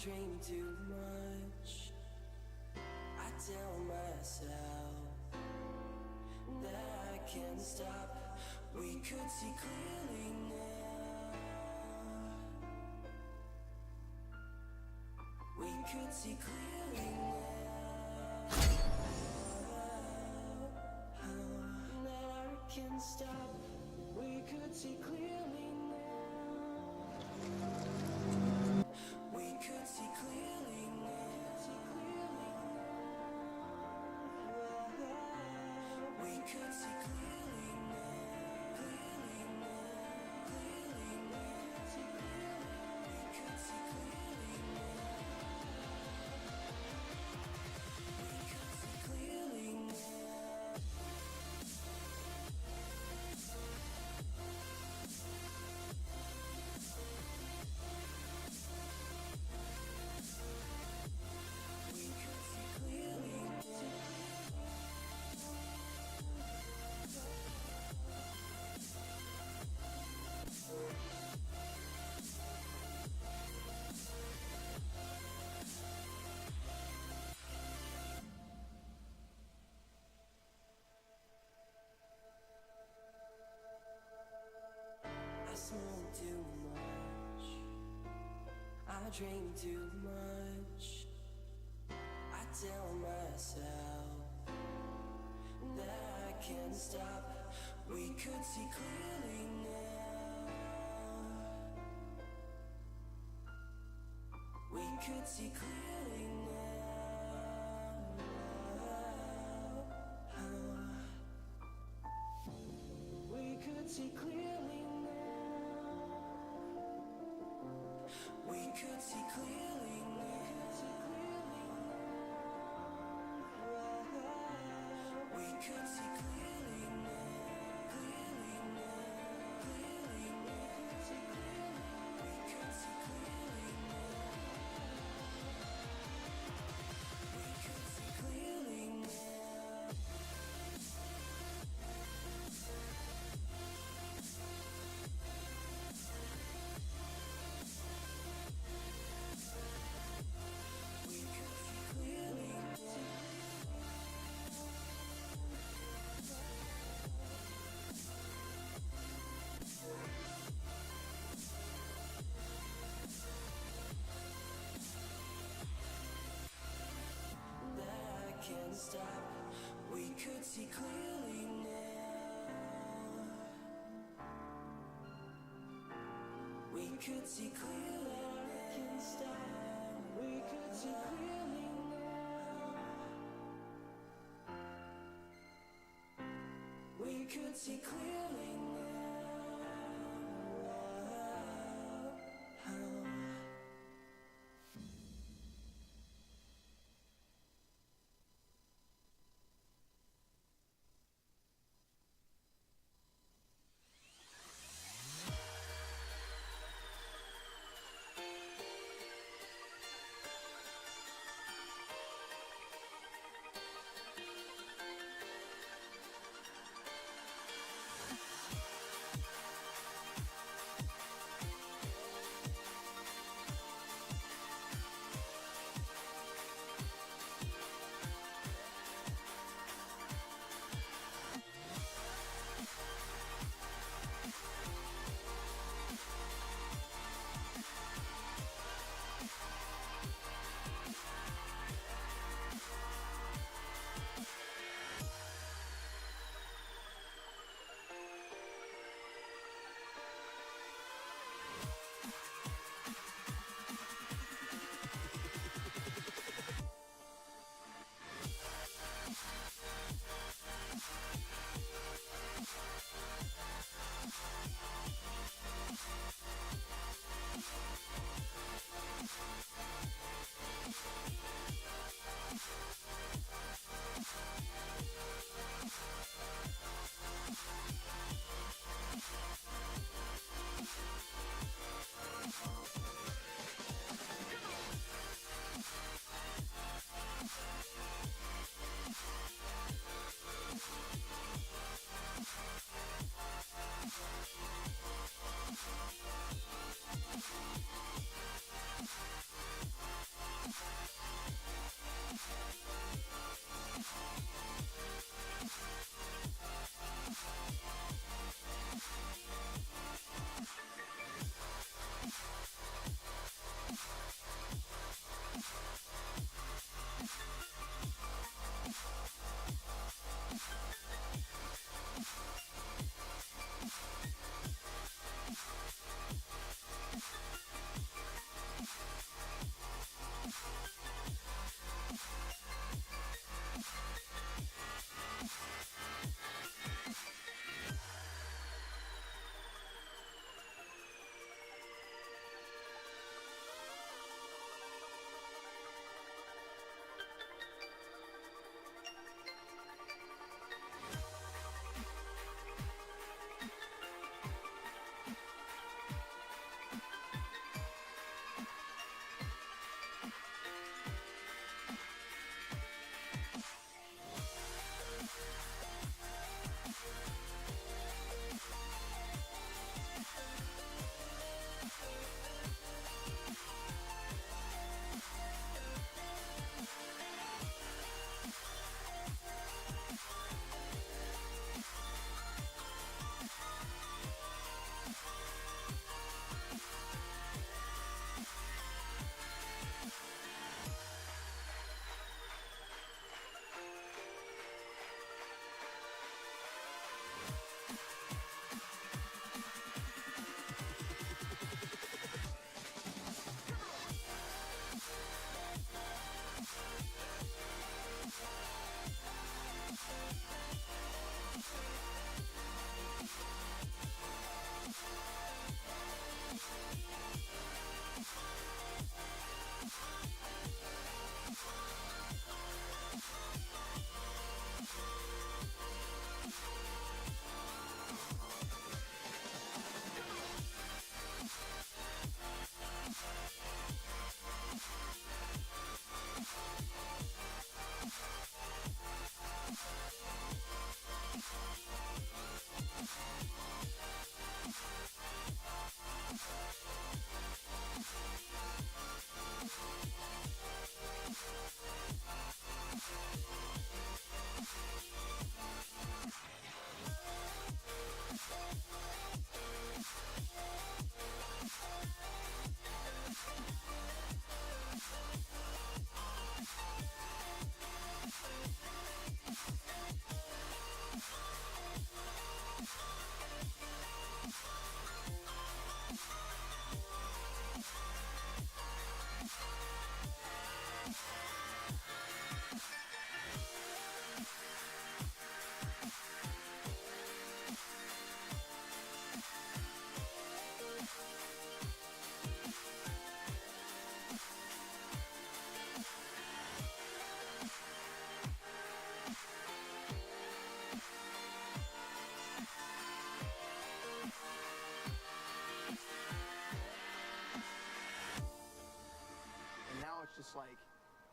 dream too much. I tell myself that I can't stop. We could see clearly now. We could see clearly now. That I can't stop. We could see clearly now. We could see clearly now. We could see clearly now. Clearly now. Clearly now. We could see clearly now. We could see clearly now. We could see clearly now. I smoke too much. I drink too much. I tell myself that I can't stop. We could see clearly now. We could see clearly now. We could see clearly now. We could see clearly now. We could see clearly now. Clearly now. Clearly now. We could see clearly now. We could see clearly now. We could see clearly now. That I can't stop. We could see clearly now. We could see clearly now. I can't stop. We could see clearly now. We could see clearly now.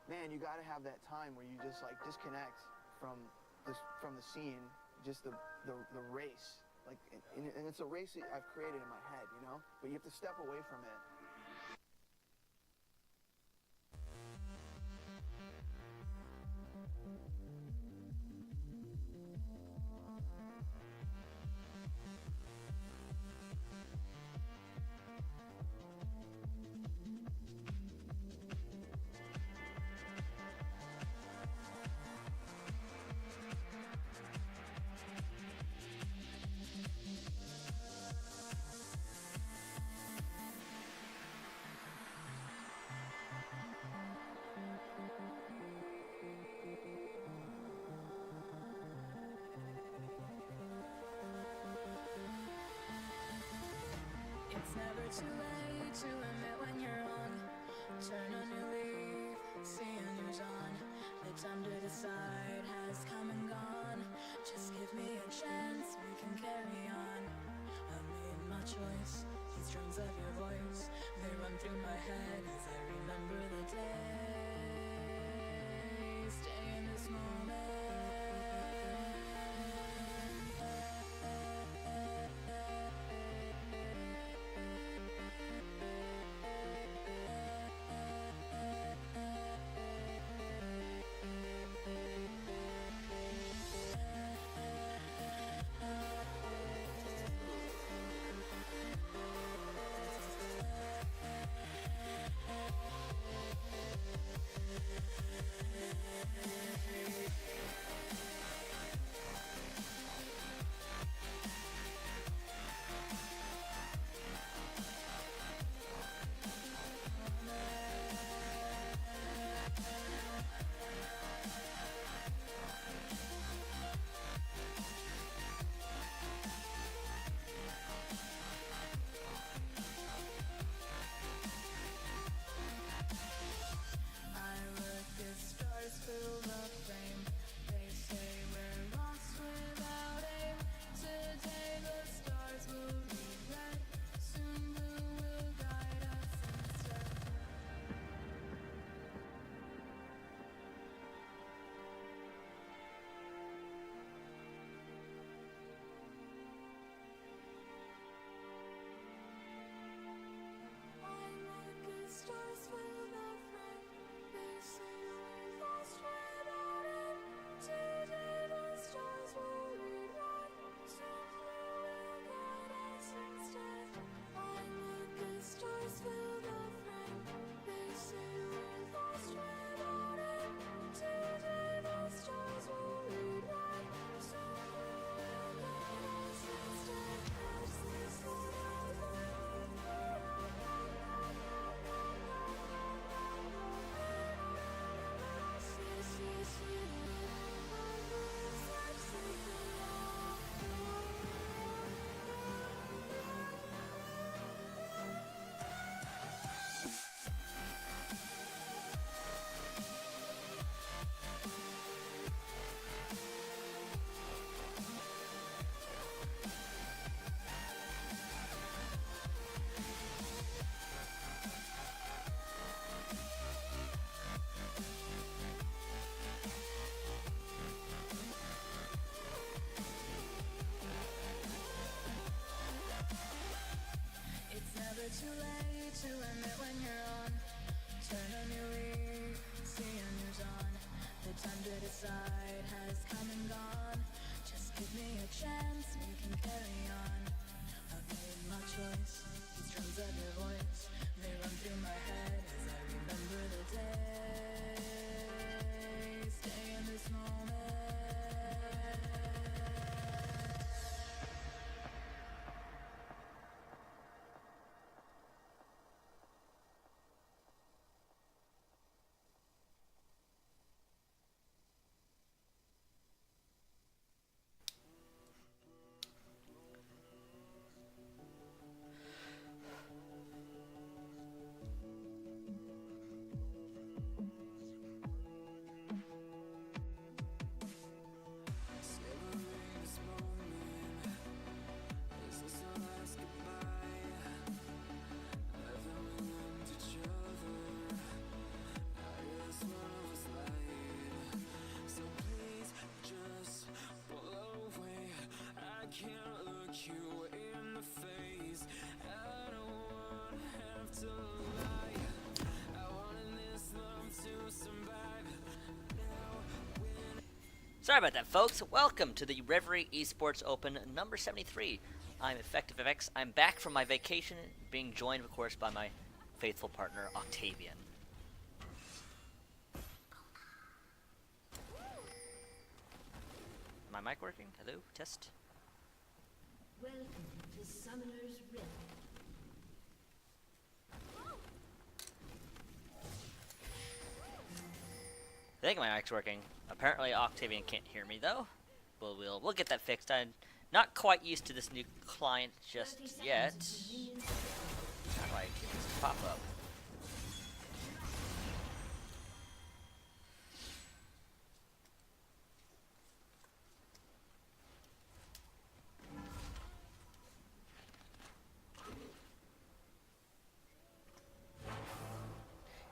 man, you got to have that time where you just like disconnect from the scene, just the race. Like, and it's a race that I've created in my head, you know? But you have to step away from it. It's never too late to admit when you're wrong. Turn a new leaf, see a new dawn. The time to decide has come and gone. Just give me a chance, we can carry on. I made my choice, these drums of your voice, they run through my head as I remember the day. Stay in this moment. Fill the frame. They say we're lost without aim. Today the stars will be red. Soon blue will guide us instead. I look at stars fill the frame. They say we're lost without aim. Today the stars will rerun. Soon blue will guide us instead. I look at stars fill the frame. They say we're lost without aim. Today the stars will rerun. Soon blue will guide us instead. This is what I too late to admit when you're on. Turn a new leaf, see a new dawn. The time to decide has come and gone. Just give me a chance, we can carry on. I've made my choice, these drums of your voice, they run through my head as I remember the day. Stay in this moment. Sorry about that, folks. Welcome to the Reverie Esports Open number 73. I'm Effective FX. I'm back from my vacation, being joined, of course, by my faithful partner, Octavian. My mic working? Hello? Test? Welcome to Summoner's Rift. I think my mic's working. Apparently Octavian can't hear me though. But we'll get that fixed. I'm not quite used to this new client just yet. How do I get this to pop up?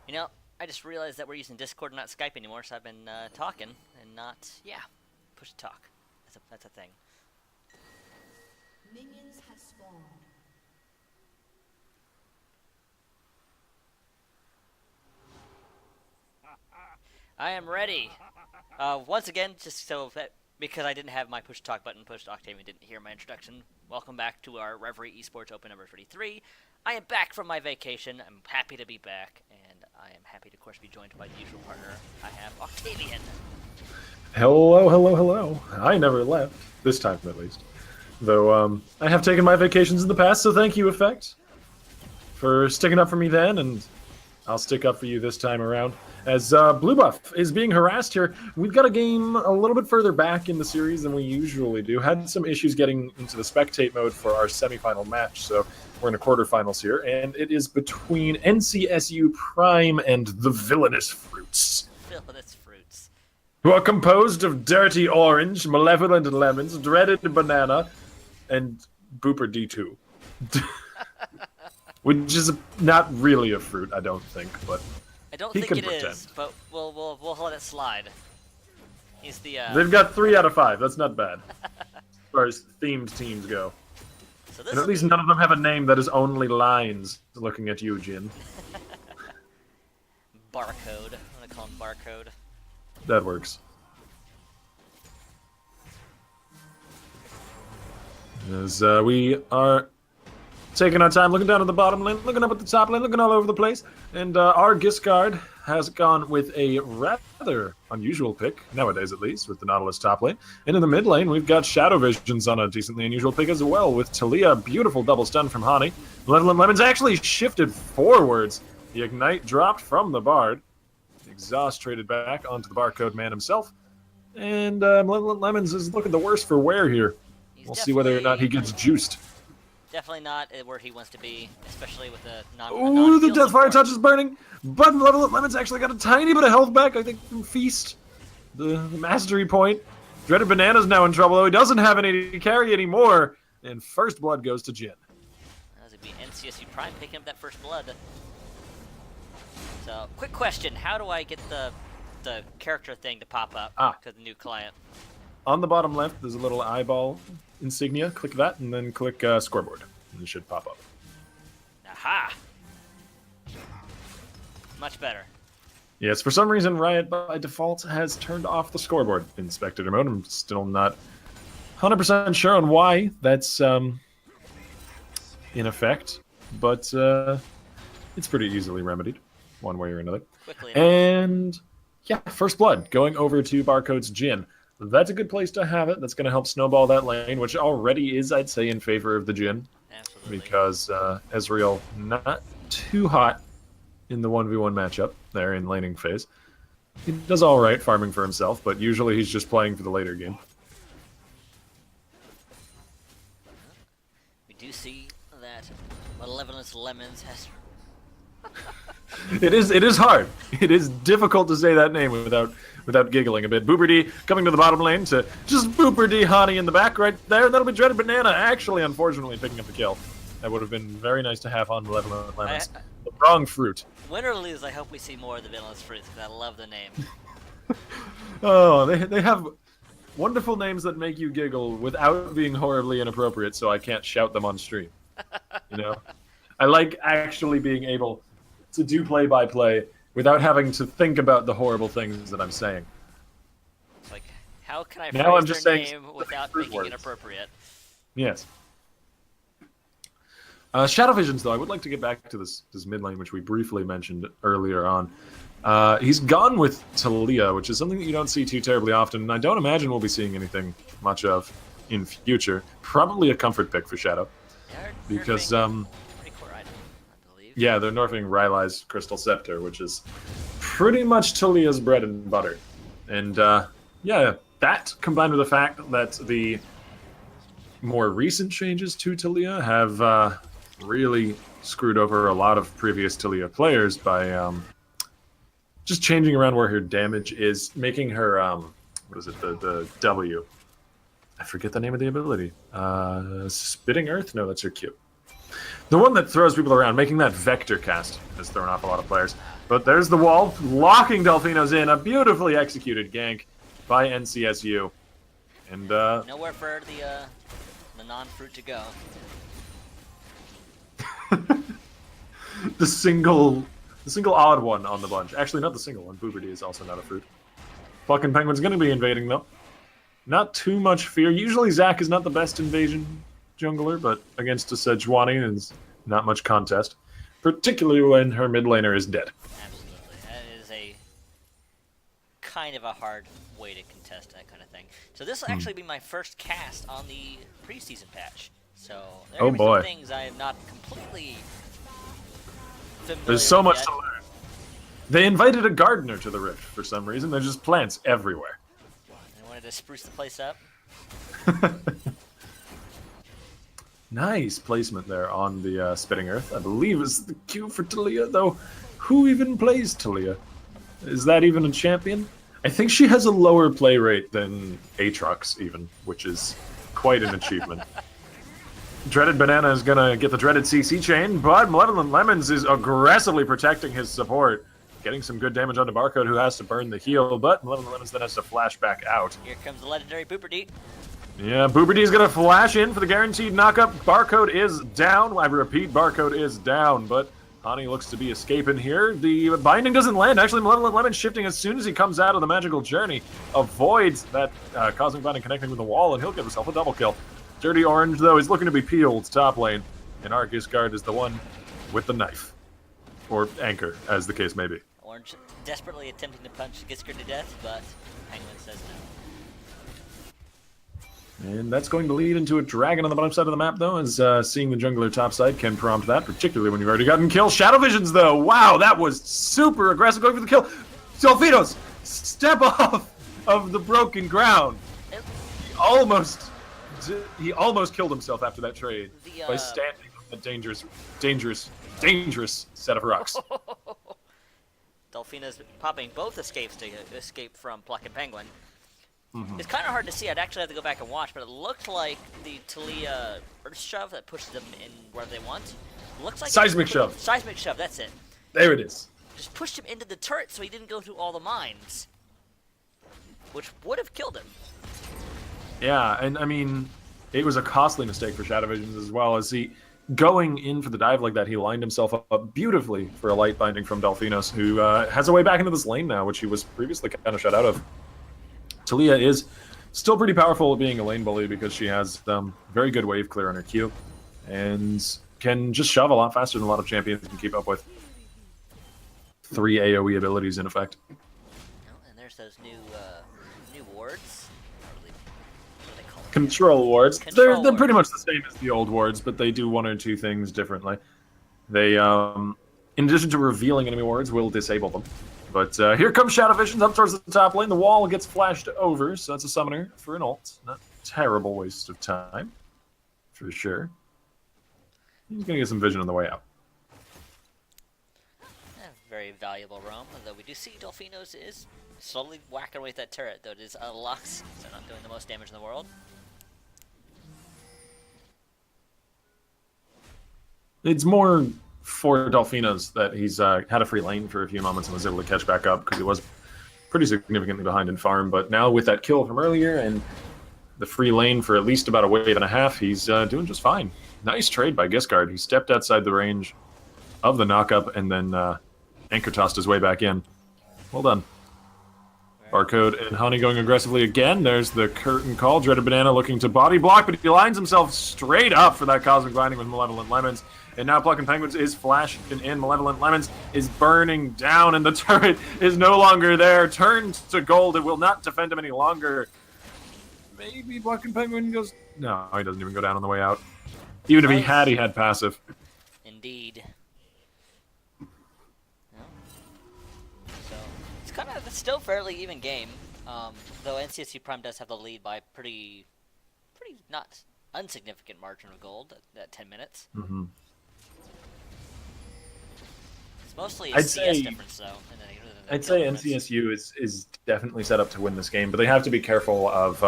You know, I just realized that we're using Discord and not Skype anymore, so I've been talking and not, push to talk. That's a thing. Minions have spawned. I am ready. Once again, just so that because I didn't have my push to talk button pushed, Octavian didn't hear my introduction. Welcome back to our Reverie Esports Open number 33. I am back from my vacation. I'm happy to be back, and I am happy to, of course, be joined by the usual partner. I have Octavian. Hello, hello, hello. I never left, this time at least. Though, I have taken my vacations in the past, so thank you, Effect, for sticking up for me then, and I'll stick up for you this time around. As Blue Buff is being harassed here, we've got a game a little bit further back in the series than we usually do. Had some issues getting into the spectate mode for our semifinal match, so we're in the quarterfinals here, and it is between NCSU Prime and the Villainous Fruits. Villainous Fruits. Who are composed of Dirty Orange, Malevolent Lemons, Dreaded Banana, and Booper D2. Which is not really a fruit, I don't think, but I don't he think can it pretend. is, but we'll let it slide. He's the They've got 3 out of 5. That's not bad, as far as themed teams go. So this And at least none of them have a name that is only lines. Looking at you, Jin. Barcode. I'm gonna call him Barcode. That works. As we are taking our time, looking down at the bottom lane, looking up at the top lane, looking all over the place, and our Giscard has gone with a rather unusual pick, nowadays at least, with the Nautilus top lane. And in the mid lane, we've got Shadow Visions on a decently unusual pick as well, with Talia, beautiful double stun from Hani. Malevolent Lemons actually shifted forwards. The Ignite dropped from the Bard. Exhaust traded back onto the Barcode man himself. And Malevolent Lemons is looking the worse for wear here. He's We'll see whether or not he gets juiced. Definitely not where he wants to be, especially with the Ooh, the non-field Deathfire support. touch is burning, but Malevolent Lemon's actually got a tiny bit of health back, I think, from Feast. The mastery point. Dreaded Banana's now in trouble, though. He doesn't have any to carry anymore. And first blood goes to Jin. That would be NCSU Prime picking up that first blood. So, quick question: how do I get the character thing to pop up to the new client? On the bottom left, there's a little eyeball insignia. Click that, and then click scoreboard. And it should pop up. Aha! Much better. Yes, for some reason, Riot by default has turned off the scoreboard in spectator mode. I'm still not 100% sure on why that's in effect, but it's pretty easily remedied, one way or another. Quickly enough. And yeah, first blood going over to Barcode's Jin. That's a good place to have it. That's going to help snowball that lane, which already is, I'd say, in favor of the Jin. Absolutely. Because Ezreal not too hot in the 1v1 matchup there in laning phase. He does all right farming for himself, but usually he's just playing for the later game. We do see that Malevolent Lemons has... It is hard. It is difficult to say that name without giggling a bit. Booper D coming to the bottom lane to just Booper D Hani in the back right there. That'll be Dreaded Banana actually, unfortunately, picking up the kill. That would have been very nice to have on Malevolent Lemons. The wrong fruit. Win or lose, I hope we see more of the Villainous Fruits, because I love the name. Oh, they have wonderful names that make you giggle without being horribly inappropriate, so I can't shout them on stream. You know? I like actually being able to do play-by-play without having to think about the horrible things that I'm saying. It's like, How can I Now I'm phrase just their saying name without fruit making words. it appropriate? Yes. Shadow Visions, though, I would like to get back to this mid lane, which we briefly mentioned earlier on. He's gone with Talia, which is something that you don't see too terribly often, and I don't imagine we'll be seeing anything much of in future. Probably a comfort pick for Shadow. Because, pretty core item, I believe. yeah, they're nerfing Rylai's Crystal Scepter, which is pretty much Talia's bread and butter. And, yeah, that combined with the fact that the more recent changes to Talia have really screwed over a lot of previous Talia players by just changing around where her damage is, making her, what is it, the W. I forget the name of the ability. Spitting Earth? No, that's her Q. The one that throws people around, making that vector cast has thrown off a lot of players. But there's the wall, locking Delphinos in. A beautifully executed gank by NCSU. And, Nowhere for the non-fruit to go. the single odd one on the bunch. Actually, not the single one. Booberdy is also not a fruit. Fucking Penguin's going to be invading, though. Not too much fear. Usually Zac is not the best invasion jungler, but against a Sejuani is not much contest. Particularly when her mid laner is dead. Absolutely. That is a kind of a hard way to contest that kind of thing. So this will actually be my first cast on the preseason patch. So there are some things I am not completely familiar There's so with much yet. to learn. They invited a gardener to the Rift for some reason. There's just plants everywhere. I wanted to spruce the place up. Nice placement there on the Spitting Earth. I believe is the Q for Talia, though. Who even plays Talia? Is that even a champion? I think she has a lower play rate than Aatrox, even, which is quite an achievement. Dreaded Banana is going to get the dreaded CC chain, but Malevolent Lemons is aggressively protecting his support. Getting some good damage onto Barcode, who has to burn the heal, but Malevolent Lemons then has to flash back out. Here comes the legendary Booperdeet. Yeah, Booberdy is going to flash in for the guaranteed knockup. Barcode is down. I repeat, Barcode is down, but Hani looks to be escaping here. The binding doesn't land. Actually, Malevolent Lemon shifting as soon as he comes out of the magical journey. Avoids that cosmic binding connecting with the wall, and he'll give himself a double kill. Dirty Orange, though, is looking to be peeled top lane, and our Giscard is the one with the knife. Or anchor, as the case may be. Orange desperately attempting to punch Gisker to death, but Penguin says no. And that's going to lead into a dragon on the bottom side of the map, though, as seeing the jungler top side can prompt that, particularly when you've already gotten kills. Shadow Visions, though, wow, that was super aggressive going for the kill. Delphinos, step off of the broken ground. He almost killed himself after that trade by standing on a dangerous set of rocks. Delphina's popping both escapes to escape from Pluck and Penguin. It's kind of hard to see. I'd actually have to go back and watch, but it looked like the Talia Earth Shove that pushes them in where they want. Looks like Seismic Shove. Seismic Shove, that's it. There it is. Just pushed him into the turret so he didn't go through all the mines, which would have killed him. Yeah, and I mean, it was a costly mistake for Shadow Visions as well, as he, going in for the dive like that, he lined himself up beautifully for a light binding from Delphinos, who has a way back into this lane now, which he was previously kind of shut out of. Talia is still pretty powerful at being a lane bully because she has very good wave clear on her Q, and can just shove a lot faster than a lot of champions can keep up with. 3 AoE abilities in effect. Oh, and there's those new wards. What do they call them? Control wards. Control They're pretty much wards. the same as the old wards, but they do one or two things differently. They, in addition to revealing enemy wards, will disable them. But here comes Shadow Visions up towards the top lane. The wall gets flashed over, so that's a summoner for an ult. Not a terrible waste of time, for sure. He's going to get some vision on the way out. Very valuable roam, although we do see Delphinos is slowly whacking away at that turret, though it is a Lux, so not doing the most damage in the world. It's more for Delphinos that he's had a free lane for a few moments and was able to catch back up, because he was pretty significantly behind in farm. But now with that kill from earlier and the free lane for at least about a wave and a half, he's doing just fine. Nice trade by Giscard. He stepped outside the range of the knockup and then anchor tossed his way back in. Well done. Barcode and Honey going aggressively again. There's the curtain call. Dreaded Banana looking to body block, but he lines himself straight up for that Cosmic Binding with Malevolent Lemons. And now Plucking Penguins is flashing in. Malevolent Lemons is burning down, and the turret is no longer there. Turns to gold. It will not defend him any longer. Maybe Plucking Penguin goes... No, he doesn't even go down on the way out. Even if he had passive. Indeed. So, it's kind of still fairly even game. Though NCSU Prime does have the lead by pretty not unsignificant margin of gold at 10 minutes. Mm-hmm. It's mostly a CS difference, though. I'd say NCSU is definitely set up to win this game, but they have to be careful of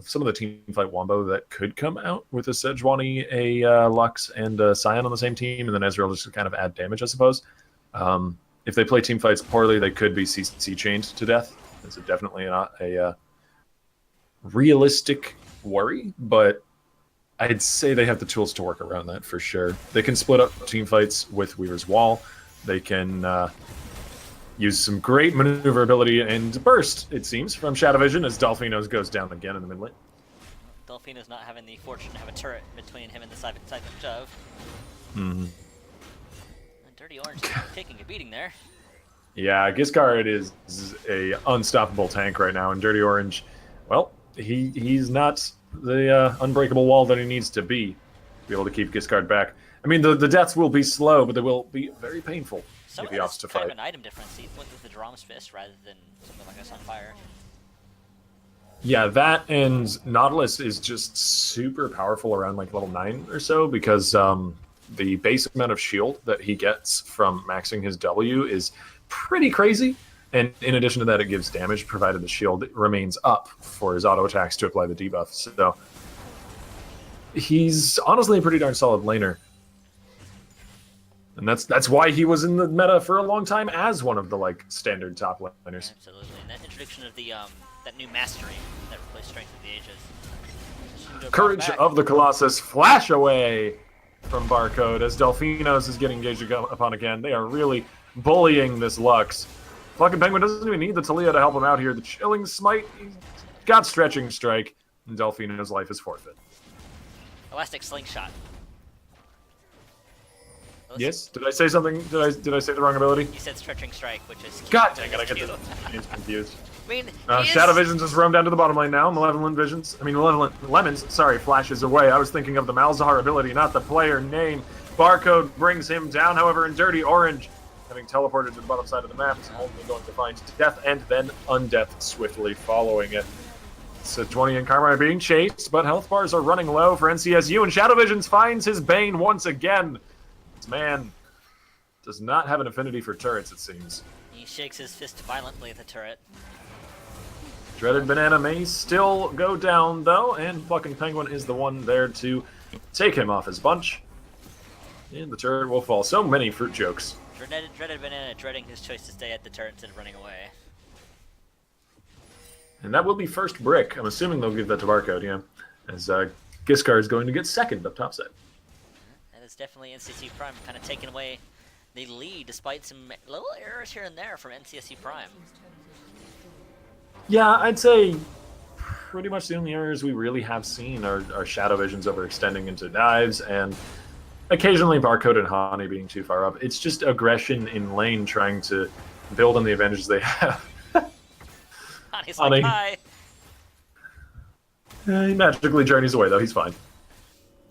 some of the team fight wombo that could come out with a Sejuani, a Lux, and a Scion on the same team, and then Ezreal just to kind of add damage, I suppose. If they play team fights poorly, they could be CC chained to death. It's definitely not a realistic worry, but I'd say they have the tools to work around that for sure. They can split up team fights with Weaver's Wall. They can use some great maneuverability and burst, it seems, from Shadow Vision as Delphinos goes down again in the mid lane. Delphino's not having the fortune to have a turret between him and the side of Shove. Mm-hmm. Dirty Orange taking a beating there. Yeah, Giscard is a unstoppable tank right now, and Dirty Orange, well, he's not the unbreakable wall that he needs to be able to keep Giscard back. I mean, the deaths will be slow, but they will be very painful if he opts to fight. Kind of an item difference. He went with the Drom's Fist rather than something like a Sunfire. Yeah, that and Nautilus is just super powerful around like level 9 or so because the base amount of shield that he gets from maxing his W is pretty crazy. And in addition to that, it gives damage provided the shield remains up for his auto attacks to apply the debuff. So he's honestly a pretty darn solid laner. And that's why he was in the meta for a long time as one of the like standard top laners. Absolutely, and that introduction of the that new mastery that replaced Strength of the Ages. Courage of the Colossus, flash away from Barcode as Delphinos is getting engaged upon again. They are really bullying this Lux. Plucking Penguin doesn't even need the Talia to help him out here. The Chilling Smite, he's got Stretching Strike, and Delphino's life is forfeit. Elastic Slingshot. Yes? Did I say something? Did I say the wrong ability? You said Stretching Strike, which is cute. God dang it, I get this. He's confused. I mean, Shadow Visions just roam down to the bottom lane now. Malevolent Lemons, flashes away. I was thinking of the Malzahar ability, not the player name. Barcode brings him down, however, and Dirty Orange, having teleported to the bottom side of the map, is only going to find death and then undeath swiftly following it. Sejuani and Karma are being chased, but health bars are running low for NCSU, and Shadow Visions finds his bane once again. This man does not have an affinity for turrets, it seems. He shakes his fist violently at the turret. Dreaded Banana may still go down, though, and Plucking Penguin is the one there to take him off his bunch. And the turret will fall. So many fruit jokes. Dreaded Banana dreading his choice to stay at the turret instead of running away. And that will be first brick. I'm assuming they'll give that to Barcode, yeah. As Giscard is going to get second up topside. And it's definitely NCSU Prime kind of taking away the lead despite some little errors here and there from NCSU Prime. Yeah, I'd say pretty much the only errors we really have seen are Shadow Visions overextending into dives and occasionally Barcode and Hani being too far up. It's just aggression in lane trying to build on the advantages they have. Hani's like, hi. He magically journeys away, though. He's fine.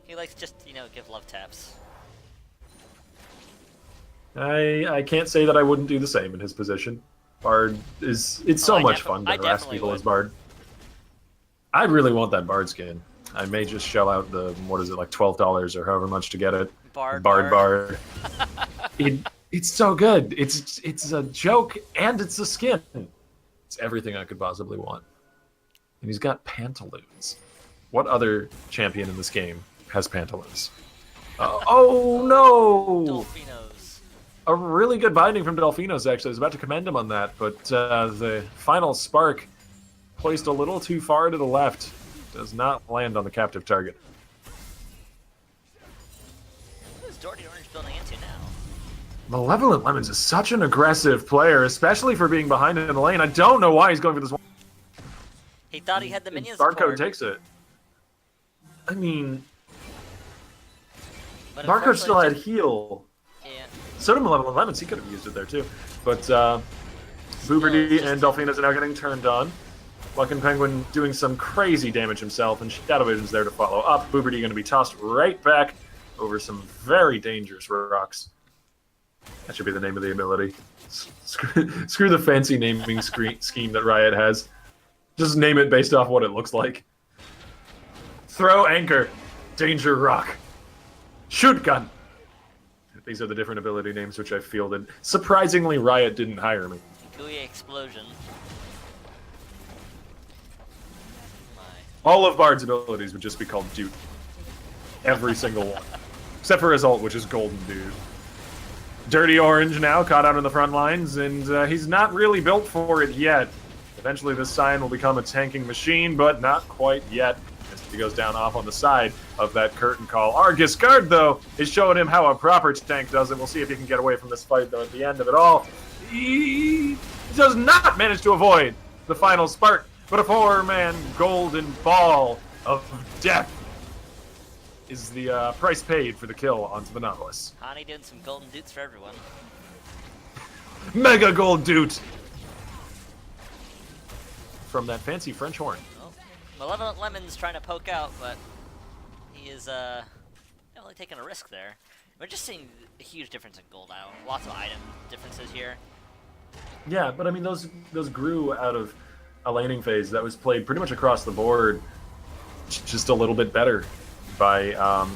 He likes just, give love taps. I can't say that I wouldn't do the same in his position. Bard is... It's so much fun to harass people as Bard. I really want that Bard skin. I may just shell out the, what is it, like $12 or however much to get it. Bard. It's so good. It's a joke and it's a skin. It's everything I could possibly want. And he's got pantaloons. What other champion in this game has pantaloons? Oh no! Delphinos. A really good binding from Delphinos, actually. I was about to commend him on that, but the final spark placed a little too far to the left. Does not land on the captive target. What is Dirty Orange building into now? Malevolent Lemons is such an aggressive player, especially for being behind in the lane. I don't know why he's going for this one. He thought he had the minions Barcode support, takes it. I mean, but Barcode still had unfortunately heal. yeah. So did Malevolent Lemons. He could have used it there too. But Booberdy and Delphina's are now getting turned on. Fucking Penguin doing some crazy damage himself, and Shadow Vision's there to follow up. Booberdy going to be tossed right back over some very dangerous rocks. That should be the name of the ability. Screw the fancy naming scheme that Riot has. Just name it based off what it looks like. Throw anchor. Danger rock. Shoot gun. These are the different ability names which I fielded. Surprisingly, Riot didn't hire me. Gooey explosion. My. All of Bard's abilities would just be called Dude. Every single one. Except for his ult, which is Golden Dude. Dirty Orange now caught out in the front lines, and he's not really built for it yet. Eventually this Scion will become a tanking machine, but not quite yet. As he goes down off on the side of that curtain call. Argus Guard, though, is showing him how a proper tank does it. We'll see if he can get away from this fight, though, at the end of it all. He does not manage to avoid the final spark, but a 4-man golden ball of death is the price paid for the kill onto the Nautilus. Hani doing some golden dutes for everyone. Mega gold doot! From that fancy French horn. Oh, Malevolent Lemon's trying to poke out, but he is definitely taking a risk there. We're just seeing a huge difference in gold out. Lots of item differences here. Yeah, but I mean, those grew out of a laning phase that was played pretty much across the board, just a little bit better by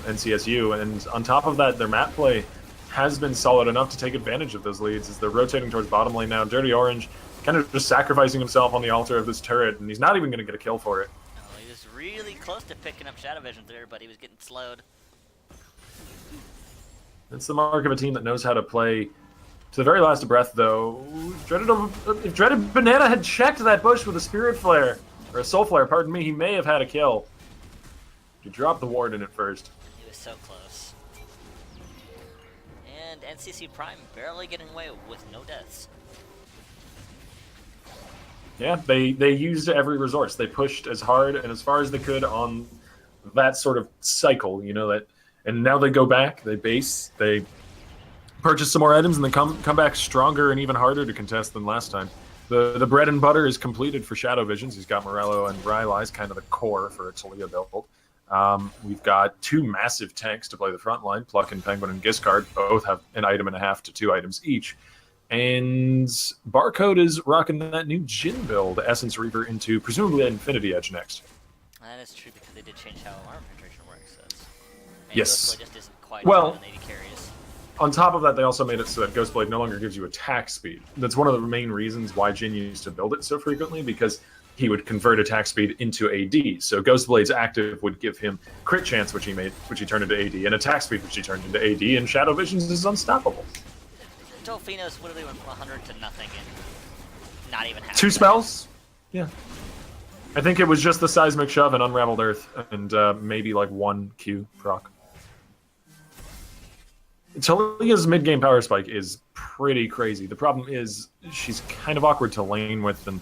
NCSU. And on top of that, their map play has been solid enough to take advantage of those leads as they're rotating towards bottom lane now. Dirty Orange kind of just sacrificing himself on the altar of this turret, and he's not even going to get a kill for it. Oh, he was really close to picking up Shadow Vision there, but he was getting slowed. It's the mark of a team that knows how to play to the very last breath, though. If Dreaded Banana had checked that bush with a Spirit Flare, or a Soul Flare, pardon me, he may have had a kill. He dropped the ward in it first. He was so close. And NCC Prime barely getting away with no deaths. Yeah, they used every resource. They pushed as hard and as far as they could on that sort of cycle, you know, that, and now they go back, they base, they purchase some more items, and they come back stronger and even harder to contest than last time. The bread and butter is completed for Shadow Visions. He's got Morello and Rylai's kind of the core for a Talia build. We've got 2 massive tanks to play the front line. Pluck and Penguin and Giscard both have an item and a half to 2 items each. And Barcode is rocking that new Jhin build, Essence Reaver into presumably Infinity Edge next. That is true because they did change how armor penetration works. So Yes. Ghostblade just isn't quite Well, as good on 80 carries. On top of that, they also made it so that Ghostblade no longer gives you attack speed. That's one of the main reasons why Jhin used to build it so frequently, because he would convert attack speed into AD. So Ghostblade's active would give him crit chance, which he turned into AD, and attack speed, which he turned into AD, and Shadow Visions is unstoppable. Dolphinos literally went from 100 to nothing and not even half. 2 spells? Yeah. I think it was just the Seismic Shove and Unraveled Earth, and maybe like 1 Q proc. Talia's mid-game power spike is pretty crazy. The problem is she's kind of awkward to lane with and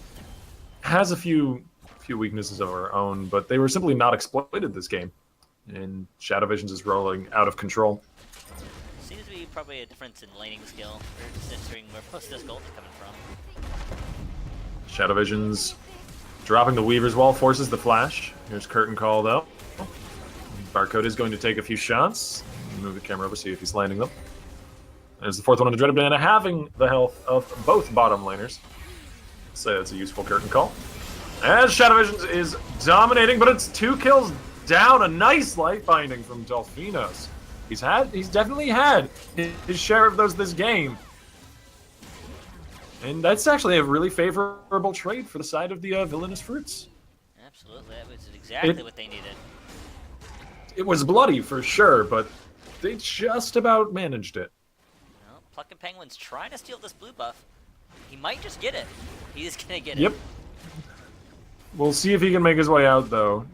has a few weaknesses of her own, but they were simply not exploited this game. And Shadow Visions is rolling out of control. Seems to be probably a difference in laning skill, considering where most of this gold is coming from. Shadow Visions dropping the Weaver's Wall, forces the flash. Here's Curtain Call, though. Barcode is going to take a few shots. Move the camera over, see if he's landing them. There's the 4th one on the Dreaded Banana, having the health of both bottom laners. So that's a useful Curtain Call. As Shadow Visions is dominating, but it's 2 kills down. A nice light binding from Dolphinos. He's definitely had his share of those this game. And that's actually a really favorable trade for the side of the Villainous Fruits. Absolutely, that was exactly what they needed. It was bloody for sure, but they just about managed it. Well, Pluck and Penguin's trying to steal this blue buff. He might just get it. He's gonna get Yep. it. We'll see if he can make his way out, though.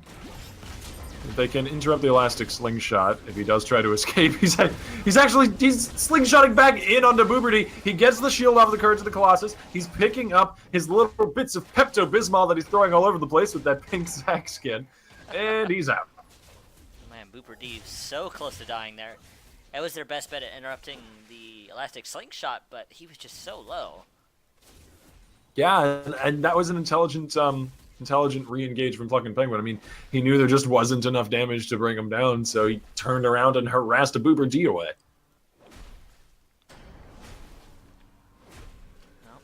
they can interrupt the elastic slingshot if he does try to escape. He's slingshotting back in onto Booberty. He gets the shield off the Courage of the Colossus. He's picking up his little bits of Pepto-Bismol that he's throwing all over the place with that pink Zac skin. And he's out. Man, Booper D so close to dying there. That was their best bet at interrupting the elastic slingshot, but he was just so low. Yeah, and that was an intelligent re-engage from Plucking Penguin. I mean, he knew there just wasn't enough damage to bring him down, so he turned around and harassed a Boober D away. Well,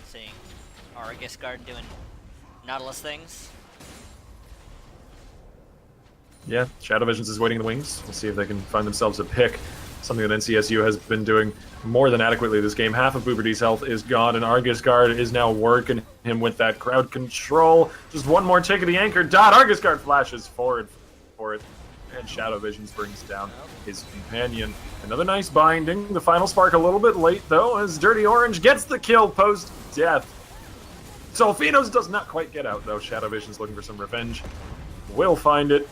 seeing our Guard doing Nautilus things. Yeah, Shadow Visions is waiting in the wings. We'll see if they can find themselves a pick. Something that NCSU has been doing more than adequately this game. Half of Boober D's health is gone, and Argus Guard is now working him with that crowd control. Just one more tick of the anchor dot. Argus Guard flashes forward for it, and Shadow Visions brings down his companion. Another nice binding. The final spark a little bit late, though, as Dirty Orange gets the kill post-death. Solfinos does not quite get out, though. Shadow Visions looking for some revenge. Will find it.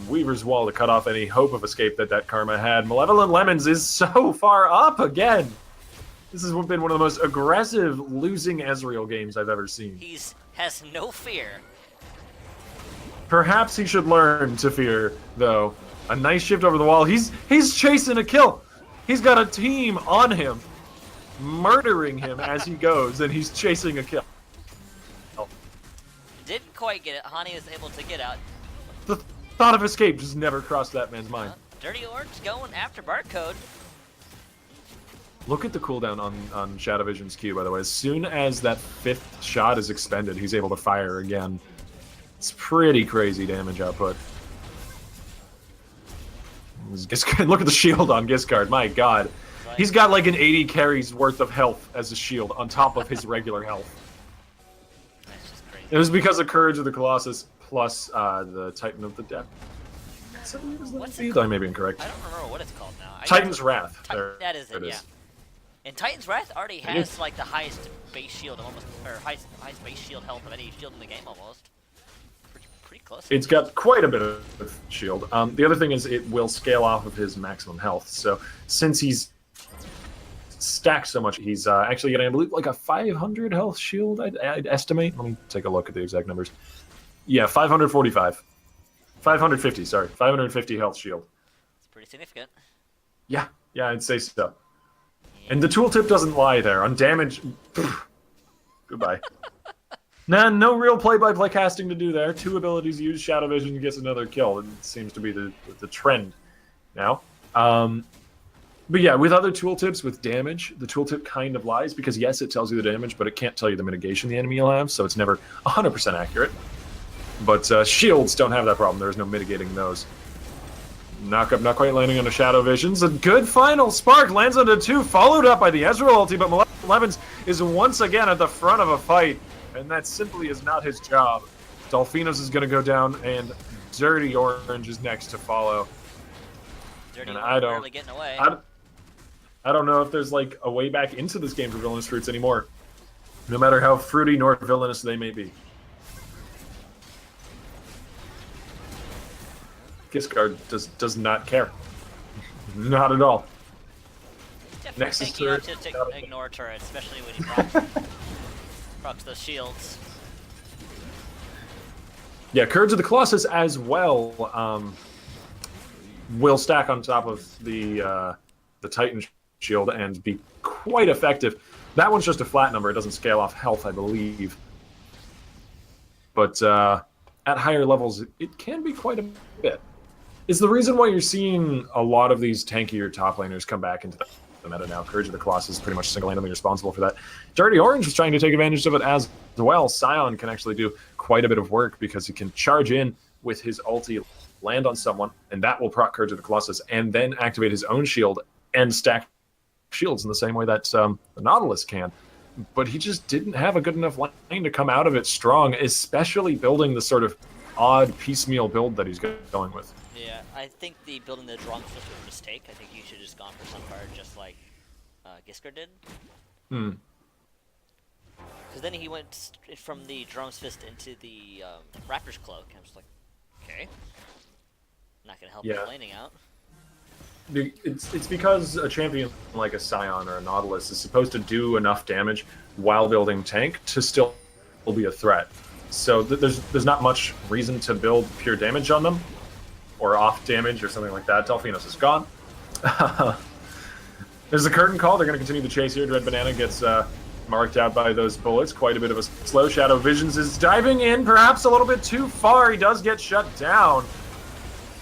Weaver's Wall to cut off any hope of escape that Karma had. Malevolent Lemons is so far up again. This has been one of the most aggressive losing Ezreal games I've ever seen. Has no fear. Perhaps he should learn to fear, though. A nice shift over the wall. He's chasing a kill. He's got a team on him, murdering him as he goes, and he's chasing a kill. Didn't quite get it. Hani was able to get out. The thought of escape just never crossed that man's mind. Dirty Orange going after Barcode. Look at the cooldown on Shadow Vision's Q, by the way. As soon as that 5th shot is expended, he's able to fire again. It's pretty crazy damage output. Look at the shield on Giscard, my god. He's got like an 80 carries worth of health as a shield on top of his regular health. That's just crazy. It was because of Courage of the Colossus plus the Titan of the Depth. What's it I called? may be incorrect. I don't remember what it's called now. Titan's Wrath. That is it, yeah. And Titan's Wrath already has like the highest base shield of almost, or highest base shield health of any shield in the game almost. Pretty close. It's got quite a bit of shield. The other thing is it will scale off of his maximum health. So since he's stacked so much, he's actually getting, I believe, like a 500 health shield, I'd estimate. Let me take a look at the exact numbers. Yeah, 545. 550, sorry. 550 health shield. It's pretty significant. Yeah, I'd say so. And the tooltip doesn't lie there. On damage, goodbye. Nah, no real play-by-play casting to do there. 2 abilities used, Shadow Vision gets another kill. It seems to be the trend now. But yeah, with other tooltips, with damage, the tooltip kind of lies because yes, it tells you the damage, but it can't tell you the mitigation the enemy will have, so it's never 100% accurate. But shields don't have that problem. There's no mitigating those. Knockup not quite landing on a Shadow Visions. A good final spark lands onto 2, followed up by the Ezreal ulti, but Malevolent Lemons is once again at the front of a fight, and that simply is not his job. Dolphinos is going to go down, and Dirty Orange is next to follow. Dirty And Orange barely getting away. I don't know if there's like a way back into this game for Villainous Fruits anymore, no matter how fruity nor villainous they may be. Giscard does not care. Not at all. Definitely Nexus think you have turret. to ignore turrets, especially when you procs those shields. Yeah, Courage of the Colossus as well will stack on top of the Titan shield and be quite effective. That one's just a flat number. It doesn't scale off health, I believe. But at higher levels, it can be quite a bit. It's the reason why you're seeing a lot of these tankier top laners come back into the meta now. Courage of the Colossus is pretty much single-handedly responsible for that. Dirty Orange is trying to take advantage of it as well. Scion can actually do quite a bit of work because he can charge in with his ulti, land on someone, and that will proc Courage of the Colossus, and then activate his own shield and stack shields in the same way that the Nautilus can. But he just didn't have a good enough lane to come out of it strong, especially building the sort of odd piecemeal build that he's going with. Yeah, I think the building the drums was a mistake. I think you should have just gone for Sunfire just like Giscard did. Hmm. Because then he went from the Drum's Fist into the Raptor's Cloak. And I was like, okay. Not gonna help Yeah. his laning out. It's because a champion like a Scion or a Nautilus is supposed to do enough damage while building tank to still be a threat. So there's not much reason to build pure damage on them, or off damage or something like that. Delphinos is gone. There's a curtain call. They're going to continue the chase here. Dread Banana gets marked out by those bullets. Quite a bit of a slow. Shadow Visions is diving in, perhaps a little bit too far. He does get shut down.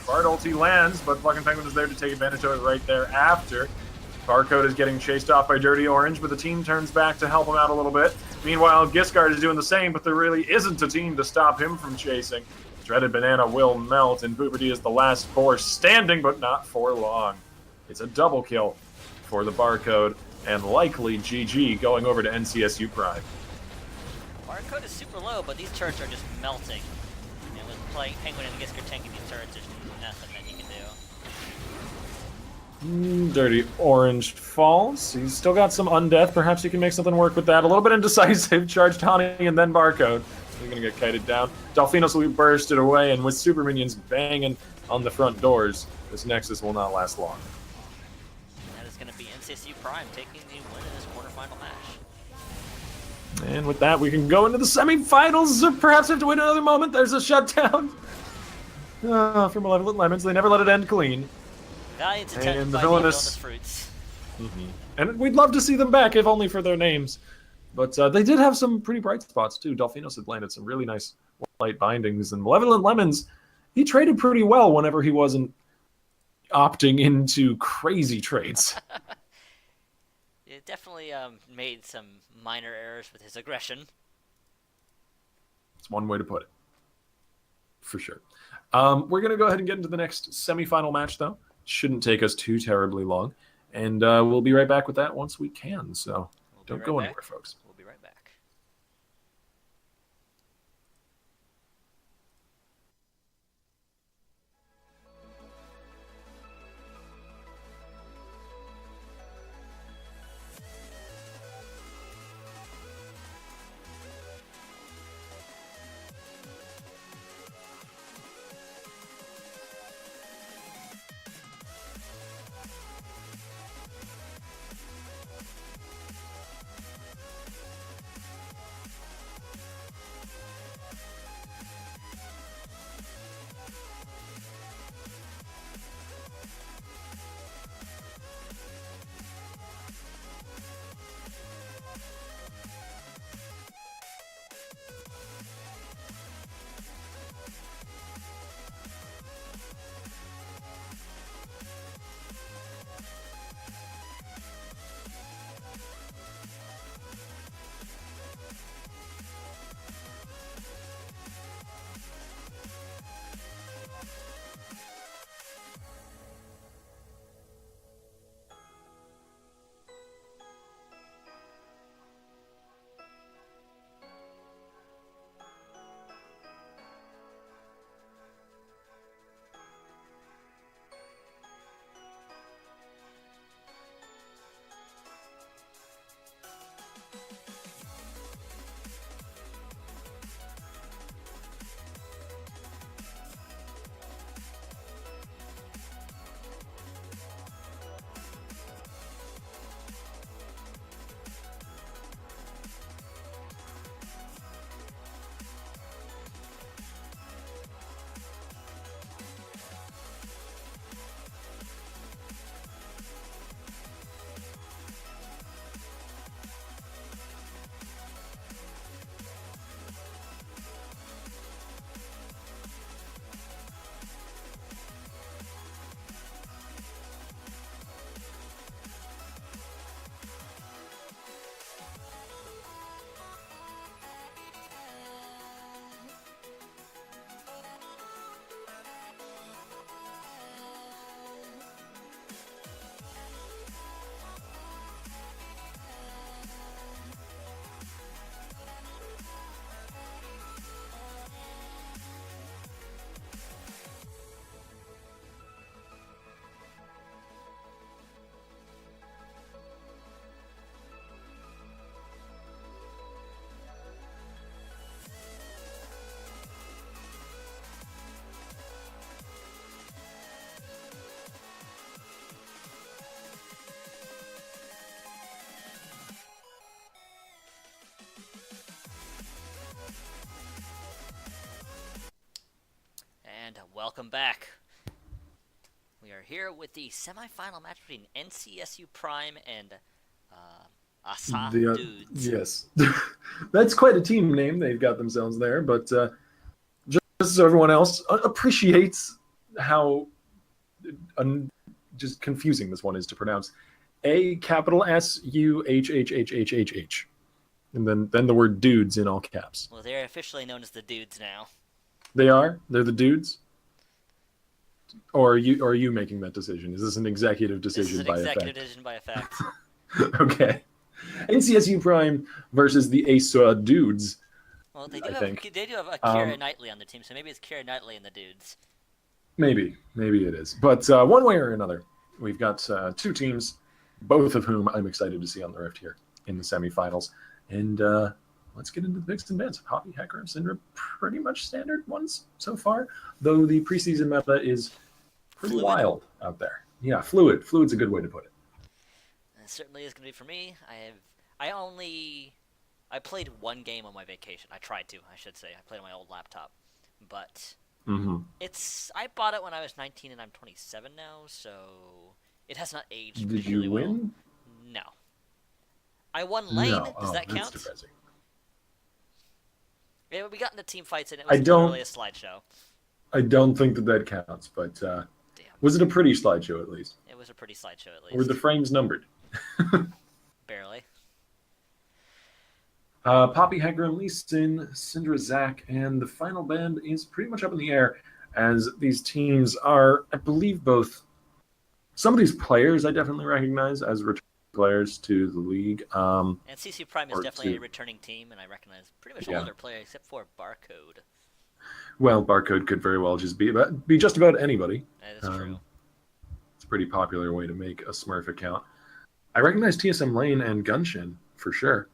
Bard ulti lands, but fucking Penguin is there to take advantage of it right there after. Barcode is getting chased off by Dirty Orange, but the team turns back to help him out a little bit. Meanwhile, Giscard is doing the same, but there really isn't a team to stop him from chasing. Dreaded Banana will melt, and Puberty is the last force standing, but not for long. It's a double kill for the Barcode, and likely GG going over to NCSU Prime. Barcode is super low, but these turrets are just melting. And with playing Penguin and Gisker tanking these turrets, there's nothing that he can do. Dirty Orange falls. He's still got some undeath. Perhaps he can make something work with that. A little bit indecisive. Charged Honey and then Barcode. He's going to get kited down. Delphinos will be bursted away, and with super minions banging on the front doors, this Nexus will not last long. That is going to be NCSU Prime taking the win in this quarterfinal match. And with that, we can go into the semifinals, or perhaps have to wait another moment. There's a shutdown. For Malevolent Lemons. They never let it end clean. Valiant's And attempted the by villainous fruits. And we'd love to see them back, if only for their names. But they did have some pretty bright spots, too. Delphinos had landed some really nice light bindings. And Malevolent Lemons, he traded pretty well whenever he wasn't opting into crazy trades. It definitely made some minor errors with his aggression. It's one way to put it. For sure. We're going to go ahead and get into the next semifinal match, though. Shouldn't take us too terribly long. And we'll be right back with that once we can. So don't go anywhere, folks. We'll be right back. welcome back. We are here with the semifinal match between NCSU Prime and Asa Dudes. Yes. That's quite a team name they've got themselves there, but just so everyone else appreciates how just confusing this one is to pronounce. A capital SUHHHHHH. And then the word dudes in all caps. Well, they're officially known as the Dudes now. They are? They're the dudes? Or are you making that decision? Is this an executive decision by effect? This is an executive decision by effect. Okay. NCSU Prime versus the Asa Dudes. Well, they do have a Keira Knightley on the team, so maybe it's Keira Knightley and the Dudes. Maybe it is. But one way or another, we've got two teams, both of whom I'm excited to see on the Rift here in the semifinals. And let's get into the picks and bans. Poppy, Hacker, and Syndra, pretty much standard ones so far, though the preseason meta is pretty wild out there. Yeah, fluid. Fluid's a good way to put it. It certainly is going to be for me. I played one game on my vacation. I tried to, I should say. I played on my old laptop. But I bought it when I was 19 and I'm 27 now, so it has not aged particularly well. Did you win? No. I won lane. No. Does that count? That's depressing. Yeah, we got into team fights and it was literally a slideshow. I don't think that counts, but was it a pretty slideshow at least? It was a pretty slideshow at least. Were the frames numbered? Barely. Poppy, Hacker, and Lee Sin, Syndra, Zach, and the final band is pretty much up in the air as these teams are, I believe, both. Some of these players I definitely recognize as returning players to the league. And CC Prime is definitely a returning team, and I recognize pretty much all their players except for Barcode. Well, Barcode could very well just be just about anybody. That is true. It's a pretty popular way to make a Smurf account. I recognize TSM Lane and Gunshin for sure.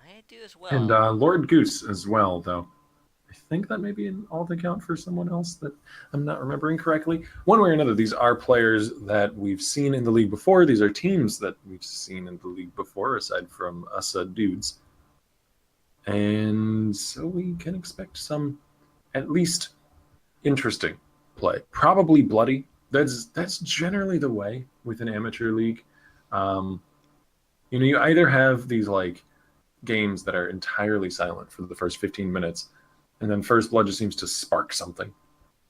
I do as well. And Lord Goose as well, though. I think that may be an alt account for someone else that I'm not remembering correctly. One way or another, these are players that we've seen in the league before. These are teams that we've seen in the league before, aside from us Dudes. And so we can expect some, at least, interesting play. Probably bloody. That's generally the way with an amateur league. You either have these games that are entirely silent for the first 15 minutes, and then First Blood just seems to spark something,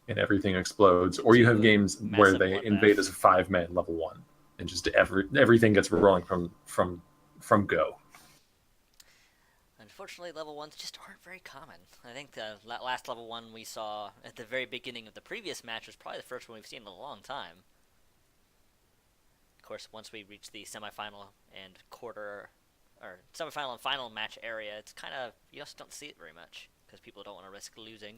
and everything explodes. Or you have games where they invade as a 5-man level 1, and just everything gets rolling from go. Unfortunately, level 1s just aren't very common. I think the last level 1 we saw at the very beginning of the previous match was probably the first one we've seen in a long time. Of course, once we reach the semifinal and semifinal and final match area, it's kind of, you just don't see it very much because people don't want to risk losing.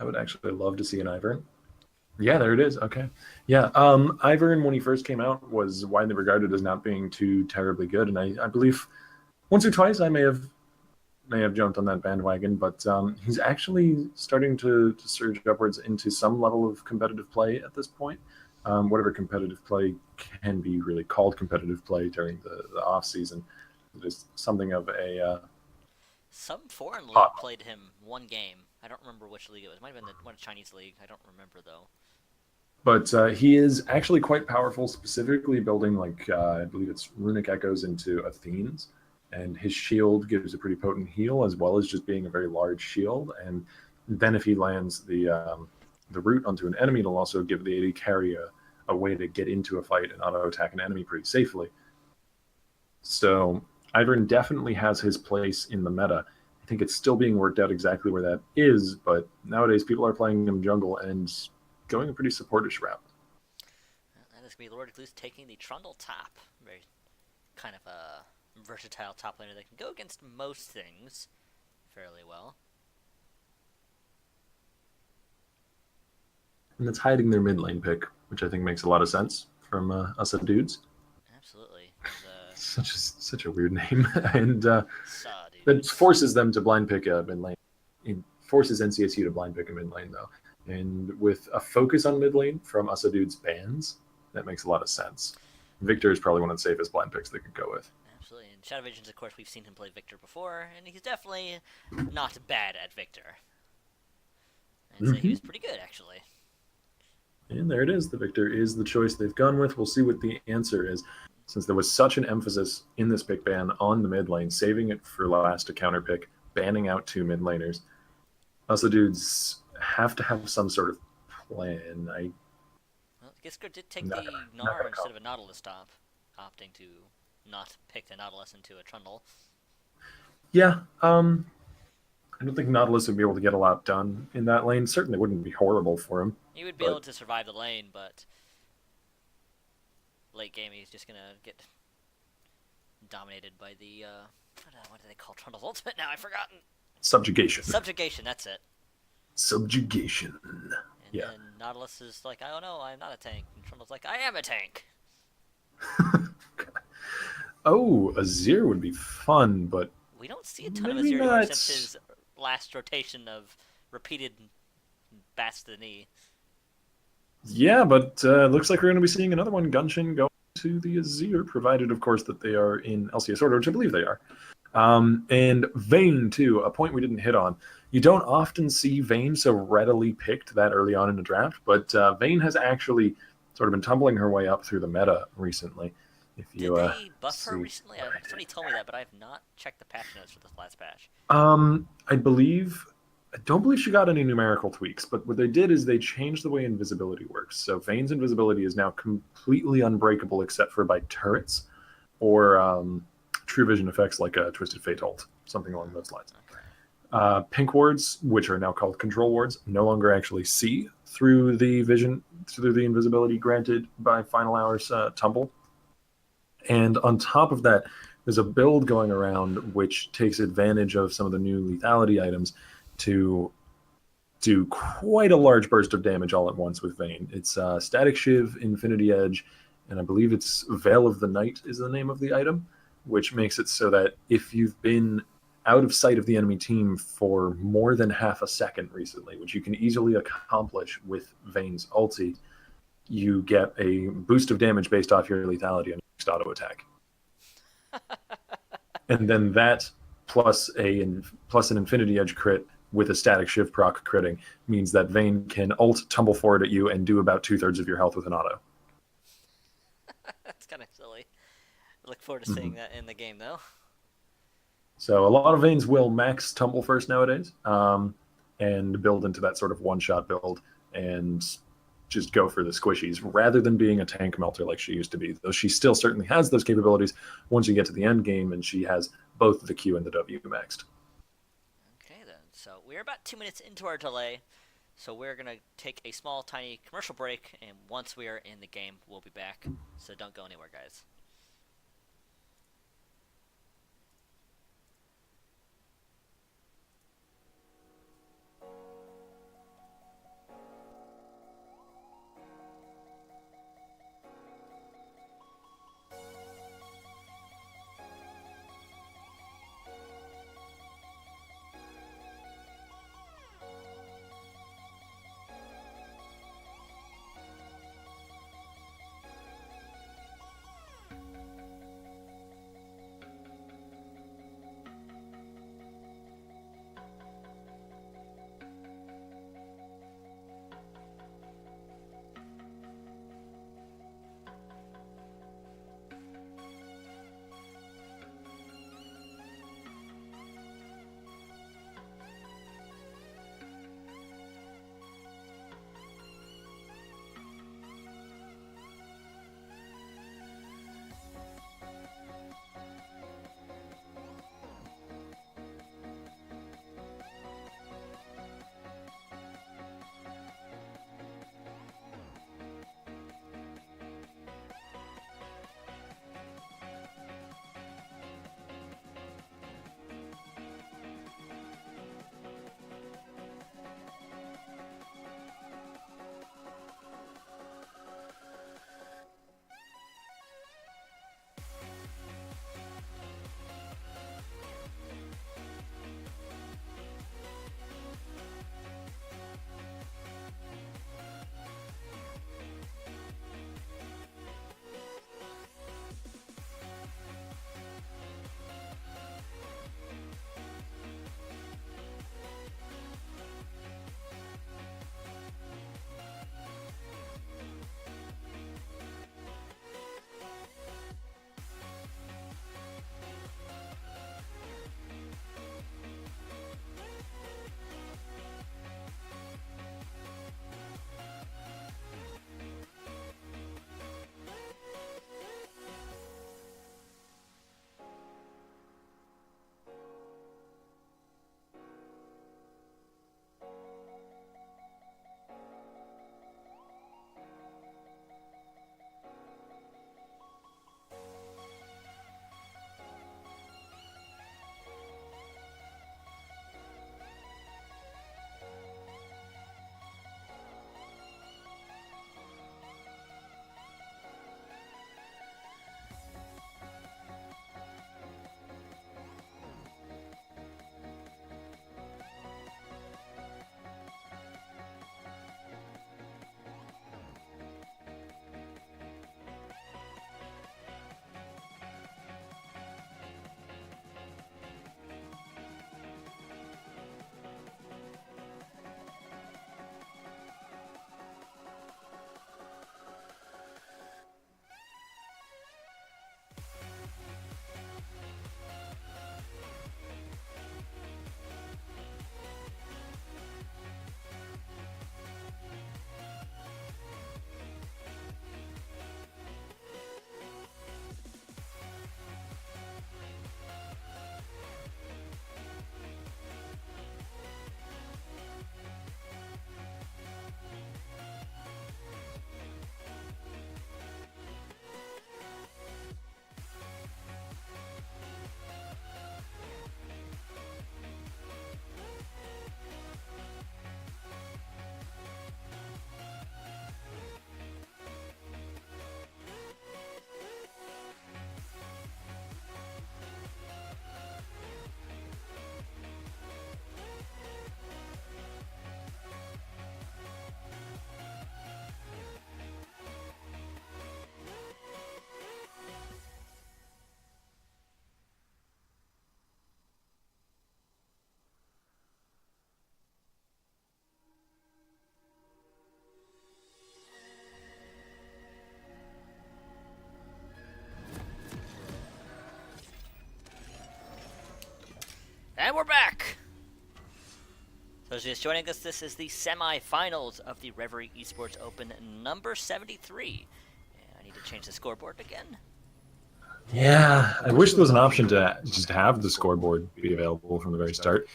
I would actually love to see an Ivern. Yeah, there it is. Okay. Yeah, Ivern, when he first came out, was widely regarded as not being too terribly good, and I believe once or twice I may have jumped on that bandwagon, but he's actually starting to surge upwards into some level of competitive play at this point. Whatever competitive play can be really called competitive play during the off season. It is something of a some foreign league played him one game. I don't remember which league it was. It might have been one Chinese league. I don't remember though. But he is actually quite powerful, specifically building I believe it's runic echoes into Athenes, and his shield gives a pretty potent heal as well as just being a very large shield. And then if he lands the root onto an enemy, it'll also give the AD carry a way to get into a fight and auto-attack an enemy pretty safely. So Ivern definitely has his place in the meta. I think it's still being worked out exactly where that is, but nowadays people are playing him jungle and going a pretty supportish route. And this could be Lord Goose taking the Trundle top. Very kind of a versatile top laner that can go against most things fairly well. And it's hiding their mid lane pick, which I think makes a lot of sense from us Dudes. Absolutely. Such a weird name. And that forces them to blind pick a mid lane. It forces NCSU to blind pick a mid lane, though. And with a focus on mid lane from us Dudes bans, that makes a lot of sense. Victor is probably one of the safest blind picks they could go with. Absolutely. And Shadow Visions, of course, we've seen him play Victor before, and he's definitely not bad at Victor. and say he was pretty good, actually. And there it is. The victor is the choice they've gone with. We'll see what the answer is. Since there was such an emphasis in this pick ban on the mid lane, saving it for last to counter pick, banning out 2 mid laners. Also, dudes have to have some sort of plan. Well, Gisker did take the Gnar instead of a Nautilus top, opting to not pick the Nautilus into a Trundle. Yeah, I don't think Nautilus would be able to get a lot done in that lane. Certainly wouldn't be horrible for him. He would be able to survive the lane, but late game he's just gonna get dominated by the what do they call Trundle's ultimate now? I've forgotten. Subjugation. Subjugation, that's it. Subjugation. And Yeah. then Nautilus is like, I don't know, I'm not a tank. And Trundle's like, I am a tank. Oh, Azir would be fun, but We don't see a ton of maybe Azir anymore not. since his last rotation of repeated bats to the knee. Yeah, but looks like we're going to be seeing another one, Gunshin, go to the Azir, provided, of course, that they are in LCS order, which I believe they are. And Vayne, too, a point we didn't hit on. You don't often see Vayne so readily picked that early on in the draft, but Vayne has actually sort of been tumbling her way up through the meta recently. If you, Did they buff her see. recently? Somebody told me that, but I have not checked the patch notes for this last patch. I don't believe she got any numerical tweaks, but what they did is they changed the way invisibility works. So Vayne's invisibility is now completely unbreakable except for by turrets or true vision effects like a Twisted Fate ult, something along those lines. Okay. Pink wards, which are now called control wards, no longer actually see through the invisibility granted by Final Hour's tumble. And on top of that, there's a build going around which takes advantage of some of the new lethality items to do quite a large burst of damage all at once with Vayne. It's Static Shiv, Infinity Edge, and I believe it's Veil of the Night is the name of the item, which makes it so that if you've been out of sight of the enemy team for more than half a second recently, which you can easily accomplish with Vayne's ulti, you get a boost of damage based off your lethality on your next auto attack. And then that plus an Infinity Edge crit with a Static Shiv proc critting means that Vayne can ult, tumble forward at you, and do about 2/3 of your health with an auto. That's kind of silly. I look forward to seeing that in the game, though. So a lot of Vaynes will max tumble first nowadays, and build into that sort of one-shot build and just go for the squishies rather than being a tank melter like she used to be. Though she still certainly has those capabilities once you get to the end game, and she has both the Q and the W maxed. Okay, then. So we're about 2 minutes into our delay. So we're going to take a small, tiny commercial break. And once we are in the game, we'll be back. So don't go anywhere, guys. And we're back! So just joining us, this is the semi-finals of the Reverie Esports Open number 73. And I need to change the scoreboard again. Yeah, I wish there was an option to just have the scoreboard be available from the very start.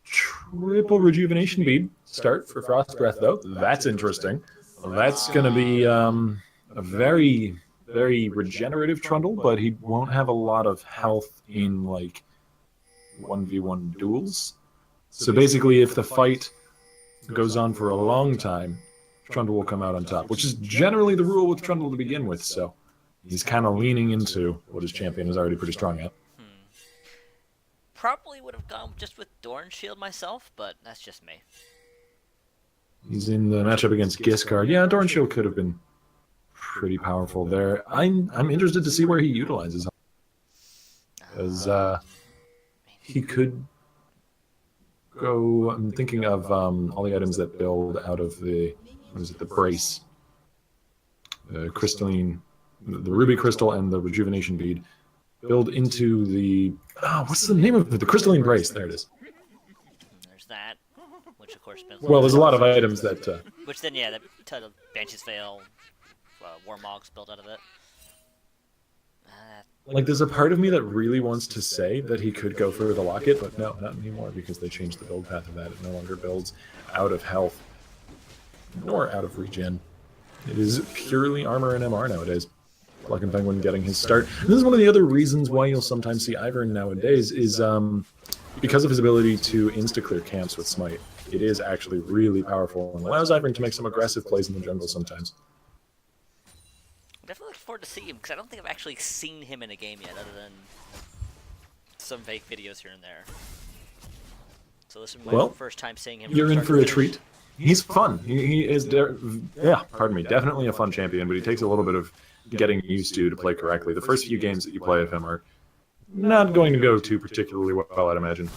Triple rejuvenation bead start for Frost Breath, though. That's interesting. That's going to be a very, very regenerative Trundle, but he won't have a lot of health in, like, 1v1 duels. So basically, if the fight goes on for a long time, Trundle will come out on top, which is generally the rule with Trundle to begin with, so he's kind of leaning into what his champion is already pretty strong at. Probably would have gone just with Dorn Shield myself, but that's just me. He's in the matchup against Giscard. Yeah, Dorn Shield could have been pretty powerful there. I'm interested to see where he utilizes him. Because he could go... I'm thinking of all the items that build out of the... What is it? The Brace. The Crystalline... The Ruby Crystal and the Rejuvenation Bead build into the... Oh, what's the name of it? The Crystalline Brace. There it is. There's that, which of course... Well, there's a lot of items that... Which then, yeah, the Banshee's Veil, Warmogs built out of it. Like, there's a part of me that really wants to say that he could go for the Locket, but no, not anymore, because they changed the build path of that. It no longer builds out of health, nor out of regen. It is purely armor and MR nowadays. Plucking Penguin getting his start. And this is one of the other reasons why you'll sometimes see Ivern nowadays, is because of his ability to insta-clear camps with Smite. It is actually really powerful and allows Ivern to make some aggressive plays in the jungle sometimes. I'm definitely looking forward to see him, because I don't think I've actually seen him in a game yet, other than some fake videos here and there. So this is my first time seeing him. You're in for a treat. He's fun. He is, definitely a fun champion, but he takes a little bit of getting used to play correctly. The first few games that you play of him are not going to go too particularly well, I'd imagine.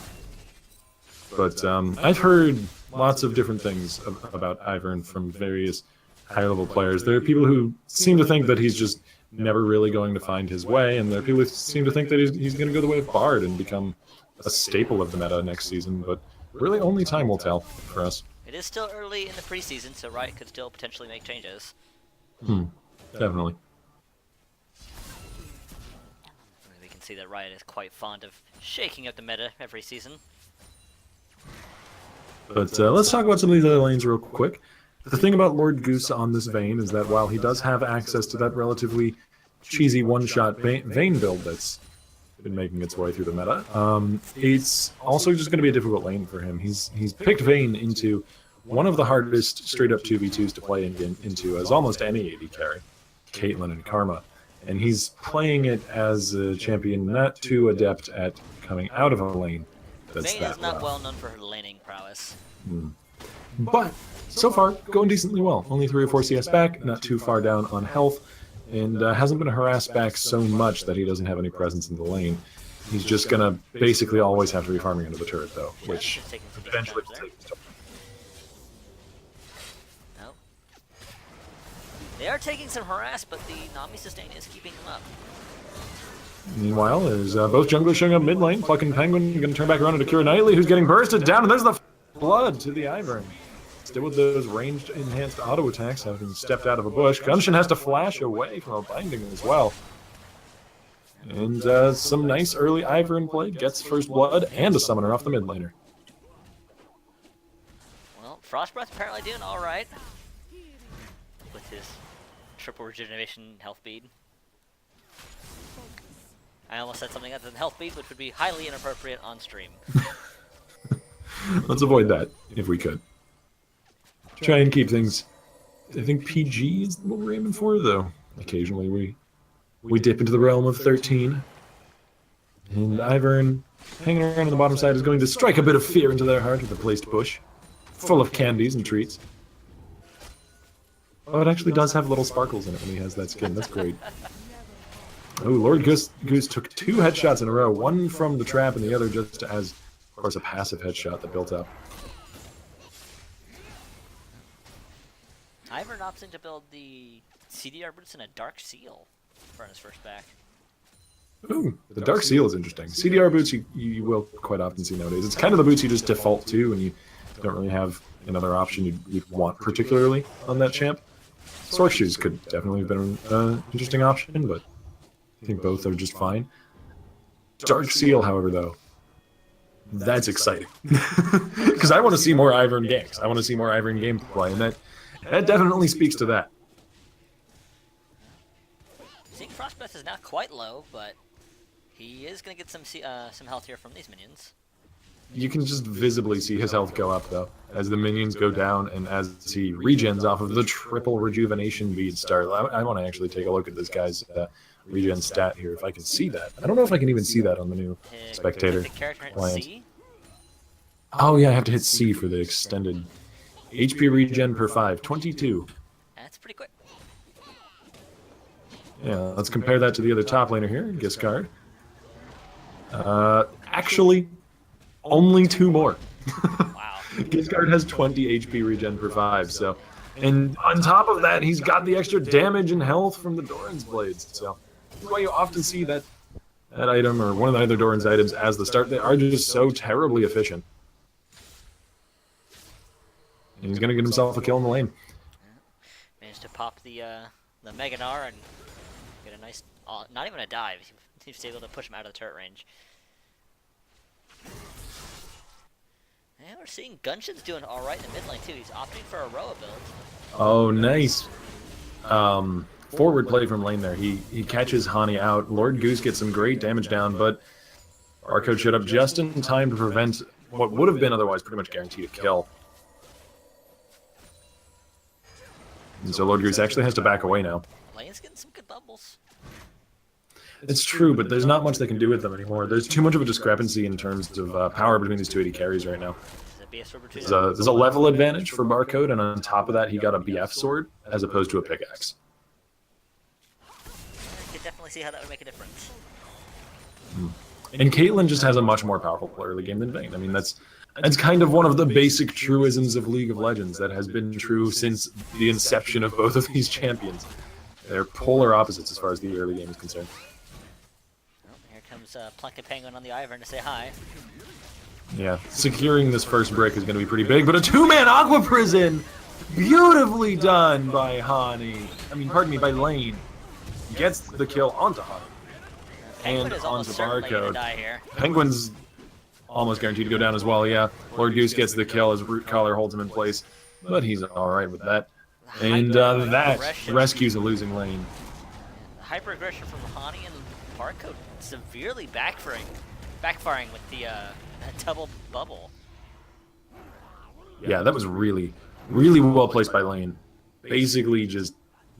But I've heard lots of different things about Ivern from various higher-level players. There are people who seem to think that he's just never really going to find his way, and there are people who seem to think that he's going to go the way of Bard and become a staple of the meta next season, but really only time will tell for us. It is still early in the preseason, so Riot could still potentially make changes. Definitely. We can see that Riot is quite fond of shaking up the meta every season. But let's talk about some of these other lanes real quick. The thing about Lord Goose on this Vayne is that while he does have access to that relatively cheesy one-shot Vayne build that's been making its way through the meta, it's also just going to be a difficult lane for him. He's picked Vayne into one of the hardest straight-up 2v2s to play into, as almost any AD carry, Caitlyn and Karma. And he's playing it as a champion not too adept at coming out of a lane that's Vayne that is not rough. well known for her laning prowess. But so far, going decently well. Only 3 or 4 CS back, not too far down on health, and hasn't been harassed back so much that he doesn't have any presence in the lane. He's just going to basically always have to be farming into the turret, though, which Just taking some eventually damage will there. take his time. No. They are taking some harass, but the Nami sustain is keeping them up. Meanwhile, there's both junglers showing up mid lane. Plucking Penguin going to turn back around to Kira Knightley, who's getting bursted down, and there's the blood to the Ivern. Still with those ranged enhanced auto attacks, having stepped out of a bush. Gunshin has to flash away from a binding as well. And some nice early Ivern play. Gets first blood and a summoner off the mid laner. Well, Frost Breath apparently doing alright. With his triple regeneration health bead. I almost said something other than health bead, which would be highly inappropriate on stream. Let's avoid that, if we could. Try and keep things... I think PG is what we're aiming for, though. Occasionally we dip into the realm of 13. And Ivern, hanging around on the bottom side, is going to strike a bit of fear into their heart with a placed bush. Full of candies and treats. Oh, it actually does have little sparkles in it when he has that skin. That's great. Oh, Lord Goose took 2 headshots in a row. One from the trap and the other just as, of course, a passive headshot that built up. Ivern opting to build the CDR boots and a Dark Seal for his first back. Ooh, the Dark Seal is interesting. CDR boots you will quite often see nowadays. It's kind of the boots you just default to, and you don't really have another option you'd want particularly on that champ. Sorc shoes could definitely have been an interesting option, but I think both are just fine. Dark Seal, however, though, that's exciting. Because I want to see more Ivern ganks. I want to see more Ivern gameplay, and that definitely speaks to that. Seeing Frostbreath is not quite low, but he is going to get some health here from these minions. You can just visibly see his health go up, though, as the minions go down and as he regens off of the triple rejuvenation bead start. I want to actually take a look at this guy's regen stat here, if I can see that. I don't know if I can even see that on the new spectator. The character hit Alliance. C? Oh, yeah, I have to hit C for the extended HP regen per 5, 22. That's pretty quick. Yeah, let's compare that to the other top laner here, Giscard. Actually, only 2 more. Wow. Giscard has 20 HP regen per 5, so... And on top of that, he's got the extra damage and health from the Doran's Blades, so... That's why you often see that item, or one of the other Doran's items, as the start. They are just so terribly efficient. And he's gonna get himself a kill in the lane. Managed to pop the Mega Gnar and get a nice... not even a dive. He was able to push him out of the turret range. And we're seeing Gunshin's doing alright in the mid lane too. He's opting for a Roa build. Oh, nice. Forward play from lane there. He catches Hani out. Lord Goose gets some great damage down, but Barcode showed up just in time to prevent what would have been otherwise pretty much guaranteed a kill. And so Lord Goose actually has to back away now. Lane's getting some good bubbles. It's true, but there's not much they can do with them anymore. There's too much of a discrepancy in terms of power between these two AD carries right now. There's a level advantage for Barcode, and on top of that, he got a BF sword as opposed to a pickaxe. I could definitely see how that would make a difference. And Caitlyn just has a much more powerful early game than Vayne. I mean, that's kind of one of the basic truisms of League of Legends that has been true since the inception of both of these champions. They're polar opposites as far as the early game is concerned. Well, here comes Plunket Penguin on the Ivern to say hi. Yeah, securing this first brick is going to be pretty big, but a 2-man Aqua Prison! Beautifully done by Hani. Pardon me, by Lane. Gets the kill onto Hani. Penguin And is almost onto certainly going to Barcode. die here. Penguin's almost guaranteed to go down as well, yeah. Lord Goose gets the kill as Root Collar holds him in place, but he's alright with that. And that rescues a losing lane. The hyper aggression from Hani and Barcode severely backfiring with the double bubble. Yeah, that was really, really well placed by Lane. Basically just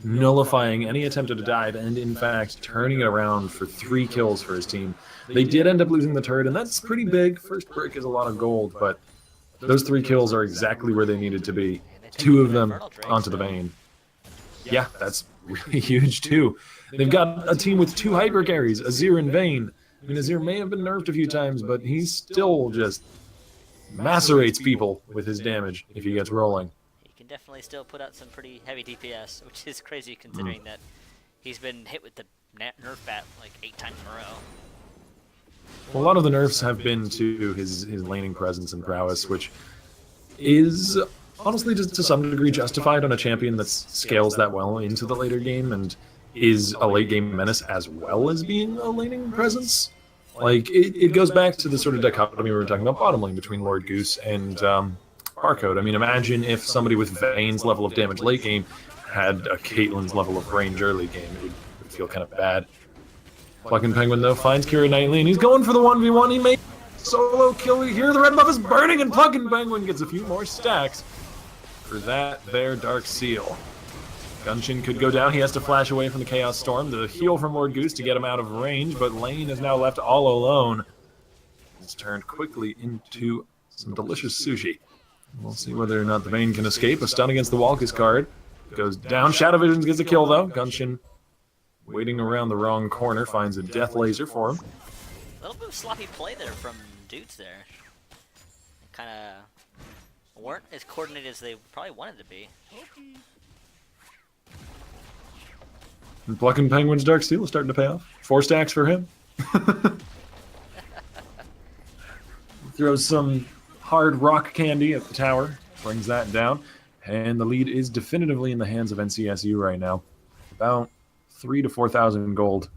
nullifying any attempt at a dive and, in fact, turning it around for 3 kills for his team. They did end up losing the turret, and that's pretty big. First brick is a lot of gold, but those 3 kills are exactly where they needed to be. 2 of them onto the Vayne. Yeah, that's really huge, too. They've got a team with 2 hyper carries, Azir and Vayne. I mean, Azir may have been nerfed a few times, but he still just macerates people with his damage if he gets rolling. He can definitely still put out some pretty heavy DPS, which is crazy considering that he's been hit with the nerf bat like 8 times in a row. A lot of the nerfs have been to his laning presence and prowess, which is honestly to some degree justified on a champion that scales that well into the later game and is a late game menace as well as being a laning presence. Like, it goes back to the sort of dichotomy we were talking about bottom lane between Lord Goose and Barcode. I mean, imagine if somebody with Vayne's level of damage late game had a Caitlyn's level of range early game. It would feel kind of bad. Plucking Penguin, though, finds Kira Knightley, and he's going for the 1v1. He made solo kill here. The red buff is burning, and Plucking Penguin gets a few more stacks for that there Dark Seal. Gunshin could go down. He has to flash away from the Chaos Storm. The heal from Lord Goose to get him out of range, but Lane is now left all alone. He's turned quickly into some delicious sushi. We'll see whether or not the Vayne can escape. A stun against the Walkus card. Goes down. Shadow Visions gets a kill, though. Gunshin waiting around the wrong corner. Finds a death laser for him. A little bit of sloppy play there from dudes there. Kind of weren't as coordinated as they probably wanted to be. And Plucking Penguin's Dark Seal is starting to pay off. 4 stacks for him. Throws some hard rock candy at the tower, brings that down, and the lead is definitively in the hands of NCSU right now. About 3,000 to 4,000 gold,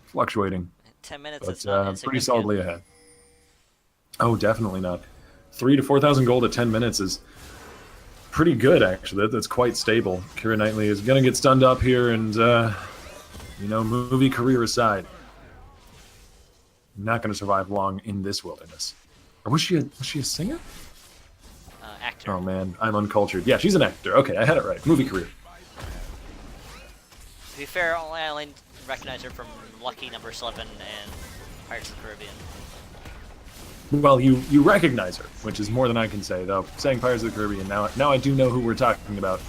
fluctuating, 10 minutes but is not pretty insignificant. solidly ahead. Oh, definitely not. 3,000 to 4,000 gold at 10 minutes is pretty good, actually. That's quite stable. Keira Knightley is going to get stunned up here, and, movie career aside, not going to survive long in this wilderness. Or was she a singer? Actor. Oh, man, I'm uncultured. Yeah, she's an actor. Okay, I had it right. Movie career. To be fair, I only recognize her from Lucky Number 11 and Pirates of the Caribbean. Well, you recognize her, which is more than I can say, though. Saying Pirates of the Caribbean, now I do know who we're talking about.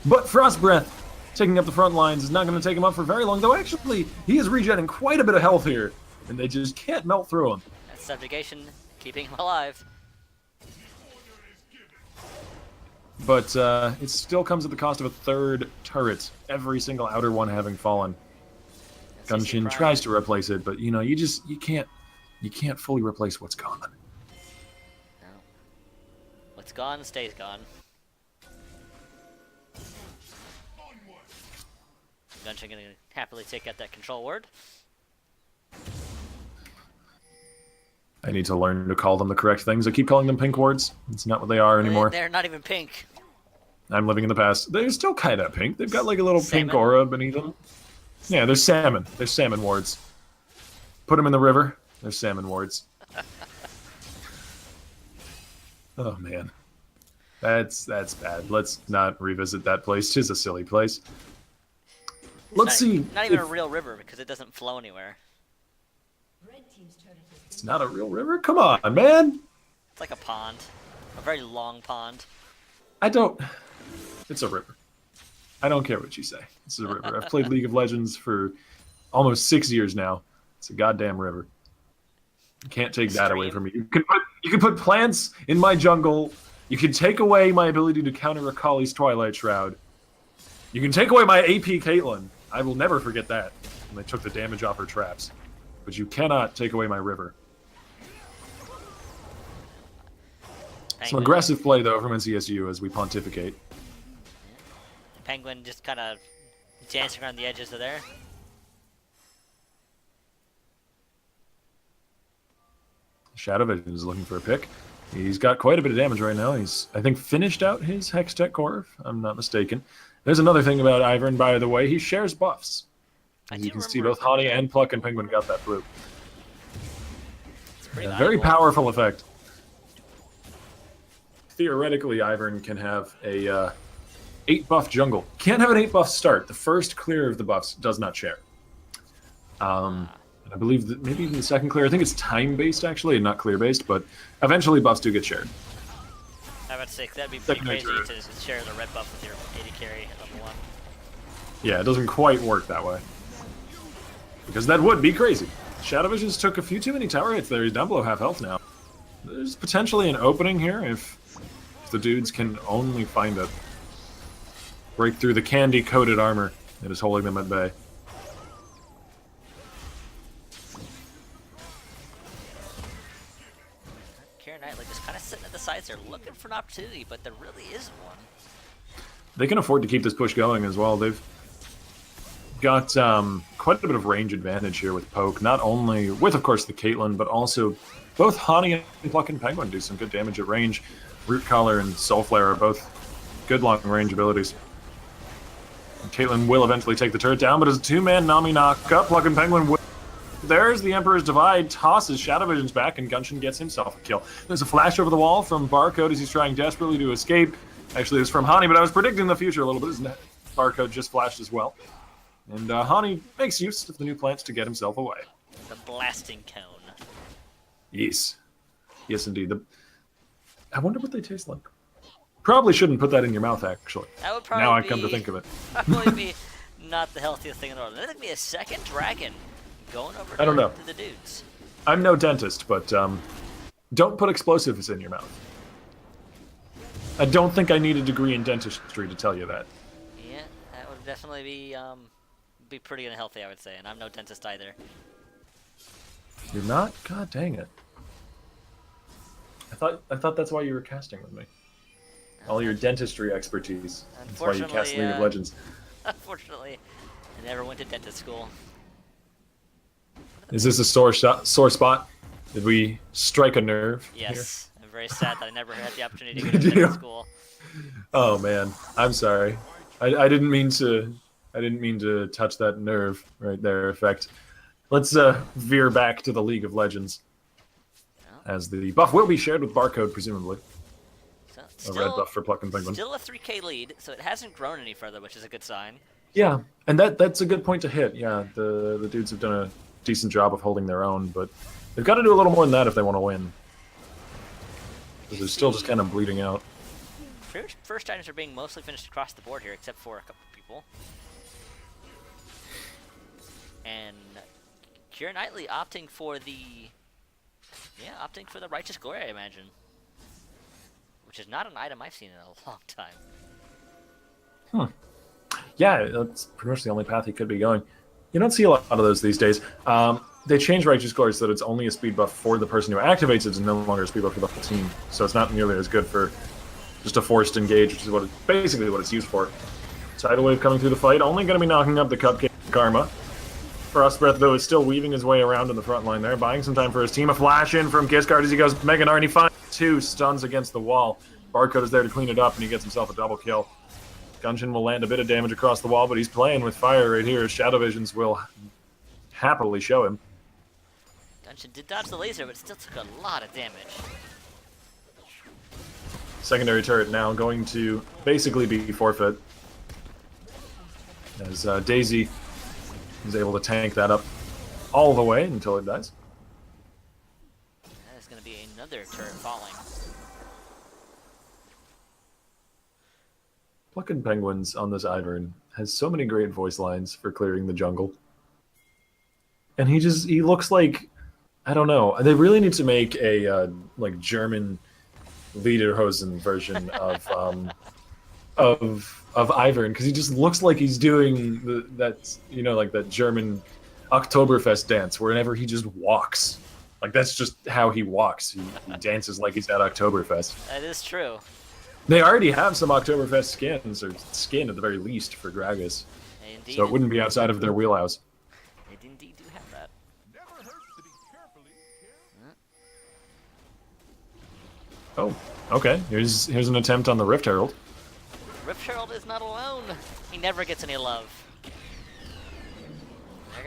But Frost Breath, taking up the front lines, is not going to take him up for very long, though actually, he is regenerating quite a bit of health here, and they just can't melt through him. That subjugation, keeping him alive. But it still comes at the cost of a third turret, every single outer one having fallen. Gunshin tries to replace it, but, you can't fully replace what's gone. No. What's gone stays gone. Gunshin gonna happily take out that control word. I need to learn to call them the correct things. I keep calling them pink wards. It's not what they are anymore. They're not even pink. I'm living in the past. They're still kind of pink. They've got like a little Salmon? pink aura beneath them. Yeah, they're salmon. They're salmon wards. Put them in the river. They're salmon wards. Oh, man. That's bad. Let's not revisit that place. Tis a silly place. Let's see. Not even if- a real river because it doesn't flow anywhere. Red team's turret has It's not a real river? Come on, man. It's like a pond. A very long pond. It's a river. I don't care what you say. It's a river. I've played League of Legends for almost 6 years now. It's a goddamn river. You can't take that away from me. You can put plants in my jungle. You can take away my ability to counter Akali's Twilight Shroud. You can take away my AP Caitlyn. I will never forget that. When they took the damage off her traps. But you cannot take away my river. Some aggressive play, though, from NCSU as we pontificate. Penguin just kind of dancing around the edges of there. Shadow Vision is looking for a pick. He's got quite a bit of damage right now. He's, I think, finished out his Hextech core, if I'm not mistaken. There's another thing about Ivern, by the way. He shares buffs. As you can see, both Hani and Pluck and Penguin got that blue. It's pretty A very valuable. powerful effect. Theoretically, Ivern can have a 8-buff jungle. Can't have an 8-buff start. The first clear of the buffs does not share. And I believe that maybe even the second clear, I think it's time-based, actually, and not clear-based, but eventually buffs do get shared. I would say that'd be pretty Secondary crazy turret. to share the red buff with your AD carry at level 1. Yeah, it doesn't quite work that way. Because that would be crazy. Shadow Visions took a few too many tower hits there. He's down below half health now. There's potentially an opening here if the dudes can only find it. Break through the candy-coated armor that is holding them at bay. Keira Knightley just kind of sitting at the sides there looking for an opportunity, but there really isn't one. They can afford to keep this push going as well. They've got quite a bit of range advantage here with Poke. Not only with, of course, the Caitlyn, but also both Hani and Pluck and Penguin do some good damage at range. Root Collar and Soul Flare are both good long-range abilities. And Caitlyn will eventually take the turret down, but as a two-man Nami knock-up, Pluck and Penguin will... There's the Emperor's Divide, tosses Shadow Vision's back, and Gunshin gets himself a kill. There's a flash over the wall from Barcode as he's trying desperately to escape. Actually, it was from Hani, but I was predicting the future a little bit, as Barcode just flashed as well. And Hani makes use of the new plants to get himself away. The blasting cone. Yes. Yes, indeed. I wonder what they taste like. Probably shouldn't put that in your mouth, actually. That would probably Now I come to think of it. Probably be not the healthiest thing in the world. That'd be a second dragon going over I don't know. to the dudes. I'm no dentist, but don't put explosives in your mouth. I don't think I need a degree in dentistry to tell you that. Yeah, that would definitely be pretty unhealthy, I would say, and I'm no dentist either. You're not? God dang it. I thought that's why you were casting with me. All your dentistry expertise. That's why you cast League of Legends. Unfortunately, I never went to dentist school. Is this a sore spot? Did we strike a nerve? Yes. I'm very sad that I never had the opportunity to go to dentist school. Oh man, I'm sorry. I didn't mean to touch that nerve right there. In fact, let's veer back to the League of Legends, as the buff will be shared with Barcode, presumably. So, A red buff for Pluck and Penguin. Still a 3k lead, so it hasn't grown any further, which is a good sign. Yeah, and that's a good point to hit. Yeah, the dudes have done a decent job of holding their own, but they've got to do a little more than that if they want to win. Because they're still just kind of bleeding out. First items are being mostly finished across the board here, except for a couple people. And Keira Knightley opting for the Righteous Glory, I imagine. Which is not an item I've seen in a long time. Yeah, that's pretty much the only path he could be going. You don't see a lot of those these days. They changed Righteous Glory so that it's only a speed buff for the person who activates it, and no longer a speed buff for the whole team. So it's not nearly as good for just a forced engage, which is basically what it's used for. Tidal Wave coming through the fight, only going to be knocking up the Cupcake Karma. Frost Breath, though, is still weaving his way around in the front line there, buying some time for his team. A flash in from Giscard as he goes Mega Gnar, and he finds 2 stuns against the wall. Barcode is there to clean it up, and he gets himself a double kill. Gunshin will land a bit of damage across the wall, but he's playing with fire right here. Shadow Visions will happily show him. Gunshin did dodge the laser, but still took a lot of damage. Secondary turret now going to basically be forfeit, as Daisy is able to tank that up all the way until it dies. That is going to be another turret falling. Plucking Penguins on this Ivern has so many great voice lines for clearing the jungle. And he looks like, I don't know, they really need to make a like German Lederhosen version of Ivern, because he just looks like he's doing that German Oktoberfest dance whenever he just walks. Like, that's just how he walks. He dances like he's at Oktoberfest. That is true. They already have some Oktoberfest skins, or skin at the very least, for Gragas. Indeed, So it wouldn't be outside of their wheelhouse. They indeed do have that. Oh, okay. Here's an attempt on the Rift Herald. Rift Herald is not alone. He never gets any love.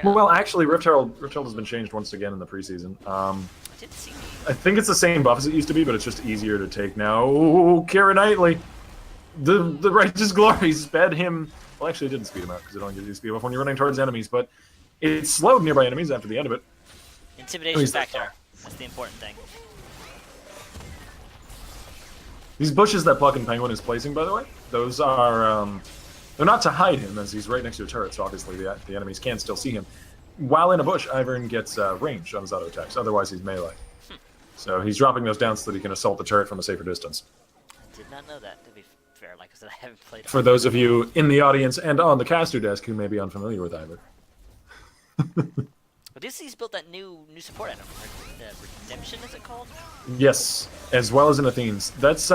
Well, actually, Rift Herald has been changed once again in the preseason. I didn't see. I think it's the same buff as it used to be, but it's just easier to take now. Ooh, Keira Knightley. The Righteous Glory sped him. Well, actually, it didn't speed him out because it only gives you speed buff when you're running towards enemies, but it slowed nearby enemies after the end of it. Intimidation factor. That's the important thing. These bushes that Plucking Penguin is placing, by the way, those are they're not to hide him, as he's right next to a turret, so obviously the enemies can still see him. While in a bush, Ivern gets range on his auto attacks, otherwise he's melee. So he's dropping those down so that he can assault the turret from a safer distance. I did not know that, to be fair. Like I said, I haven't played. For those of you in the audience and on the caster desk who may be unfamiliar with Ivern. But he's built that new support item. Redemption, is it called? Yes, as well as in Athene's. That's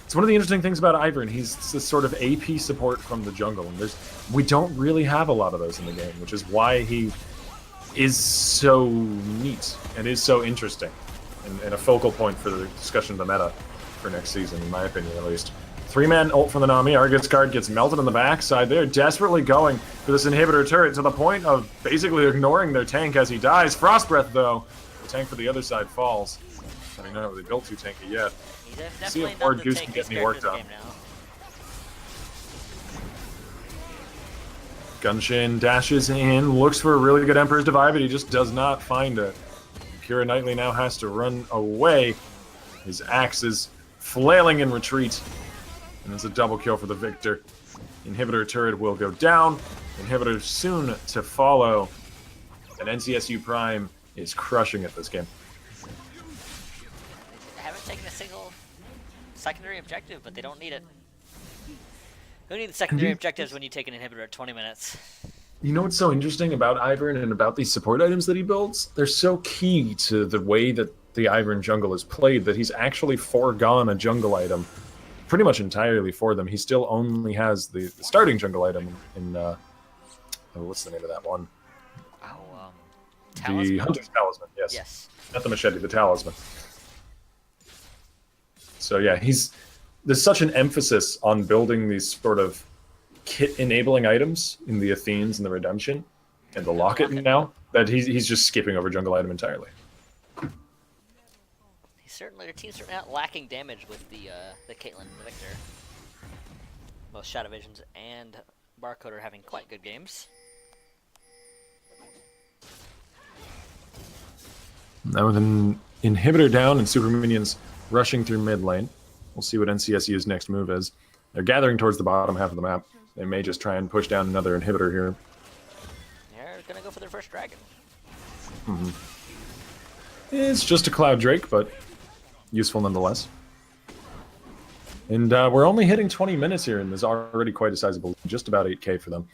it's one of the interesting things about Ivern. He's this sort of AP support from the jungle, and we don't really have a lot of those in the game, which is why he is so neat and is so interesting, and a focal point for the discussion of the meta for next season, in my opinion, at least. 3-man ult from the Nami. Argus card gets melted on the backside. They're desperately going for this inhibitor turret to the point of basically ignoring their tank as he dies. Frost Breath, though. The tank for the other side falls. I mean, not really built too tanky yet. He's See definitely if not Lord the Goose can get tankiest any character work in the done. game now. Gunshin dashes in, looks for a really good Emperor's Divide, but he just does not find it. Keira Knightley now has to run away. His axe is flailing in retreat. And it's a double kill for the victor. Inhibitor turret will go down. Inhibitor soon to follow. And NCSU Prime is crushing it this game. They haven't taken a single secondary objective, but they don't need it. Who needs secondary objectives when you take an inhibitor at 20 minutes? You know what's so interesting about Ivern and about these support items that he builds? They're so key to the way that the Ivern jungle is played that he's actually foregone a jungle item pretty much entirely for them. He still only has the starting jungle item in what's the name of that one? Oh, The Talisman? Hunter's Talisman, yes. Yes. Not the machete, the Talisman. So yeah, there's such an emphasis on building these sort of kit-enabling items in the Athenes and the Redemption and the Locket now that he's just skipping over jungle item entirely. Their team's certainly not lacking damage with the Caitlyn and the Victor. Both Shadow Visions and Barcode are having quite good games. Now with an inhibitor down and super minions rushing through mid lane, we'll see what NCSU's next move is. They're gathering towards the bottom half of the map. They may just try and push down another inhibitor here. They're gonna go for their first dragon. It's just a Cloud Drake, but useful nonetheless. And we're only hitting 20 minutes here, and there's already quite a sizable, just about 8k for them.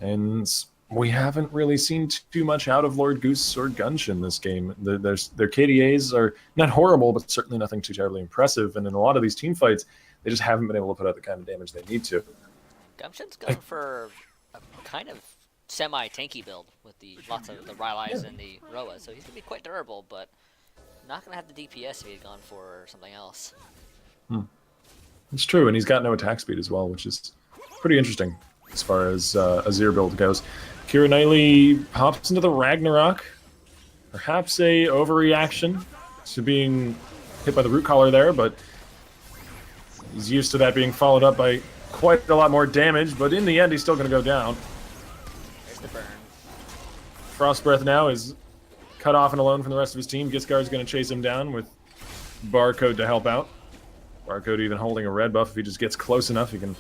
And we haven't really seen too much out of Lord Goose or Gunshin this game. Their KDAs are not horrible, but certainly nothing too terribly impressive. And in a lot of these team fights, they just haven't been able to put out the kind of damage they need to. Gunshin's going for a kind of semi-tanky build with the lots of the Rylai's and the Roa, so he's gonna be quite durable, but not gonna have the DPS if he had gone for something else. It's true, and he's got no attack speed as well, which is pretty interesting as far as Azir build goes. Keira Knightley pops into the Ragnarok. Perhaps a overreaction to being hit by the root collar there, but he's used to that being followed up by quite a lot more damage, but in the end he's still going to go down. There's the burn. Frost Breath now is cut off and alone from the rest of his team. Giscard's going to chase him down with Barcode to help out. Barcode even holding a red buff. If he just gets close enough, he can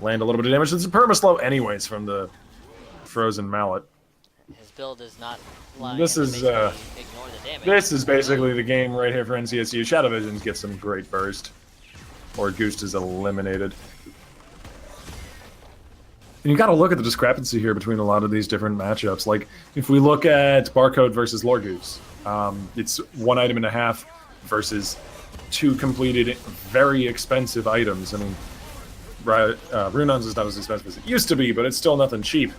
land a little bit of damage. It's a perma-slow anyways from the Frozen Mallet. His build is not lying. This is ignore the damage. This is basically the game right here for NCSU. Shadow Visions get some great burst. Or Goose is eliminated. And you got to look at the discrepancy here between a lot of these different matchups. Like, if we look at Barcode versus Lord Goose, it's 1 item and a half versus 2 completed, very expensive items. I mean, Runon's is not as expensive as it used to be, but it's still nothing cheap.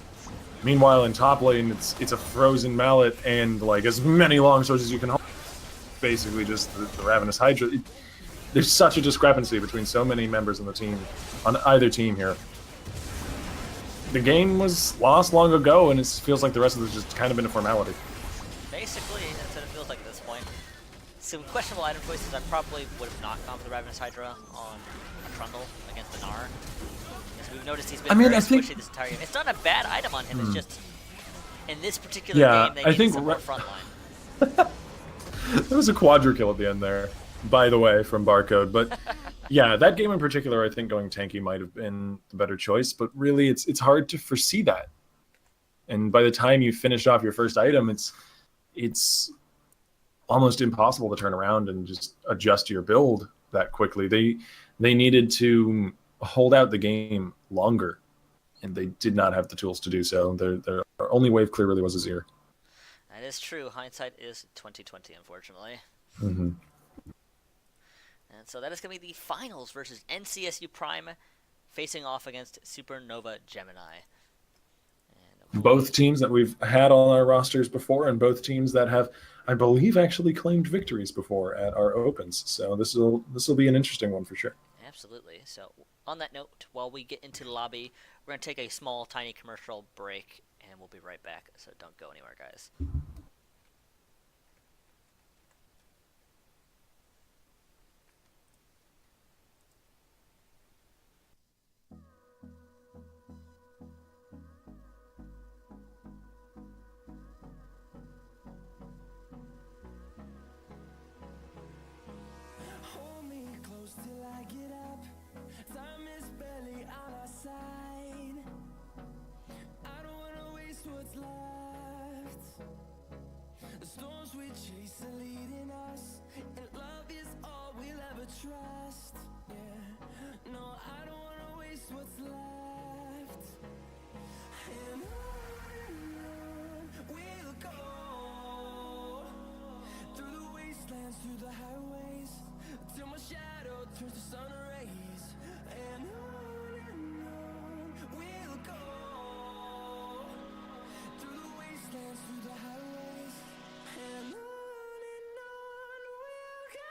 Meanwhile, in top lane, it's a Frozen Mallet and like as many long swords as you can hold. Basically, just the Ravenous Hydra. There's such a discrepancy between so many members on the team, on either team here. The game was lost long ago, and it feels like the rest of it has just kind of been a formality. Basically, that's what it feels like at this point. Some questionable item choices. I probably would have not gone for the Ravenous Hydra on a Trundle against the Gnar. As we've noticed, he's been very squishy this entire game. It's not a bad item on him. It's just in this particular game, they needed some more frontline. There was a quadra kill at the end there, by the way, from Barcode. But yeah, that game in particular, I think going tanky might have been the better choice. But really, it's hard to foresee that. And by the time you finish off your first item, it's almost impossible to turn around and just adjust your build that quickly. They needed to hold out the game longer, and they did not have the tools to do so. Their only wave clear really was Azir. That is true. Hindsight is 2020, unfortunately. Mm-hmm. And so that is going to be the finals versus NCSU Prime facing off against Supernova Gemini. And both teams that we've had on our rosters before, and both teams that have, I believe, actually claimed victories before at our opens. So this will be an interesting one for sure. Absolutely. So on that note, while we get into the lobby, we're going to take a small, tiny commercial break, and we'll be right back. So don't go anywhere, guys. Hold me close till I get up. Time is barely on our side. I don't wanna waste what's left. The storms we chase are leading us, and love is all we'll ever trust. Yeah, no, I don't wanna waste what's left. And wastelands, through the highways, till my shadow turns to sun rays. And on we'll go, through the wastelands, through the highways, and on we'll go.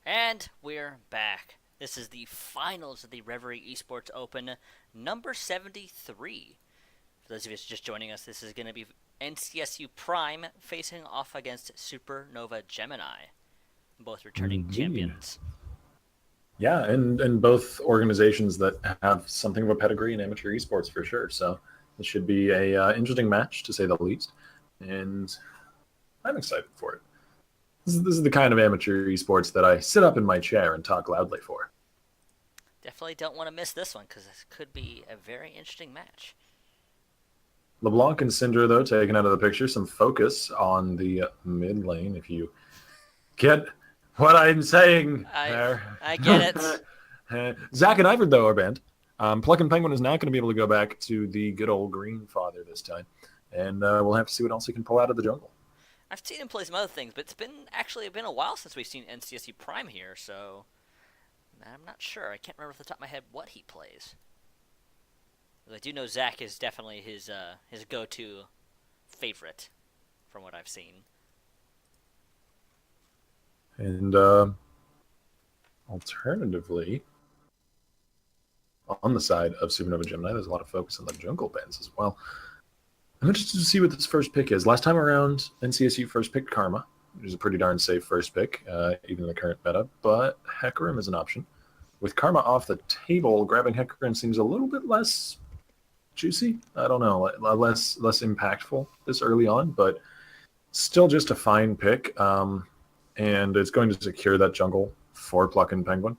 And we're back. This is the finals of the Reverie Esports Open, number 73. For those of you just joining us, this is going to be NCSU Prime facing off against Supernova Gemini, both returning Indeed. champions. Yeah, and both organizations that have something of a pedigree in amateur esports for sure. So this should be a interesting match, to say the least. And I'm excited for it. This is the kind of amateur esports that I sit up in my chair and talk loudly for. Definitely don't want to miss this one, because this could be a very interesting match. LeBlanc and Syndra, though, taken out of the picture. Some focus on the mid lane, if you get what I'm saying there. I get it. Zach and Ivor, though, are banned. Pluck and Penguin is not going to be able to go back to the good old Green Father this time. And we'll have to see what else he can pull out of the jungle. I've seen him play some other things, but it's been a while since we've seen NCSU Prime here, so I'm not sure. I can't remember off the top of my head what he plays. I do know Zach is definitely his go-to favorite, from what I've seen. And alternatively, on the side of Supernova Gemini, there's a lot of focus on the jungle bans as well. I'm interested to see what this first pick is. Last time around, NCSU first picked Karma, which is a pretty darn safe first pick, even in the current meta, but Hecarim is an option. With Karma off the table, grabbing Hecarim seems a little bit less juicy. I don't know, less impactful this early on, but still just a fine pick. And it's going to secure that jungle for Pluck and Penguin.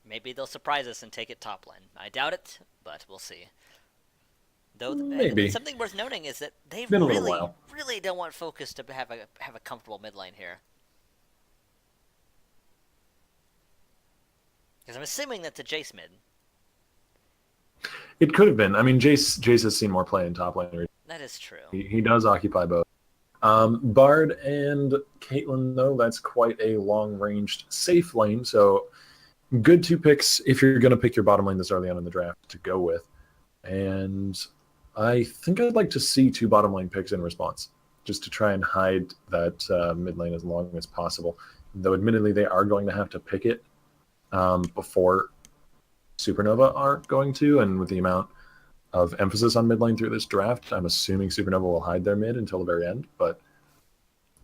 Maybe they'll surprise us and take it top lane. I doubt it, but we'll see. Though Maybe. Something worth noting is that they Been a little really, while. really don't want Focus to have a comfortable mid lane here. Because I'm assuming that's a Jace mid. It could have been. I mean, Jace has seen more play in top lane. That is true. He does occupy both. Bard and Caitlyn, though, that's quite a long-ranged, safe lane. So good two picks if you're going to pick your bottom lane this early on in the draft to go with. And I think I'd like to see two bottom lane picks in response, just to try and hide that mid lane as long as possible. Though admittedly, they are going to have to pick it before Supernova are going to, and with the amount of emphasis on mid lane through this draft, I'm assuming Supernova will hide their mid until the very end. But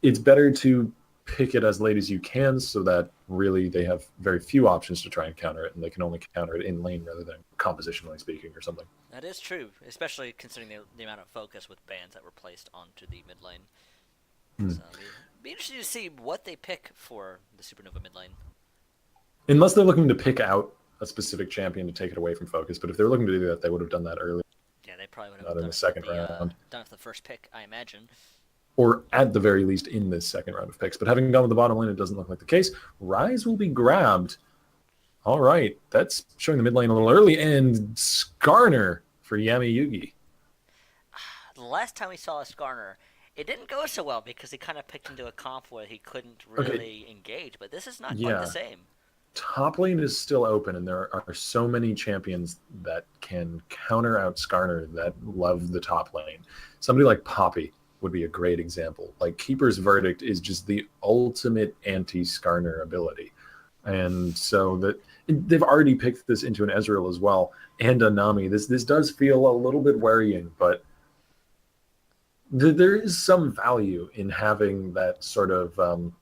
it's better to pick it as late as you can so that really they have very few options to try and counter it, and they can only counter it in lane rather than compositionally speaking or something. That is true, especially considering the amount of focus with bans that were placed onto the mid lane. So it'll be interesting to see what they pick for the Supernova mid lane. Unless they're looking to pick out a specific champion to take it away from focus, but if they're looking to do that, they would have done that early. Yeah, they probably would have Not done in it the second with round. done it for the first pick, I imagine. Or at the very least in this second round of picks. But having gone with the bottom lane, it doesn't look like the case. Rise will be grabbed. All right, that's showing the mid lane a little early, and Skarner for Yami Yugi. The last time we saw a Skarner, it didn't go so well because he kind of picked into a comp where he couldn't really engage, but this is not quite the same. Top lane is still open, and there are so many champions that can counter out Skarner that love the top lane. Somebody like Poppy would be a great example. Like, Keeper's Verdict is just the ultimate anti-Skarner ability. And so that they've already picked this into an Ezreal as well, and a Nami. This does feel a little bit worrying, but there is some value in having that sort of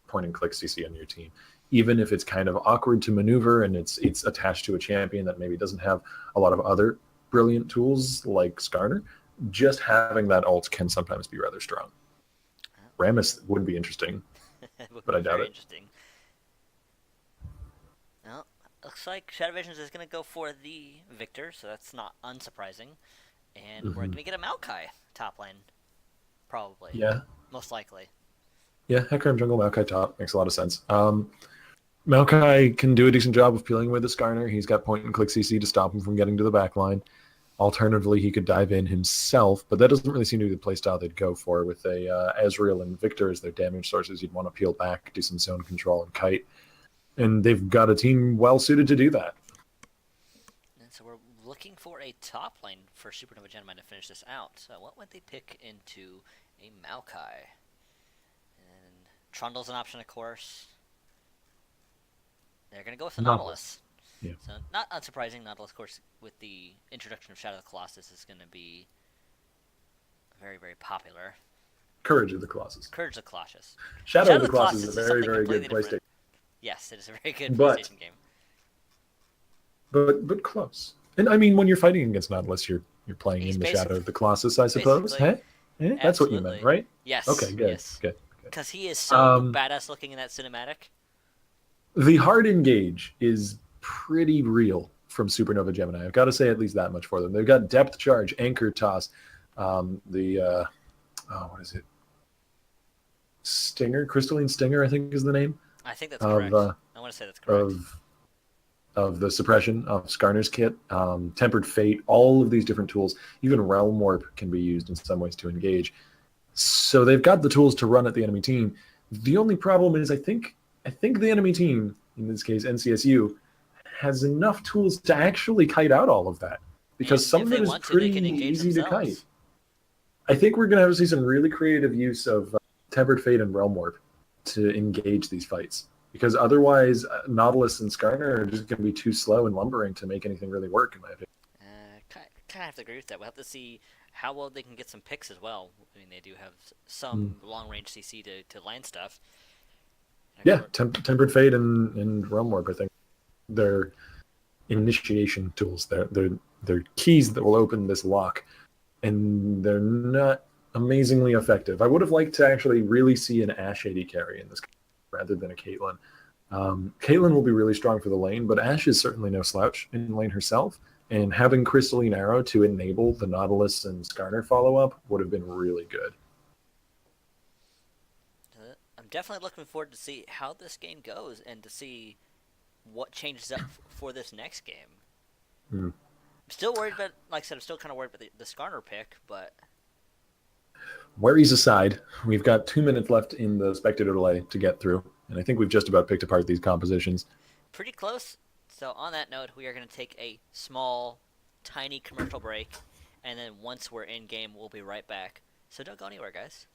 point-and-click CC on your team. Even if it's kind of awkward to maneuver and it's attached to a champion that maybe doesn't have a lot of other brilliant tools like Skarner, just having that ult can sometimes be rather strong. Rammus would be interesting, but I doubt it. Interesting. Well, looks like Shadow Visions is going to go for the Victor, so that's not unsurprising. And we're going to get a Maokai top lane, probably. Yeah. Most likely. Yeah, Hecarim jungle, Maokai top. Makes a lot of sense. Maokai can do a decent job of peeling away the Skarner. He's got point-and-click CC to stop him from getting to the back line. Alternatively, he could dive in himself, but that doesn't really seem to be the playstyle they'd go for. With a Ezreal and Victor as their damage sources, you'd want to peel back, do some zone control, and kite. And they've got a team well-suited to do that. And so we're looking for a top lane for Supernova Gemini to finish this out. So what would they pick into a Maokai. And Trundle's an option, of course. They're going to go with the Nautilus. Yeah. So, not unsurprising, Nautilus, of course, with the introduction of Shadow of the Colossus, is going to be very, very popular. Courage of the Colossus. Courage of the Colossus. Shadow of the Colossus is a very, very good different. PlayStation. Yes, it is a very good But- PlayStation game. But close. And I mean, when you're fighting against Nautilus, you're playing He's in the basic- Shadow of the Colossus, I suppose. basically- Hey? That's what you Absolutely. meant, right? Yes. Okay, good. Yes. Good. Because he is so badass looking in that cinematic. The hard engage is pretty real from Supernova Gemini. I've got to say at least that much for them. They've got depth charge, anchor toss, what is it? Stinger, Crystalline Stinger, I think is the name. I think that's correct. I want to say that's correct. Of the suppression of Skarner's kit, Tempered Fate, all of these different tools. Even Realm Warp can be used in some ways to engage. So they've got the tools to run at the enemy team. The only problem is I think the enemy team, in this case NCSU, has enough tools to actually kite out all of that. Because And some if of they it is want to, they pretty can engage easy to themselves. kite. I think we're going to have to see some really creative use of Tempered Fate and Realm Warp to engage these fights. Because otherwise, Nautilus and Skarner are just going to be too slow and lumbering to make anything really work, in my opinion. Kind of have to agree with that. We'll have to see how well they can get some picks as well. I mean, they do have some long-range CC to land stuff. And Yeah, of course- Tempered Fate and Realm Warp, I think, they're initiation tools. They're keys that will open this lock, and they're not amazingly effective. I would have liked to actually really see an Ashe AD carry in this rather than a Caitlyn. Caitlyn will be really strong for the lane, but Ashe is certainly no slouch in lane herself, and having Crystalline Arrow to enable the Nautilus and Skarner follow-up would have been really good. I'm definitely looking forward to see how this game goes and to see what changes up for this next game. I'm still worried about, like I said, I'm still kind of worried about the Skarner pick, but Worries aside, we've got 2 minutes left in the spectator delay to get through, and I think we've just about picked apart these compositions. pretty close. So on that note, we are going to take a small, tiny commercial break, and then once we're in game, we'll be right back. So don't go anywhere, guys.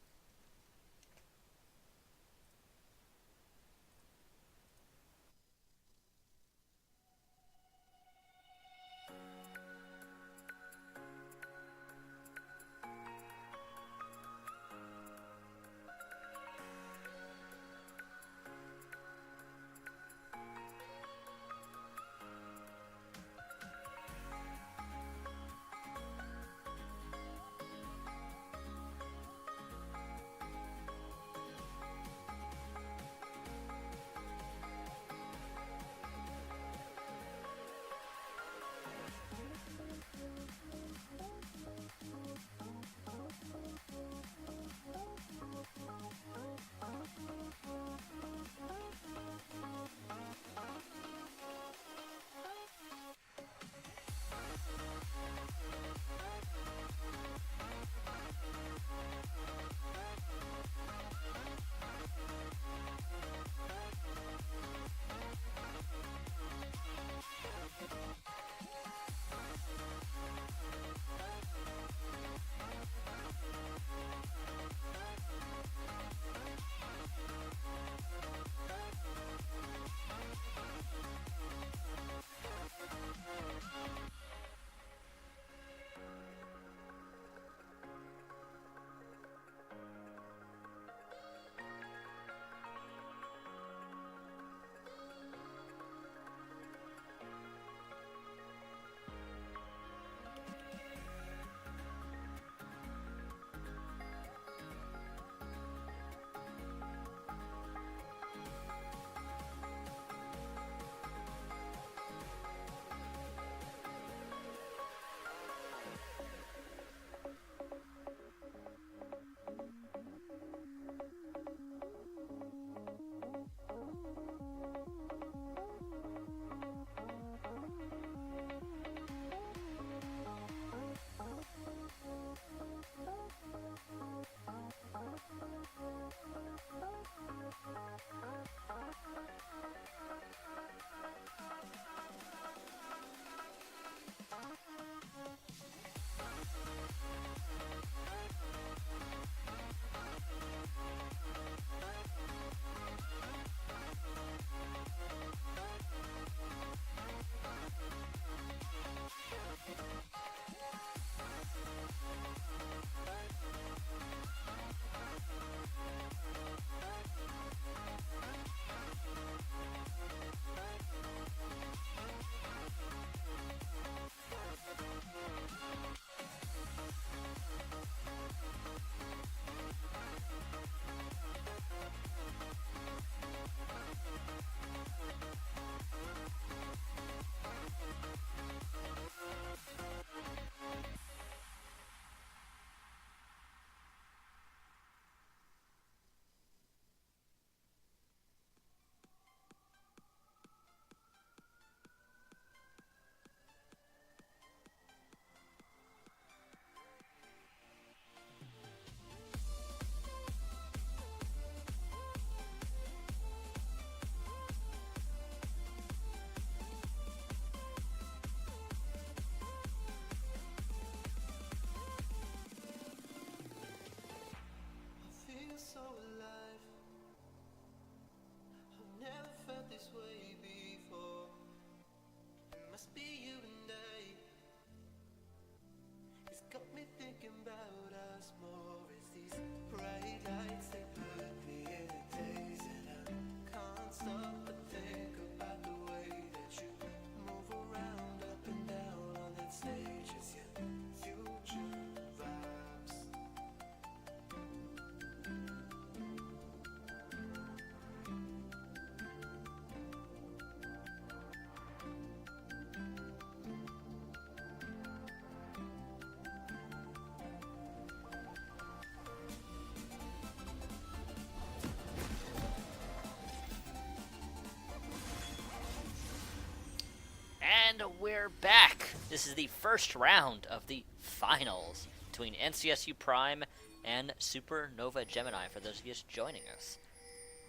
And we're back. This is the first round of the finals between NCSU Prime and Supernova Gemini, for those of you just joining us.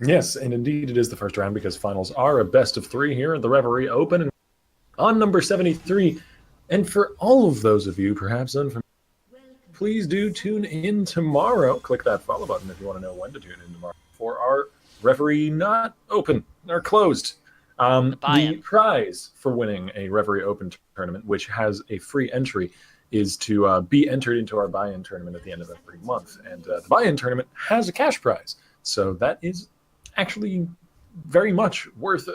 Yes, and indeed it is the first round because finals are a best of 3 here at the Reverie Open. And on number 73, and for all of those of you perhaps unfamiliar, please do tune in tomorrow. Click that follow button if you want to know when to tune in tomorrow for our Reverie not open, or closed. The prize for winning a Reverie Open tournament, which has a free entry, is to be entered into our buy-in tournament at the end of every month. And the buy-in tournament has a cash prize. So that is actually very much worth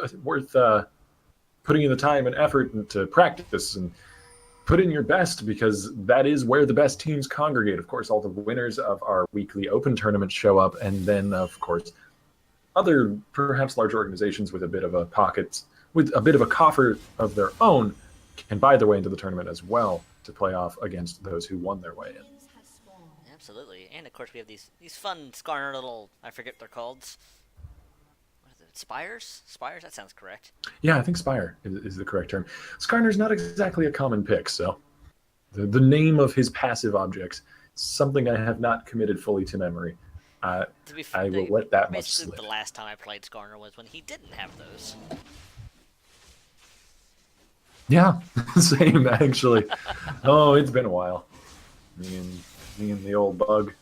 putting in the time and effort into practice and put in your best, because that is where the best teams congregate. Of course, all the winners of our weekly open tournament show up, and then, of course, other perhaps larger organizations with a bit of a pocket, with a bit of a coffer of their own, can buy their way into the tournament as well to play off against those who won their way in. Absolutely. And of course we have these fun Skarner little, I forget what they're called. What is it? Spires? Spires? That sounds correct. Yeah, I think Spire is the correct term. Skarner's not exactly a common pick, so the name of his passive objects, something I have not committed fully to memory. I will let that much slip. The last time I played Skarner was when he didn't have those. Yeah, same actually. Oh, it's been a while. Me and the old bug.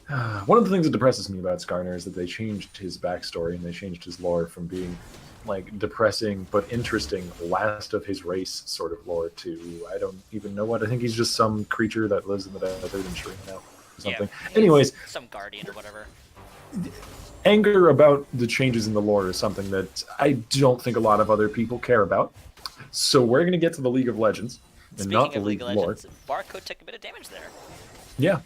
One of the things that depresses me about Skarner is that they changed his backstory and they changed his lore from being like depressing but interesting last of his race sort of lore to, I don't even know what. I think he's just some creature that lives in the desert and shrink now. Something. Yeah, anyways, some guardian or whatever. Anger about the changes in the lore is something that I don't think a lot of other people care about. So we're going to get to the League of Legends, and not the League of Legends, lore. Barcode took a bit of damage there. Yeah,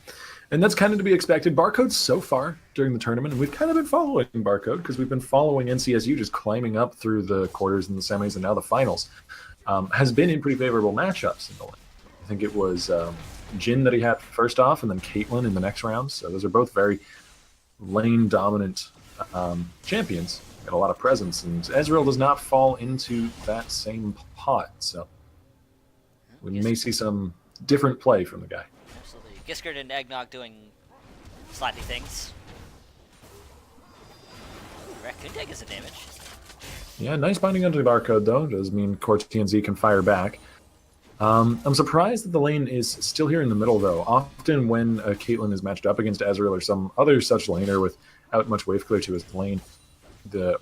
and that's kind of to be expected. Barcode so far during the tournament, and we've kind of been following Barcode because we've been following NCSU just climbing up through the quarters and the semis and now the finals, has been in pretty favorable matchups in the lane. I think it was Jin that he had first off, and then Caitlyn in the next round. So those are both very lane-dominant champions. Got a lot of presence, and Ezreal does not fall into that same pot. So we may see some different play from the guy. Absolutely. Giskard and Eggnog doing slightly things. Ooh, Raccoon Tag is a damage. Yeah, nice binding onto the Barcode, though. Does mean Corte TNZ can fire back. I'm surprised that the lane is still here in the middle, though. Often when Caitlyn is matched up against Ezreal or some other such laner without much wave clear to his lane,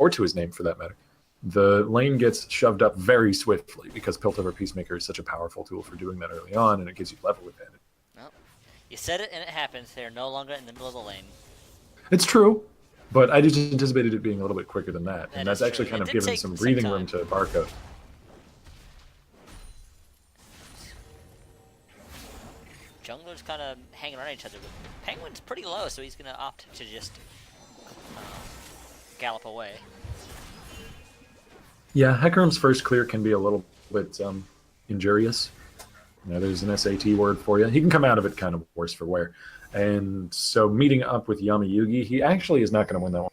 or to his name for that matter, the lane gets shoved up very swiftly because Piltover Peacemaker is such a powerful tool for doing that early on, and it gives you level advantage. Well, you said it and it happens. They're no longer in the middle of the lane. It's true, but I just anticipated it being a little bit quicker than that, and that's actually true. kind of given some breathing room to Barcode. Jungler's kind of hanging around each other, but Penguin's pretty low, so he's going to opt to just gallop away. Yeah, Hecarim's first clear can be a little bit injurious. There's an SAT word for you. He can come out of it kind of worse for wear. And so meeting up with Yamayugi, he actually is not going to win that one.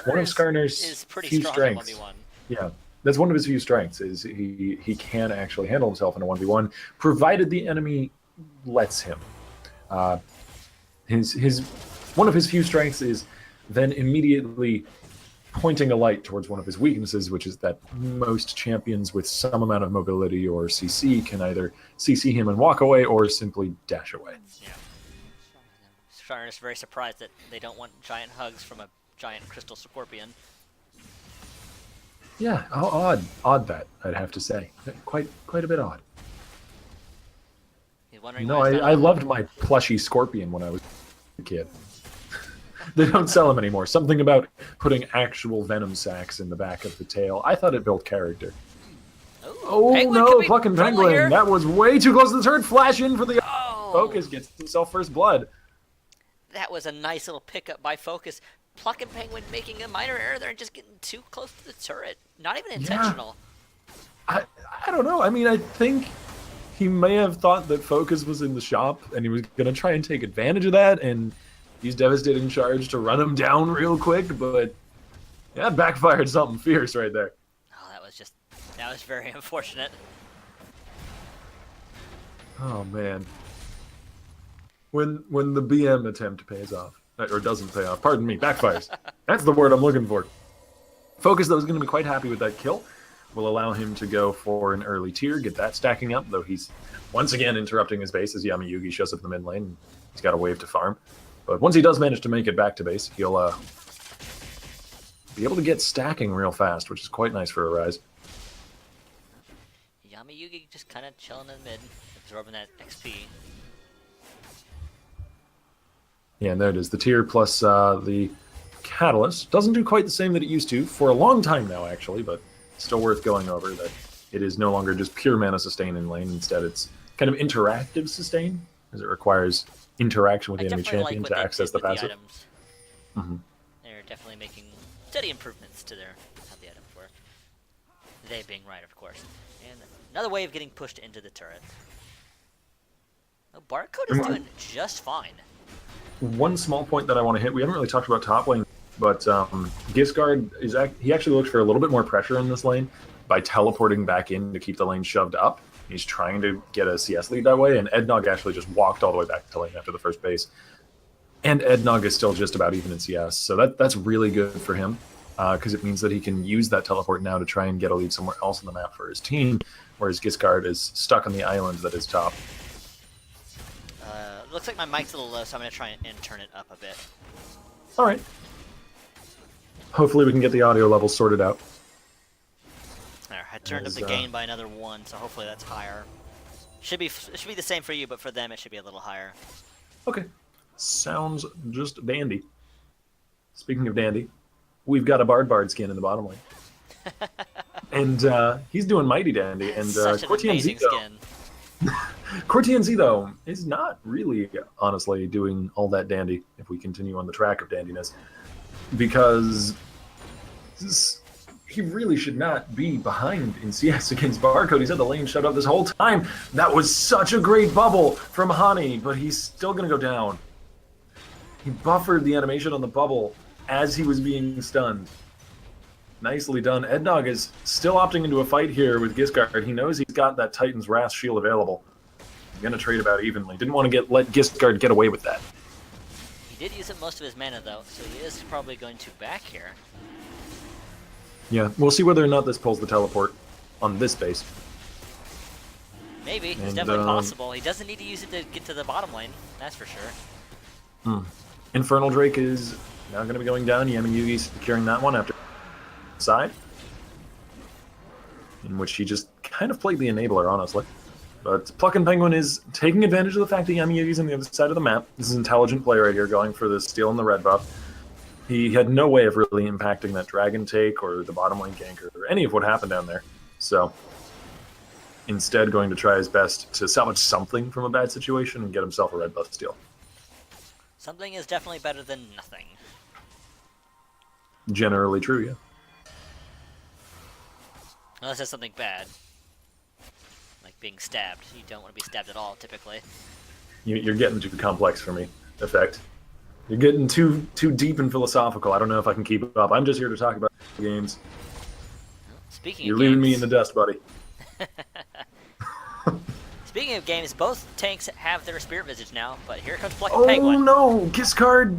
One of Skarner's few strengths. 1v1. Yeah, that's one of his few strengths, is he can actually handle himself in a 1v1, provided the enemy lets him. One of his few strengths is then immediately pointing a light towards one of his weaknesses, which is that most champions with some amount of mobility or CC can either CC him and walk away or simply dash away. Yeah. Skarner is very surprised that they don't want giant hugs from a giant crystal scorpion. Yeah, how odd that, I'd have to say. Quite a bit odd. wondering No, why it's not I on- loved my plushy scorpion when I was a kid. They don't sell them anymore. Something about putting actual venom sacs in the back of the tail. I thought it built character. Oh Penguin no, could be Plucking trouble Penguin! here. That was way too close to the turn. Flash in for the Oh, Focus, gets himself first blood. that was a nice little pickup by Focus. Plucking Penguin making a minor error there and just getting too close to the turret. Not even intentional. I don't know. I mean, I think he may have thought that Focus was in the shop and he was going to try and take advantage of that and use Devastating Charge to run him down real quick, but yeah, backfired something fierce right there. Oh, that was very unfortunate. Oh man. When the BM attempt pays off, or doesn't pay off, pardon me, backfires. That's the word I'm looking for. Focus, though, is going to be quite happy with that kill. Will allow him to go for an early tier, get that stacking up, though he's once again interrupting his base as Yami-Yugi shows up in the mid lane. And he's got a wave to farm. But once he does manage to make it back to base, he'll be able to get stacking real fast, which is quite nice for a Rise. Yami-Yugi just kind of chilling in mid, absorbing that XP. Yeah, and there it is. The tier plus the Catalyst. Doesn't do quite the same that it used to for a long time now, actually, but still worth going over that it is no longer just pure mana sustain in lane. Instead, it's kind of interactive sustain, as it requires interaction with the enemy champion to access the passive. Items. Mhm. They're definitely making steady improvements to how the items work. They being right, of course. And another way of getting pushed into the turret. Oh, Barcode is doing just fine. One small point that I want to hit, we haven't really talked about top lane, but Giscard, he actually looks for a little bit more pressure in this lane by teleporting back in to keep the lane shoved up. He's trying to get a CS lead that way, and Ednog actually just walked all the way back to lane after the first base. And Ednog is still just about even in CS, so that's really good for him, because it means that he can use that teleport now to try and get a lead somewhere else on the map for his team, whereas Giscard is stuck on the island that is top. Looks like my mic's a little low, so I'm going to try and turn it up a bit. All right. Hopefully we can get the audio levels sorted out. There, I turned up the gain by another 1, so hopefully that's higher. It should be the same for you, but for them it should be a little higher. Okay. Sounds just dandy. Speaking of dandy, we've got a Bard skin in the bottom lane. And he's doing mighty dandy. And Such an amazing skin. Cortian though, is not really, honestly, doing all that dandy if we continue on the track of dandiness. Because he really should not be behind in CS against Barcode. He's had the lane shut up this whole time. That was such a great bubble from Hani, but he's still going to go down. He buffered the animation on the bubble as he was being stunned. Nicely done. Ednog is still opting into a fight here with Giscard. He knows he's got that Titan's Wrath shield available. He's going to trade about evenly. Didn't want to let Giscard get away with that. He did use up most of his mana, though, so he is probably going to back here. Yeah, we'll see whether or not this pulls the teleport on this base. Maybe. It's And, definitely possible. He doesn't need to use it to get to the bottom lane, that's for sure. Infernal Drake is now going to be going down. Yami-Yugi securing that one after side, in which he just kind of played the enabler, honestly. But Plucking Penguin is taking advantage of the fact that Yami-Yugi's on the other side of the map. This is an intelligent play right here, going for the steal and the red buff. He had no way of really impacting that dragon take or the bottom lane gank or any of what happened down there. So instead going to try his best to salvage something from a bad situation and get himself a red buff steal. Something is definitely better than nothing. Generally true, yeah. Unless it's something bad. Like being stabbed. You don't want to be stabbed at all, typically. You're getting too complex for me, Effect. You're getting too deep and philosophical. I don't know if I can keep up. I'm just here to talk about games. Speaking You're of leaving games, me in the dust, buddy. Speaking of games, both tanks have their Spirit Visage now, but here comes Plucking Oh Penguin. no! Giscard,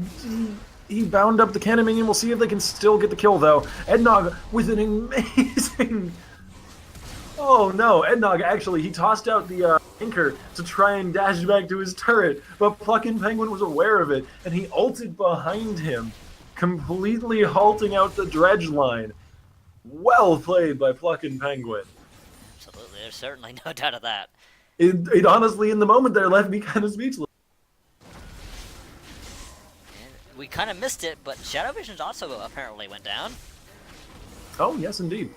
he bound up the cannon minion. We'll see if they can still get the kill, though. Ednog with an amazing... Oh no, Ednog actually, he tossed out the anchor to try and dash back to his turret, but Plucking Penguin was aware of it, and he ulted behind him, completely halting out the dredge line. Well played by Plucking Penguin. Absolutely, there's certainly no doubt of that. It honestly, in the moment there, left me kind of speechless. And we kind of missed it, but Shadow Visions also apparently went down. Oh, yes, indeed.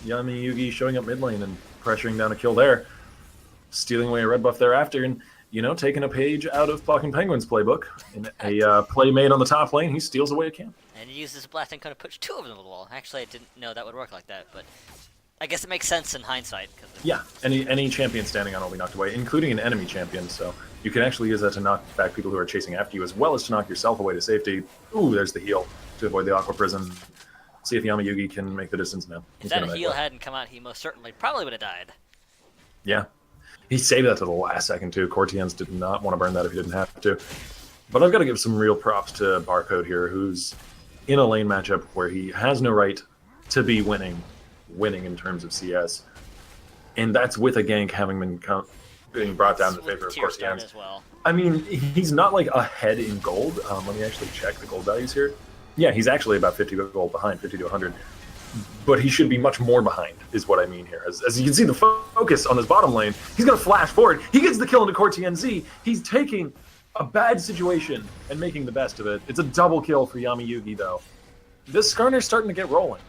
Yami Yugi showing up mid lane and pressuring down a kill there. Stealing away a red buff thereafter, and, taking a page out of Fucking Penguin's playbook. In a play made on the top lane, he steals away a camp. And he uses a blast and kind of push two of them to the wall. Actually, I didn't know that would work like that, but I guess it makes sense in hindsight. Yeah, any champion standing on will be knocked away, including an enemy champion, so you can actually use that to knock back people who are chasing after you, as well as to knock yourself away to safety. Ooh, there's the heal to avoid the Aqua Prison. See if Yami Yugi can make the distance now. If that heal hadn't come out, he most certainly probably would have died. Yeah. He saved that to the last second, too. Cortians did not want to burn that if he didn't have to. But I've got to give some real props to Barcode here, who's in a lane matchup where he has no right to be winning in terms of CS. And that's with a gank having been being brought down in favor of Cortians. As well. I mean, he's not like ahead in gold. Let me actually check the gold values here. Yeah, he's actually about 50 gold behind, 50 to 100. But he should be much more behind, is what I mean here. As you can see, the focus on this bottom lane, he's going to flash forward. He gets the kill into Cortian. He's taking a bad situation and making the best of it. It's a double kill for Yami Yugi, though. This Skarner's starting to get rolling.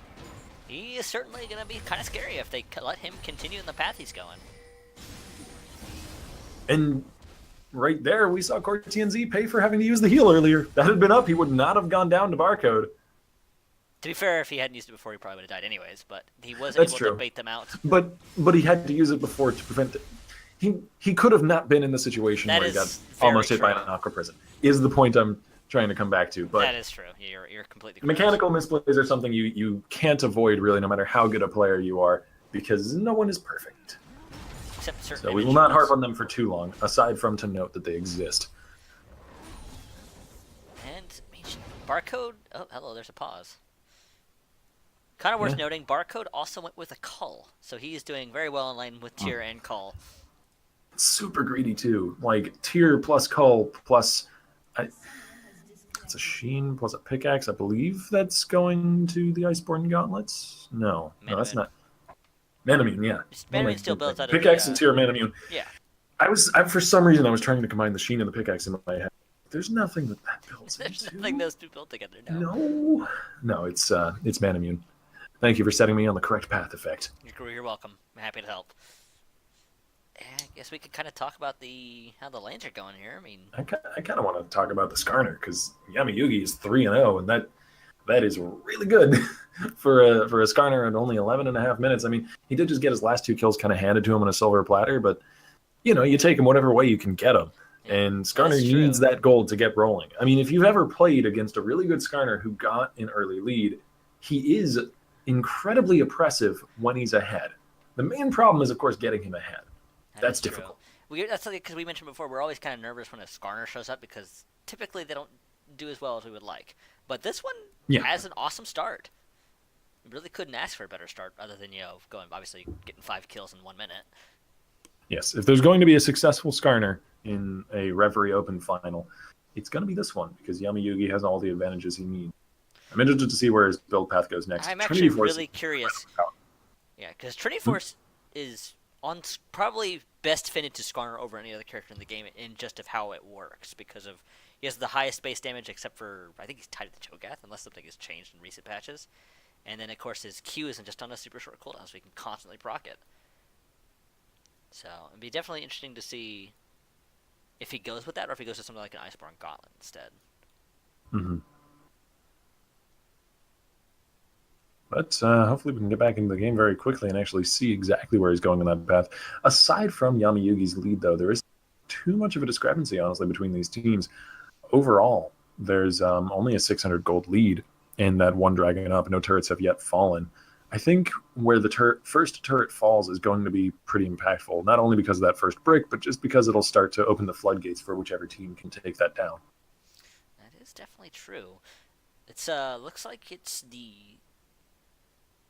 He is certainly going to be kind of scary if they let him continue in the path he's going. And right there, we saw Cortian pay for having to use the heal earlier. That had been up, he would not have gone down to Barcode. To be fair, if he hadn't used it before, he probably would have died anyways, but he was That's able true. to bait them out. But he had to use it before to prevent it. He could have not been in the situation That where he got is almost hit very by true. an Aqua Prison, is the point I'm trying to come back to. But That is true. You're completely correct. mechanical misplays are something you can't avoid, really, no matter how good a player you are, because no one is perfect. Except certain So we will not harp on them for too long, aside from to note that they exist. And I mean, Barcode. Oh, hello. There's a pause. Kind of worth noting, Barcode also went with a Cull, so he is doing very well in lane with Tier and Cull. Super greedy, too. Like, Tier plus Cull plus... it's a Sheen plus a Pickaxe. I believe that's going to the Iceborne Gauntlets? No, that's not. Manamune, yeah. Manamune still builds out of Pickaxe the, and Tier Manamune. Yeah. For some reason, I was trying to combine the Sheen and the Pickaxe in my head. There's nothing that builds There's into. nothing those two built together, no. No, it's Manamune. Thank you for setting me on the correct path, Effect. You're welcome. I'm happy to help. And I guess we could kind of talk about how the lanes are going here. I mean, I kind of want to talk about the Skarner, because Yami Yugi is 3-0, and that is really good for a Skarner in only 11.5 minutes. I mean, he did just get his last 2 kills kind of handed to him on a silver platter, but, you take him whatever way you can get him. And Skarner needs that gold to get rolling. I mean, if you've ever played against a really good Skarner who got an early lead, he is incredibly oppressive when he's ahead. The main problem is, of course, getting him ahead. That's difficult. That's something, because we mentioned before, we're always kind of nervous when a Skarner shows up, because typically they don't do as well as we would like. But this one has an awesome start. We really couldn't ask for a better start, other than, obviously getting 5 kills in 1 minute. Yes, if there's going to be a successful Skarner in a Reverie Open final, it's going to be this one, because Yami Yugi has all the advantages he needs. I'm interested to see where his build path goes next. I'm actually really curious. Yeah, because Trinity Force is probably best fitted to Skarner over any other character in the game in just of how it works, because he has the highest base damage, except for, I think he's tied to the Cho'Gath, unless something has changed in recent patches. And then, of course, his Q isn't just on a super short cooldown, so he can constantly proc it. So, it'd be definitely interesting to see if he goes with that, or if he goes to something like an Iceborne Gauntlet instead. Mm-hmm. But hopefully we can get back into the game very quickly and actually see exactly where he's going on that path. Aside from Yami Yugi's lead, though, there is too much of a discrepancy, honestly, between these teams. Overall, there's only a 600 gold lead in that one dragon up. No turrets have yet fallen. I think where the first turret falls is going to be pretty impactful, not only because of that first brick, but just because it'll start to open the floodgates for whichever team can take that down. That is definitely true. It's looks like it's the...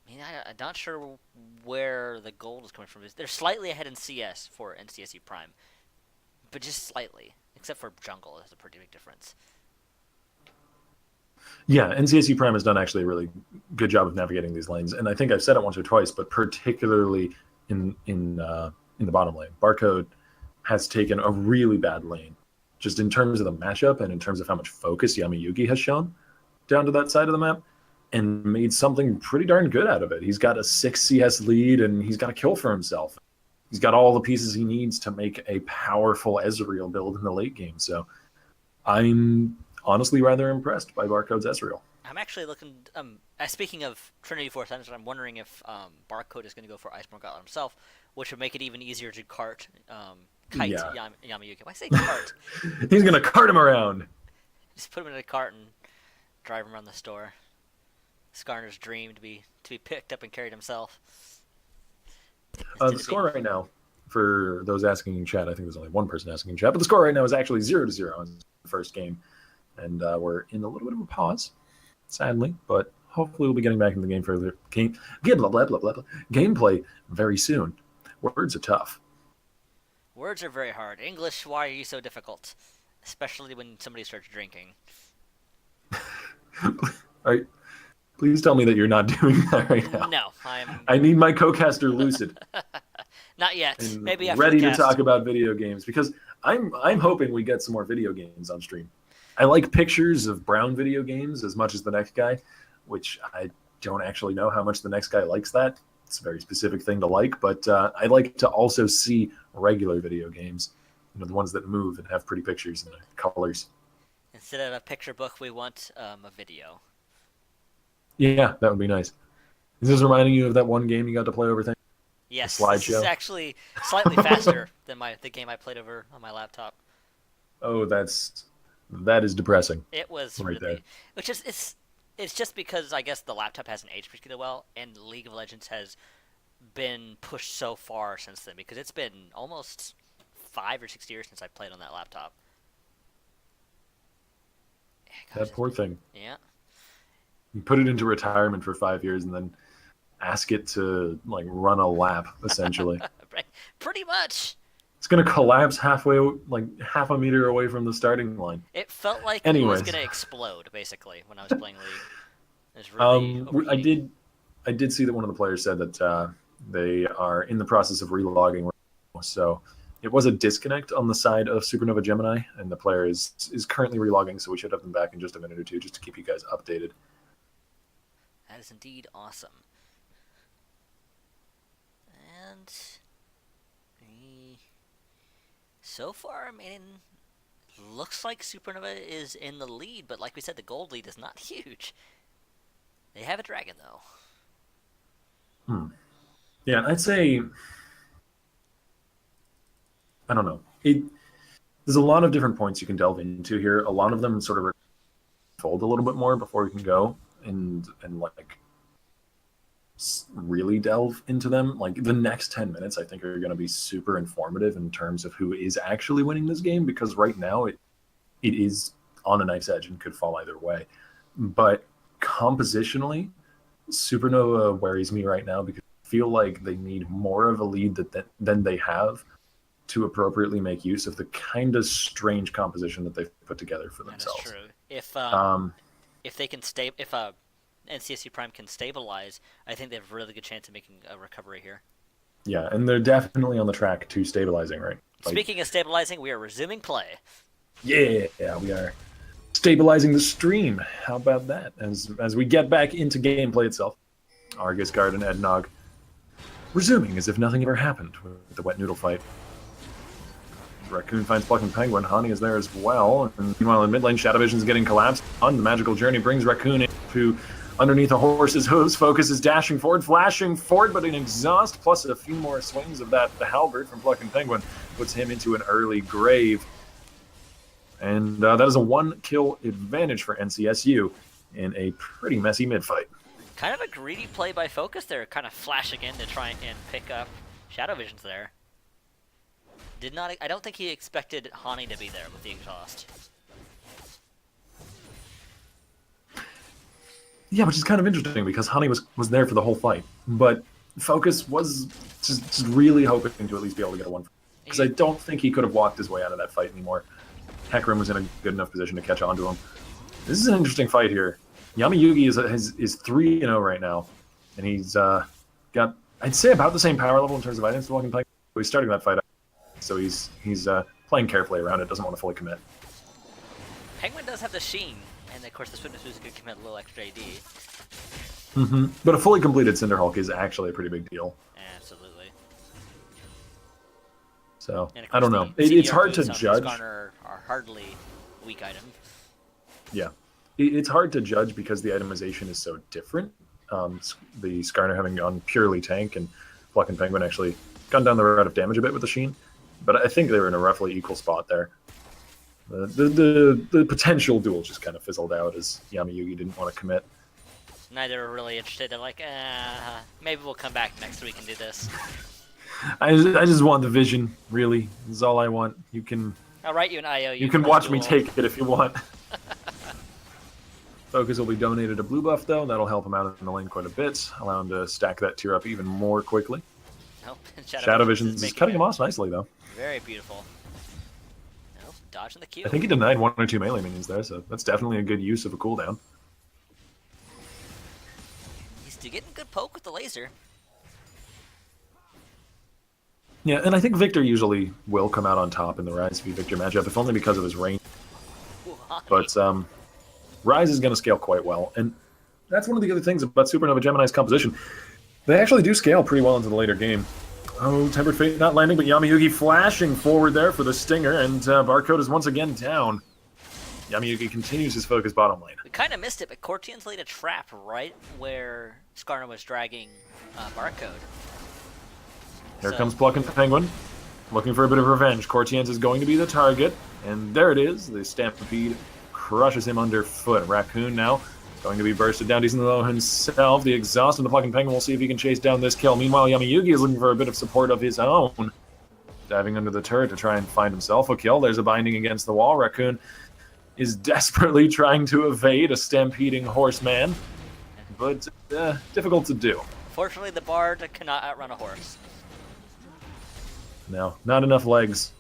I mean, I'm not sure where the gold is coming from. They're slightly ahead in CS for NCSE Prime, but just slightly, except for jungle. There's a pretty big difference. Yeah, NCSE Prime has done actually a really good job of navigating these lanes, and I think I've said it once or twice, but particularly in the bottom lane. Barcode has taken a really bad lane, just in terms of the matchup and in terms of how much focus Yamayuki has shown down to that side of the map, and made something pretty darn good out of it. He's got a 6 CS lead, and he's got a kill for himself. He's got all the pieces he needs to make a powerful Ezreal build in the late game. So I'm honestly rather impressed by Barcode's Ezreal. I'm actually looking. Speaking of Trinity Force Engine, I'm wondering if Barcode is going to go for Iceborne Gauntlet himself, which would make it even easier to kite Yeah. Yamayuki. Why say cart? He's going to cart him around. Just put him in a cart and drive him around the store. Skarner's dream to be picked up and carried himself. The score right now, for those asking in chat, I think there's only one person asking in chat, but the score right now is actually 0-0 in the first game. And we're in a little bit of a pause, sadly, but hopefully we'll be getting back into the game for gameplay very soon. Words are tough. Words are very hard. English, why are you so difficult? Especially when somebody starts drinking. All right. Please tell me that you're not doing that right now. No, I need my co-caster lucid. Not yet. And maybe after ready the to cast. talk about video games, because I'm hoping we get some more video games on stream. I like pictures of brown video games as much as the next guy, which I don't actually know how much the next guy likes that. It's a very specific thing to like, but I like to also see regular video games, the ones that move and have pretty pictures and colors. Instead of a picture book, we want a video. Yeah, that would be nice. Is this reminding you of that one game you got to play over things? Yes, slideshow? this is actually slightly faster than the game I played over on my laptop. Oh, that is depressing. It was Right really, there. which is it's just because I guess the laptop hasn't aged particularly well, and League of Legends has been pushed so far since then, because it's been almost 5 or 6 years since I played on that laptop. Yeah, That poor thing. Yeah. You put it into retirement for 5 years and then ask it to run a lap, essentially. Pretty much. It's going to collapse halfway, half a meter away from the starting line. It felt like Anyways. it was going to explode, basically, when I was playing League. It was really overheating. I did see that one of the players said that they are in the process of relogging. So it was a disconnect on the side of Supernova Gemini, and the player is currently relogging, so we should have them back in just a minute or two just to keep you guys updated. That is indeed awesome. And so far, looks like Supernova is in the lead, but like we said, the gold lead is not huge. They have a dragon, though. Yeah, I'd say, I don't know. There's a lot of different points you can delve into here. A lot of them sort of fold a little bit more before we can go and really delve into them. The next 10 minutes, I think, are going to be super informative in terms of who is actually winning this game, because right now it is on a knife's edge and could fall either way. But compositionally, Supernova worries me right now, because I feel like they need more of a lead than they have to appropriately make use of the kind of strange composition that they've put together for themselves. That is true. If they can NCSU Prime can stabilize, I think they have a really good chance of making a recovery here. Yeah, and they're definitely on the track to stabilizing, right? Speaking of stabilizing, we are resuming play. Yeah, we are stabilizing the stream. How about that? As we get back into gameplay itself, Argus Guard and Ednog resuming as if nothing ever happened with the wet noodle fight. Raccoon finds Plucking Penguin. Hani is there as well. And meanwhile, in mid lane, Shadow Vision's getting collapsed. On the magical journey brings Raccoon into underneath a horse's hooves. Focus is dashing forward, flashing forward, but an exhaust plus a few more swings of the halberd from Plucking Penguin puts him into an early grave. And that is a 1-kill advantage for NCSU in a pretty messy mid-fight. Kind of a greedy play by Focus there, kind of flashing in to try and pick up Shadow Vision's there. I don't think he expected Hani to be there with the exhaust. Yeah, which is kind of interesting, because Hani was there for the whole fight. But Focus was just really hoping to at least be able to get a 1. Because I don't think he could have walked his way out of that fight anymore. Hecarim was in a good enough position to catch on to him. This is an interesting fight here. Yamayugi is 3-0 right now. And he's got, I'd say, about the same power level in terms of items to Plucking Penguin. He's starting that fight. So he's playing carefully around it, doesn't want to fully commit. Penguin does have the Sheen, and of course the Swiftness Boost could commit a little extra AD. But a fully completed Cinderhulk is actually a pretty big deal. Absolutely. So, And of I don't course know. the It's CDR hard to boosts on judge. Skarner are hardly a weak item. Yeah. It's hard to judge because the itemization is so different. The Skarner having gone purely tank, and Pluck and Penguin actually gone down the route of damage a bit with the Sheen. But I think they were in a roughly equal spot there. The potential duel just kind of fizzled out as Yami-Yugi didn't want to commit. Neither were really interested. They're like, maybe we'll come back next week and do this. I just want the vision, really. This is all I want. You can I'll write you an IOU. you can for watch the me duel. take it if you want. Focus will be donated a blue buff, though. That'll help him out in the lane quite a bit. Allow him to stack that tier up even more quickly. Nope. Shadow Visions is making cutting it him off nicely, though. Very beautiful. Nope. Dodging the Q. I think he denied 1 or 2 melee minions there, so that's definitely a good use of a cooldown. He's getting good poke with the laser. Yeah, and I think Victor usually will come out on top in the Rise v Victor matchup, if only because of his range. Why? But Rise is going to scale quite well, and that's one of the other things about Supernova Gemini's composition. They actually do scale pretty well into the later game. Oh, Tempered Fate not landing, but Yami-Yugi flashing forward there for the Stinger, and Barcode is once again down. Yami-Yugi continues his focus bottom lane. We kind of missed it, but Cortian's laid a trap right where Skarner was dragging Barcode. Here So- comes Pluck and Penguin, looking for a bit of revenge. Cortians is going to be the target, and there it is. The Stampede crushes him underfoot. Raccoon now going to be bursted down decently low himself. The exhaust of the Pluck and Penguin will see if he can chase down this kill. Meanwhile, Yami-Yugi is looking for a bit of support of his own. Diving under the turret to try and find himself a kill. There's a binding against the wall. Raccoon is desperately trying to evade a stampeding horseman, but difficult to do. Fortunately, the Bard cannot outrun a horse. No, not enough legs.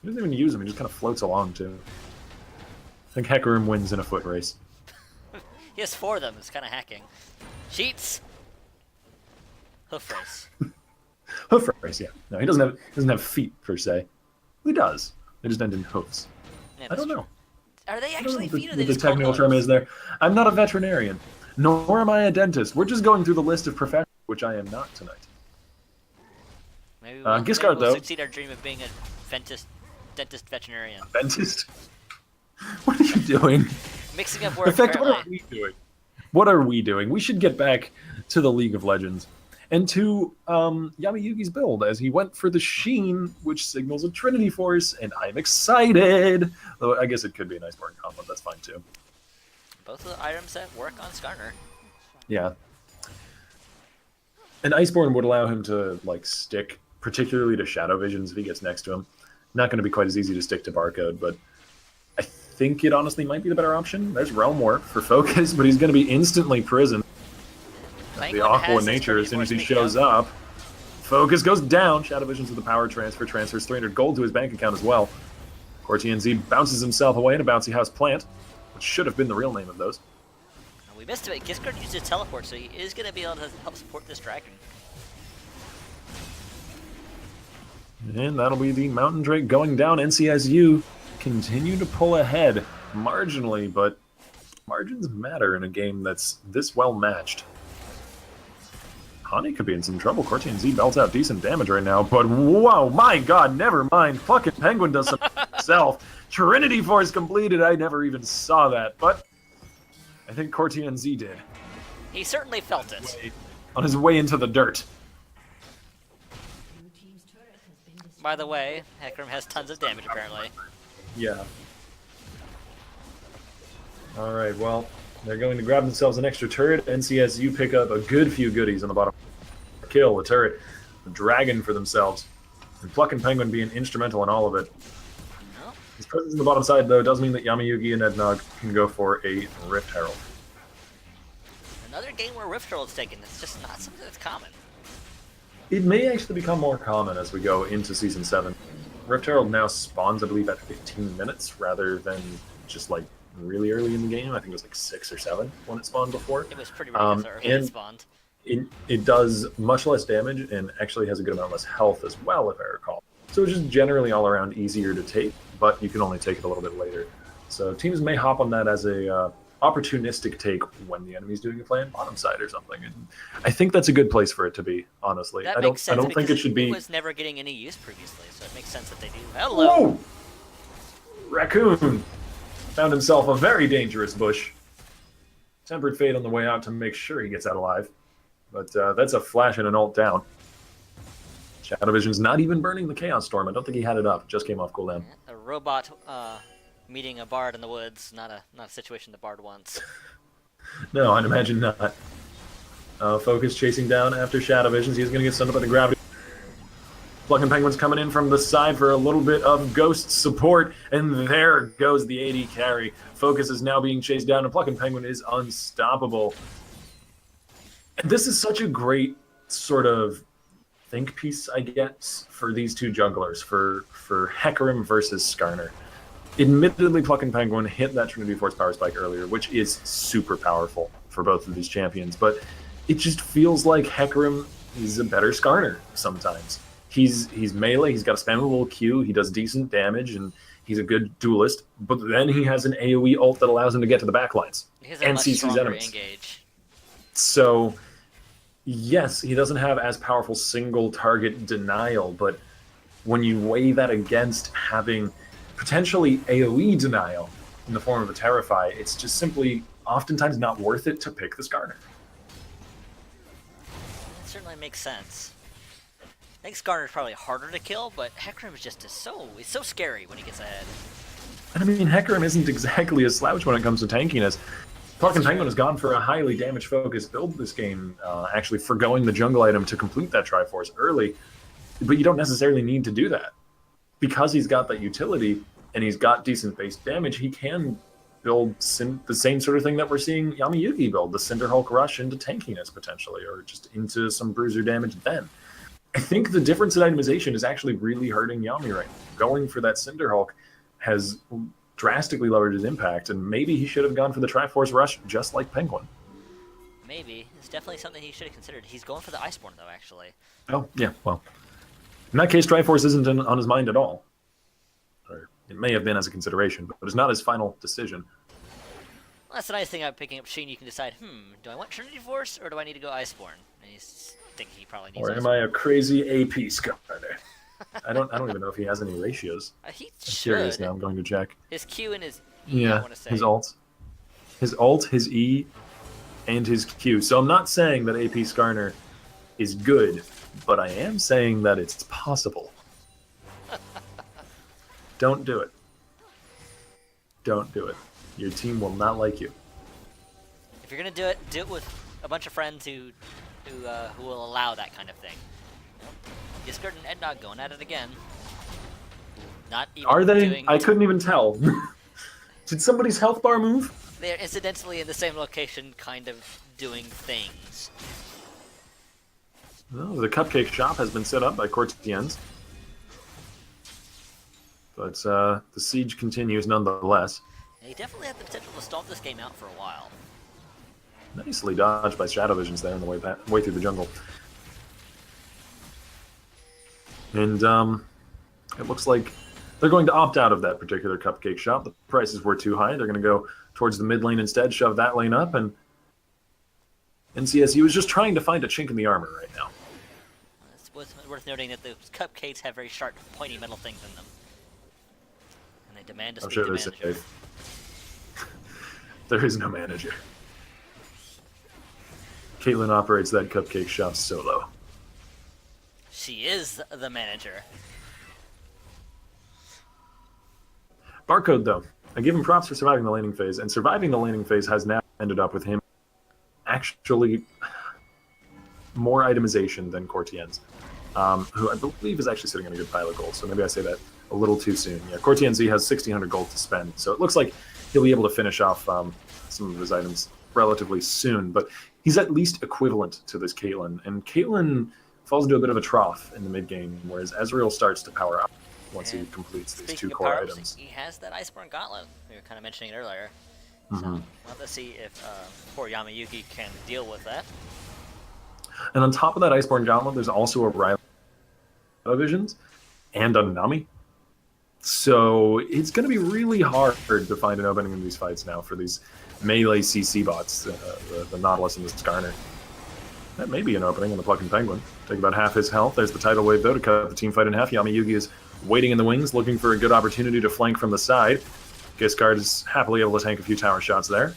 He doesn't even use them, he just kind of floats along, too. I think Hecarim wins in a foot race. He has 4 of them. It's kind of hacking. Cheats. Hoof race. Hoof race, yeah. No, he doesn't have feet, per se. He does. They just end in hoofs. Yeah, I don't that's know. true. Are they I don't know actually what the, feet or what they the just call technical hooves? term is there. I'm not a veterinarian, nor am I a dentist. We're just going through the list of professions, which I am not tonight. Maybe Giscard, we'll though. succeed our dream of being a dentist veterinarian. Dentist? What are you doing? Mixing up In words, fact, what are apparently. we doing? What are we doing? We should get back to the League of Legends and to Yami-Yugi's build as he went for the Sheen, which signals a Trinity Force, and I'm excited. Though I guess it could be a nice Iceborne combo. That's fine too. Both of the items that work on Skarner. Yeah. And Iceborne would allow him to like stick, particularly to Shadow Visions if he gets next to him. Not going to be quite as easy to stick to Barcode, but I think it honestly might be the better option. There's Realm Warp for focus, but he's going to be instantly prisoned. The Penguin Aqua has his nature as soon as he 34 shows speaking of. up. Focus goes down. Shadow Visions with the power transfers 300 gold to his bank account as well. Cortian Z bounces himself away in a bouncy house plant, which should have been the real name of those. We missed it. Giscard used his teleport, so he is going to be able to help support this dragon. And that'll be the Mountain Drake going down. NCSU continue to pull ahead marginally, but margins matter in a game that's this well matched. Hani could be in some trouble. Cortian Z belts out decent damage right now, but whoa, my god, never mind. Fucking Penguin does some himself. Trinity Force completed. I never even saw that, but I think Cortian Z did. He certainly felt it. On his way into the dirt. Blue team's turret has been destroyed. By the way, Hecarim has tons of damage, apparently. Yeah. Alright, well, they're going to grab themselves an extra turret. NCSU pick up a good few goodies on the bottom. Kill, a turret, a dragon for themselves. And Pluck and Penguin being instrumental in all of it. No. His presence on the bottom side, though, does mean that Yami-Yugi and Ednog can go for a Rift Herald. Another game where Rift Herald's taken. It's just not something that's common. It may actually become more common as we go into Season 7. Rift Herald now spawns, I believe, at 15 minutes rather than just, like, really early in the game. I think it was, like, 6 or 7 when it spawned before. It was pretty ridiculous early it and spawned. it does much less damage and actually has a good amount less health as well, if I recall. So it's just generally all around easier to take, but you can only take it a little bit later. So teams may hop on that as a opportunistic take when the enemy's doing a play on bottom side or something. And I think that's a good place for it to be, honestly. That I makes sense don't think it should be. It was never getting any use previously, so it makes sense that they do. Hello. Whoa! Raccoon found himself a very dangerous bush. Tempered Fate on the way out to make sure he gets out alive. But that's a flash and an ult down. Shadow Vision's not even burning the Chaos Storm. I don't think he had it up. Just came off cooldown. A robot meeting a bard in the woods, not a situation the bard wants. No, I'd imagine not. Focus chasing down after Shadow Visions. He's going to get stunned up by the gravity. Plucking Penguin's coming in from the side for a little bit of ghost support, and there goes the AD carry. Focus is now being chased down, and Plucking Penguin is unstoppable. And this is such a great sort of think piece, I guess, for these two junglers, for Hecarim versus Skarner. Admittedly, Plucking Penguin hit that Trinity Force power spike earlier, which is super powerful for both of these champions, but it just feels like Hecarim is a better Skarner sometimes. He's melee, he's got a spammable Q, he does decent damage, and he's a good duelist, but then he has an AoE ult that allows him to get to the backlines and CC's enemies. Engage. So, yes, he doesn't have as powerful single target denial, but when you weigh that against having potentially AoE denial in the form of a Terrify, it's just simply oftentimes not worth it to pick the Skarner. That certainly makes sense. I think Skarner's probably harder to kill, but Hecarim is just so scary when he gets ahead. And I mean, Hecarim isn't exactly a slouch when it comes to tankiness. Plucking Penguin has gone for a highly damage-focused build this game, actually forgoing the jungle item to complete that Triforce early, but you don't necessarily need to do that. Because he's got that utility, and he's got decent base damage, he can build the same sort of thing that we're seeing Yamayuki build, the Cinder Hulk Rush into tankiness, potentially, or just into some bruiser damage then. I think the difference in itemization is actually really hurting Yami right now. Going for that Cinder Hulk has drastically lowered his impact, and maybe he should have gone for the Triforce Rush just like Penguin. Maybe. It's definitely something he should have considered. He's going for the Iceborne, though, actually. Oh, yeah, well. In that case, Triforce isn't on his mind at all. Or it may have been as a consideration, but it's not his final decision. Well, that's the nice thing about picking up Sheen. You can decide, do I want Trinity Force, or do I need to go Iceborne? And he's thinking he probably needs Or Iceborne. am I a crazy AP Skarner? I don't even know if he has any ratios. He I'm curious should. now. I'm going to check. His Q and his E, I Yeah, want to say. his ult. His ult, his E, and his Q. So I'm not saying that AP Skarner is good, but I am saying that it's possible. Don't do it. Don't do it. Your team will not like you. If you're gonna do it with a bunch of friends who will allow that kind of thing. Discord and Eddnog going at it again. Not even Are they? doing... I couldn't even tell. Did somebody's health bar move? They're incidentally in the same location, kind of doing things. No, the cupcake shop has been set up by Cortians. But the siege continues nonetheless. They definitely have the potential to stall this game out for a while. Nicely dodged by Shadow Visions there on the way through the jungle. And it looks like they're going to opt out of that particular cupcake shop. The prices were too high. They're going to go towards the mid lane instead, shove that lane up, and NCSU is just trying to find a chink in the armor right now. It's worth noting that the cupcakes have very sharp, pointy metal things in them. And they demand to I'm speak sure to they're manager. safe. There is no manager. Caitlyn operates that cupcake shop solo. She is the manager. Barcode, though. I give him props for surviving the laning phase, and surviving the laning phase has now ended up with him actually more itemization than Cortien's, who I believe is actually sitting on a good pile of gold, so maybe I say that a little too soon. Yeah, Cortien's has 1,600 gold to spend, so it looks like he'll be able to finish off some of his items relatively soon, but he's at least equivalent to this Caitlyn, and Caitlyn falls into a bit of a trough in the mid-game, whereas Ezreal starts to power up once he completes these two core items. He has that Iceborne Gauntlet. We were kind of mentioning it earlier. So we'll have to see if poor Yamayuki can deal with that. And on top of that Iceborne Gauntlet, there's also a Riley Visions and a Nami. So it's going to be really hard to find an opening in these fights now for these melee CC bots, the Nautilus and the Skarner. That may be an opening in the Plucking Penguin. Take about half his health. There's the tidal wave, though, to cut the team fight in half. Yami-Yugi is waiting in the wings, looking for a good opportunity to flank from the side. Giscard is happily able to tank a few tower shots there.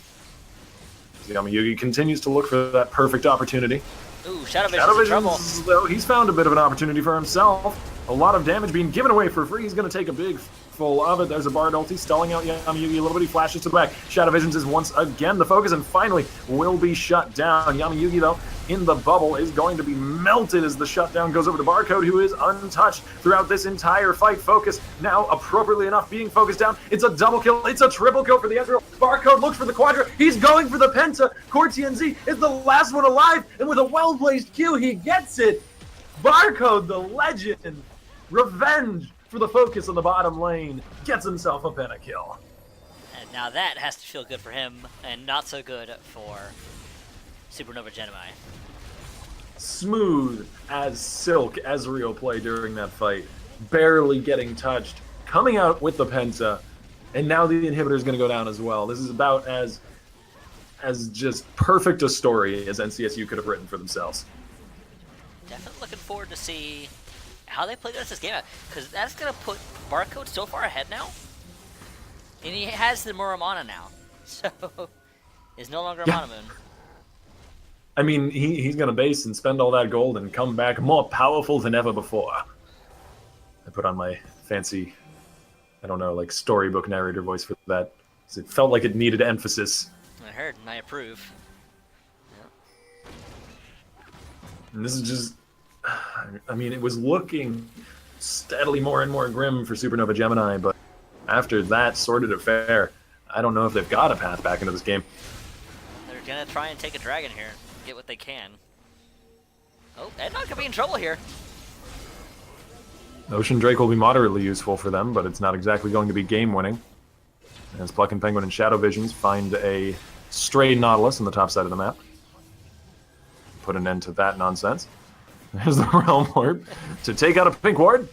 Yami-Yugi continues to look for that perfect opportunity. Ooh, Shadow Vision's in trouble. Though, he's found a bit of an opportunity for himself. A lot of damage being given away for free. He's going to take a big full of it. There's a Bard ulti, stalling out Yami-Yugi a little bit. He flashes to the back. Shadow Visions is once again the focus, and finally will be shut down. Yami-Yugi, though, in the bubble, is going to be melted as the shutdown goes over to Barcode, who is untouched throughout this entire fight. Focus now, appropriately enough, being focused down. It's a double kill. It's a triple kill for the Ezreal. Barcode looks for the Quadra. He's going for the Penta. Cortianz is the last one alive, and with a well-placed Q, he gets it. Barcode, the legend. Revenge for the focus on the bottom lane. Gets himself a pentakill. And now that has to feel good for him, and not so good for Supernova Gemini. Smooth as silk Ezreal play during that fight. Barely getting touched. Coming out with the penta. And now the inhibitor is going to go down as well. This is about as just perfect a story as NCSU could have written for themselves. Definitely looking forward to see how they play this game out, because that's going to put Barcode so far ahead now. And he has the Muramana now, so he's no longer a Monomoon. I mean, he's going to base and spend all that gold and come back more powerful than ever before. I put on my fancy, I don't know, like storybook narrator voice for that. It felt like it needed emphasis. I heard, and I approve. And this is just, I mean, it was looking steadily more and more grim for Supernova Gemini, but after that sordid affair, I don't know if they've got a path back into this game. They're going to try and take a dragon here, get what they can. Oh, Ednog could be in trouble here. Ocean Drake will be moderately useful for them, but it's not exactly going to be game-winning. As Plucking Penguin and Shadow Visions find a stray Nautilus on the top side of the map. Put an end to that nonsense. There's the Realm Warp to take out a pink ward.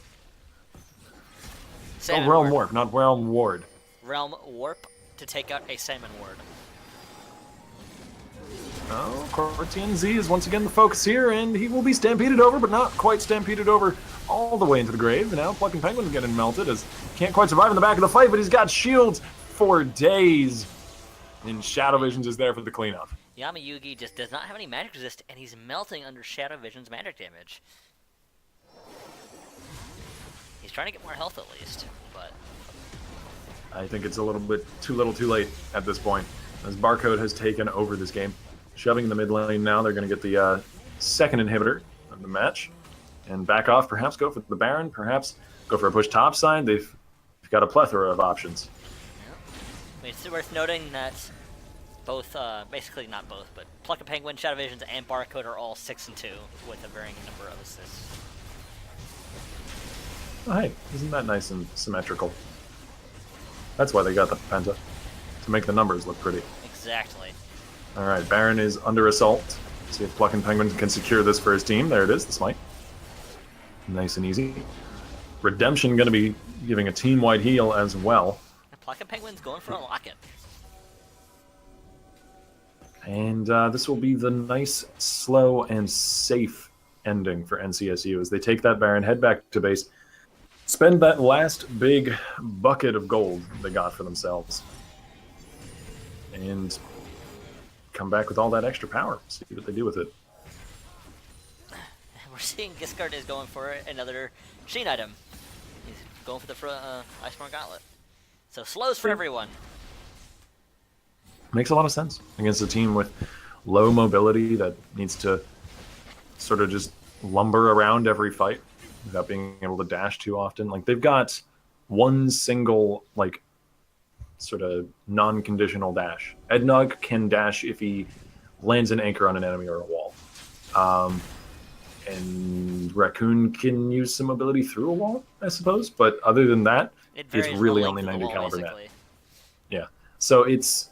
Salmon Oh, Realm Ward. Warp, not Realm Ward. Realm Warp to take out a Salmon Ward. Oh, Cortianz is once again the focus here, and he will be stampeded over, but not quite stampeded over all the way into the grave. Now Plucking Penguin getting melted as can't quite survive in the back of the fight, but he's got shields for days. And Shadow Visions is there for the cleanup. Yami-Yugi just does not have any magic resist, and he's melting under Shadow Vision's magic damage. He's trying to get more health at least, but I think it's a little bit too little too late at this point, as Barcode has taken over this game. Shoving in the mid lane now, they're going to get the second inhibitor of the match. And back off, perhaps go for the Baron, perhaps go for a push top side. They've got a plethora of options. yeah. It's worth noting that both, basically not both, but Plucking Penguin, Shadow Visions, and Barcode are all 6 and 2 with a varying number of assists. Oh, hey, isn't that nice and symmetrical? That's why they got the Penta, to make the numbers look pretty. Exactly. Alright, Baron is under assault. See if Plucking Penguin can secure this for his team. There it is, the smite. Nice and easy. Redemption going to be giving a team-wide heal as well. And Plucking Penguin's going for a locket. And this will be the nice, slow, and safe ending for NCSU as they take that Baron, head back to base, spend that last big bucket of gold they got for themselves, and come back with all that extra power. See what they do with it. We're seeing Giscard is going for another Sheen item. He's going for the Iceborne Gauntlet. So slows for everyone. Makes a lot of sense against a team with low mobility that needs to sort of just lumber around every fight without being able to dash too often. Like, they've got one single, like, sort of non-conditional dash. Ednog can dash if he lands an anchor on an enemy or a wall. And Raccoon can use some mobility through a wall, I suppose. But other than that, it's really only 90 caliber net. Yeah. So it's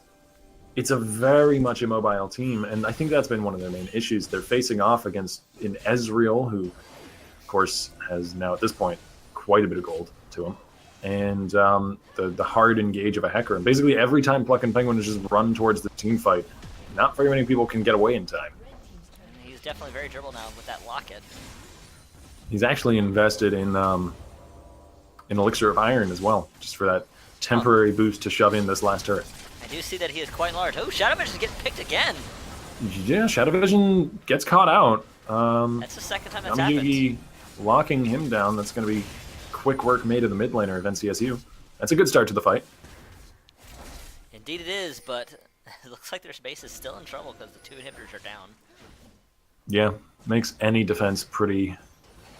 it's a very much immobile team, and I think that's been one of their main issues. They're facing off against an Ezreal, who, of course, has now at this point quite a bit of gold to him, and the hard engage of a Hecarim. Basically, every time Pluck and Penguin just run towards the team fight, not very many people can get away in time. And he's definitely very dribble now with that locket. He's actually invested in Elixir of Iron as well, just for that temporary boost to shove in this last turret. I do see that he is quite large. Oh, Shadow Vision is getting picked again. Yeah, Shadow Vision gets caught out. That's the second time that's happened. Yugi locking him down. That's going to be quick work made of the mid laner of NCSU. That's a good start to the fight. Indeed it is, but it looks like their base is still in trouble because the 2 inhibitors are down. Yeah, makes any defense pretty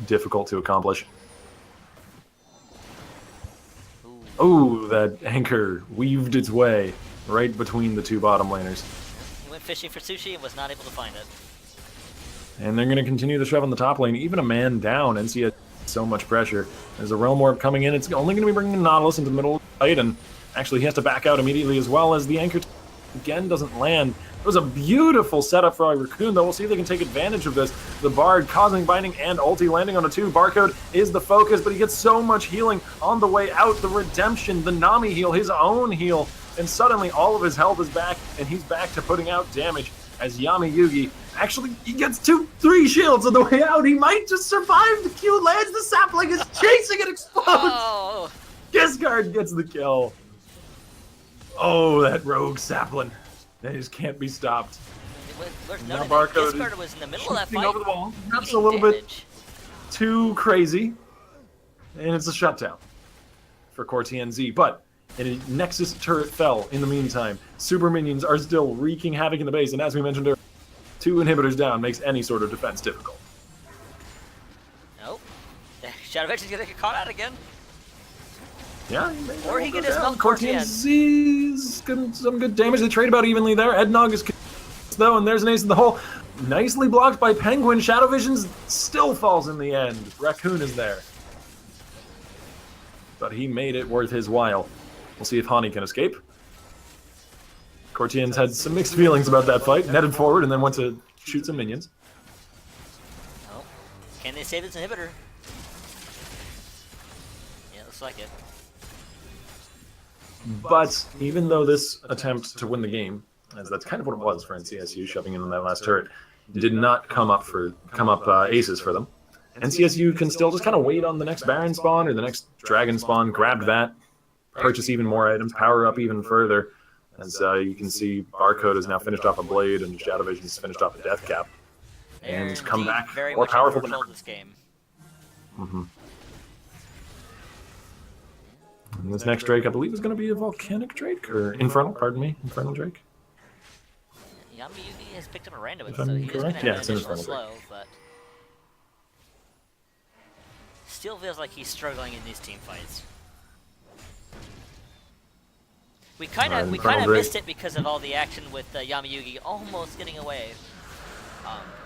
difficult to accomplish. Oh, that anchor weaved its way right between the 2 bottom laners. He went fishing for sushi and was not able to find it. And they're going to continue the shove on the top lane. Even a man down, NC has so much pressure. There's a Realm Orb coming in. It's only going to be bringing Nautilus into the middle of the fight, and actually he has to back out immediately as well as the anchor again doesn't land. It was a beautiful setup for our Raccoon, though. We'll see if they can take advantage of this. The Bard causing binding and ulti landing on a 2. Barcode is the focus, but he gets so much healing on the way out. The redemption, the Nami heal, his own heal, and suddenly all of his health is back, and he's back to putting out damage as Yami Yugi actually he gets 2-3 shields on the way out. He might just survive. The Q lands, the sapling is chasing it, explodes. Oh. Giscard gets the kill. Oh, that rogue sapling. They just can't be stopped. No, Now Barcode Giscard was in the middle of that shooting fight. over the wall. That's a eating little damage. bit too crazy. And it's a shutdown for Cortian-Z. But a Nexus turret fell in the meantime. Super minions are still wreaking havoc in the base. And as we mentioned earlier, 2 inhibitors down makes any sort of defense difficult. Nope. Shadow Vision's gonna get caught out again. Yeah, Or he can just melt Cortian-Z's getting some good damage. They trade about evenly there. Ednog is though, and there's an ace in the hole. Nicely blocked by Penguin. Shadow Visions still falls in the end. Raccoon is there. But he made it worth his while. We'll see if Hani can escape. Cortian's had some mixed feelings about that fight. Netted forward and then went to shoot some minions. Oh. Can they save this inhibitor? Yeah, looks like it. But even though this attempt to win the game, as that's kind of what it was for NCSU, shoving in on that last turret, did not come up aces for them. NCSU can still just kind of wait on the next Baron spawn or the next Dragon spawn, grab that, purchase even more items, power up even further. As you can see, Barcode has now finished off a Blade and Shadow Vision's finished off a Death Cap. And They're come indeed back very more much powerful in than control ever. of this game. And this next Drake, I believe, is going to be a Volcanic Drake, or Infernal, pardon me, Infernal Drake. Yami Yugi has picked up a random, If so I'm he is going to correct? have Yeah, an it's an additional Infernal slow, but still feels like he's struggling in these team fights. We kind of Infernal Drake. missed it because of all the action with Yami Yugi almost getting away.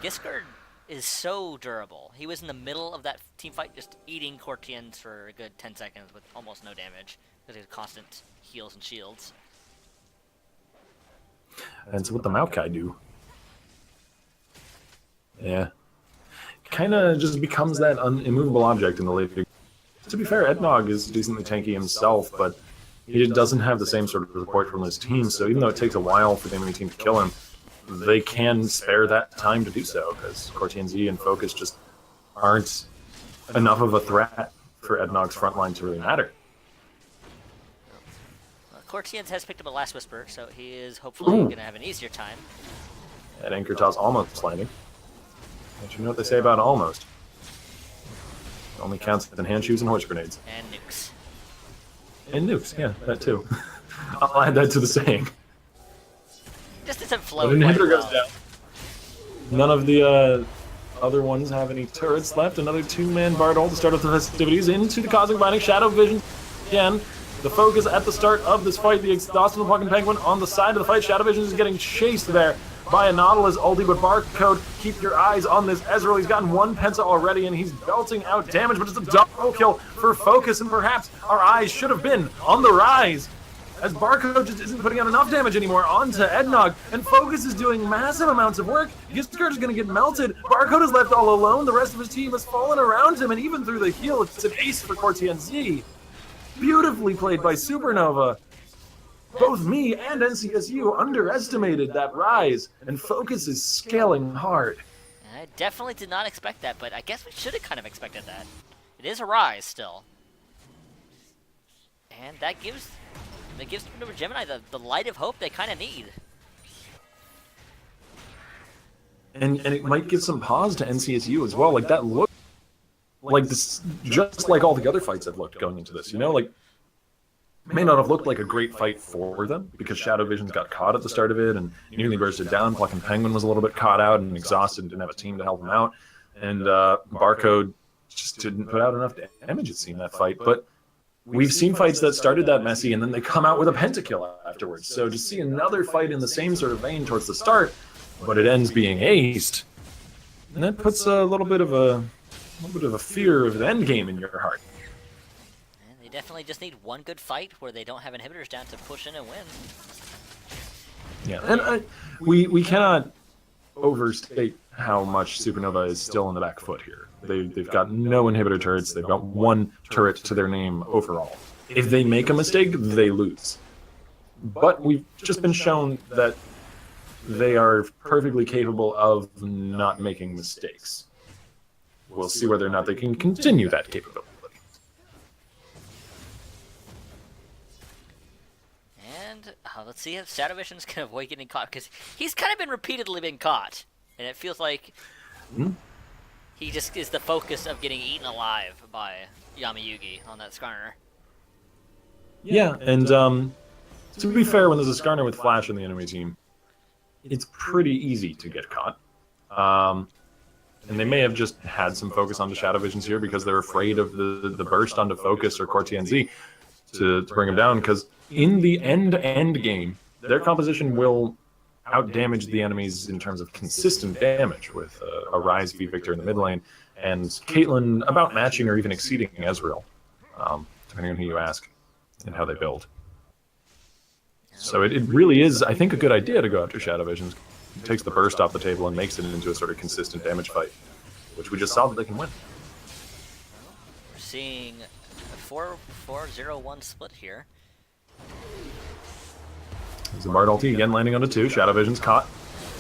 Giscard is so durable. He was in the middle of that team fight just eating Cortians for a good 10 seconds with almost no damage because he had constant heals and shields. And so what the Maokai do? Yeah. Kind of just becomes that immovable object in the late game. To be fair, Ednog is decently tanky himself, but he doesn't have the same sort of support from his team, so even though it takes a while for the enemy team to kill him, they can spare that time to do so, because Cortian-Z and Focus just aren't enough of a threat for Ednog's front line to really matter. Cortians has picked up a Last Whisper, so he is hopefully going to have an easier time. That Anchor Toss almost landing. Don't you know what they say about almost? It only counts in hand shoes and horse grenades. And nukes. And nukes, yeah, that too. I'll add that to the saying. Just doesn't flow But an quite inhibitor well. goes down. None of the other ones have any turrets left. Another 2-man Bard ult to start off the festivities into the Cosmic Binding. Shadow Vision again. The focus at the start of this fight. The exhausted fucking Penguin on the side of the fight. Shadow Vision is getting chased there by a Nautilus ulti, but Barcode, keep your eyes on this Ezreal. He's gotten 1 Penta already, and he's belting out damage, but it's a double kill for Focus, and perhaps our eyes should have been on the rise as Barcode just isn't putting out enough damage anymore onto Ednog, and Focus is doing massive amounts of work. Giscard is going to get melted. Barcode is left all alone. The rest of his team has fallen around him, and even through the heal, it's an ace for Cortian-Z. Beautifully played by Supernova. Both me and NCSU underestimated that rise, and Focus is scaling hard. I definitely did not expect that, but I guess we should have kind of expected that. It is a rise still. And that gives Gemini the light of hope they kind of need. And it might give some pause to NCSU as well. Like, that looked like this, just like all the other fights I've looked going into this, you know? Like, it may not have looked like a great fight for them because Shadow Visions got caught at the start of it and nearly bursted down. Plucking Penguin was a little bit caught out and exhausted and didn't have a team to help him out. And Barcode just didn't put out enough damage, it seemed, that fight. But we've seen fights that started that messy and then they come out with a pentakill afterwards. So to see another fight in the same sort of vein towards the start, but it ends being aced, and that puts a little bit of a fear of the end game in your heart. And they definitely just need one good fight where they don't have inhibitors down to push in and win. Yeah, and we cannot overstate how much Supernova is still in the back foot here. They've got no inhibitor turrets. They've got one turret to their name overall. If they make a mistake, they lose. But we've just been shown that they are perfectly capable of not making mistakes. We'll see whether or not they can continue that capability. And let's see if Shadow Vision's can avoid getting caught, because he's kind of been repeatedly been caught. And it feels like he just is the focus of getting eaten alive by Yamayugi on that Skarner. Yeah, and to be fair, when there's a Skarner with Flash in the enemy team, it's pretty easy to get caught. And they may have just had some focus onto Shadow Visions here because they're afraid of the burst onto Focus or Cortian-Z to bring him down, because in the end game, their composition will outdamage the enemies in terms of consistent damage, with a Rise v Victor in the mid lane, and Caitlyn about matching or even exceeding Ezreal, depending on who you ask and how they build. So it really is, I think, a good idea to go after Shadow Visions. It takes the burst off the table and makes it into a sort of consistent damage fight, which we just saw that they can win. We're seeing a 4-4-0-1 split here. Zambard ulti again landing onto 2. Shadow Vision's caught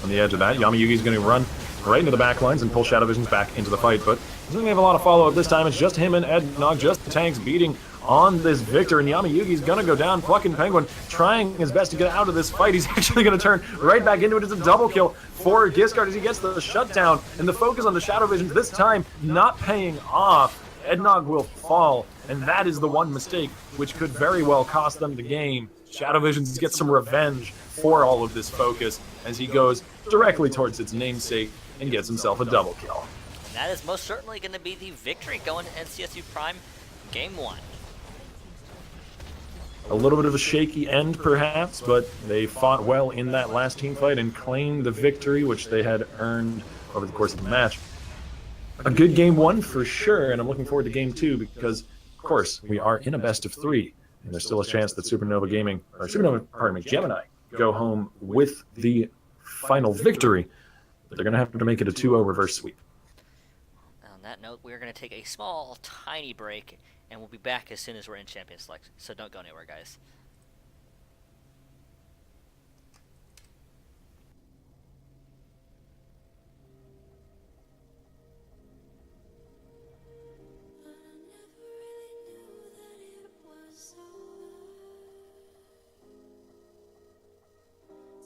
on the edge of that. Yamayugi's going to run right into the back lines and pull Shadow Visions back into the fight, but doesn't really have a lot of follow-up this time. It's just him and Ednog, just the tanks beating on this Victor, and Yamayugi's gonna go down. Plucking Penguin, trying his best to get out of this fight. He's actually gonna turn right back into it. It's a double kill for Giscard as he gets the shutdown, and the focus on the Shadow Visions this time not paying off. Ednog will fall, and that is the one mistake which could very well cost them the game. Shadow Visions gets some revenge for all of this focus as he goes directly towards its namesake and gets himself a double kill. And that is most certainly going to be the victory going to NCSU Prime Game 1. A little bit of a shaky end, perhaps, but they fought well in that last team fight and claimed the victory, which they had earned over the course of the match. A good Game 1 for sure, and I'm looking forward to Game 2 because, of course, we are in a best-of-3, and there's still a chance that Gemini go home with the final victory. But they're going to have to make it a 2-0 reverse sweep. On that note, we're going to take a small, tiny break, and we'll be back as soon as we're in Champion Select. So don't go anywhere, guys. But I never really knew that it was over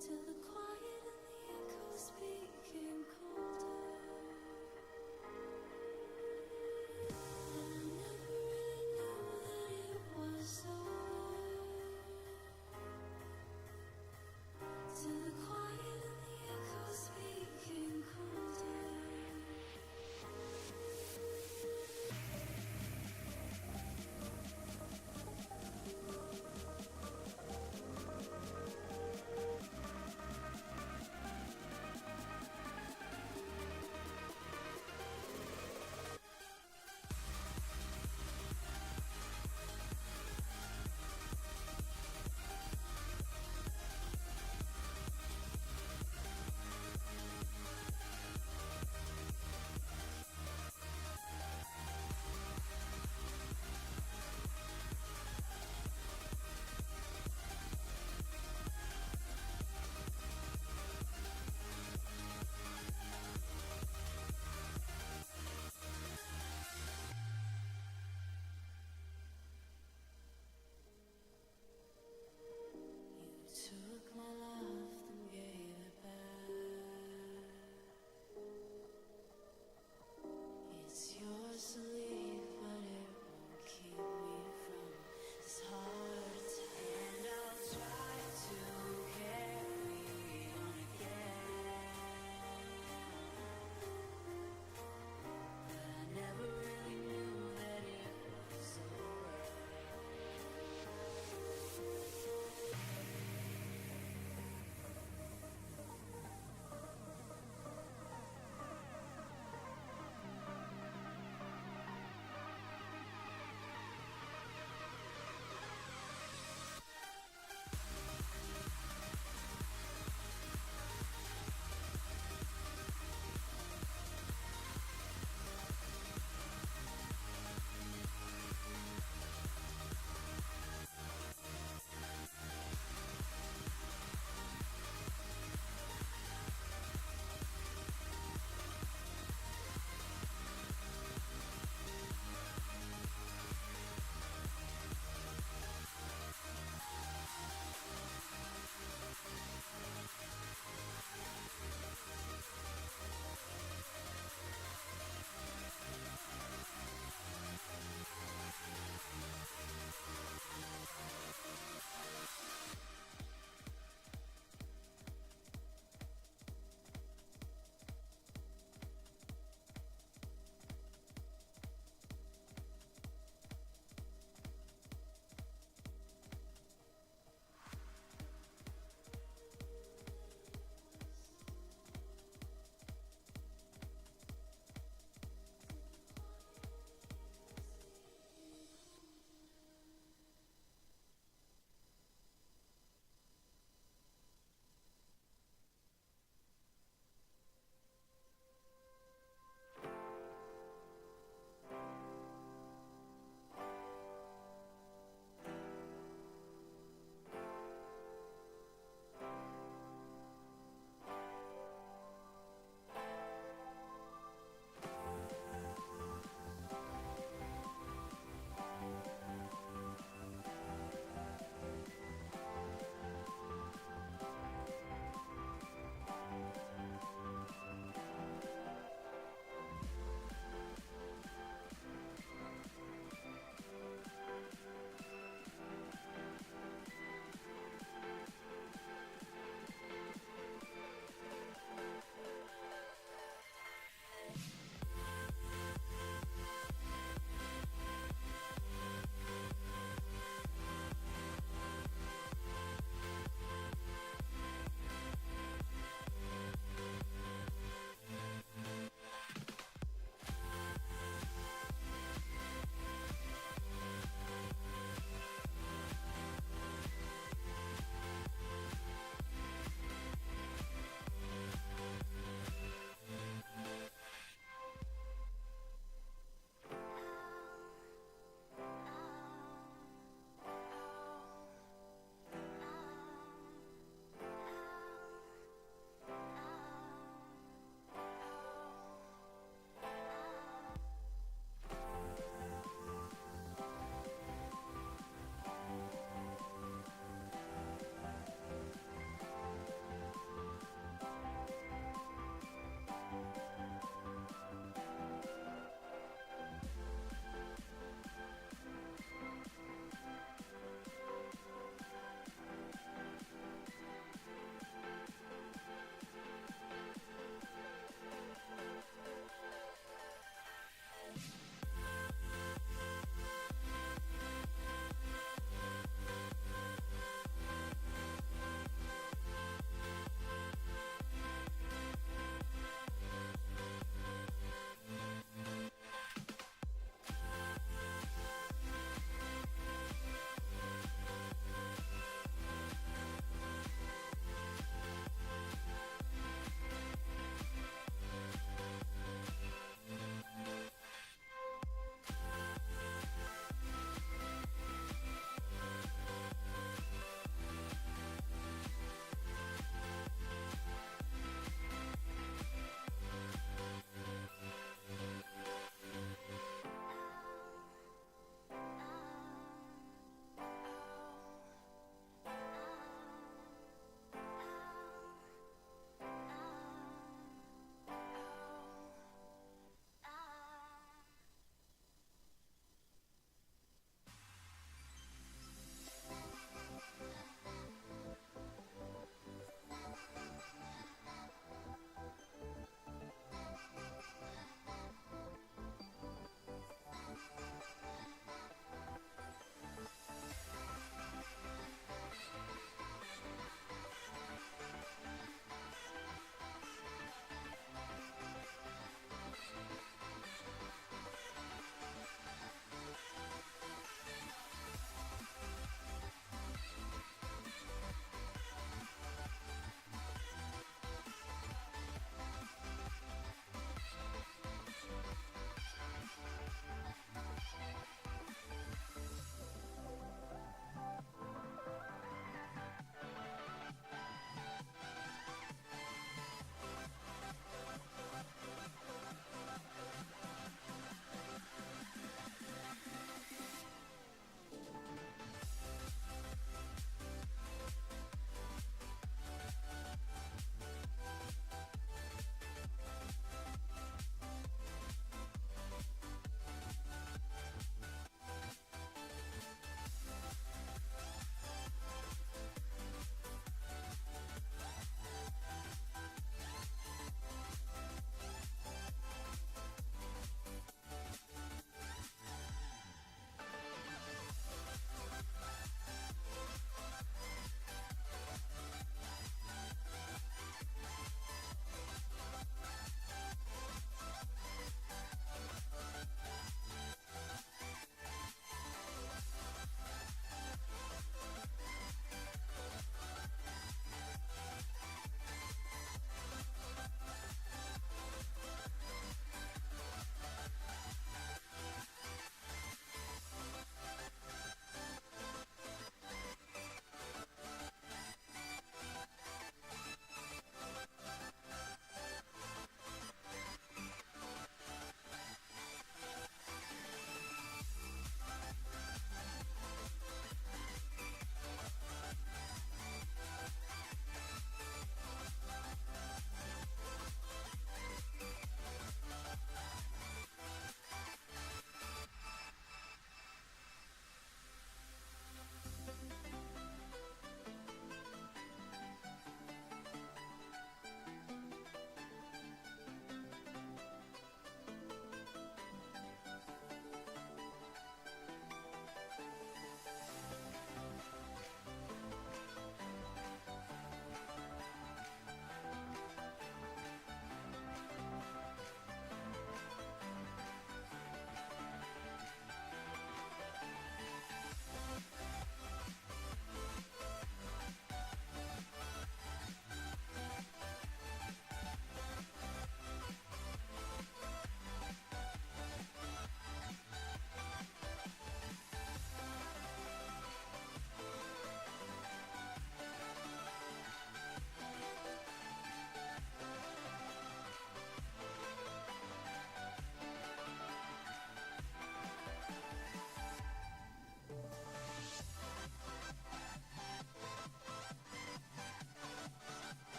till the quiet and the echoes became colder. And I never really knew that it was over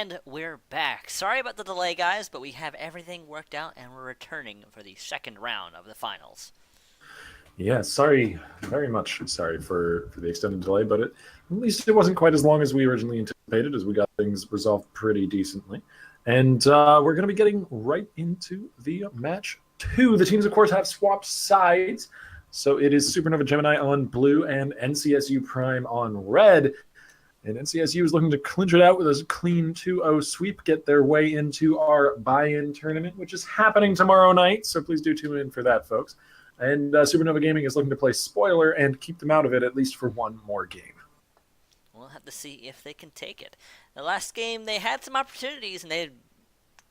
And we're back. Sorry about the delay, guys, but we have everything worked out, and we're returning for the second round of the finals. Yeah, sorry, very much sorry for the extended delay, but at least it wasn't quite as long as we originally anticipated, as we got things resolved pretty decently. And we're going to be getting right into the match 2. The teams, of course, have swapped sides. So it is Supernova Gemini on blue and NCSU Prime on red. And NCSU is looking to clinch it out with a clean 2-0 sweep, get their way into our buy-in tournament, which is happening tomorrow night. So please do tune in for that, folks. And Supernova Gaming is looking to play spoiler and keep them out of it at least for one more game. We'll have to see if they can take it. The last game, they had some opportunities, and they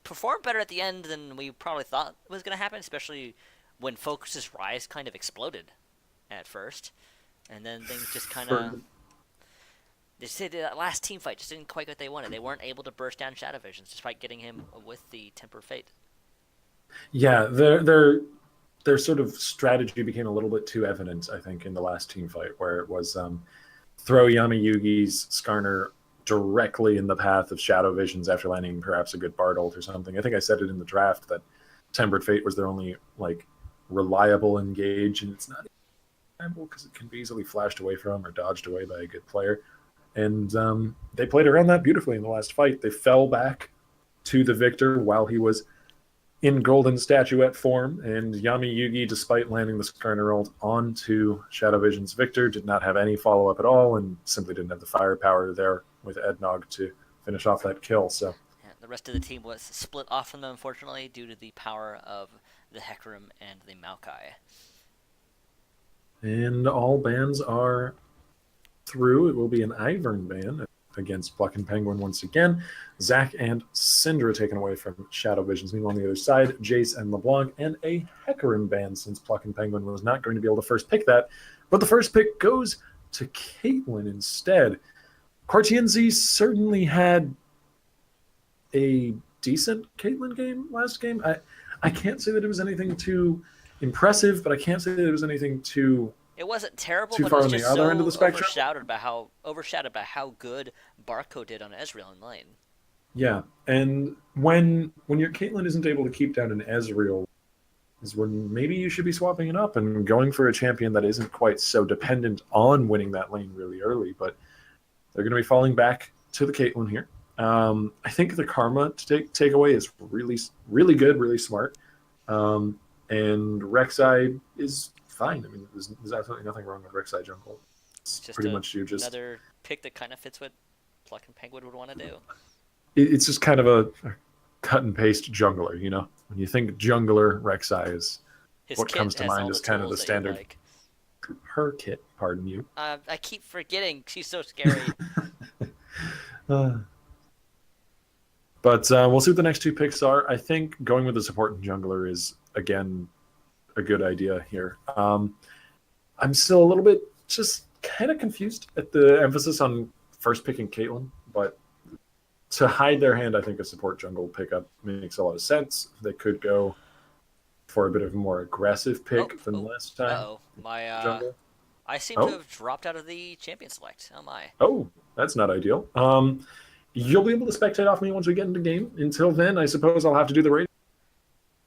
performed better at the end than we probably thought was going to happen, especially when Focus's Rise kind of exploded at first. And then things just kind of... They said that last team fight just didn't quite get what they wanted. They weren't able to burst down Shadow Visions despite getting him with the Temper Fate. Yeah, their sort of strategy became a little bit too evident, I think, in the last team fight, where it was throw Yami Yugi's Skarner directly in the path of Shadow Visions after landing perhaps a good Bard ult or something. I think I said it in the draft that Tempered Fate was their only reliable engage, and it's not reliable because it can be easily flashed away from or dodged away by a good player. And they played around that beautifully in the last fight. They fell back to the victor while he was in golden statuette form, and Yami Yugi, despite landing the Skarner ult onto Shadow Vision's victor, did not have any follow-up at all and simply didn't have the firepower there with Ednog to finish off that kill. So yeah, the rest of the team was split off from them, unfortunately, due to the power of the Hecarim and the Maokai. And all bans are through. It will be an Ivern ban against Pluck and Penguin once again. Zach and Syndra taken away from Shadow Visions. Meanwhile, on the other side, Jace and LeBlanc, and a Hecarim ban, since Pluck and Penguin was not going to be able to first pick that. But the first pick goes to Caitlyn instead. Quartienzi certainly had a decent Caitlyn game last game. I can't say that it was anything too impressive, but I can't say that it was anything too... It wasn't terrible, too but far it on was the just other so end of the spectrum. overshadowed by how good Barco did on Ezreal in lane. Yeah, and when your Caitlyn isn't able to keep down an Ezreal is when maybe you should be swapping it up and going for a champion that isn't quite so dependent on winning that lane really early. But they're going to be falling back to the Caitlyn here. I think the Karma to take away is really, really good, really smart. And Rek'Sai is fine. I mean, there's absolutely nothing wrong with Rek'Sai jungle. It's Just pretty much another pick that kind of fits what Pluck and Penguin would want to do. It's just kind of a cut and paste jungler, you know? When you think jungler, Rek'Sai is what comes to mind as kind of the standard. Like. Her kit, pardon you. I keep forgetting. She's so scary. But we'll see what the next two picks are. I think going with the support and jungler is, again, a good idea here. I'm still a little bit just kind of confused at the emphasis on first picking Caitlyn, but to hide their hand, I think a support jungle pickup makes a lot of sense. They could go for a bit of a more aggressive pick than last time. I seem to have dropped out of the champion select. Oh my. Oh, that's not ideal. You'll be able to spectate off me once we get into game. Until then, I suppose I'll have to do the radio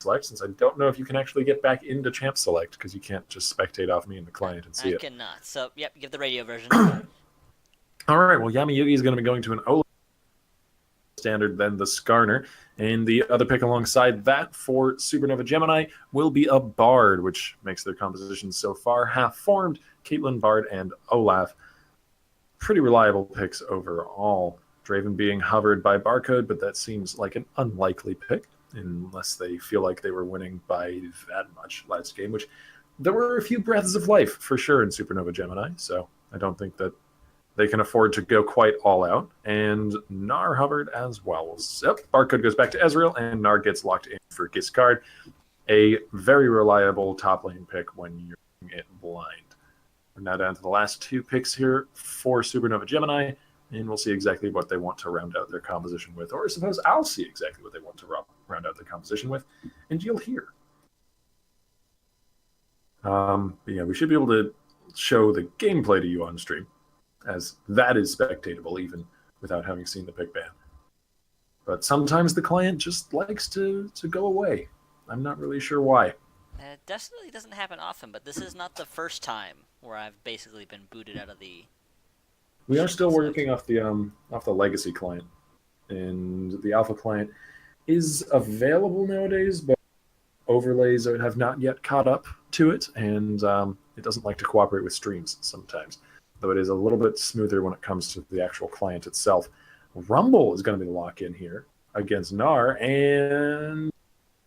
select, since I don't know if you can actually get back into champ select, because you can't just spectate off me in the client and see it. I cannot. So, yep, give the radio version. All right, well, Yami Yugi is going to be going to an Ola standard, then the Skarner. And the other pick alongside that for Supernova Gemini will be a Bard, which makes their composition so far half-formed. Caitlyn, Bard, and Olaf. Pretty reliable picks overall. Draven being hovered by Barcode, but that seems like an unlikely pick, unless they feel like they were winning by that much last game, which there were a few breaths of life for sure in Supernova Gemini, so I don't think that they can afford to go quite all out. And Gnar hovered as well. So Barcode goes back to Ezreal, and Gnar gets locked in for Giscard. A very reliable top lane pick when you're doing it blind. We're now down to the last two picks here for Supernova Gemini, and we'll see exactly what they want to round out their composition with. Or I suppose I'll see exactly what they want to round out their composition with, and you'll hear. Yeah, we should be able to show the gameplay to you on stream, as that is spectatable even without having seen the pick ban. But sometimes the client just likes to go away. I'm not really sure why. It definitely doesn't happen often, but this is not the first time where I've basically been booted out of the. We are still Select. working off the legacy client, and the alpha client is available nowadays, but overlays have not yet caught up to it, and it doesn't like to cooperate with streams sometimes. Though it is a little bit smoother when it comes to the actual client itself. Rumble is going to be the lock-in here against Gnar, and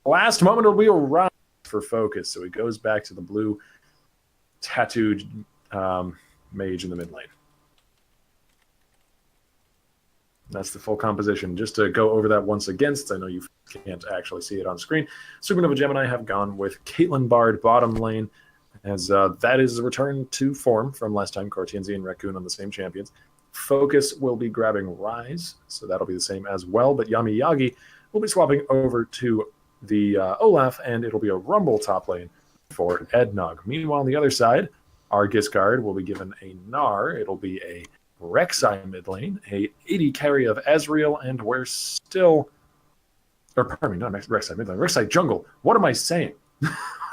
last moment will be a run for focus. So he goes back to the blue tattooed mage in the mid lane. That's the full composition. Just to go over that once again, since I know you can't actually see it on screen, Supernova Gemini have gone with Caitlyn Bard bottom lane, as that is a return to form from last time, Cortienzi and Raccoon on the same champions. Focus will be grabbing Rise, so that'll be the same as well, but Yami Yagi will be swapping over to the Olaf, and it'll be a Rumble top lane for Ednog. Meanwhile, on the other side, our Giscard will be given a Gnar. It'll be a Rek'Sai mid lane, a 80 carry of Ezreal, and we're still, or pardon me, not Rek'Sai mid lane, Rek'Sai jungle. What am I saying?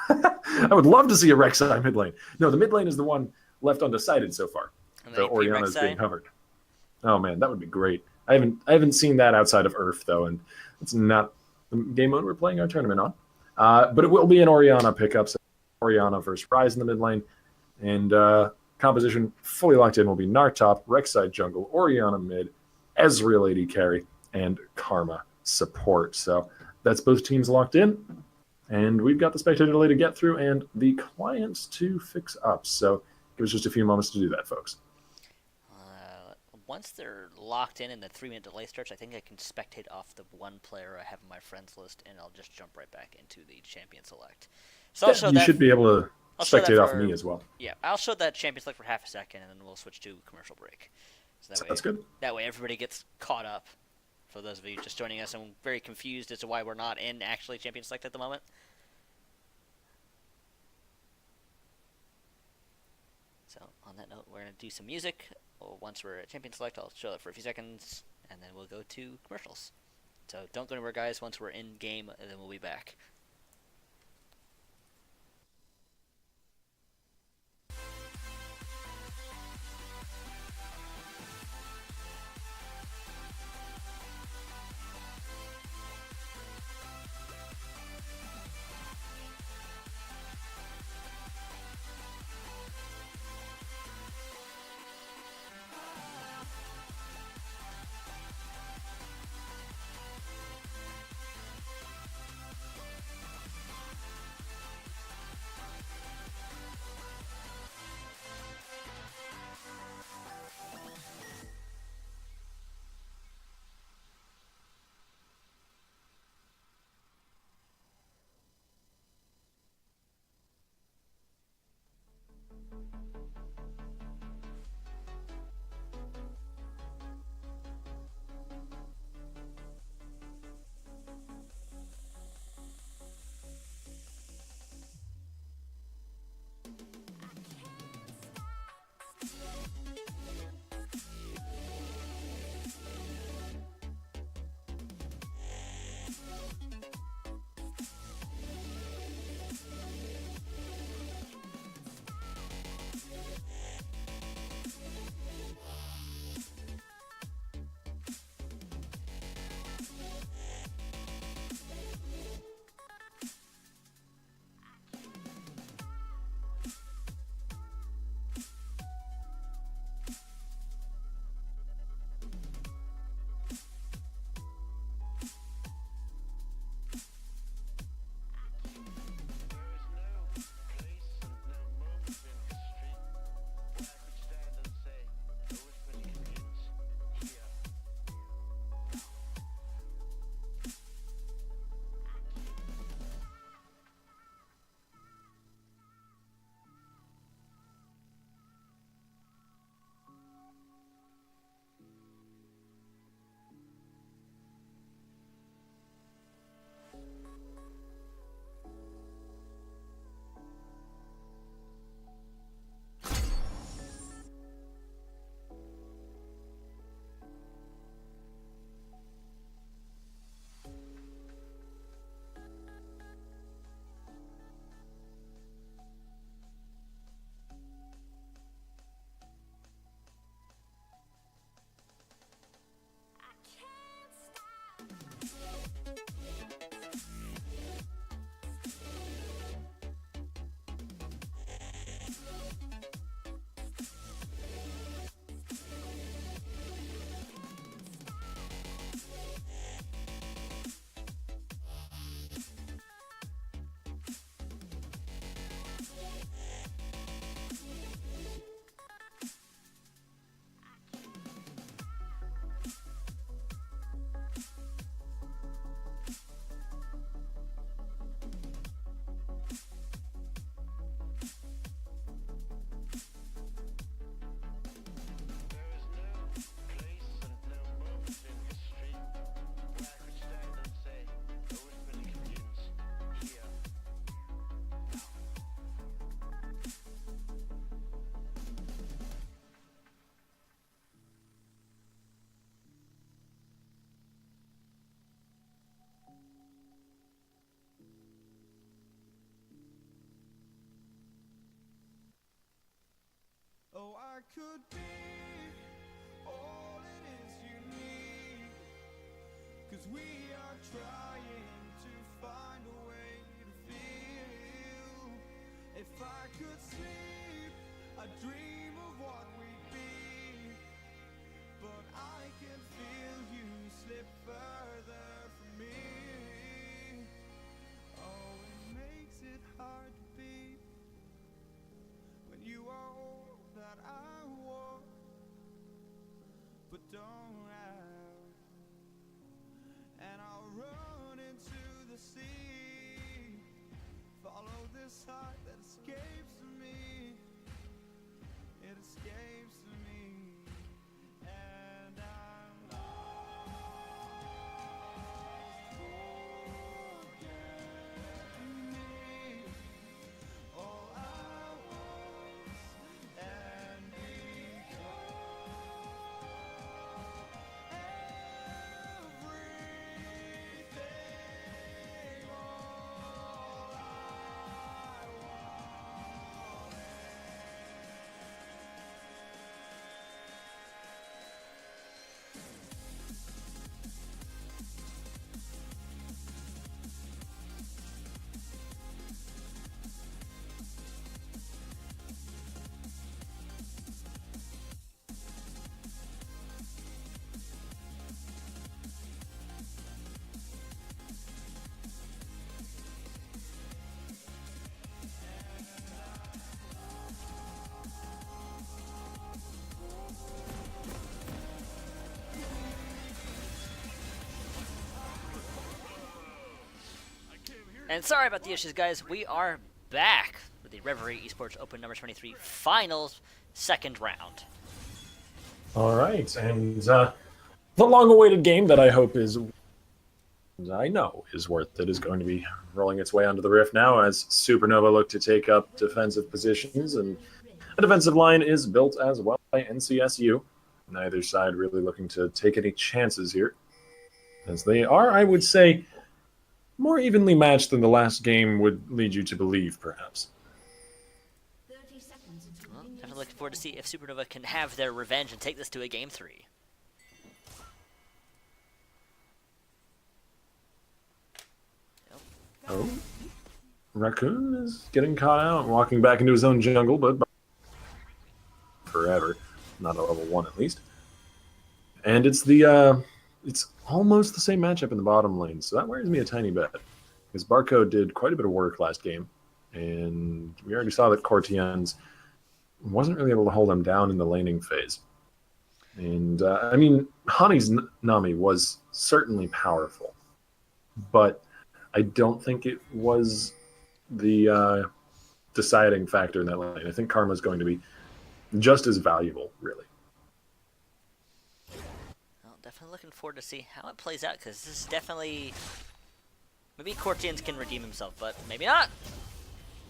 I would love to see a Rek'Sai mid lane. No, the mid lane is the one left undecided so far. The Orianna is being hovered. Oh man, that would be great. I haven't seen that outside of Earth though, and it's not the game mode we're playing our tournament on. But it will be an Orianna pickup. So Orianna versus Rise in the mid lane, and composition fully locked in will be Gnar top, Rek'Sai jungle, Orianna mid, Ezreal 80 carry, and Karma support. So that's both teams locked in, and we've got the spectator delay to get through and the clients to fix up. So give us just a few moments to do that, folks. Once they're locked in and the 3-minute delay starts, I think I can spectate off the one player I have on my friends list, and I'll just jump right back into the champion select. So I'll show you that. Should be able to spectate off for, me as well. Yeah, I'll show that champion select for half a second, and then we'll switch to commercial break. So that's good. That way everybody gets caught up. For those of you just joining us, I'm very confused as to why we're not in actually champion select at the moment. So on that note, we're going to do some music. Once we're at champion select, I'll show that for a few seconds, and then we'll go to commercials. So don't go anywhere, guys. Once we're in game, and then we'll be back. could be all it is you need, 'cause we are trying to find a way to feel. If I could sleep, I'd dream of what we'd be, but I can feel you slip further from me. Oh, it makes it hard to be when you are all that I want, but don't have. And I'll run into the sea, follow this heart that escapes me. It escapes me, and I'm lost. Forget me, all I was, and become everything, all I wanted. And sorry about the issues, guys. We are back with the Reverie Esports Open number 23 finals, second round. All right, and the long-awaited game that I hope is, I know is worth it, is going to be rolling its way onto the Rift now as Supernova look to take up defensive positions, and a defensive line is built as well by NCSU. Neither side really looking to take any chances here, as they are, I would say, more evenly matched than the last game would lead you to believe, perhaps. 30 seconds until Well, minions definitely looking forward to see if Supernova can have their revenge and take this to a game 3. Oh, Raccoon is getting caught out, walking back into his own jungle, but forever, not a level 1 at least. And it's it's almost the same matchup in the bottom lane, so that worries me a tiny bit. Because Barcode did quite a bit of work last game, and we already saw that Cortians wasn't really able to hold him down in the laning phase. And, I mean, Hani's Nami was certainly powerful, but I don't think it was the deciding factor in that lane. I think Karma's going to be just as valuable, really. Well, definitely looking forward to see how it plays out, because this is definitely... Maybe Cortians can redeem himself, but maybe not.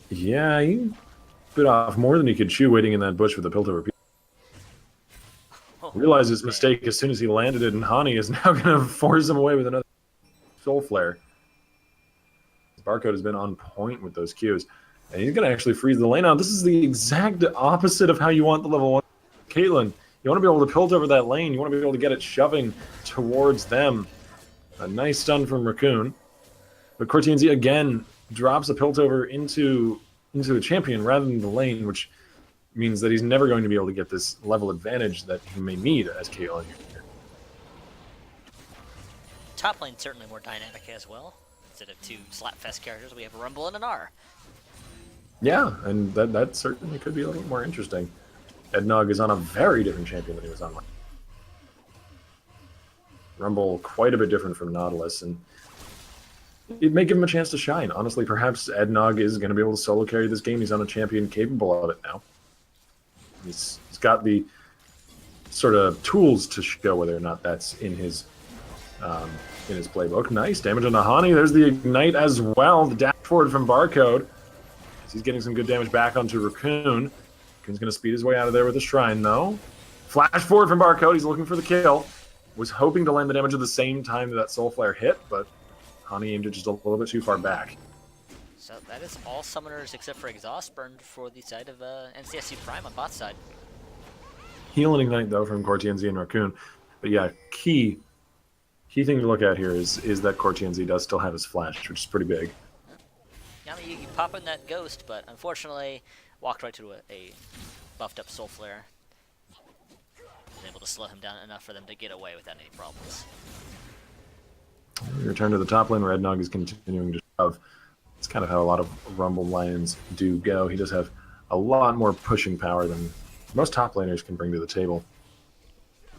Yeah, he bit off more than he could chew waiting in that bush with the Piltover. Oh, Realized his man. mistake as soon as he landed it, and Hani is now going to force him away with another Soul Flare. Barcode has been on point with those Qs, and he's going to actually freeze the lane out. This is the exact opposite of how you want the level 1 Caitlyn. You want to be able to Piltover that lane. You want to be able to get it shoving towards them. A nice stun from Raccoon. But Cortianzi again drops a Piltover into a champion rather than the lane, which means that he's never going to be able to get this level advantage that he may need as Caitlyn. Top lane certainly more dynamic as well. Instead of two Slapfest characters, we have a Rumble and an R. Yeah, and that certainly could be a little more interesting. Ednog is on a very different champion than he was on. Rumble quite a bit different from Nautilus, and it may give him a chance to shine. Honestly, perhaps Ednog is going to be able to solo carry this game. He's on a champion capable of it now. He's got the sort of tools to show whether or not that's in his playbook. Nice damage on Nahani. There's the Ignite as well. The dash forward from Barcode. He's getting some good damage back onto Raccoon. Raccoon's going to speed his way out of there with a Shrine, though. Flash forward from Barcode. He's looking for the kill. Was hoping to land the damage at the same time that Soul Flare hit, but Hani aimed it just a little bit too far back. So that is all summoners except for Exhaust burned for the side of NCSU Prime on bot side. Heal and Ignite, though, from Cortianzi and Raccoon. But yeah, key thing to look at here is that Cortianzi does still have his flash, which is pretty big. I mean, you pop in that ghost, but unfortunately, walked right to a buffed up Soul Flare. Was able to slow him down enough for them to get away without any problems. We return to the top lane. Red Nog is continuing to shove. It's kind of how a lot of Rumble Lions do go. He does have a lot more pushing power than most top laners can bring to the table.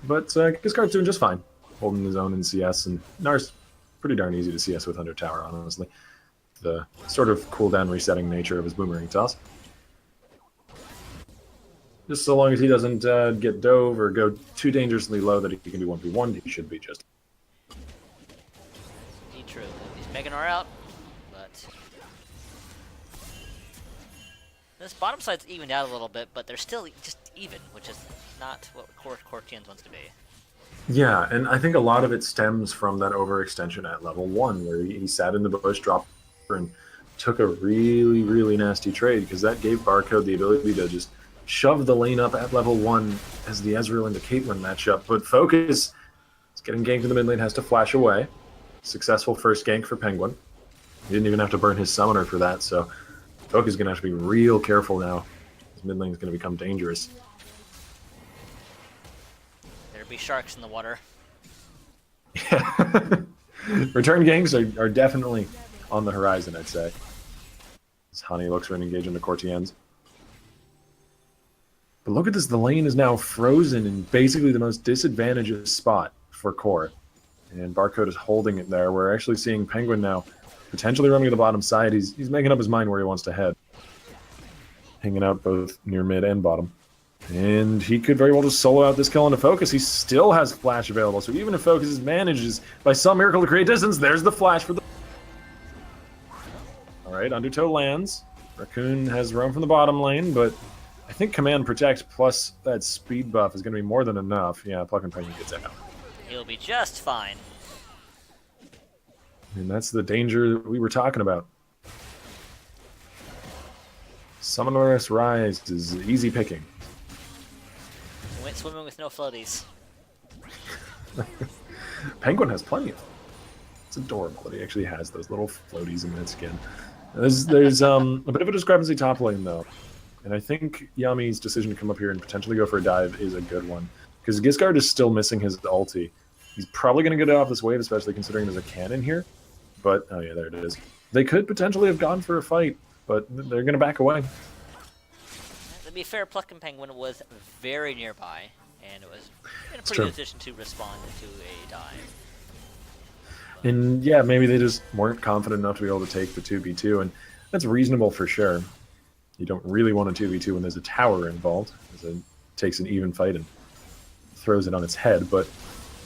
But Giscard's doing just fine, holding his own in CS, and Nar's pretty darn easy to CS with under tower, honestly. The sort of cooldown resetting nature of his boomerang toss. Just so long as he doesn't get dove or go too dangerously low that he can do 1v1, he should be just. Indeed true. He's making her out, but this bottom side's evened out a little bit, but they're still just even, which is not what Cortians wants to be. Yeah, and I think a lot of it stems from that overextension at level 1, where he sat in the bush, dropped, and took a really, really nasty trade, because that gave Barcode the ability to just shove the lane up at level 1 as the Ezreal and the Caitlyn matchup. But Focus is getting ganked in the mid lane, has to flash away. Successful first gank for Penguin. He didn't even have to burn his summoner for that, so Focus is going to have to be real careful now. His mid lane is going to become dangerous. There'd be sharks in the water. Yeah. Return ganks are definitely on the horizon, I'd say. As Honey looks for an engage into Cortians. But look at this, the lane is now frozen in basically the most disadvantageous spot for Core. And Barcode is holding it there. We're actually seeing Penguin now potentially running to the bottom side. He's making up his mind where he wants to head. Hanging out both near mid and bottom. And he could very well just solo out this kill into Focus. He still has flash available. So even if Focus manages by some miracle to create distance, there's the flash for the... Alright, Undertow lands. Raccoon has roam from the bottom lane, but I think Command Protect plus that speed buff is going to be more than enough. Yeah, Pluck and Penguin gets out. He'll be just fine. And that's the danger we were talking about. Summoner's Rise is easy picking. Went swimming with no floaties. Penguin has plenty of them. It's adorable that he actually has those little floaties in that skin. There's a bit of a discrepancy top lane, though. And I think Yami's decision to come up here and potentially go for a dive is a good one. Because Giscard is still missing his ulti. He's probably going to get off this wave, especially considering there's a cannon here. But, oh yeah, there it is. They could potentially have gone for a fight, but they're going to back away. To be fair, Pluck and Penguin was very nearby, and it was in a pretty true. good position to respond to a dive. And yeah, maybe they just weren't confident enough to be able to take the 2v2, and that's reasonable for sure. You don't really want a 2v2 when there's a tower involved, as it takes an even fight and throws it on its head, but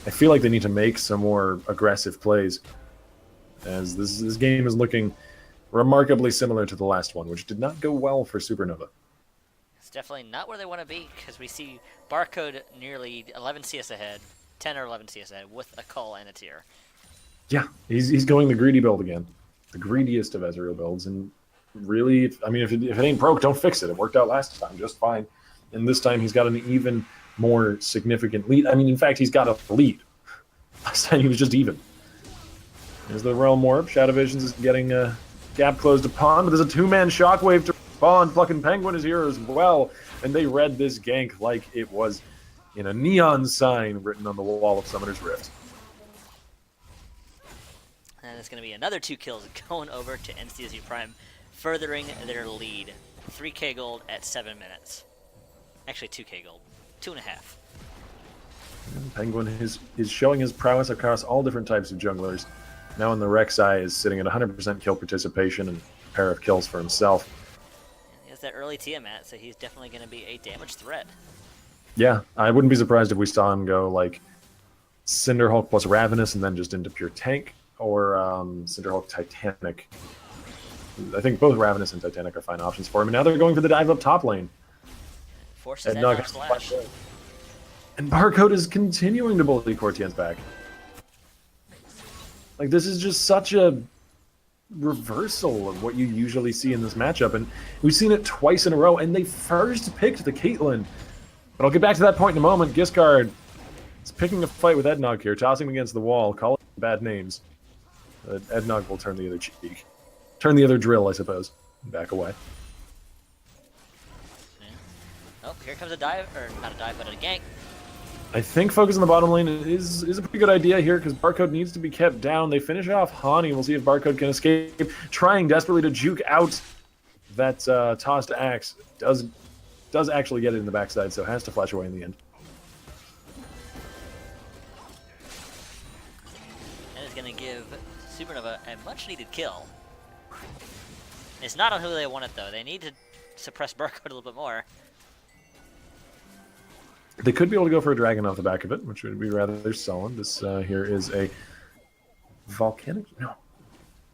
I feel like they need to make some more aggressive plays, as this game is looking remarkably similar to the last one, which did not go well for Supernova. It's definitely not where they want to be, because we see Barcode nearly 11 CS ahead, 10 or 11 CS ahead, with a call and a tier. Yeah, he's going the greedy build again. The greediest of Ezreal builds, and really, I mean, if it ain't broke, don't fix it. It worked out last time just fine. And this time he's got an even more significant lead. I mean, in fact, he's got a lead. Last time he was just even. There's the Realm Warp. Shadow Visions is getting a gap closed upon, but there's a two-man Shockwave to respond. Plucking Penguin is here as well, and they read this gank like it was in a neon sign written on the wall of Summoner's Rift. And it's going to be another 2 kills going over to NCSU Prime, furthering their lead. 3k gold at 7 minutes. Actually, 2k gold. 2.5. And Penguin is showing his prowess across all different types of junglers. Now in the Rek'Sai is sitting at 100% kill participation and a pair of kills for himself. And he has that early Tiamat, so he's definitely going to be a damage threat. Yeah, I wouldn't be surprised if we saw him go like Cinderhulk plus Ravenous and then just into pure tank, or Cinderhulk Titanic. I think both Ravenous and Titanic are fine options for him. And now they're going for the dive up top lane. Forces And that slash. And Barcode is continuing to bully Cortian's back. Like, this is just such a reversal of what you usually see in this matchup. And we've seen it twice in a row. And they first picked the Caitlyn But I'll get back to that point in a moment. Giscard is picking a fight with Ednog here, tossing him against the wall, calling him bad names. Ednog will turn the other cheek. Turn the other drill, I suppose. And back away. Yeah. Oh, here comes a dive, or not a dive, but a gank. I think focus on the bottom lane is a pretty good idea here because Barcode needs to be kept down. They finish off Hani. We'll see if Barcode can escape. Trying desperately to juke out that tossed axe. Does actually get it in the backside, so has to flash away in the end. And is going to give Supernova a much-needed kill. It's not on who they want it, though. They need to suppress Barcode a little bit more. They could be able to go for a dragon off the back of it, which would be rather solid. This here is a volcanic... No,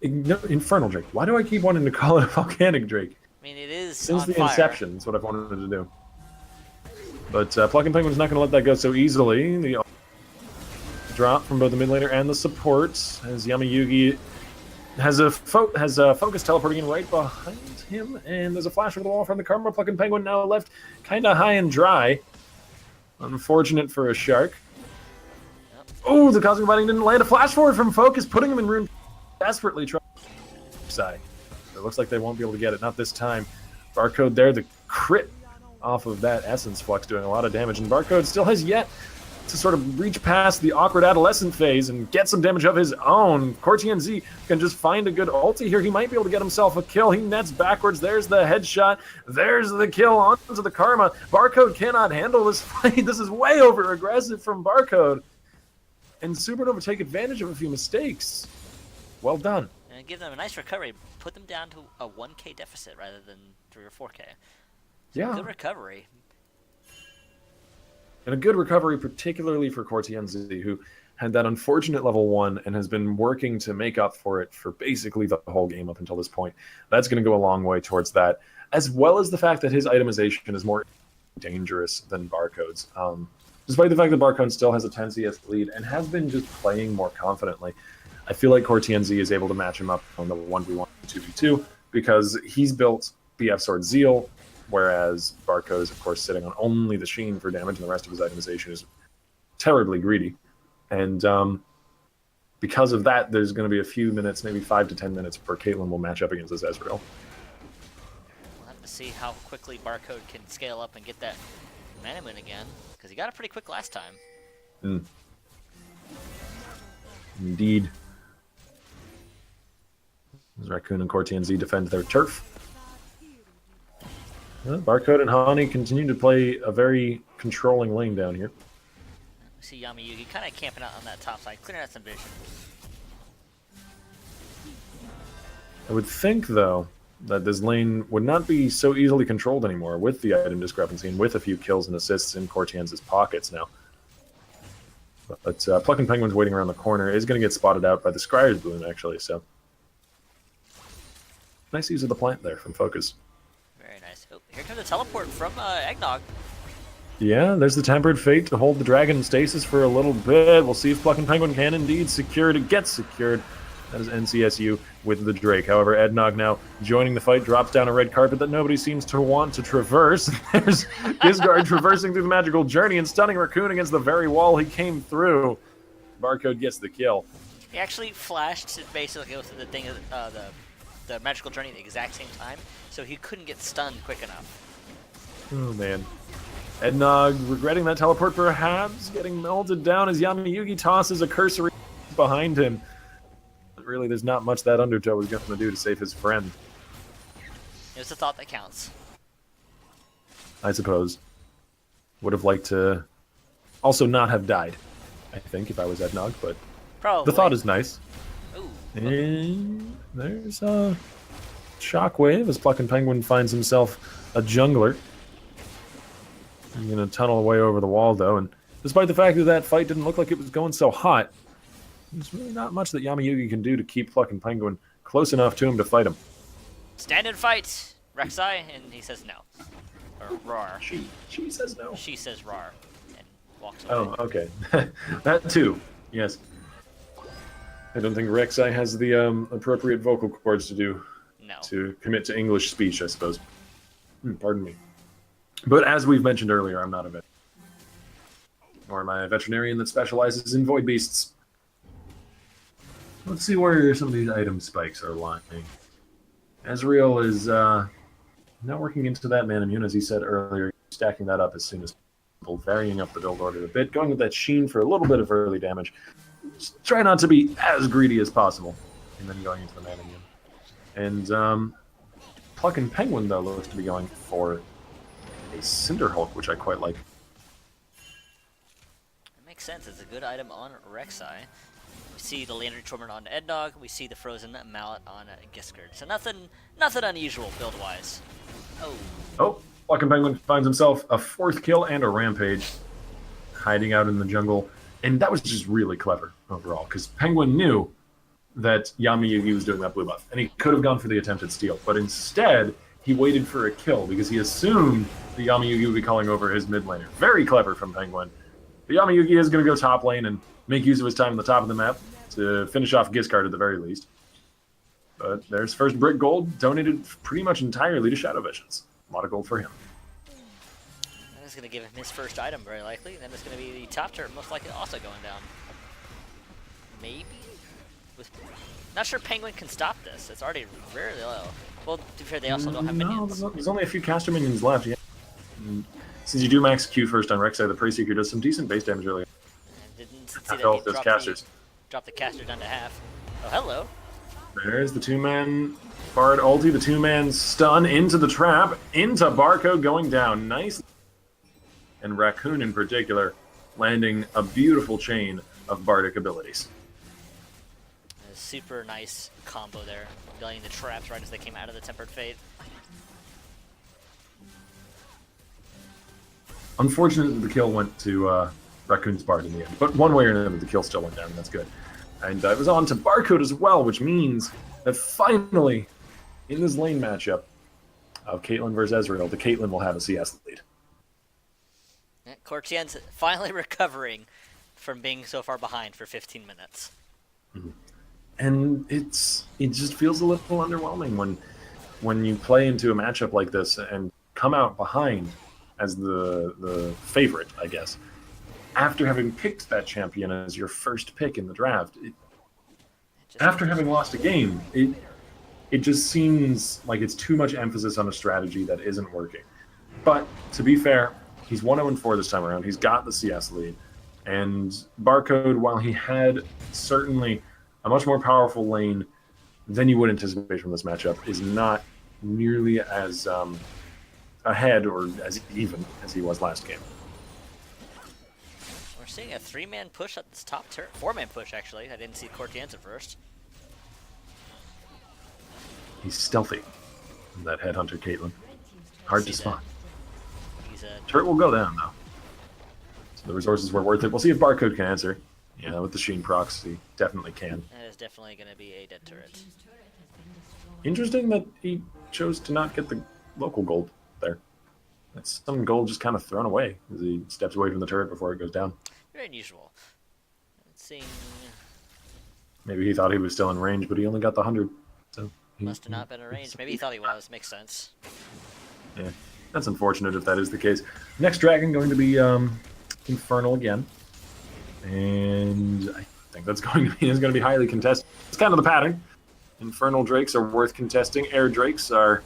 Infernal Drake. Why do I keep wanting to call it a volcanic Drake? I mean, it is Since on the fire. inception, that's what I've wanted to do. But Plucking Penguin's not going to let that go so easily. The drop from both the mid laner and the supports, as Yamayugi has a focus teleporting in right behind him, and there's a flash over the wall from the Karma. Plucking Penguin now left kind of high and dry. Unfortunate for a shark. Yep. Oh, the Cosmic Biting didn't land. A flash forward from Focus, putting him in rune. Desperately trying side. It looks like they won't be able to get it. Not this time. Barcode there, the crit off of that Essence Flux doing a lot of damage, and Barcode still has yet to sort of reach past the awkward adolescent phase and get some damage of his own. Cortian Z can just find a good ulti here. He might be able to get himself a kill. He nets backwards. There's the headshot. There's the kill onto the Karma. Barcode cannot handle this fight. This is way over aggressive from Barcode. And Supernova take advantage of a few mistakes. Well done. And give them a nice recovery. Put them down to a 1k deficit rather than 3 or 4k. So Yeah. good recovery. And a good recovery, particularly for Cortienzi, who had that unfortunate level 1 and has been working to make up for it for basically the whole game up until this point. That's going to go a long way towards that, as well as the fact that his itemization is more dangerous than Barcode's. Despite the fact that Barcode still has a 10 CS lead and has been just playing more confidently, I feel like Cortienzi is able to match him up on the 1v1 and 2v2 because he's built BF Sword Zeal, whereas Barcode is, of course, sitting on only the Sheen for damage, and the rest of his itemization is terribly greedy. And because of that, there's going to be a few minutes, maybe 5 to 10 minutes, where Caitlyn will match up against this Ezreal. We'll have to see how quickly Barcode can scale up and get that mana moon again, because he got it pretty quick last time. Indeed. As Raccoon and Cortienzi defend their turf. Barcode and Hani continue to play a very controlling lane down here. We see Yamayugi kind of camping out on that top side, clearing out some vision. I would think, though, that this lane would not be so easily controlled anymore with the item discrepancy and with a few kills and assists in Cortienzi's pockets now. But Plucking Penguin's waiting around the corner is going to get spotted out by the Scryer's Bloom, actually, so... Nice use of the plant there from Focus. Very nice. Oh, here comes a teleport from Eggnog. Yeah, there's the Tempered Fate to hold the dragon in stasis for a little bit. We'll see if Plucking Penguin can indeed secure it. It gets secured. That is NCSU with the Drake. However, Ednog now joining the fight, drops down a red carpet that nobody seems to want to traverse. There's Gisgard traversing through the magical journey and stunning Raccoon against the very wall he came through. Barcode gets the kill. He actually flashed to basically go through the thing, the magical journey at the exact same time, so he couldn't get stunned quick enough. Oh, man. Ednog regretting that teleport perhaps, getting melted down as Yamayugi tosses a cursory behind him. But really, there's not much that Undertow was going to do to save his friend. It's a thought that counts. I suppose. Would have liked to also not have died, I think, if I was Ednog, but Probably. the thought is nice. Ooh. And there's a shockwave as Plucking Penguin finds himself a jungler. He's going to tunnel away over the wall, though, and despite the fact that that fight didn't look like it was going so hot, there's really not much that Yamayugi can do to keep Plucking Penguin close enough to him to fight him. Stand and fight, Rek'Sai, and he says no. Or Rar. She says no. She says Rar, and walks away. Oh, okay. That too, yes. I don't think Rek'Sai has the appropriate vocal cords to do No. to commit to English speech, I suppose. Pardon me. But as we've mentioned earlier, I'm not a vet. or my veterinarian that specializes in void beasts. Let's see where some of these item spikes are lying. Ezreal is not working into that man immune, as he said earlier, stacking that up as soon as possible, varying up the build order a bit, going with that Sheen for a little bit of early damage. Just try not to be as greedy as possible, and then going into the man immune. And Plucking Penguin, though, looks to be going for a Cinder Hulk, which I quite like. It makes sense. It's a good item on Rek'Sai. We see the Landry Torment on Ednog. We see the Frozen Mallet on Giskard. So nothing unusual build-wise. Oh, Plucking Penguin finds himself a 4th kill and a Rampage, hiding out in the jungle. And that was just really clever overall, because Penguin knew that Yami Yugi was doing that blue buff, and he could have gone for the attempted steal, but instead he waited for a kill because he assumed that Yami Yugi would be calling over his mid laner. Very clever from Penguin. But Yami Yugi is going to go top lane and make use of his time on the top of the map to finish off Giskard at the very least. But there's first brick gold, donated pretty much entirely to Shadow Visions. A lot of gold for him. That is going to give him his first item, very likely. Then it's going to be the top turret, most likely also going down. Maybe? Not sure Penguin can stop this. It's already very low. Well, to be fair, they also don't have minions. No, there's only a few caster minions left. Yeah. Since you do max Q first on Rek'Sai, the Pre-Seeker does some decent base damage earlier. I didn't see After that all he those casters. dropped the caster down to half. Oh, hello. There's the 2-man Bard ulti, the 2-man stun into the trap, into Barcode going down. Nice. And Raccoon in particular, landing a beautiful chain of Bardic abilities. A super nice combo there, dealing the traps right as they came out of the Tempered Fate. Unfortunate that the kill went to Raccoon's Bard in the end, but one way or another, the kill still went down, and that's good. And it was on to Barcode as well, which means that finally, in this lane matchup of Caitlyn versus Ezreal, the Caitlyn will have a CS lead. Cortien's finally recovering from being so far behind for 15 minutes. Mm-hmm. And it just feels a little underwhelming when you play into a matchup like this and come out behind as the favorite, I guess, after having picked that champion as your first pick in the draft. After having lost a game, it just seems like it's too much emphasis on a strategy that isn't working. But to be fair, he's 1-0-4 this time around. He's got the CS lead. And Barcode, while he had certainly a much more powerful lane than you would anticipate from this matchup, is not nearly as ahead or as even as he was last game. We're seeing a 3-man push at this top turret. 4-man push, actually. I didn't see Cortien's at first. He's stealthy, that headhunter Caitlyn. Hard to spot. Turret will go down, though. So the resources were worth it. We'll see if Barcode can answer. Yeah, with the Sheen procs, he definitely can. That is definitely going to be a dead turret. Interesting that he chose to not get the local gold there. That's some gold just kind of thrown away as he steps away from the turret before it goes down. Very unusual. Let's see. Maybe he thought he was still in range, but he only got the 100. So must have not been in range. Maybe he thought he was. Makes sense. Yeah, that's unfortunate if that is the case. Next dragon going to be Infernal again. And I think that's going to be highly contested. It's kind of the pattern. Infernal Drakes are worth contesting. Air Drakes are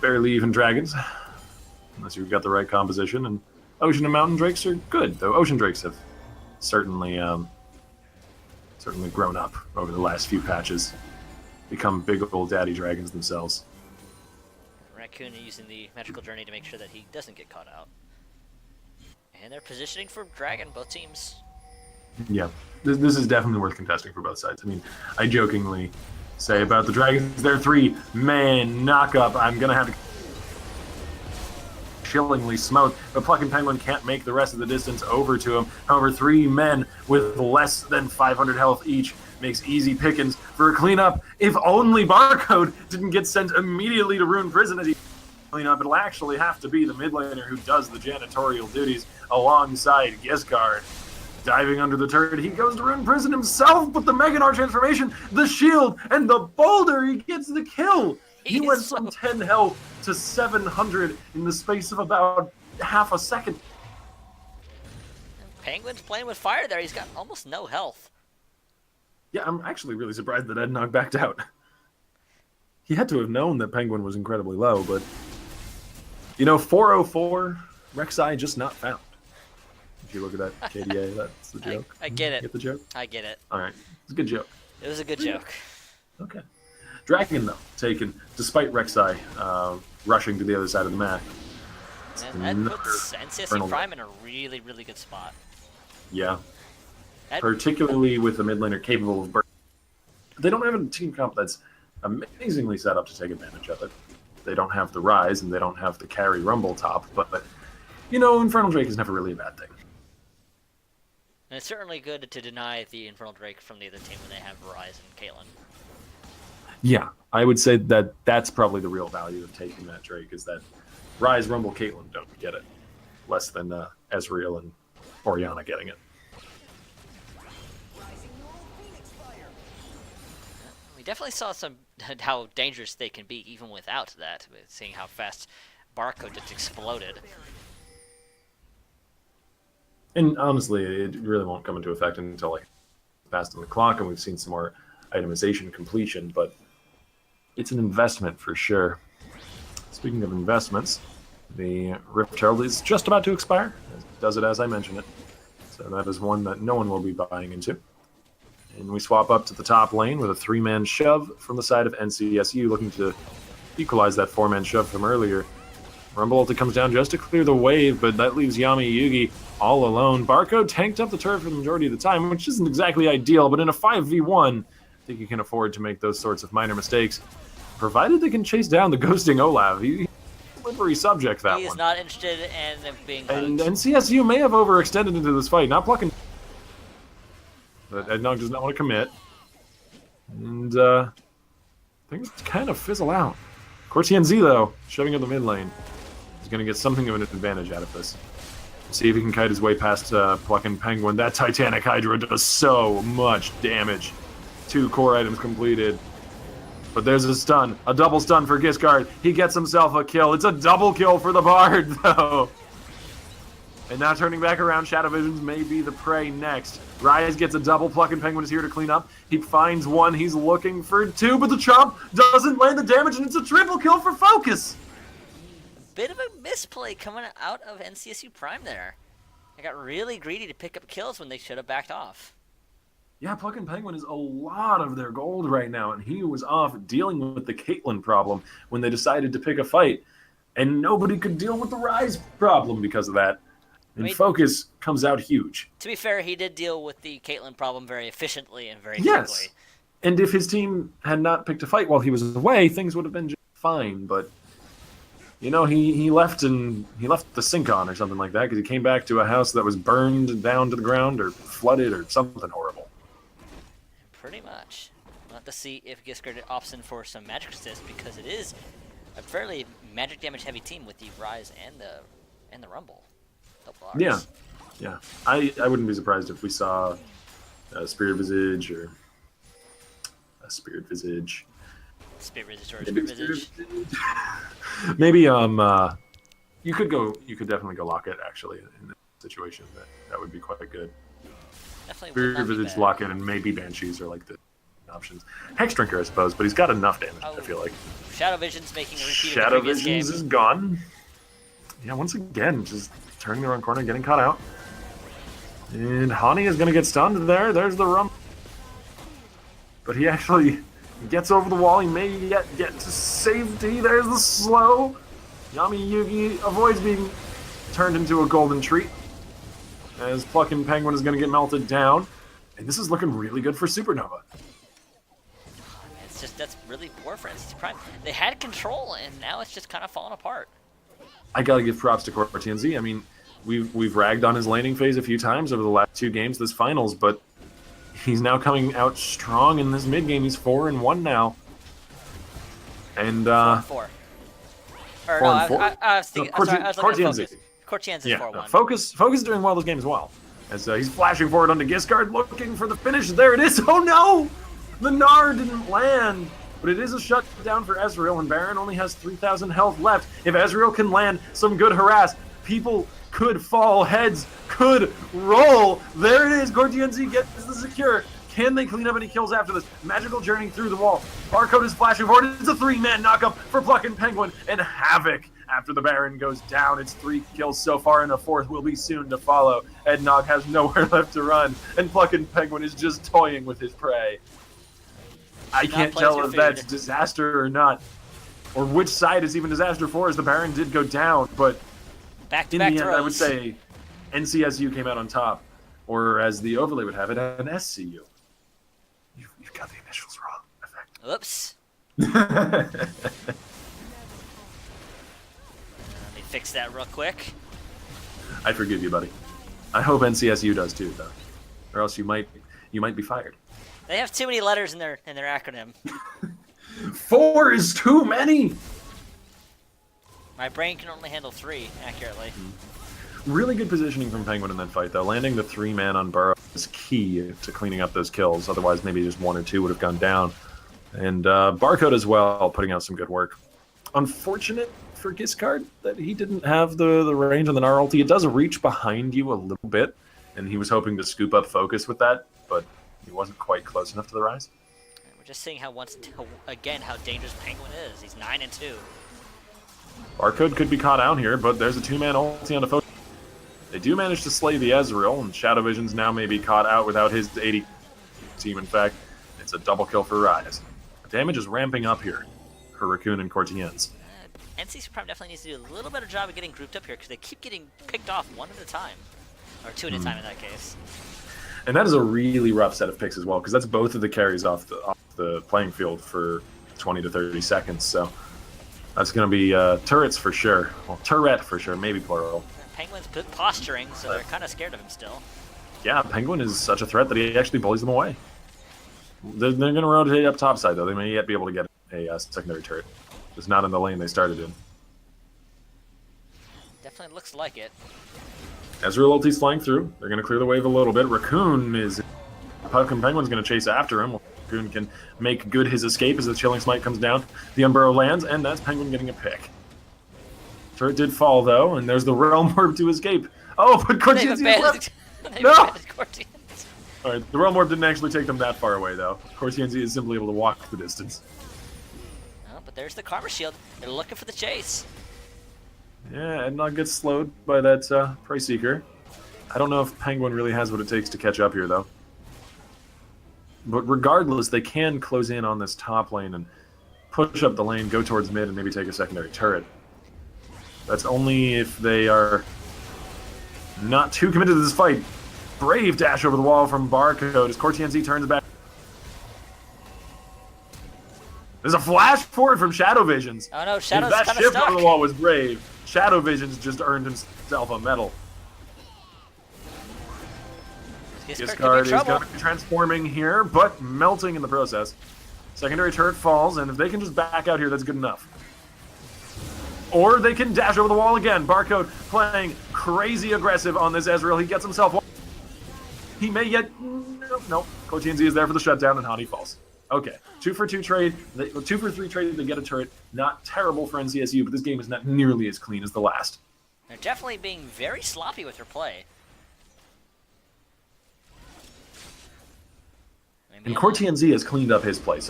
barely even dragons, unless you've got the right composition. And Ocean and Mountain Drakes are good, though Ocean Drakes have certainly grown up over the last few patches, become big old daddy dragons themselves. Raccoon using the magical journey to make sure that he doesn't get caught out. And they're positioning for dragon, both teams. Yeah, this is definitely worth contesting for both sides. I mean, I jokingly say about the dragons, they're 3-man knock-up. I'm going to have to chillingly smoke, but Plucking Penguin can't make the rest of the distance over to him. However, 3 men with less than 500 health each makes easy pickings for a cleanup. If only Barcode didn't get sent immediately to Rune Prison as he cleanup, it'll actually have to be the mid laner who does the janitorial duties alongside Giskard. Diving under the turret, he goes to Rune Prison himself, but the Meganar transformation, the shield, and the boulder, he gets the kill. He went from 10 health to 700 in the space of about half a second. Penguin's playing with fire there. He's got almost no health. Yeah, I'm actually really surprised that Ednog backed out. He had to have known that Penguin was incredibly low, but... 404, Rek'Sai just not found. If you look at that KDA, that's the joke. I get it. Get the joke? I get it. All right. It's a good joke. It was a good joke. Okay. Dragon, though, taken, despite Rek'Sai rushing to the other side of the map. And that puts NCSC Prime in a really, really good spot. Yeah. Particularly with the mid laner capable of burst. They don't have a team comp that's amazingly set up to take advantage of it. They don't have the Rise, and they don't have the carry Rumble top, but Infernal Drake is never really a bad thing. And it's certainly good to deny the Infernal Drake from the other team when they have Rise and Caitlyn. Yeah, I would say that that's probably the real value of taking that Drake, is that Rise, Rumble, Caitlyn don't get it. Less than Ezreal and Orianna getting it. We definitely saw how dangerous they can be even without that, seeing how fast Barco just exploded. And honestly, it really won't come into effect until past on the clock, and we've seen some more itemization completion, but it's an investment for sure. Speaking of investments, the Rift Herald is just about to expire. It does it as I mentioned it. So that is one that no one will be buying into. And we swap up to the top lane with a 3-man shove from the side of NCSU, looking to equalize that 4-man shove from earlier. Rumble ulti comes down just to clear the wave, but that leaves Yami Yugi all alone. Barco tanked up the turret for the majority of the time, which isn't exactly ideal, but in a 5v1, I think you can afford to make those sorts of minor mistakes, provided they can chase down the ghosting Olav. He's a slippery subject, that one. He's not interested in being hugged. And NCSU may have overextended into this fight, not plucking... But Ednog does not want to commit. And things kind of fizzle out. Cortianz, though, shoving in the mid lane, is going to get something of an advantage out of this. See if he can kite his way past Plucking Penguin. That Titanic Hydra does so much damage. 2 core items completed. But there's a stun. A double stun for Giscard. He gets himself a kill. It's a double kill for the Bard, though. And now turning back around, Shadow Visions may be the prey next. Rise gets a double. Plucking Penguin is here to clean up. He finds one. He's looking for 2, but the chomp doesn't land the damage, and it's a triple kill for Focus. A bit of a misplay coming out of NCSU Prime there. They got really greedy to pick up kills when they should have backed off. Yeah, Plucking Penguin is a lot of their gold right now, and he was off dealing with the Caitlyn problem when they decided to pick a fight. And nobody could deal with the Rise problem because of that. And Focus comes out huge. To be fair, he did deal with the Caitlyn problem very efficiently and very yes. quickly. And if his team had not picked a fight while he was away, things would have been just fine. But, he left the sink on or something like that because he came back to a house that was burned down to the ground or flooded or something horrible. Pretty much. We'll have to see if Giscard opts in for some magic resist because it is a fairly magic damage heavy team with the Rise and the Rumble. Yeah. I wouldn't be surprised if we saw a Spirit Visage or a Spirit Visage. Spirit Visage or a Spirit Visage. Maybe you could definitely go Locket actually in this situation. That would be quite good. Definitely Spirit Visage, Locket, and maybe Banshees are like the options. Hex Drinker, I suppose, but he's got enough damage. I feel like. Shadow Vision's making a repeat Shadow of the previous Visions game. is gone. Yeah, once again, just turning the wrong corner, getting caught out. And Hani is going to get stunned there. There's the Rumble. But he actually gets over the wall. He may yet get to safety. There's the slow. Yami Yugi avoids being turned into a golden treat. As Plucking Penguin is going to get melted down. And this is looking really good for Supernova. That's really poor for NCSU Prime. They had control, and now it's just kind of falling apart. I gotta give props to Cortianz. I mean, we've ragged on his laning phase a few times over the last 2 games this finals, but he's now coming out strong in this mid game. He's 4-1 now, and 4-4. Or 4-4. I was thinking. I'm sorry, I was looking at Cortianz. Cortianz is 4-1. Focus is doing well this game as well. As he's flashing forward onto Giscard, looking for the finish. There it is. Oh no! The Gnar didn't land. But it is a shutdown for Ezreal, and Baron only has 3,000 health left. If Ezreal can land some good harass, People could fall, heads could roll. There it is. Cortienzi gets the secure. Can they clean up any kills after this? Magical journey through the wall. Barcode is flashing forward. It's a 3-man knockup for Pluck and Penguin. And Havoc after the Baron goes down. It's 3 kills so far, and a 4th will be soon to follow. Ednog has nowhere left to run, and Pluck and Penguin is just toying with his prey. I can't tell if that's disaster or not, or which side is even disaster for, as the Baron did go down. But in the end, I would say NCSU came out on top, or as the overlay would have it, an SCU. You've got the initials wrong. Oops. Let me fix that real quick. I forgive you, buddy. I hope NCSU does too, though, or else you might be fired. They have too many letters in their acronym. 4 is too many. My brain can only handle 3 accurately. Really good positioning from Penguin in that fight, though. Landing the 3-man on Burrow is key to cleaning up those kills. Otherwise, maybe just 1 or 2 would have gone down. And Barcode as well, putting out some good work. Unfortunate for Giscard that he didn't have the range on the Gnar ulti. It does reach behind you a little bit, and he was hoping to scoop up focus with that, but he wasn't quite close enough to the rise. And we're just seeing how dangerous Penguin is. He's 9-2. Barcode could be caught out here, but there's a 2-man ulti on the focus. They do manage to slay the Ezreal, and Shadow Vision's now may be caught out without his 80 team. In fact, it's a double kill for Rise. The damage is ramping up here for Raccoon and Cortienz. NC Supreme definitely needs to do a little better job of getting grouped up here, because they keep getting picked off 1 at a time. Or 2 at a time in that case. And that is a really rough set of picks as well, because that's both of the carries off the playing field for 20 to 30 seconds. So that's going to be turrets for sure. Well, turret for sure, maybe plural. Penguin's posturing, so they're kind of scared of him still. Yeah, Penguin is such a threat that he actually bullies them away. They're going to rotate up topside, though. They may yet be able to get a secondary turret. Just not in the lane they started in. Definitely looks like it. Ezreal ulti's flying through. They're going to clear the wave a little bit. Raccoon is... Puck and Penguin's going to chase after him. Raccoon can make good his escape as the Chilling Smite comes down. The Unburrow lands, and that's Penguin getting a pick. Turret did fall, though, and there's the Realm Orb to escape. Oh, but Cortienz is left! No! Alright, the Realm Orb didn't actually take them that far away, though. Cortienz is simply able to walk the distance. Oh, but there's the Karma Shield. They're looking for the chase. Yeah, Ednog gets slowed by that Price Seeker. I don't know if Penguin really has what it takes to catch up here, though. But regardless, they can close in on this top lane and push up the lane, go towards mid, and maybe take a secondary turret. That's only if they are not too committed to this fight. Brave dash over the wall from Barcode as Cortienz turns back. There's a flash forward from Shadow Visions. Oh no, Shadow's that kind of shift stuck. over the wall was brave. Shadow Visions just earned himself a medal. Giscard is going to be transforming here, but melting in the process. Secondary turret falls, and if they can just back out here, that's good enough. Or they can dash over the wall again. Barcode playing crazy aggressive on this Ezreal. He gets himself one. He may yet... Nope. Cortienz is there for the shutdown, and Hani falls. Okay. 2 for 2 trade. 2 for 3 trade. They get a turret. Not terrible for NCSU, but this game is not nearly as clean as the last. They're definitely being very sloppy with their play. And Cortienz has cleaned up his play,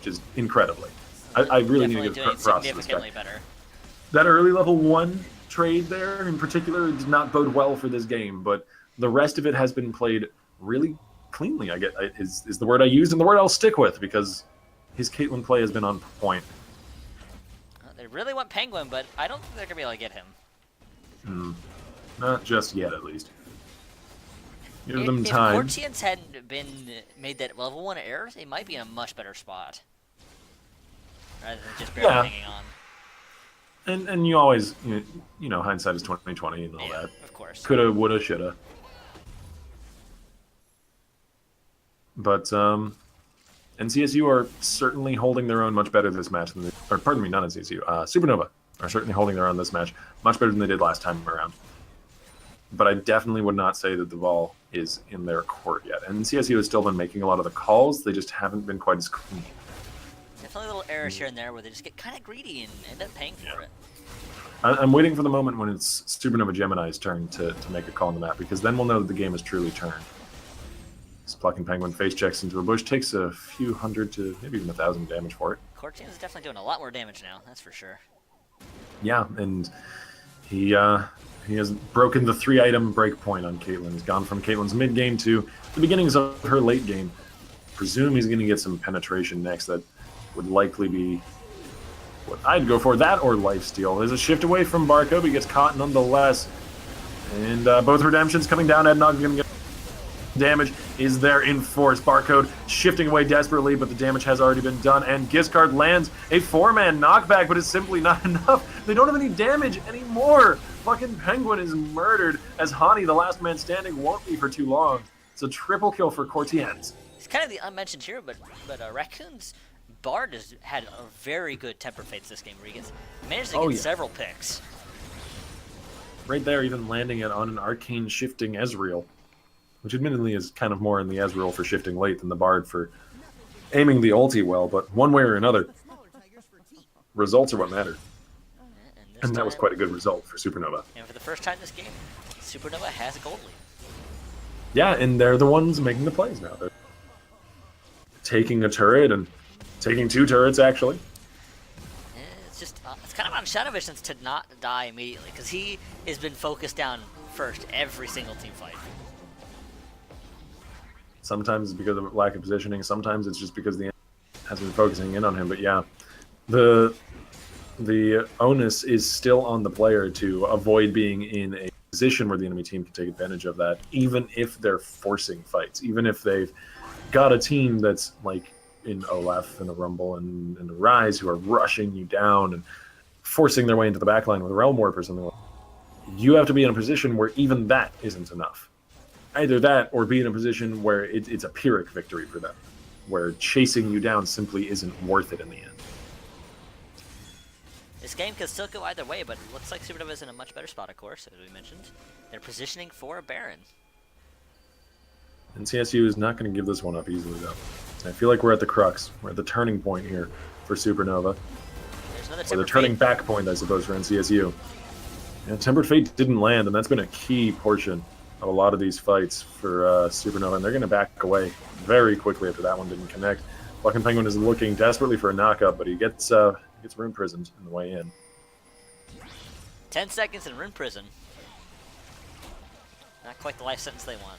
just incredibly. I really need to give props to this guy. Better. That early level 1 trade there, in particular, did not bode well for this game, but the rest of it has been played really cleanly, is the word I used, and the word I'll stick with, because his Caitlyn play has been on point. They really want Penguin, but I don't think they're going to be able to get him. Not just yet, at least. Give them time. If Cortienz hadn't made that level 1 error, they might be in a much better spot. Rather than just barely hanging on. And you always, you know, hindsight is 20/20 and all that. Of course. Coulda, woulda, shoulda. But NCSU are certainly holding their own much better this match than or pardon me, not NCSU. Supernova are certainly holding their own this match much better than they did last time around. But I definitely would not say that the ball is in their court yet. And NCSU has still been making a lot of the calls. They just haven't been quite as clean. Definitely little errors here and there where they just get kind of greedy and end up paying for it. I'm waiting for the moment when it's Supernova Gemini's turn to make a call on the map, because then we'll know that the game has truly turned. This Plucking Penguin face checks into a bush, takes a few hundred to maybe even 1,000 damage for it. Cortian is definitely doing a lot more damage now, that's for sure. Yeah, and he has broken the 3-item breakpoint on Caitlyn. He's gone from Caitlyn's mid game to the beginnings of her late game. Presume he's going to get some penetration next. That would likely be what I'd go for. That or lifesteal. There's a shift away from Barco, but he gets caught nonetheless. And both redemptions coming down. Ednog going to get damage is there in force. Barcode shifting away desperately, but the damage has already been done. And Giscard lands a 4-man knockback, but it's simply not enough. They don't have any damage anymore. Fucking Penguin is murdered, as Hani, the last man standing, won't be for too long. It's a triple kill for Cortians. He's kind of the unmentioned hero, but Raccoon's Bard has had a very good Tempered Fates this game, where he managed to get several picks. Right there, even landing it on an arcane shifting Ezreal, which admittedly is kind of more in the Ezreal for shifting late than the Bard for aiming the ulti well, but one way or another, results are what matter. And that was quite a good result for Supernova. And for the first time this game, Supernova has a gold lead. Yeah, and they're the ones making the plays now. They're taking a turret and taking 2 turrets, actually. It's just, it's kind of on Shadow Visions to not die immediately, because he has been focused down first every single team fight. Sometimes it's because of lack of positioning, sometimes it's just because the enemy has been focusing in on him, but yeah. The onus is still on the player to avoid being in a position where the enemy team can take advantage of that, even if they're forcing fights, even if they've got a team that's like in Olaf and the Rumble and the Rise who are rushing you down and forcing their way into the backline with a Realm Warp or something like that. You have to be in a position where even that isn't enough. Either that or be in a position where it's a Pyrrhic victory for them, where chasing you down simply isn't worth it in the end. This game could still go either way, but it looks like Supernova is in a much better spot, of course, as we mentioned. They're positioning for a Baron. And CSU is not going to give this one up easily, though. I feel like we're at the crux. We're at the turning point here for Supernova. There's another Or the turning back point, I suppose, for NCSU. Yeah, Tempered Fate didn't land, and that's been a key portion of a lot of these fights for Supernova, and they're going to back away very quickly after that one didn't connect. Fucking Penguin is looking desperately for a knockup, but he gets rune prisoned in the way in. 10 seconds in rune prison. Not quite the life sentence they want.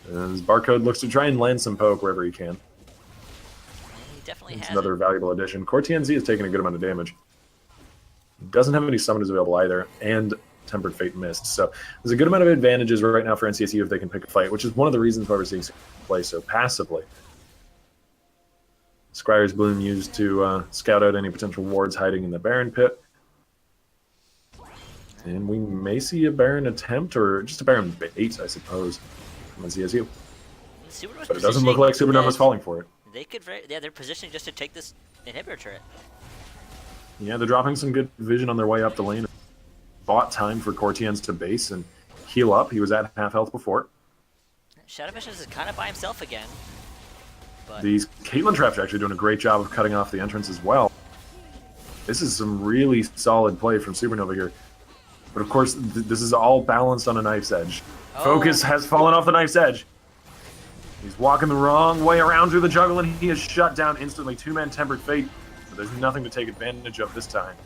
And Barcode looks to try and land some poke wherever he can. And he definitely It's has another it. valuable addition. Cortianz is taking a good amount of damage. He doesn't have any summoners available either, and Tempered Fate missed. So there's a good amount of advantages right now for NCSU if they can pick a fight, which is one of the reasons why we're seeing play so passively. Scryer's Bloom used to scout out any potential wards hiding in the Baron pit. And we may see a Baron attempt, or just a Baron bait, I suppose, from NCSU. But it doesn't look like Supernova's falling for it. They could, they're positioning just to take this inhibitor turret. Yeah, they're dropping some good vision on their way up the lane. Bought time for Cortians to base and heal up. He was at half health before. Shadow Visions is kind of by himself again. But These Caitlyn traps are actually doing a great job of cutting off the entrance as well. This is some really solid play from Supernova here. But of course, this is all balanced on a knife's edge. Oh. Focus has fallen off the knife's edge. He's walking the wrong way around through the jungle, and he is shut down instantly. 2-man Tempered Fate, but there's nothing to take advantage of this time.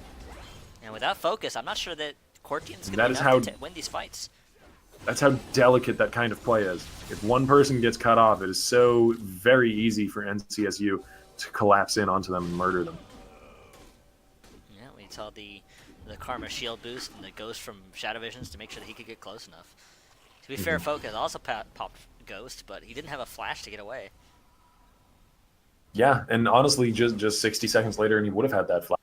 And without focus, I'm not sure that Cortian's going That to is be how- enough to win these fights. That's how delicate that kind of play is. If one person gets cut off, it is so very easy for NCSU to collapse in onto them and murder them. Yeah, we saw the Karma shield boost and the ghost from Shadow Visions to make sure that he could get close enough. To be fair, Focus also popped Ghost, but he didn't have a flash to get away. Yeah, and honestly, just 60 seconds later, and he would have had that flash.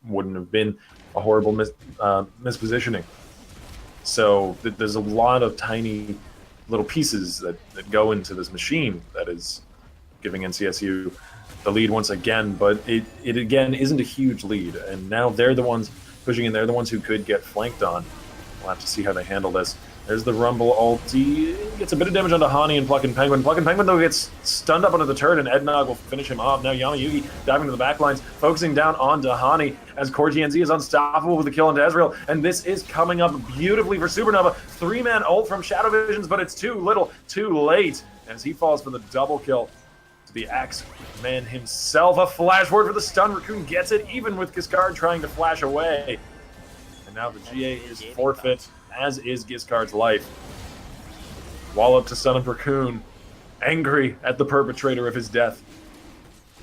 Wouldn't have been a horrible mispositioning. So there's a lot of tiny little pieces that go into this machine that is giving NCSU the lead once again, but it again isn't a huge lead, and now they're the ones pushing in. They're the ones who could get flanked on. We'll have to see how they handle this. There's the Rumble ulti. Gets a bit of damage onto Hani and Pluckin' Penguin. Pluckin' Penguin, though, gets stunned up onto the turret, and Ednog will finish him off. Now Yamayugi diving to the backlines, focusing down onto Hani, as CoreTNZ is unstoppable with the kill into Ezreal. And this is coming up beautifully for Supernova. 3-man ult from Shadow Visions, but it's too little, too late, as he falls for the double kill. The Axeman himself. A flash ward for the stun. Raccoon gets it, even with Giscard trying to flash away. And now the GA is forfeit, as is Giscard's life. Wallop to stun up Raccoon, angry at the perpetrator of his death.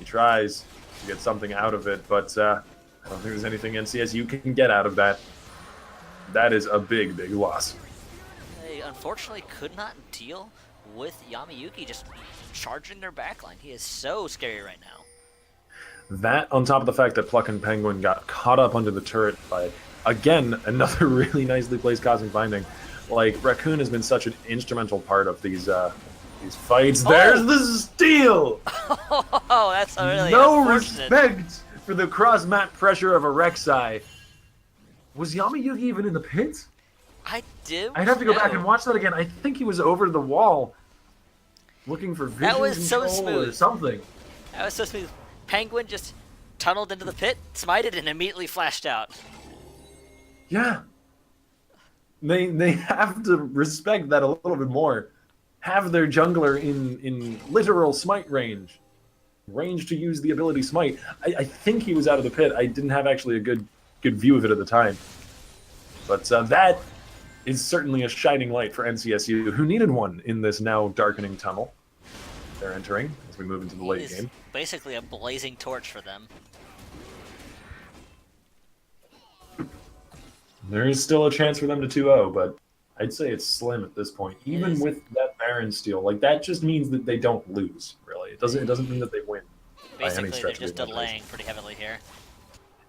He tries to get something out of it, but I don't think there's anything NCSU can get out of that. That is a big, big loss. They unfortunately could not deal with Yamayuki just charging their backline. He is so scary right now. That, on top of the fact that Pluckin' Penguin got caught up under the turret by, again, another really nicely placed Cosmic Binding. Like, Raccoon has been such an instrumental part of these fights. Oh! There's the steal! Oh, that's really no respect for the cross-map pressure of a Rek'Sai. Was Yamayuki even in the pit? I do. I'd have to go back and watch that again. I think he was over the wall, looking for vision that was so control smooth. Or something. That was so smooth. Penguin just tunneled into the pit, smited, and immediately flashed out. Yeah. They have to respect that a little bit more. Have their jungler in literal smite range. Range to use the ability smite. I think he was out of the pit. I didn't have actually a good view of it at the time. But that is certainly a shining light for NCSU, who needed one in this now darkening tunnel they're entering as we move into the late game. Basically a blazing torch for them. There is still a chance for them to 2-0, but I'd say it's slim at this point. Even with that Baron steal, like that just means that they don't lose, really. It doesn't mean that they win. Basically, they're just delaying pretty heavily here.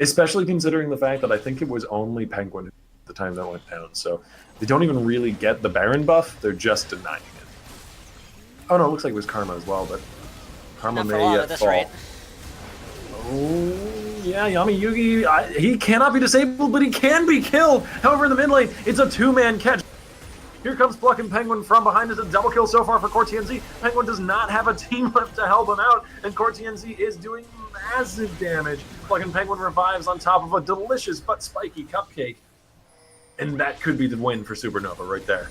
Especially considering the fact that I think it was only Penguin at the time that went down, so they don't even really get the Baron buff, they're just denying it. Oh no, it looks like it was Karma as well, but Karma may fall. Rate. Oh, yeah, Yamayugi, he cannot be disabled, but he can be killed! However, in the mid lane, it's a 2-man catch. Here comes Pluckin' Penguin from behind. It's a double kill so far for CoreTNZ. Penguin does not have a team left to help him out, and CoreTNZ is doing massive damage. Pluckin' Penguin revives on top of a delicious but spiky cupcake. And that could be the win for Supernova right there.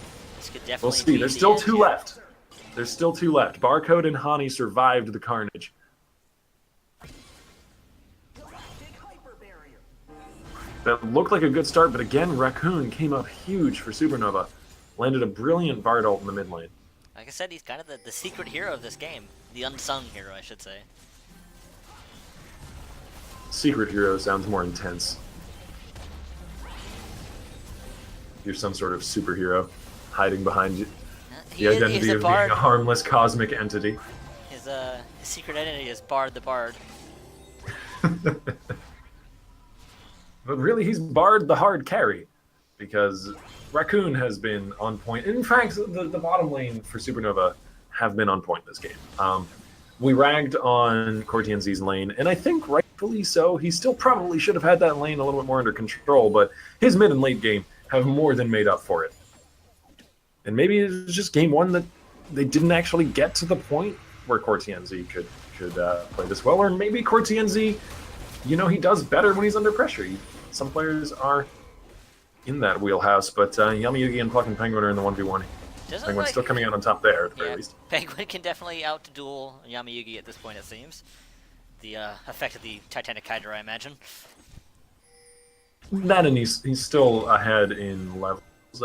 We'll see. There's still two left. There's still two left. Barcode and Hani survived the carnage. That looked like a good start, but again, Raccoon came up huge for Supernova. Landed a brilliant Bard ult in the mid lane. Like I said, he's kind of the secret hero of this game. The unsung hero, I should say. Secret hero sounds more intense. You're some sort of superhero hiding behind you. The identity of being a harmless cosmic entity. His secret identity is Bard the Bard. But really, he's Bard the hard carry. Because Raccoon has been on point. In fact, the bottom lane for Supernova have been on point this game. We ragged on CoreTNZ's lane, and I think rightfully so. He still probably should have had that lane a little bit more under control, but his mid and late game have more than made up for it. And maybe it was just game one that they didn't actually get to the point where CoreTNZ could play this well, or maybe CoreTNZ, he does better when he's under pressure. Some players are in that wheelhouse, but Yamayugi and Pluckin' Penguin are in the 1v1. Penguin's still coming out on top there, at the very least. Penguin can definitely out-duel Yamayugi at this point, it seems. The effect of the Titanic Hydra, I imagine. That, and he's still ahead in levels.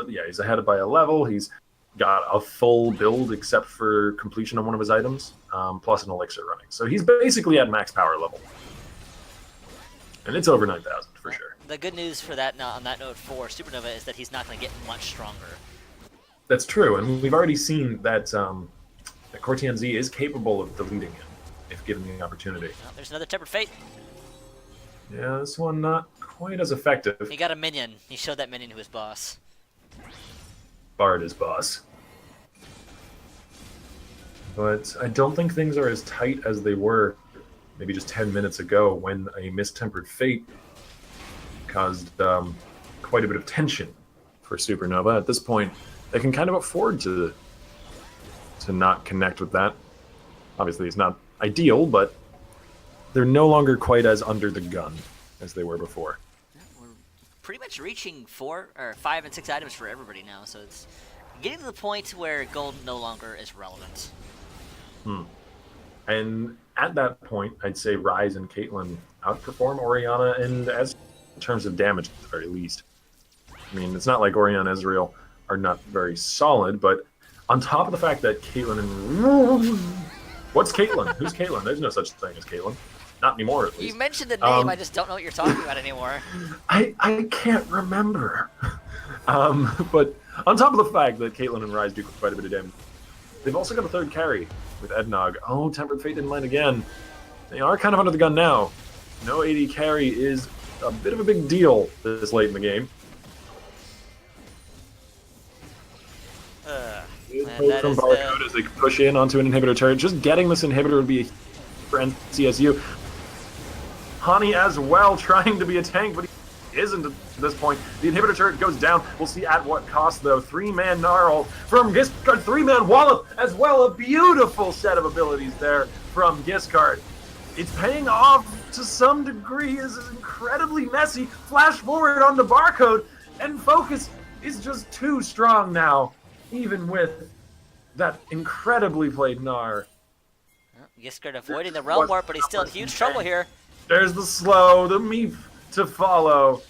Yeah, he's ahead by a level. He's got a full build except for completion on one of his items, plus an elixir running. So he's basically at max power level. And it's over 9,000 for sure. The good news for that, on that note, for Supernova is that he's not going to get much stronger. That's true, and we've already seen that that CoreTNZ is capable of deleting him if given the opportunity. Well, there's another Tempered Fate. Yeah, this one not quite as effective. He got a minion. He showed that minion to his boss. Bard is boss. But I don't think things are as tight as they were maybe just 10 minutes ago when a mistempered fate caused quite a bit of tension for Supernova. At this point, they can kind of afford to not connect with that. Obviously, it's not ideal, but they're no longer quite as under the gun as they were before. We're pretty much reaching 4 or 5 and 6 items for everybody now, so it's getting to the point where gold no longer is relevant. And at that point, I'd say Ryze and Caitlyn outperform Orianna and Ez in terms of damage at the very least. I mean, it's not like Orianna and Ezreal are not very solid, but on top of the fact that Caitlyn and... What's Caitlyn? Who's Caitlyn? There's no such thing as Caitlyn. Not anymore, at least. You mentioned the name, I just don't know what you're talking about anymore. I can't remember. But on top of the fact that Caitlyn and Ryze do quite a bit of damage, they've also got a third carry with Ednog. Oh, Tempered Fate didn't land again. They are kind of under the gun now. No AD carry is a bit of a big deal this late in the game. From Barcode as they push in onto an inhibitor turret. Just getting this inhibitor would be a for NCSU. Hani as well trying to be a tank, but he isn't at this point. The inhibitor turret goes down. We'll see at what cost, though. 3-man Gnarl from Giscard. 3-man Wallop as well. A beautiful set of abilities there from Giscard. It's paying off to some degree. This is incredibly messy. Flash forward on the Barcode, and Focus is just too strong now, even with that incredibly played Gnar. Giscard avoiding the realm warp, but he's still in huge trouble here. There's the slow, the meep to follow.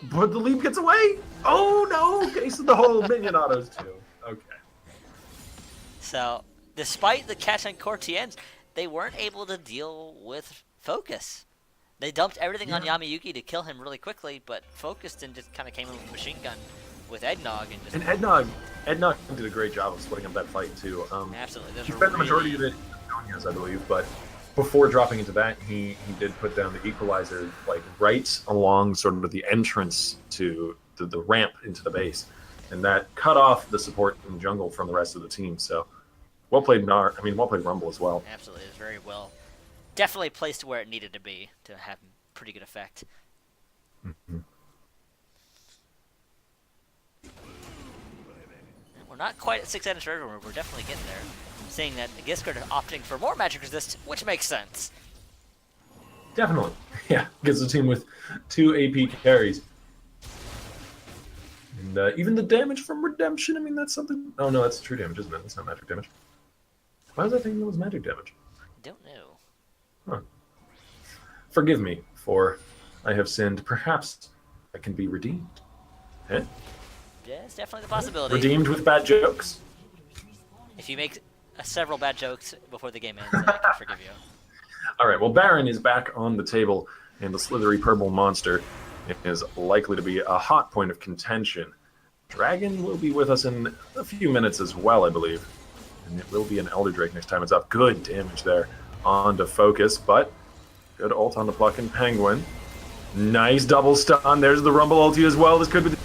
But the leap gets away. Oh no, case of the whole minion autos too. Okay. So, despite the catch on Cortians, they weren't able to deal with Focus. They dumped everything on Yamayuki to kill him really quickly, but Focus then just kind of came in with a machine gun with Eggnog and just... And Eggnog did a great job of splitting up that fight too. Absolutely. He spent the majority of it in Sonya's, I believe, but before dropping into that, he did put down the equalizer like right along sort of the entrance to the ramp into the base, and that cut off the support in jungle from the rest of the team. So well played well played Rumble as well. Absolutely, it was very well. Definitely placed where it needed to be to have pretty good effect. Mm-hmm. We're not quite at 6 items for everyone, we're definitely getting there. Seeing that Giscard is opting for more magic resist, which makes sense. Definitely. Yeah, gives a team with 2 AP carries. And even the damage from Redemption, I mean, that's something... Oh, no, that's true damage, isn't it? That's not magic damage. Why was I thinking that was magic damage? I don't know. Huh. Forgive me, for I have sinned. Perhaps I can be redeemed. Eh? Yeah, it's definitely the possibility. Redeemed with bad jokes? If you make several bad jokes before the game ends, I can forgive you. Alright, well, Baron is back on the table, and the slithery purple monster is likely to be a hot point of contention. Dragon will be with us in a few minutes as well, I believe. And it will be an Elder Drake next time it's up. Good damage there on to Focus, but good ult on the Plucking Penguin. Nice double stun. There's the Rumble ulti as well. This could be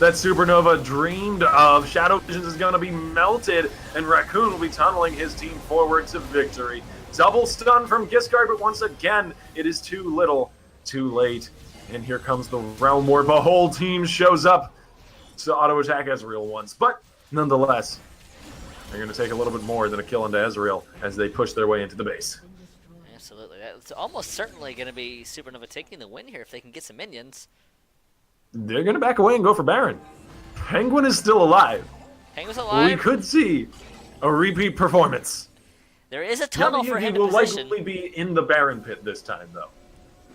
that Supernova dreamed of. Shadow Visions is going to be melted, and Raccoon will be tunneling his team forward to victory. Double stun from Giscard, but once again, it is too little, too late. And here comes the Realm Warp. A whole team shows up to auto-attack Ezreal once. But nonetheless, they're going to take a little bit more than a kill into Ezreal as they push their way into the base. Absolutely. That's almost certainly going to be Supernova taking the win here if they can get some minions. They're going to back away and go for Baron. Penguin is still alive. Penguin's alive. We could see a repeat performance. There is a tunnel for him to will position. likely be in the Baron pit this time, though.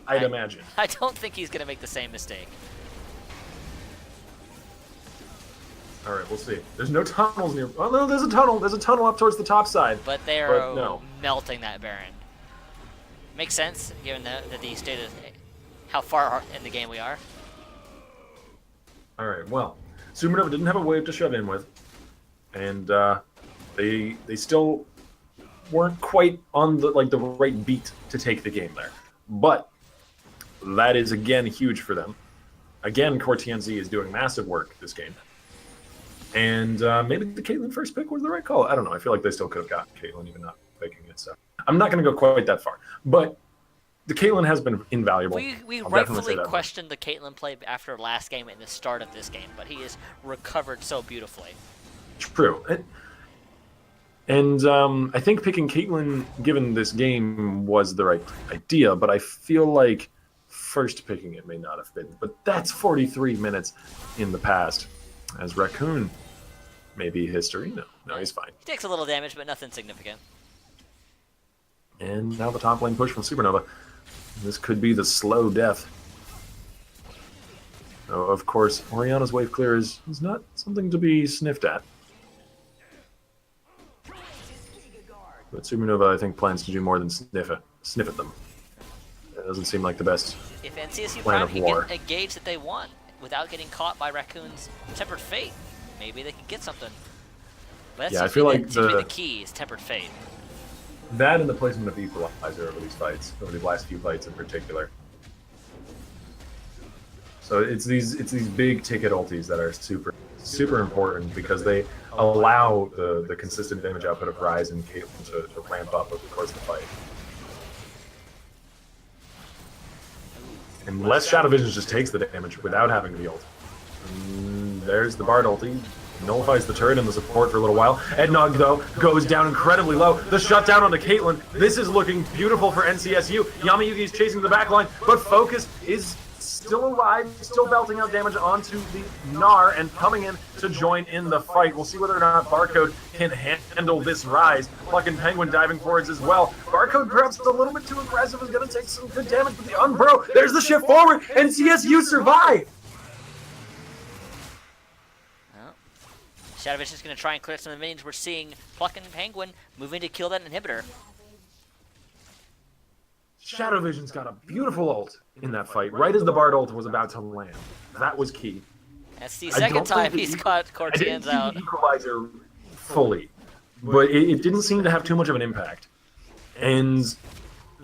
I'd imagine. I don't think he's going to make the same mistake. All right, we'll see. There's no tunnels near... Oh, no, there's a tunnel. There's a tunnel up towards the top side. But they are no. melting that Baron. Makes sense, given that the state of how far in the game we are. All right, well, Supernova didn't have a wave to shove in with, and they still weren't quite on the right beat to take the game there. But that is again huge for them. Again, Cortianzi is doing massive work this game, and maybe the Caitlyn first pick was the right call. I don't know. I feel like they still could have gotten Caitlyn even not picking it. So I'm not going to go quite that far, but the Caitlyn has been invaluable. We I'll definitely say rightfully that. questioned the Caitlyn play after last game and the start of this game, but he has recovered so beautifully. True. And I think picking Caitlyn, given this game, was the right idea, but I feel like first picking it may not have been. But that's 43 minutes in the past. As Raccoon may be history. No, he's fine. He takes a little damage, but nothing significant. And now the top lane push from Supernova. This could be the slow death. Oh, of course, Oriana's wave clear is not something to be sniffed at. But Supernova, I think, plans to do more than sniff at them. That doesn't seem like the best If NCSU plan Prime of can war. get a gauge that they want without getting caught by Raccoon's Tempered Fate, maybe they can get something. But that's Yeah, I feel like the key is Tempered Fate. That and the placement of Equalizer over these fights, over the last few fights in particular. So it's these big ticket ultis that are super important because they allow the consistent damage output of Ryze and Caitlyn to ramp up over the course of the fight. Unless Shadow Visions just takes the damage without having the ult. There's the Bard ulti. Nullifies the turret and the support for a little while. Ednog, though, goes down incredibly low. The shutdown onto Caitlyn. This is looking beautiful for NCSU. Yamayugi's chasing the backline, but Focus is still alive, still belting out damage onto the Gnar and coming in to join in the fight. We'll see whether or not Barcode can handle this Rise. Plucking Penguin diving forwards as well. Barcode perhaps a little bit too aggressive, is going to take some good damage, but the Unbro, there's the shift forward. NCSU survive! Shadow Vision's going to try and clear some of the minions. We're seeing Plucking Penguin moving to kill that inhibitor. Shadow Vision's got a beautiful ult in that fight, right as the Bard ult was about to land. That was key. That's the second time he's caught I didn't Cortians see out. the Equalizer fully, but it didn't seem to have too much of an impact. And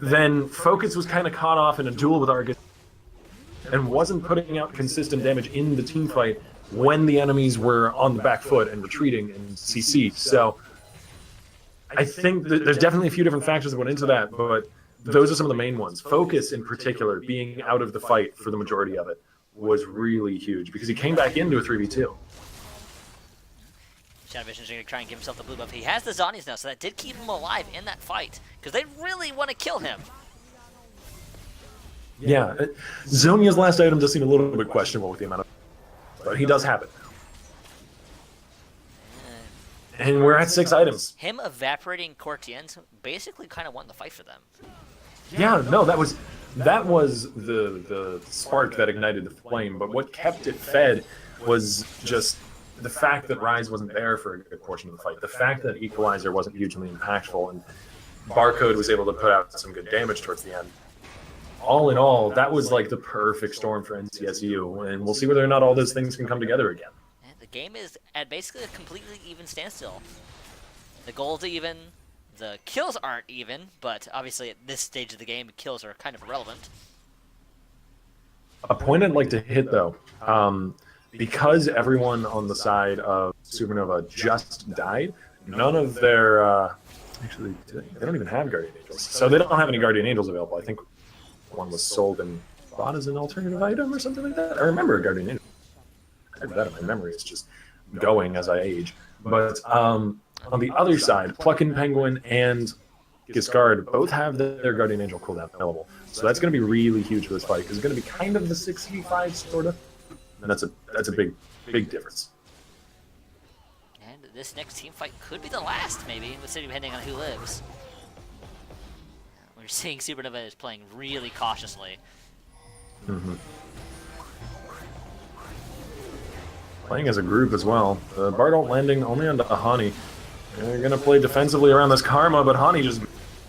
then Focus was kind of caught off in a duel with Argus and wasn't putting out consistent damage in the team fight when the enemies were on the back foot and retreating in CC. So I think that there's definitely a few different factors that went into that, but those are some of the main ones. Focus, in particular, being out of the fight for the majority of it, was really huge because he came back into a 3v2. Shadow Vision's going to try and give himself the blue buff. He has the Zonies now, so that did keep him alive in that fight because they really want to kill him. Yeah, Zonia's last item does seem a little bit questionable with the amount of... But he does have it now. And we're at 6 items. Him evaporating Cortians basically kind of won the fight for them. Yeah, no, that was the spark that ignited the flame, but what kept it fed was just the fact that Ryze wasn't there for a good portion of the fight, the fact that Equalizer wasn't hugely impactful, and Barcode was able to put out some good damage towards the end. All in all, that was like the perfect storm for NCSU, and we'll see whether or not all those things can come together again. And the game is at basically a completely even standstill. The goals are even, the kills aren't even, but obviously at this stage of the game, kills are kind of irrelevant. A point I'd like to hit, though, because everyone on the side of Supernova just died, none of their... actually, they don't even have Guardian Angels. So they don't have any Guardian Angels available. I think one was sold and bought as an alternative item or something like that. I remember a Guardian Angel. I remember that in my memory. It's just going as I age. But on the other side, Plucking Penguin and Giscard both have their Guardian Angel cooldown available. So that's going to be really huge for this fight because it's going to be kind of the 6v5 sort of. And that's a big difference. And this next team fight could be the last, maybe, depending on who lives. We're seeing Supernova is playing really cautiously. Playing as a group as well. Bard ult landing only onto Ahani. They're going to play defensively around this Karma, but Hani just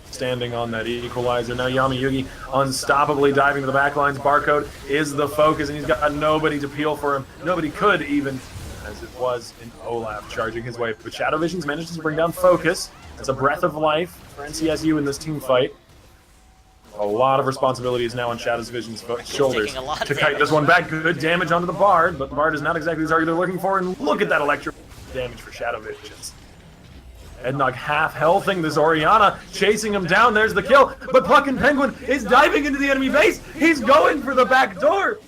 standing on that Equalizer. Now Yamayugi unstoppably diving to the backlines. Barcode is the focus, and he's got nobody to peel for him. Nobody could even, as it was in Olaf charging his way. But Shadow Visions manages to bring down Focus. It's a breath of life for NCSU in this team fight. A lot of responsibility is now on Shadow Vision's shoulders to kite this one back. Good damage onto the Bard, but the Bard is not exactly the target they're looking for. And look at that electric damage for Shadow Visions. Ednog half healthing this Orianna, chasing him down. There's the kill, but Pluckin' Penguin is diving into the enemy base. He's going for the back door.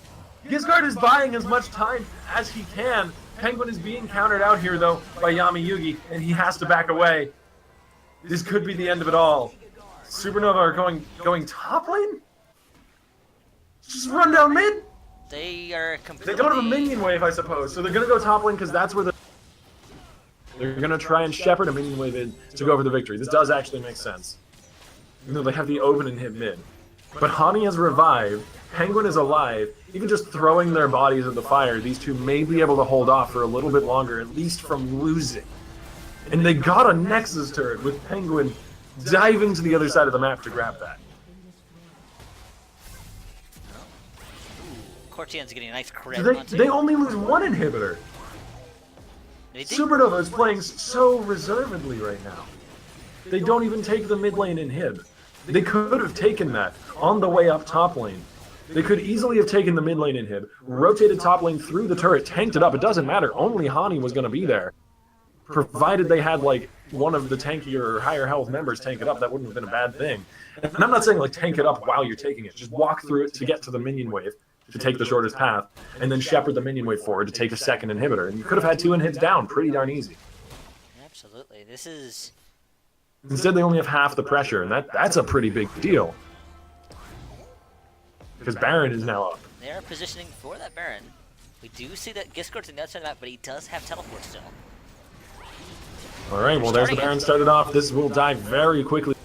Giscard is buying as much time as he can. Penguin is being countered out here, though, by Yami Yugi, and he has to back away. This could be the end of it all. Supernova are going top lane? Just run down mid? They are completely... They don't have a minion wave, I suppose, so they're going to go top lane because that's where they're going to try and shepherd a minion wave in to go for the victory. This does actually make sense. Even though they have the open and hit mid. But Hani has revived, Penguin is alive. Even just throwing their bodies at the fire, these two may be able to hold off for a little bit longer, at least from losing. And they got a Nexus turret with Penguin diving to the other side of the map to grab that. Cortian's getting a nice crit. They only lose one inhibitor. Supernova is playing so reservedly right now. They don't even take the mid lane inhib. They could have taken that on the way up top lane. They could easily have taken the mid lane inhib, rotated top lane through the turret, tanked it up. It doesn't matter. Only Hani was going to be there. Provided they had, like, one of the tankier or higher health members tank it up, that wouldn't have been a bad thing. And I'm not saying, like, tank it up while you're taking it. Just walk through it to get to the minion wave, to take the shortest path, and then shepherd the minion wave forward to take a second inhibitor. And you could have had 2 inhibs down pretty darn easy. Absolutely. This is... Instead, they only have half the pressure, and that's a pretty big deal. Because Baron is now up. They are positioning for that Baron. We do see that Giscard's on the outside of the map, but he does have teleport still. Alright, well, there's the Baron started off. This will die very quickly.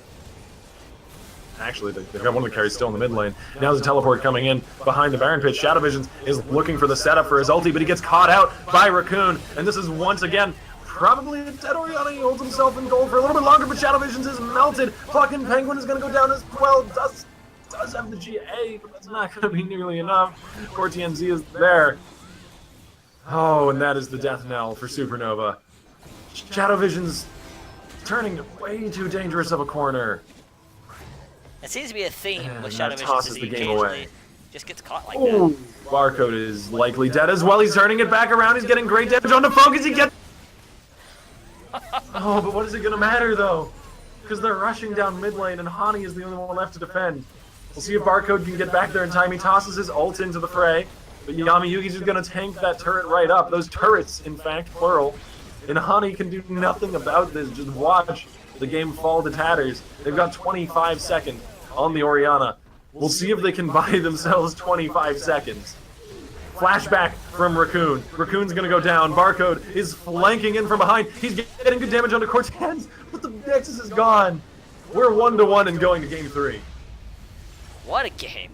Actually, they've got one of the carries still in the mid lane. Now there's a teleport coming in behind the Baron pit. Shadow Visions is looking for the setup for his ulti, but he gets caught out by Raccoon. And this is once again probably a dead Orianna. He holds himself in gold for a little bit longer, but Shadow Visions is melted. Pluckin' Penguin is going to go down as well. Does have the GA, but that's not going to be nearly enough. Cortien Z is there. Oh, and that is the death knell for Supernova. Shadow Visions turning way too dangerous of a corner. It seems to be a theme with And Shadow that Visions tosses is the he game occasionally away. just gets caught like Oh, that. Barcode is likely dead as well. He's turning it back around. He's getting great damage onto Focus. He gets... Oh, but what is it going to matter, though? Because they're rushing down mid lane, and Hani is the only one left to defend. We'll see if Barcode can get back there in time. He tosses his ult into the fray, but Yami Yugi's just going to tank that turret right up. Those turrets, in fact, plural. And Hani can do nothing about this. Just watch the game fall to tatters. They've got 25 seconds on the Orianna. We'll see if they can buy themselves 25 seconds. Flashback from Raccoon. Raccoon's going to go down. Barcode is flanking in from behind. He's getting good damage onto Cortez, but the Nexus is gone. We're 1-1 and going to game 3. What a game.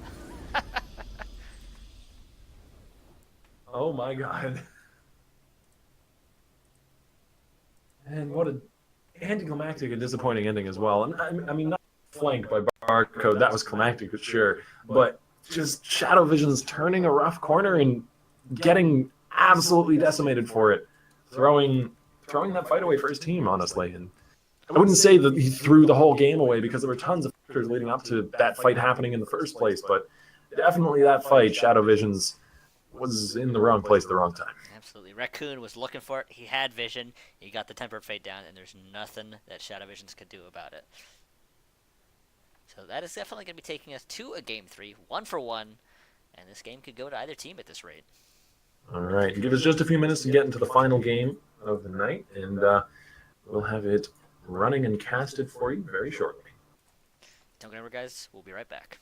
Oh my god. And what an anticlimactic and disappointing ending as well. And I mean, not flanked by Barcode, that was climactic, but sure. But just Shadow Visions turning a rough corner and getting absolutely decimated for it. Throwing that fight away for his team, honestly. And I wouldn't say that he threw the whole game away because there were tons of factors leading up to that fight happening in the first place, but definitely that fight, Shadow Visions was in the wrong place at the wrong time. Absolutely. Raccoon was looking for it. He had vision. He got the Tempered Fate down, and there's nothing that Shadow Visions could do about it. So that is definitely going to be taking us to a game 3, 1-for-1, and this game could go to either team at this rate. All right, give us just a few minutes to get into the final game of the night, and we'll have it running and casted for you very shortly. Don't go anywhere, guys. We'll be right back.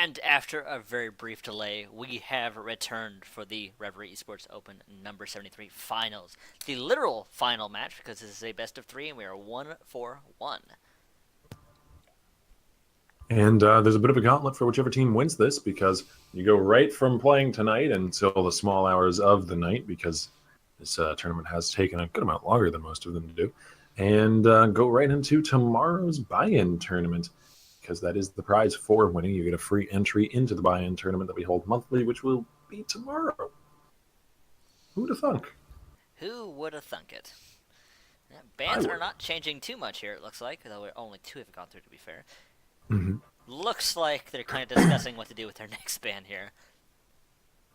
And after a very brief delay, we have returned for the Reverie Esports Open number 73 finals. The literal final match, because this is a best of 3 and we are 1-4-1. And there's a bit of a gauntlet for whichever team wins this, because you go right from playing tonight until the small hours of the night, because this tournament has taken a good amount longer than most of them do, and go right into tomorrow's buy-in tournament, because that is the prize for winning. You get a free entry into the buy-in tournament that we hold monthly, which will be tomorrow. Who'd have thunk? Who would have thunk it? Yeah, bans are not changing too much here, it looks like, though only 2 have gone through, to be fair. Mm-hmm. Looks like they're kind of discussing what to do with their next ban here.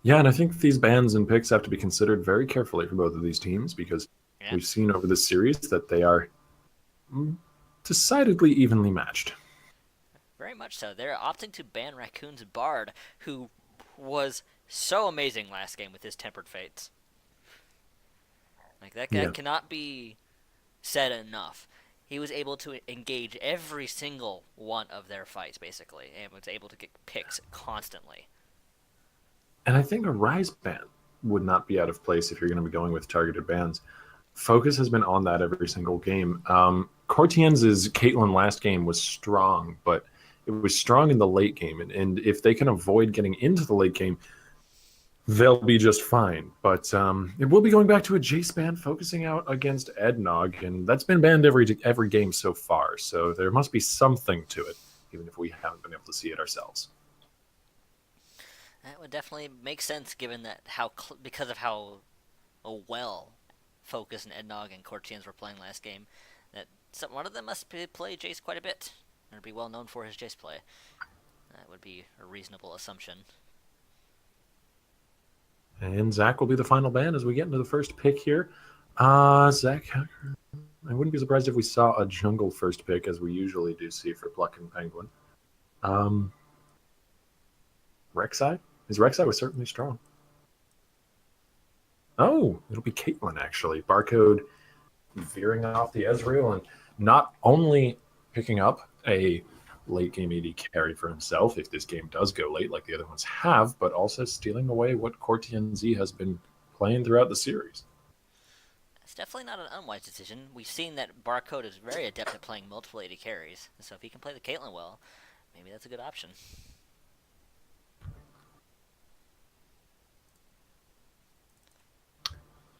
Yeah, and I think these bans and picks have to be considered very carefully for both of these teams, because we've seen over this series that they are decidedly evenly matched. Very much so. They're opting to ban Raccoon's Bard, who was so amazing last game with his Tempered Fates. Like, that guy cannot be said enough. He was able to engage every single one of their fights, basically, and was able to get picks constantly. And I think a Rise ban would not be out of place if you're going to be going with targeted bans. Focus has been on that every single game. Cortien's Caitlyn last game was strong, but it was strong in the late game. And if they can avoid getting into the late game, they'll be just fine. But it will be going back to a Jace ban, focusing out against Ednog, and that's been banned every game so far. So there must be something to it, even if we haven't been able to see it ourselves. That would definitely make sense, given that because of how well Focus and Ednog and Cortians were playing last game, that one of them must play Jace quite a bit, and be well known for his Jace play. That would be a reasonable assumption. And Zach will be the final ban as we get into the first pick here. Zach, I wouldn't be surprised if we saw a jungle first pick, as we usually do see for Pluck and Penguin. Rek'Sai? His Rek'Sai was certainly strong. Oh, it'll be Caitlyn, actually. Barcode veering off the Ezreal and not only picking up a late game AD carry for himself if this game does go late like the other ones have, but also stealing away what Cortien Z has been playing throughout the series. It's definitely not an unwise decision. We've seen that Barcode is very adept at playing multiple AD carries, so if he can play the Caitlyn well, maybe that's a good option.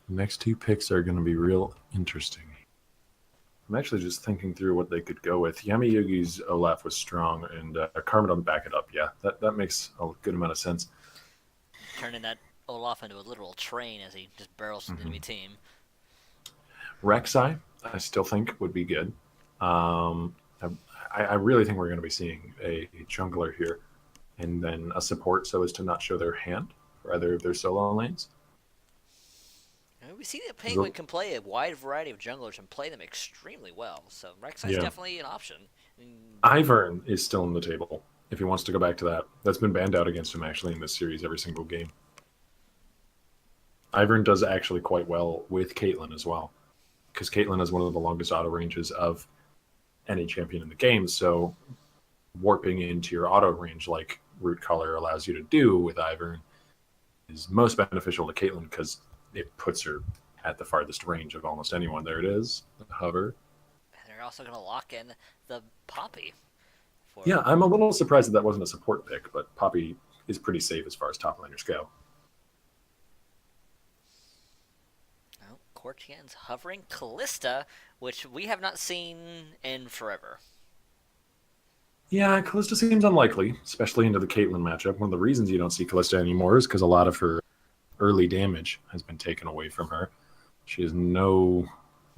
Next 2 picks are going to be real interesting. I'm actually just thinking through what they could go with. Yami Yugi's Olaf was strong, and Karma to back it up. Yeah, that makes a good amount of sense. Turning that Olaf into a literal train as he just barrels through the enemy team. Rek'Sai, I still think, would be good. I really think we're going to be seeing a jungler here, and then a support so as to not show their hand for either of their solo lanes. We see that Penguin can play a wide variety of junglers and play them extremely well, so Rek'Sai is definitely an option. Ivern is still on the table if he wants to go back to that. That's been banned out against him, actually, in this series every single game. Ivern does actually quite well with Caitlyn as well, because Caitlyn has one of the longest auto ranges of any champion in the game, so warping into your auto range like Root Color allows you to do with Ivern is most beneficial to Caitlyn, because it puts her at the farthest range of almost anyone. There it is, the hover. They're also going to lock in the Poppy. Yeah, I'm a little surprised that wasn't a support pick, but Poppy is pretty safe as far as top laners go. Well, Cortian's hovering Callista, which we have not seen in forever. Yeah, Callista seems unlikely, especially into the Caitlyn matchup. One of the reasons you don't see Callista anymore is because a lot of her early damage has been taken away from her. She is no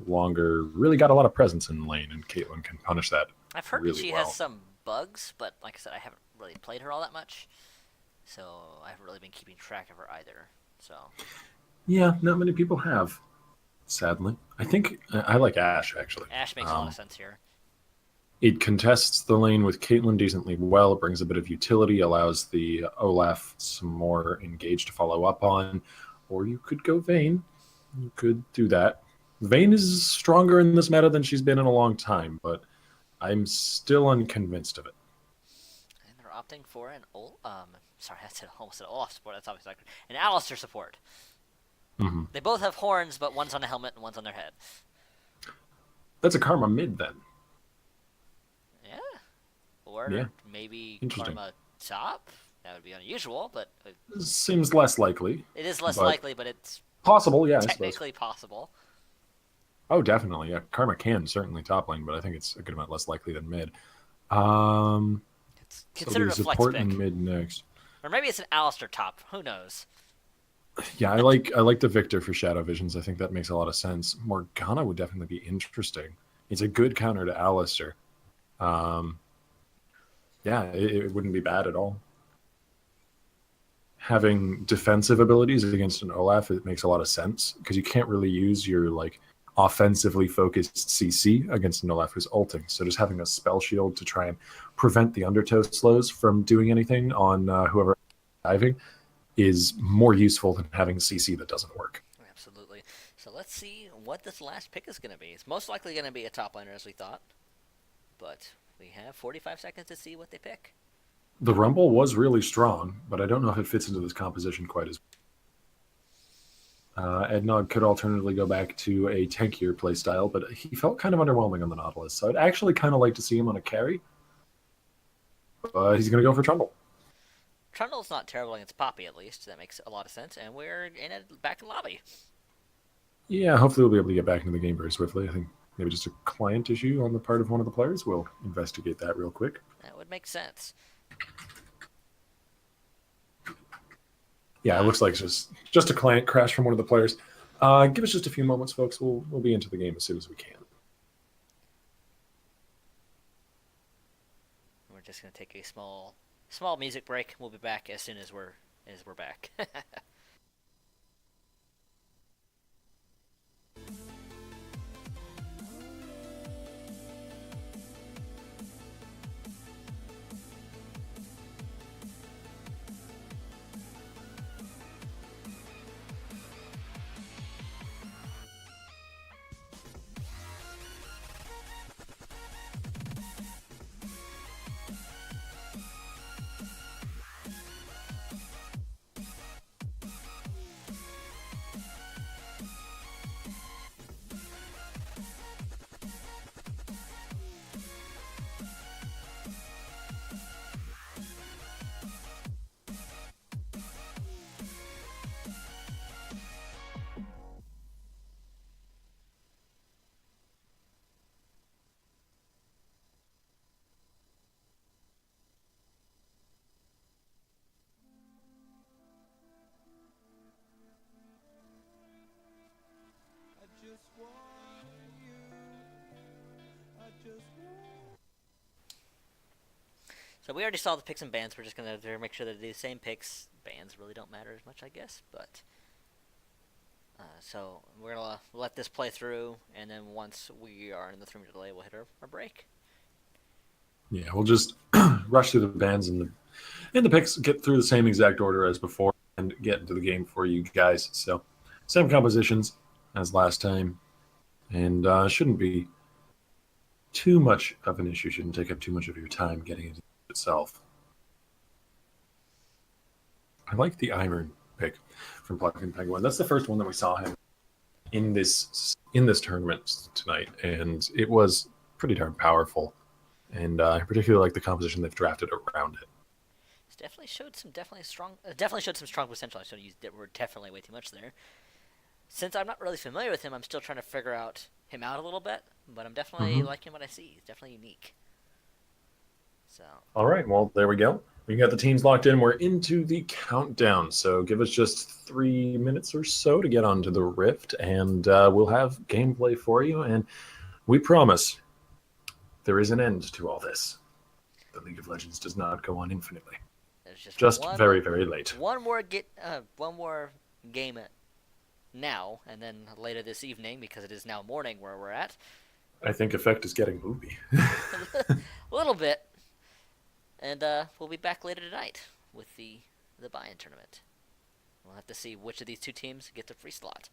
longer really got a lot of presence in the lane, and Caitlyn can punish that. I've heard really that she well. has some bugs, but like I said, I haven't really played her all that much, so I haven't really been keeping track of her either. So yeah, not many people have, sadly. I think I like Ashe, actually. Ashe makes a lot of sense here. It contests the lane with Caitlyn decently well. It brings a bit of utility, allows the Olaf some more engage to follow up on. Or you could go Vayne. You could do that. Vayne is stronger in this meta than she's been in a long time, but I'm still unconvinced of it. And they're opting for sorry, I said almost an Olaf support. That's obviously an Alistair support. Mm-hmm. They both have horns, but one's on a helmet and one's on their head. That's a Karma mid then. Yeah. Or Yeah. maybe Interesting. Karma top. That would be unusual, but Seems less likely. it is less but likely. But it's possible, yeah. I suppose. technically possible. Oh, definitely. Yeah, Karma can certainly top lane, but I think it's a good amount less likely than mid. It's So considered the a flex support pick, in mid next. or maybe it's an Alistair top. Who knows? Yeah, I like the Victor for Shadow Visions. I think that makes a lot of sense. Morgana would definitely be interesting. It's a good counter to Alistair. Yeah, it wouldn't be bad at all. Having defensive abilities against an Olaf, it makes a lot of sense because you can't really use your like offensively focused CC against an Olaf who's ulting. So just having a spell shield to try and prevent the undertow slows from doing anything on whoever diving is more useful than having CC that doesn't work. Absolutely. So let's see what this last pick is going to be. It's most likely going to be a top laner, as we thought. But we have 45 seconds to see what they pick. The Rumble was really strong, but I don't know if it fits into this composition quite as well. Ednog could alternatively go back to a tankier playstyle, but he felt kind of underwhelming on the Nautilus. So I'd actually kind of like to see him on a carry. But he's going to go for Trundle. Trundle's not terrible against Poppy, at least. That makes a lot of sense. And we're back in lobby. Yeah, hopefully we'll be able to get back into the game very swiftly. I think maybe just a client issue on the part of one of the players. We'll investigate that real quick. That would make sense. Yeah, it looks like it's just a client crash from one of the players. Give us just a few moments, folks. We'll be into the game as soon as we can. We're just going to take a small music break. We'll be back as soon as we're back. So we already saw the picks and bans. We're just going to make sure that they're the same picks. Bans really don't matter as much, I guess. But so we're going to let this play through, and then once we are in the 3-minute delay, we'll hit our break. Yeah, we'll just rush through the bans and the picks, get through the same exact order as before, and get into the game for you guys. So same compositions as last time, and shouldn't be too much of an issue. Shouldn't take up too much of your time getting into it itself. I like the Iron pick from Plucking Penguin. That's the first one that we saw him in this tournament tonight, and it was pretty darn powerful. And I particularly like the composition they've drafted around it. It's definitely showed some strong potential. I showed you that we're definitely way too much there. Since I'm not really familiar with him, I'm still trying to figure him out a little bit. But I'm definitely liking what I see. He's definitely unique. So. All right, well, there we go. We got the teams locked in. We're into the countdown. So give us just 3 minutes or so to get onto the Rift, and we'll have gameplay for you. And we promise there is an end to all this. The League of Legends does not go on infinitely. There's just very, very late. One more game now, and then later this evening, because it is now morning where we're at. I think Effect is getting moody. A little bit. And we'll be back later tonight with the buy-in tournament. We'll have to see which of these two teams get the free slot.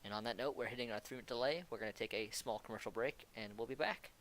And on that note, we're hitting our 3-minute delay. We're going to take a small commercial break, and we'll be back.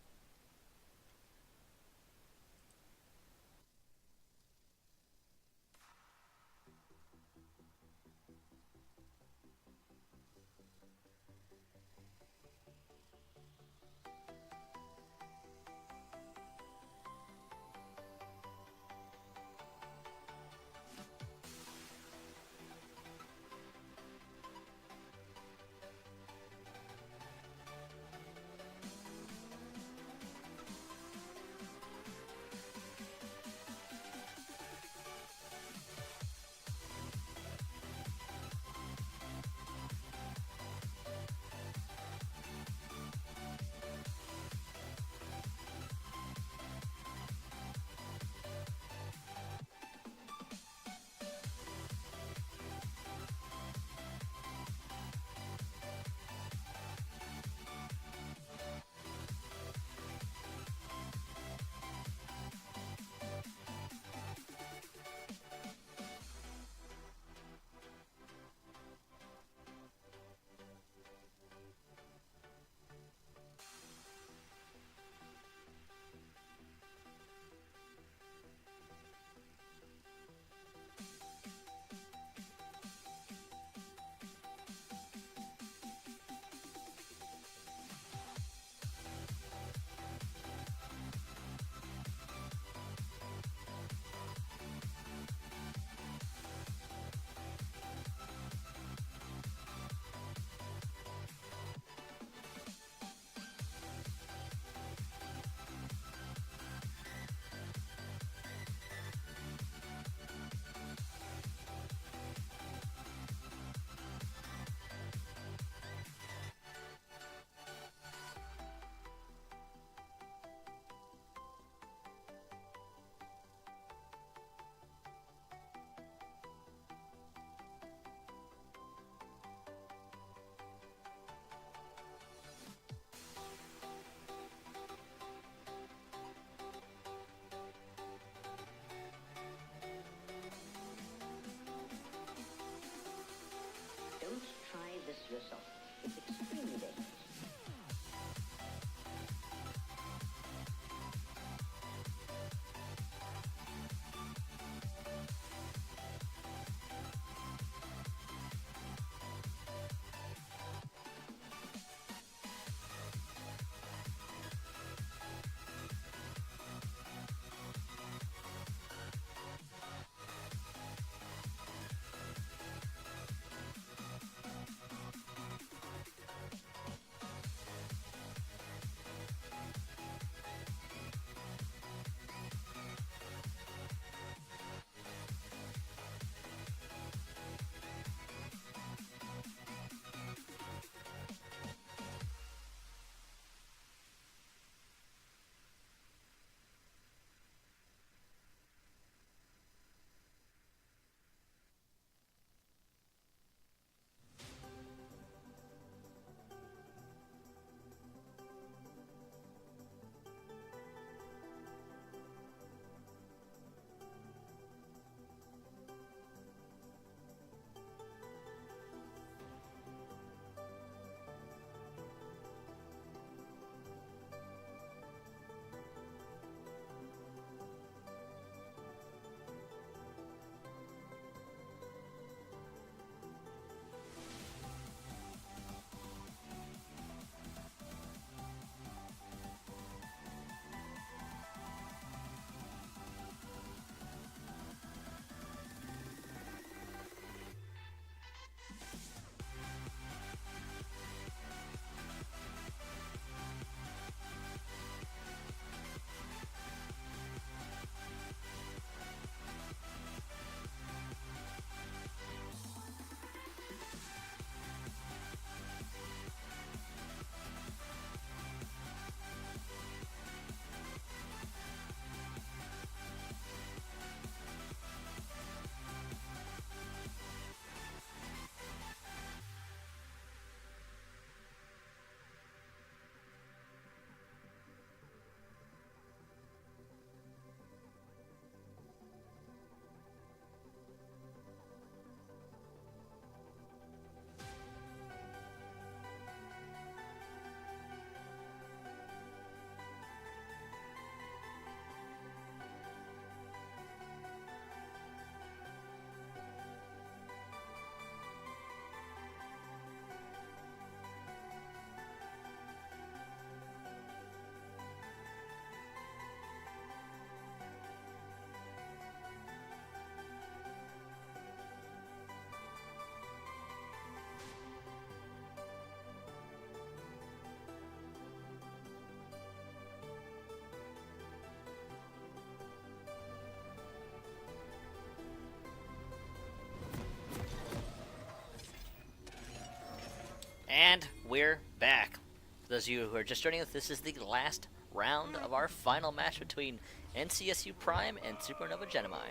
And we're back. For those of you who are just joining us, this is the last round of our final match between NCSU Prime and Supernova Gemini.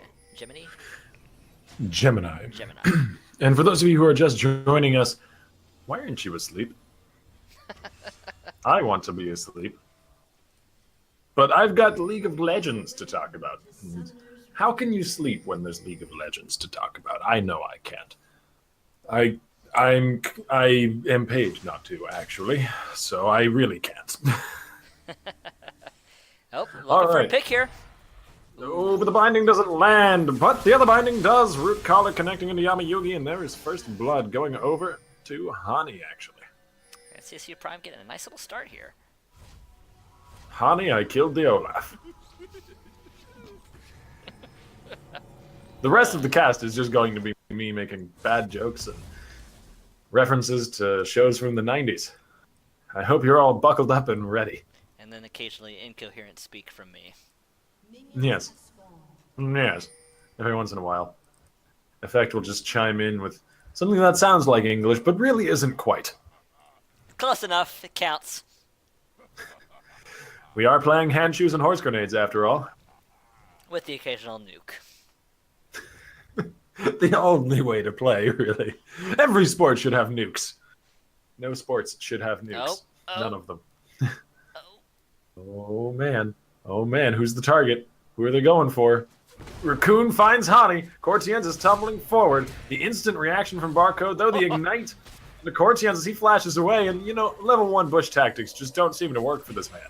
Gemini. Gemini. And for those of you who are just joining us, why aren't you asleep? I want to be asleep. But I've got League of Legends to talk about. And how can you sleep when there's League of Legends to talk about? I know I can't. I am paid not to, actually, so I really can't. Oh, looking for a right. pick here. Oh, but the binding doesn't land, but the other binding does. Root Collar connecting into Yamayugi, and there is first blood going over to Hani, actually. NCSU Prime getting a nice little start here. Hani, I killed the Olaf. The rest of the cast is just going to be me making bad jokes and references to shows from the 90s. I hope you're all buckled up and ready. And then occasionally incoherent speak from me. Yes. Yes. Every once in a while. Effect will just chime in with something that sounds like English, but really isn't quite. Close enough. It counts. We are playing hand shoes and horse grenades, after all. With the occasional nuke. The only way to play, really. Every sport should have nukes. No sports should have nukes. None of them. Oh, man. Oh, man. Who's the target? Who are they going for? Raccoon finds Hani. Cortienz is tumbling forward. The instant reaction from Barcode, though, the ignite. The Cortienz as he flashes away. And, level 1 bush tactics just don't seem to work for this man.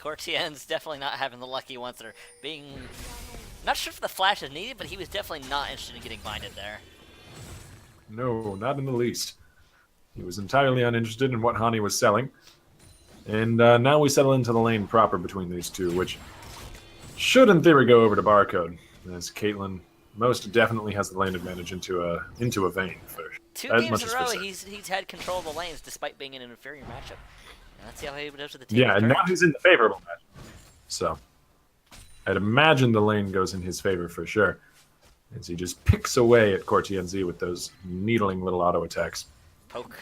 Cortien's definitely not having the lucky ones that are being... Not sure if the flash is needed, but he was definitely not interested in getting binded there. No, not in the least. He was entirely uninterested in what Hani was selling. And now we settle into the lane proper between these two, which should, in theory, go over to Barcode, as Caitlyn most definitely has the lane advantage into a vein. Two games in a row, he's had control of the lanes despite being in an inferior matchup. And let's see how he does with the team. Yeah, and now he's in the favorable matchup. So, I'd imagine the lane goes in his favor for sure, as he just picks away at Cortienz with those needling little auto attacks. Poke.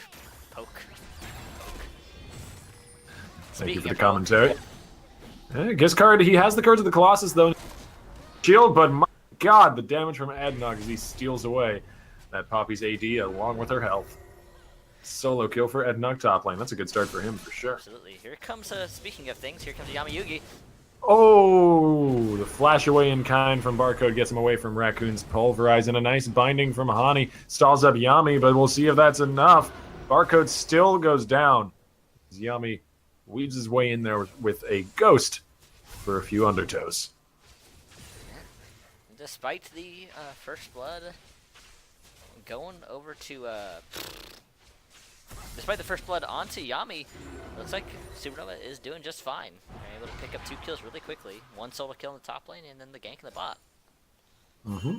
Thank you for the commentary. Giscard, he has the Curse of the Colossus, though. Shield, but my god, the damage from Adnog as he steals away that Poppy's AD along with her health. Solo kill for Adnog top lane. That's a good start for him, for sure. Absolutely. Here comes, speaking of things, here comes Yamayugi. Oh, the flash away in kind from Barcode gets him away from Raccoon's Pulverize, and a nice binding from Hani stalls up Yami, but we'll see if that's enough. Barcode still goes down. Yami weaves his way in there with a ghost for a few undertows. Despite the first blood going over to... Despite the first blood onto Yami, looks like Supernova is doing just fine. They're able to pick up 2 kills really quickly. 1 solo kill in the top lane, and then the gank in the bot. Mm-hmm.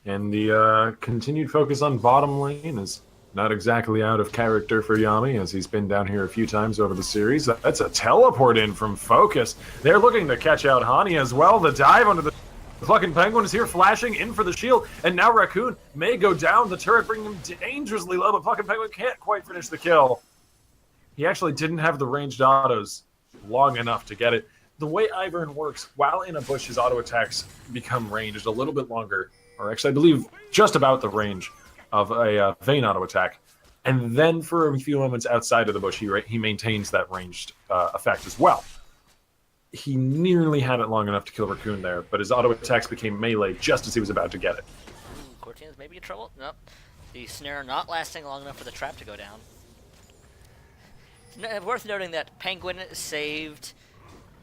And the continued focus on bottom lane is not exactly out of character for Yami, as he's been down here a few times over the series. That's a teleport in from Focus. They're looking to catch out Hani as well. The dive under the Plucking Penguin is here, flashing in for the shield, and now Raccoon may go down. The turret bringing him dangerously low, but Plucking Penguin can't quite finish the kill. He actually didn't have the ranged autos long enough to get it. The way Ivern works, while in a bush, his auto attacks become ranged a little bit longer, or actually I believe just about the range of a Vayne auto attack. And then for a few moments outside of the bush, he maintains that ranged effect as well. He nearly had it long enough to kill Raccoon there, but his auto attacks became melee just as he was about to get it. Cortien's maybe in trouble? Nope. The snare not lasting long enough for the trap to go down. Worth noting that Penguin saved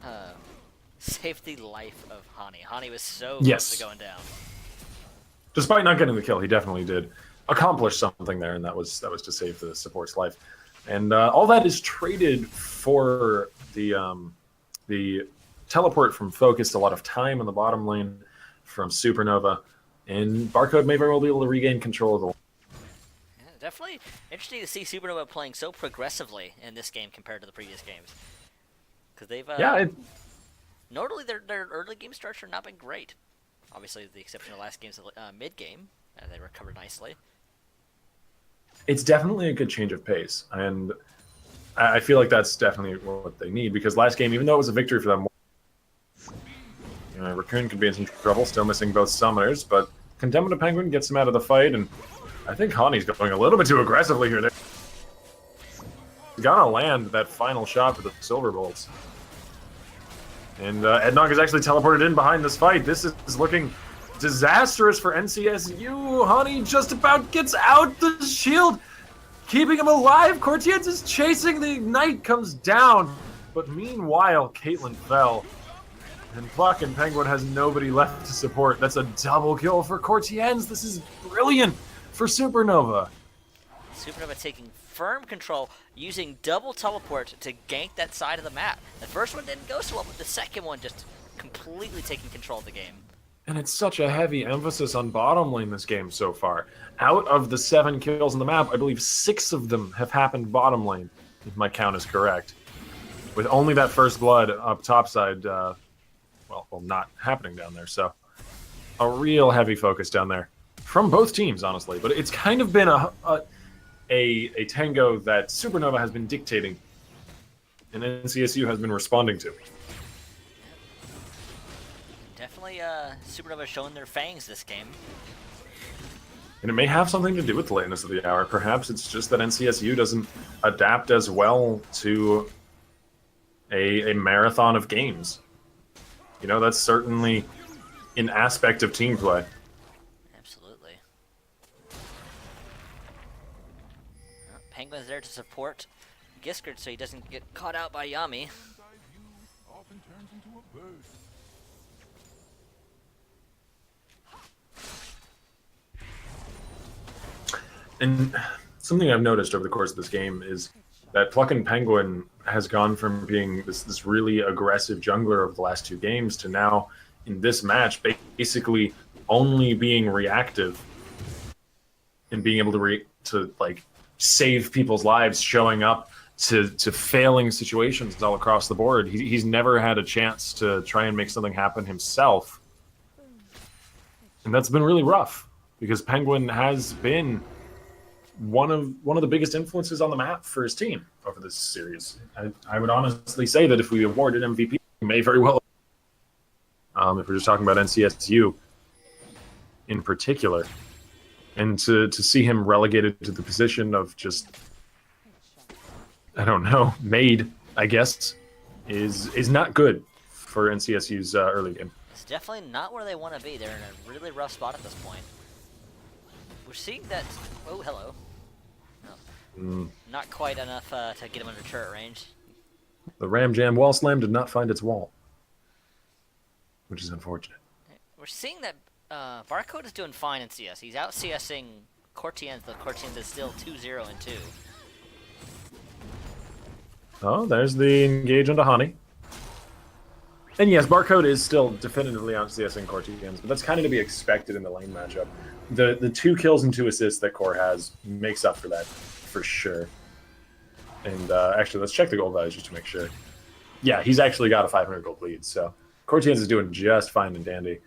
the life of Hani. Hani was so close to going down. Despite not getting the kill, he definitely did accomplish something there, and that was to save the support's life. And all that is traded for the teleport from Focus, a lot of time in the bottom lane from Supernova, and Barcode may very well be able to regain control of the lane. Yeah, definitely interesting to see Supernova playing so progressively in this game compared to the previous games. Because they've... Notably, their early game starts have not been great. Obviously, with the exception of last game's mid-game, they recovered nicely. it's definitely a good change of pace, and I feel like that's definitely what they need, because last game, even though it was a victory for them, Raccoon could be in some trouble, still missing both summoners, but Contemptible Penguin gets him out of the fight, and I think Hani's going a little bit too aggressively here. He's got to land that final shot for the Silver Bolts. And Ednog is actually teleported in behind this fight. This is looking disastrous for NCSU. Hani just about gets out the shield, keeping him alive. Cortiez is chasing. The Ignite comes down. But meanwhile, Caitlyn fell. And Pluck and Penguin has nobody left to support. That's a double kill for Cortiez. This is brilliant for Supernova. Supernova taking firm control, using double teleport to gank that side of the map. The first one didn't go so well, but the second one just completely taking control of the game. And it's such a heavy emphasis on bottom lane this game so far. Out of the 7 kills on the map, I believe 6 of them have happened bottom lane, if my count is correct. With only that first blood up topside, well, not happening down there. So a real heavy focus down there from both teams, honestly. But it's kind of been a tango that Supernova has been dictating and NCSU has been responding to. Definitely Supernova showing their fangs this game. And it may have something to do with the lateness of the hour. Perhaps it's just that NCSU doesn't adapt as well to a marathon of games. You know, that's certainly an aspect of team play. Absolutely. Penguin's there to support Giskard so he doesn't get caught out by Yami. And something I've noticed over the course of this game is that Pluckin' Penguin has gone from being this really aggressive jungler over the last 2 games to now, in this match, basically only being reactive and being able to like save people's lives, showing up to failing situations all across the board. He's never had a chance to try and make something happen himself, and that's been really rough because Penguin has been one of the biggest influences on the map for his team over this series. I would honestly say that if we awarded MVP, we may very well. If we're just talking about NCSU in particular, and to see him relegated to the position of just, I don't know, made, I guess, is not good for NCSU's early game. It's definitely not where they want to be. They're in a really rough spot at this point. We're seeing that. Oh, hello. No, not quite enough to get him under turret range. The Ram Jam wall slam did not find its wall, which is unfortunate. We're seeing that Barcode is doing fine in CS. He's out CSing Cortiens, but Cortiens is still 2-0 and 2. Oh, there's the engage onto Hani. And yes, Barcode is still definitively out CSing Cortiens, but that's kind of to be expected in the lane matchup. The 2 kills and 2 assists that Core has makes up for that, for sure. And actually, let's check the gold values just to make sure. Yeah, he's actually got a 500 gold lead, so Cortiens is doing just fine and dandy.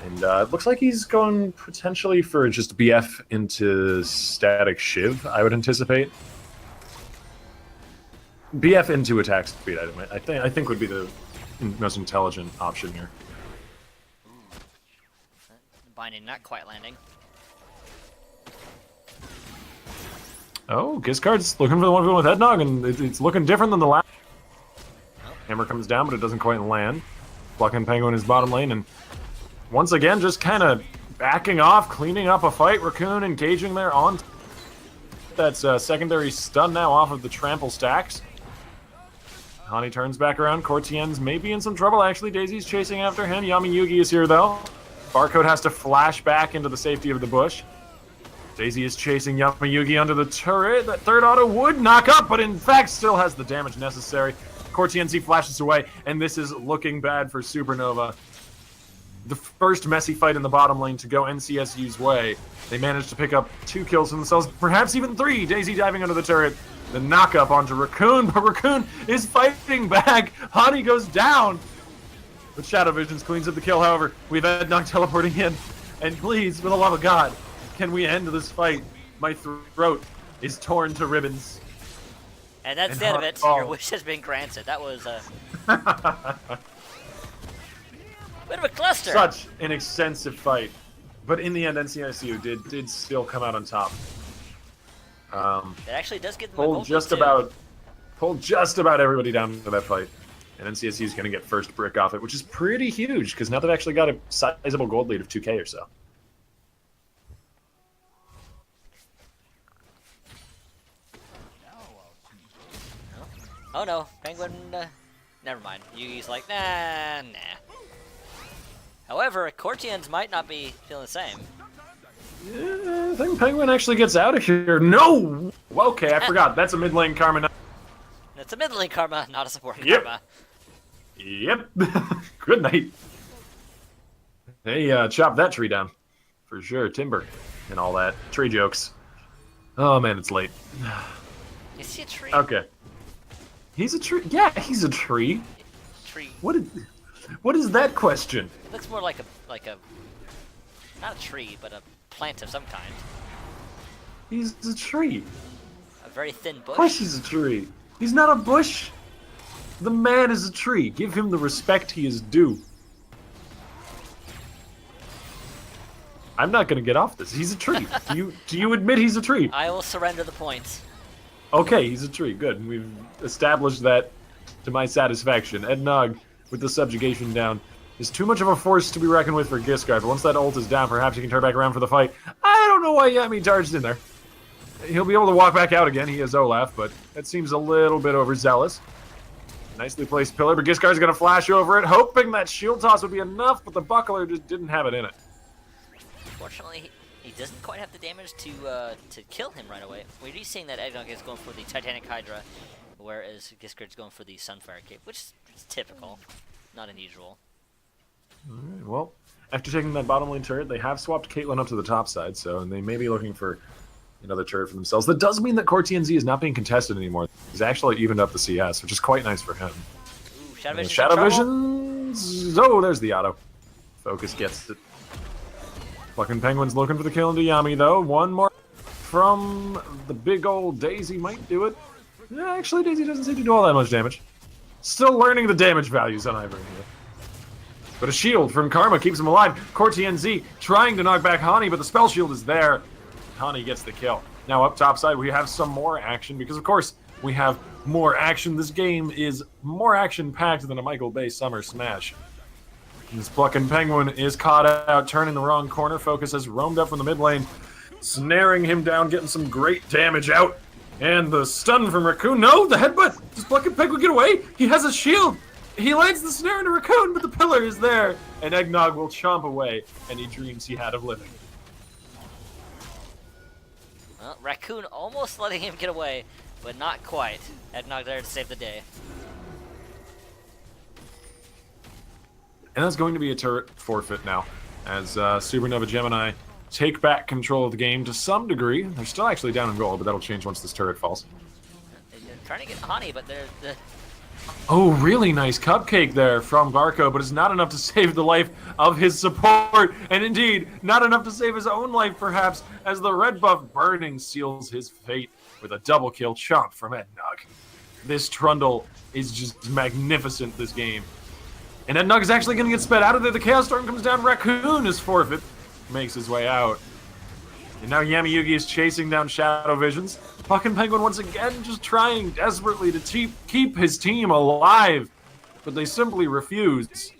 And it looks like he's going potentially for just BF into Static Shiv, I would anticipate. BF into attack speed, I think would be the most intelligent option here. Binding not quite landing. Oh, Giskard's looking for the 1v1 with Ednog, and it's looking different than the last. Oh. Hammer comes down, but it doesn't quite land. Pluckin' Penguin is bottom lane, and once again, just kind of backing off, cleaning up a fight. Raccoon engaging there on. That's secondary stun now off of the trample stacks. Hani turns back around. Cortiens may be in some trouble, actually. Daisy's chasing after him. Yami Yugi is here, though. Barcode has to flash back into the safety of the bush. Daisy is chasing Yami Yugi under the turret. That third auto would knock up, but in fact still has the damage necessary. Cortienzi flashes away, and this is looking bad for Supernova. The first messy fight in the bottom lane to go NCSU's way. They managed to pick up 2 kills for themselves, perhaps even 3. Daisy diving under the turret. The knock-up onto Raccoon, but Raccoon is fighting back. Hani goes down. But Shadow Visions cleans up the kill, however. We've had Nog teleporting in. And please, for the love of God, can we end this fight? My throat is torn to ribbons. And that's And the end of Hana it. Your falls. wish has been granted. That was a bit of a cluster. Such an extensive fight. But in the end, NCICU did still come out on top. It actually does get them a Pulled gold just too. about everybody down to that fight. And NCSU is going to get first brick off it, which is pretty huge, because now they've actually got a sizable gold lead of 2K or so. Oh no, Penguin, never mind. Yugi's like, nah. However, Cortians might not be feeling the same. Yeah, I think Penguin actually gets out of here. No! Okay, I forgot. That's a mid lane karma. It's a mid lane karma, not a support Yep. karma. Yep. Good night. Hey, chop that tree down. For sure. Timber and all that. Tree jokes. Oh man, it's late. Is he a tree? Okay. He's a tree. Yeah, he's a tree. Tree. What is that question? It looks more like a not a tree, but a plant of some kind. He's a tree. A very thin Of course bush. he's a tree. He's not a bush. The man is a tree. Give him the respect he is due. I'm not gonna get off this. He's a tree. Do you admit he's a tree? I will surrender the point. Okay, he's a tree. Good. We've established that to my satisfaction. Ednog, with the subjugation down, is too much of a force to be reckoned with for Giscard. But once that ult is down, perhaps he can turn back around for the fight. I don't know why Yami charged in there. He'll be able to walk back out again. He has Olaf, but that seems a little bit overzealous. Nicely placed pillar, but Giscard's going to flash over it, hoping that shield toss would be enough, but the buckler just didn't have it in it. Fortunately, he doesn't quite have the damage to kill him right away. We're just seeing that Eggnog is going for the Titanic Hydra, whereas Giscard's going for the Sunfire Cape, which is typical, not unusual. Alright, well, after taking that bottom lane turret, they have swapped Caitlyn up to the top side, so they may be looking for another turret for themselves. That does mean that Core TNZ is not being contested anymore. He's actually evened up the CS, which is quite nice for him. Ooh, Shadow Vision's in Shadow trouble. Visions... Oh, there's the auto. Focus gets it. Fucking Penguin's looking for the kill into Yami, though. One more from the big old Daisy might do it. Yeah, actually, Daisy doesn't seem to do all that much damage. Still learning the damage values on Ivern here. But a shield from Karma keeps him alive. Core TNZ trying to knock back Hani, but the spell shield is there. Hani gets the kill. Now up top side, we have some more action, because of course we have more action. This game is more action-packed than a Michael Bay Summer Smash. This plucking Penguin is caught out, turning the wrong corner. Focus has roamed up from the mid lane, snaring him down, getting some great damage out. And the stun from Raccoon. No, the headbutt! Does plucking Penguin get away? He has a shield! He lands the snare into Raccoon, but the pillar is there. And Eggnog will chomp away any dreams he had of living. Well, Raccoon almost letting him get away, but not quite. Eggnog there to save the day. And that's going to be a turret forfeit now, as Supernova Gemini take back control of the game to some degree. They're still actually down in goal, but that'll change once this turret falls. They're trying to get Hani, but they're Oh, really nice cupcake there from Varco, but it's not enough to save the life of his support, and indeed, not enough to save his own life, perhaps, as the red buff burning seals his fate with a double kill chomp from Eggnog. This Trundle is just magnificent this game. And Eggnog is actually going to get sped out of there. The Chaos Storm comes down. Raccoon is forfeit. Makes his way out. And now Yami Yugi is chasing down Shadow Visions. Fucking Penguin once again just trying desperately to keep his team alive. But they simply refuse.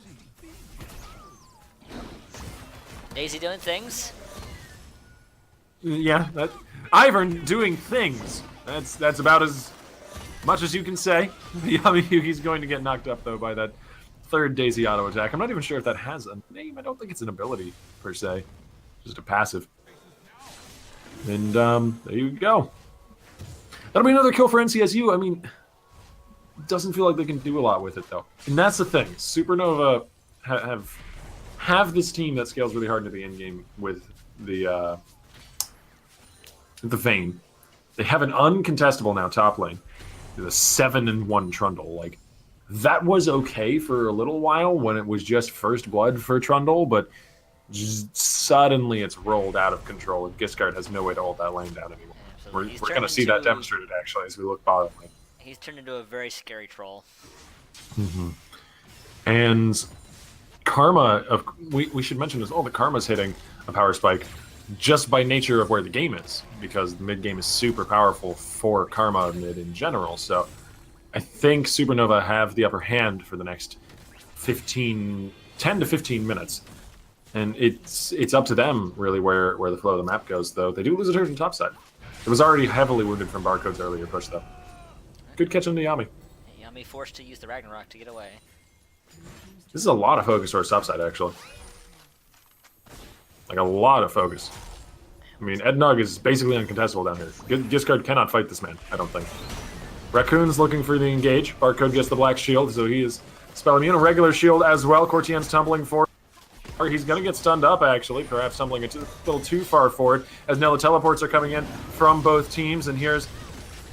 Daisy doing things. Yeah, Ivern doing things. That's about as much as you can say. Yami Yugi's going to get knocked up, though, by that third Daisy auto attack. I'm not even sure if that has a name. I don't think it's an ability, per se. Just a passive. And there you go. That'll be another kill for NCSU. I mean, it doesn't feel like they can do a lot with it, though. And that's the thing. Supernova have this team that scales really hard into the end game with the Vayne. They have an uncontestable now top lane. The 7-1 Trundle. Like, that was okay for a little while when it was just first blood for Trundle, but just suddenly it's rolled out of control, and Giscard has no way to hold that lane down anymore. Absolutely. He's We're turned going to see that into- demonstrated, actually, as we look bottom lane. He's turned into a very scary troll. And Karma, we should mention as well that Karma's hitting a power spike just by nature of where the game is, because the mid game is super powerful for Karma mid in general. So I think Supernova have the upper hand for the next 10 to 15 minutes. And it's up to them, really, where the flow of the map goes, though. They do lose a turret on top side. It was already heavily wounded from Barcode's earlier push, though. Good catch on the Yami. Yami forced to use the Ragnarok to get away. This is a lot of focus towards top side, actually. Like, a lot of focus. I mean, Ednog is basically uncontestable down here. Giscard cannot fight this man, I don't think. Raccoon's looking for the engage. Barcode gets the black shield, so he is spell immune. A regular shield as well. Cortian's tumbling forward. He's going to get stunned up, actually. Perhaps tumbling a little too far forward, as Nella teleports are coming in from both teams. And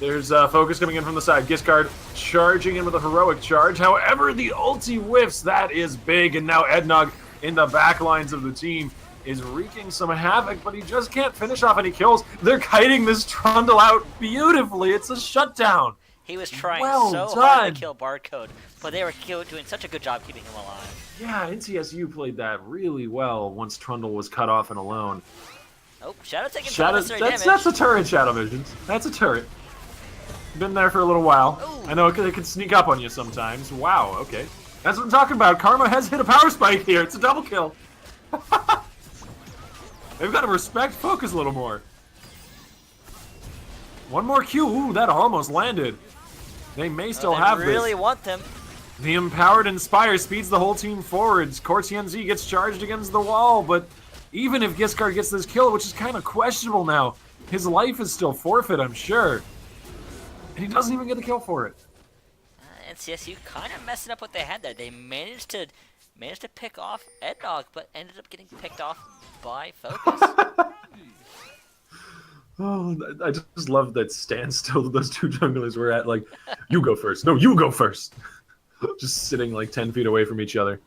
there's focus coming in from the side. Giscard charging in with a heroic charge. However, the ulti whiffs. That is big. And now Ednog in the back lines of the team is wreaking some havoc, but he just can't finish off any kills. They're kiting this Trundle out beautifully. It's a shutdown. He was trying Well so done. hard to kill Barcode, but they were doing such a good job keeping him alive. Yeah, NCSU played that really well once Trundle was cut off and alone. Oh, Shadow taking some Shadow, unnecessary that's damage. a turret, Shadow Visions. That's a turret. Been there for a little while. Ooh. I know it can sneak up on you sometimes. Wow, okay. That's what I'm talking about. Karma has hit a power spike here. It's a double kill. They've got to respect focus a little more. One more Q. Ooh, that almost landed. They may still have They this. really want them. The Empowered Inspire speeds the whole team forwards. Cortianz gets charged against the wall, but even if Giscard gets this kill, which is kind of questionable now, his life is still forfeit, I'm sure. And he doesn't even get the kill for it. NCSU kind of messing up what they had there. They managed to pick off Ednog, but ended up getting picked off by Focus. Oh, I just love that standstill that those two junglers were at. Like, you go first. No, you go first. Just sitting like 10 feet away from each other.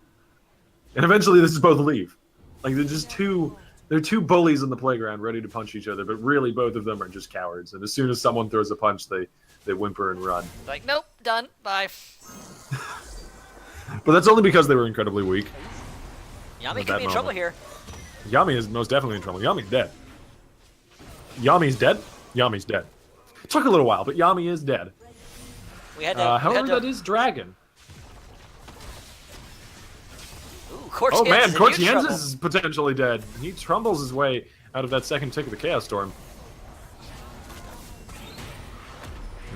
And eventually this is both leave. Like, they're two bullies in the playground ready to punch each other, but really both of them are just cowards. And as soon as someone throws a punch, they whimper and run. Like, nope, done, bye. But that's only because they were incredibly weak. Yami At could that be in trouble moment. here. Yami is most definitely in trouble. Yami's dead. Yami's dead? Yami's dead. It took a little while, but Yami is dead. We had to. we However, had to that is Dragon. ooh, Cortianz Oh man, is in huge Cortianz trouble. is potentially dead. He trumbles his way out of that second tick of the Chaos Storm.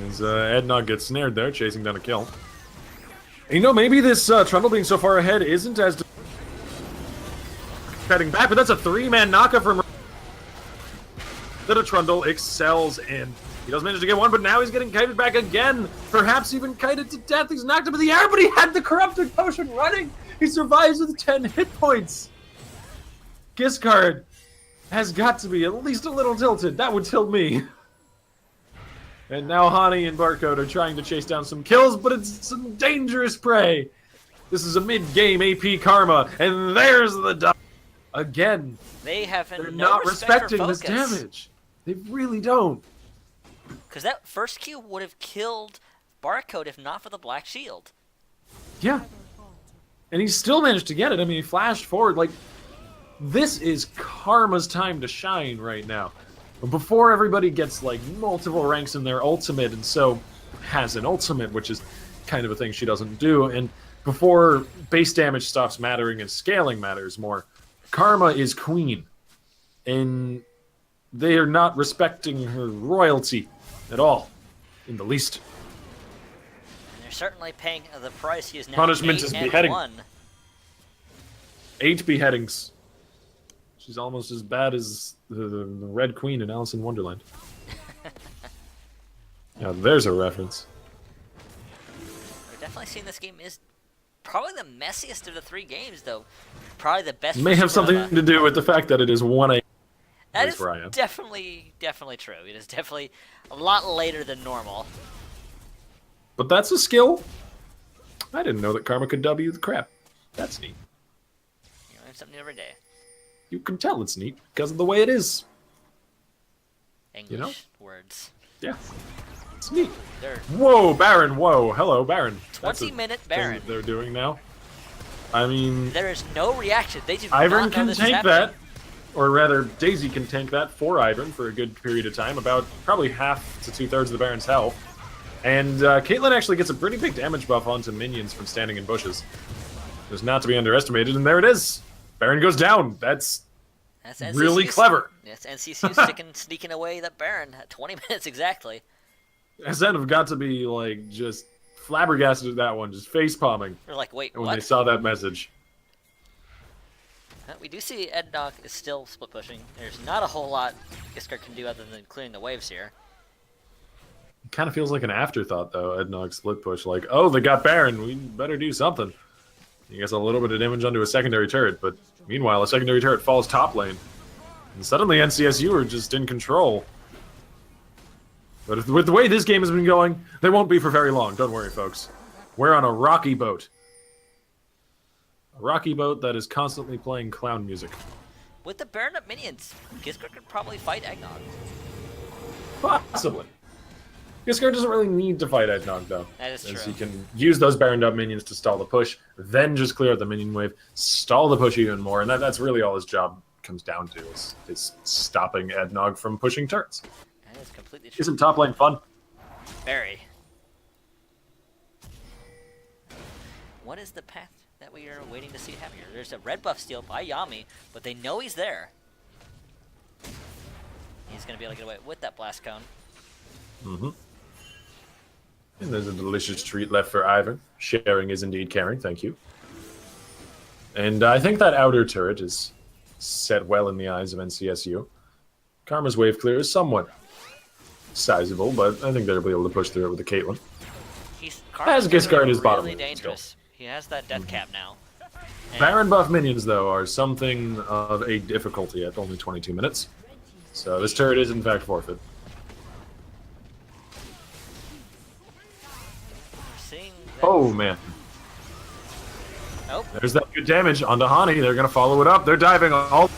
As Ednog gets snared there, chasing down a kill. And, you know, maybe this Trundle being so far ahead isn't as heading back, but that's a three-man knockup from that a Trundle excels in. He does manage to get one, but now he's getting kited back again. Perhaps even kited to death. He's knocked him in the air, but he had the Corrupted Potion running. He survives with 10 hit points. Giscard has got to be at least a little tilted. That would tilt me. And now Hani and Barcode are trying to chase down some kills, but it's some dangerous prey. This is a mid-game AP Karma, and there's the dub. Again, They have they're no not respect respecting this damage. They really don't. Because that first Q would have killed Barcode if not for the Black Shield. Yeah. And he still managed to get it. I mean, he flashed forward. Like, this is Karma's time to shine right now. Before everybody gets, like, multiple ranks in their ultimate, and so has an ultimate, which is kind of a thing she doesn't do, and before base damage stops mattering and scaling matters more, Karma is queen. And they are not respecting her royalty at all, in the least. And they're certainly paying the price. He is now Punishment 8 is and beheading. 1. 8 beheadings. She's almost as bad as the Red Queen in Alice in Wonderland. Now, there's a reference. We're definitely seeing this game is probably the messiest of the 3 games, though. Probably the best. It may for have something Supernova. to do with the fact that it is 1 a.m. That That's is where I am. definitely true. It is definitely a lot later than normal. But that's a skill. I didn't know that Karma could W the crap. That's neat. You learn something every day. You can tell it's neat because of the way it is. English words. Yeah. It's neat. They're Whoa, Baron. Whoa. Hello, Baron. That's a 20-minute thing Baron. that they're doing now. I mean, There is no reaction. They do Ivern not know can this is tank happening. that. Or rather, Daisy can tank that for Ivern for a good period of time, about probably half to 2/3 of the Baron's health. And Caitlyn actually gets a pretty big damage buff onto minions from standing in bushes. It's not to be underestimated, and there it is. Baron goes down. That's really NCC's clever. Yes, NCC's sneaking away that Baron at 20 minutes exactly. SN have got to be, like, just flabbergasted at that one, just face-palming They're like, wait, when what? they saw that message. We do see Ednog is still split pushing. There's not a whole lot Giskard can do other than clearing the waves here. It kind of feels like an afterthought, though, Ednog split push. Like, oh, they got Baron. We better do something. He gets a little bit of damage onto a secondary turret, but meanwhile, a secondary turret falls top lane. And suddenly NCSU are just in control. But with the way this game has been going, they won't be for very long. Don't worry, folks. We're on a rocky boat. A rocky boat that is constantly playing clown music. With the Baron up minions, Giskard could probably fight Eggnog. Possibly. Giskard doesn't really need to fight Eggnog, though. That is As true. he can use those Baroned up minions to stall the push, then just clear out the minion wave, stall the push even more, and that's really all his job comes down to, is stopping Eggnog from pushing turrets. That is completely true. Isn't top lane fun? Very. What is the path that we are waiting to see happen here? There's a red buff steal by Yami, but they know he's there. He's going to be able to get away with that blast cone. Mm-hmm. And there's a delicious treat left for Ivan. Sharing is indeed caring, thank you. And I think that outer turret is set well in the eyes of NCSU. Karma's wave clear is somewhat sizable, but I think they'll be able to push through it with the Caitlyn. As Giskard is bottom really lane dangerous. He has that death cap now. And Baron buff minions, though, are something of a difficulty at only 22 minutes. So this turret is, in fact, forfeit. we're seeing that- Oh, man. Oh, There's that good damage onto Hani. They're going to follow it up. They're diving all...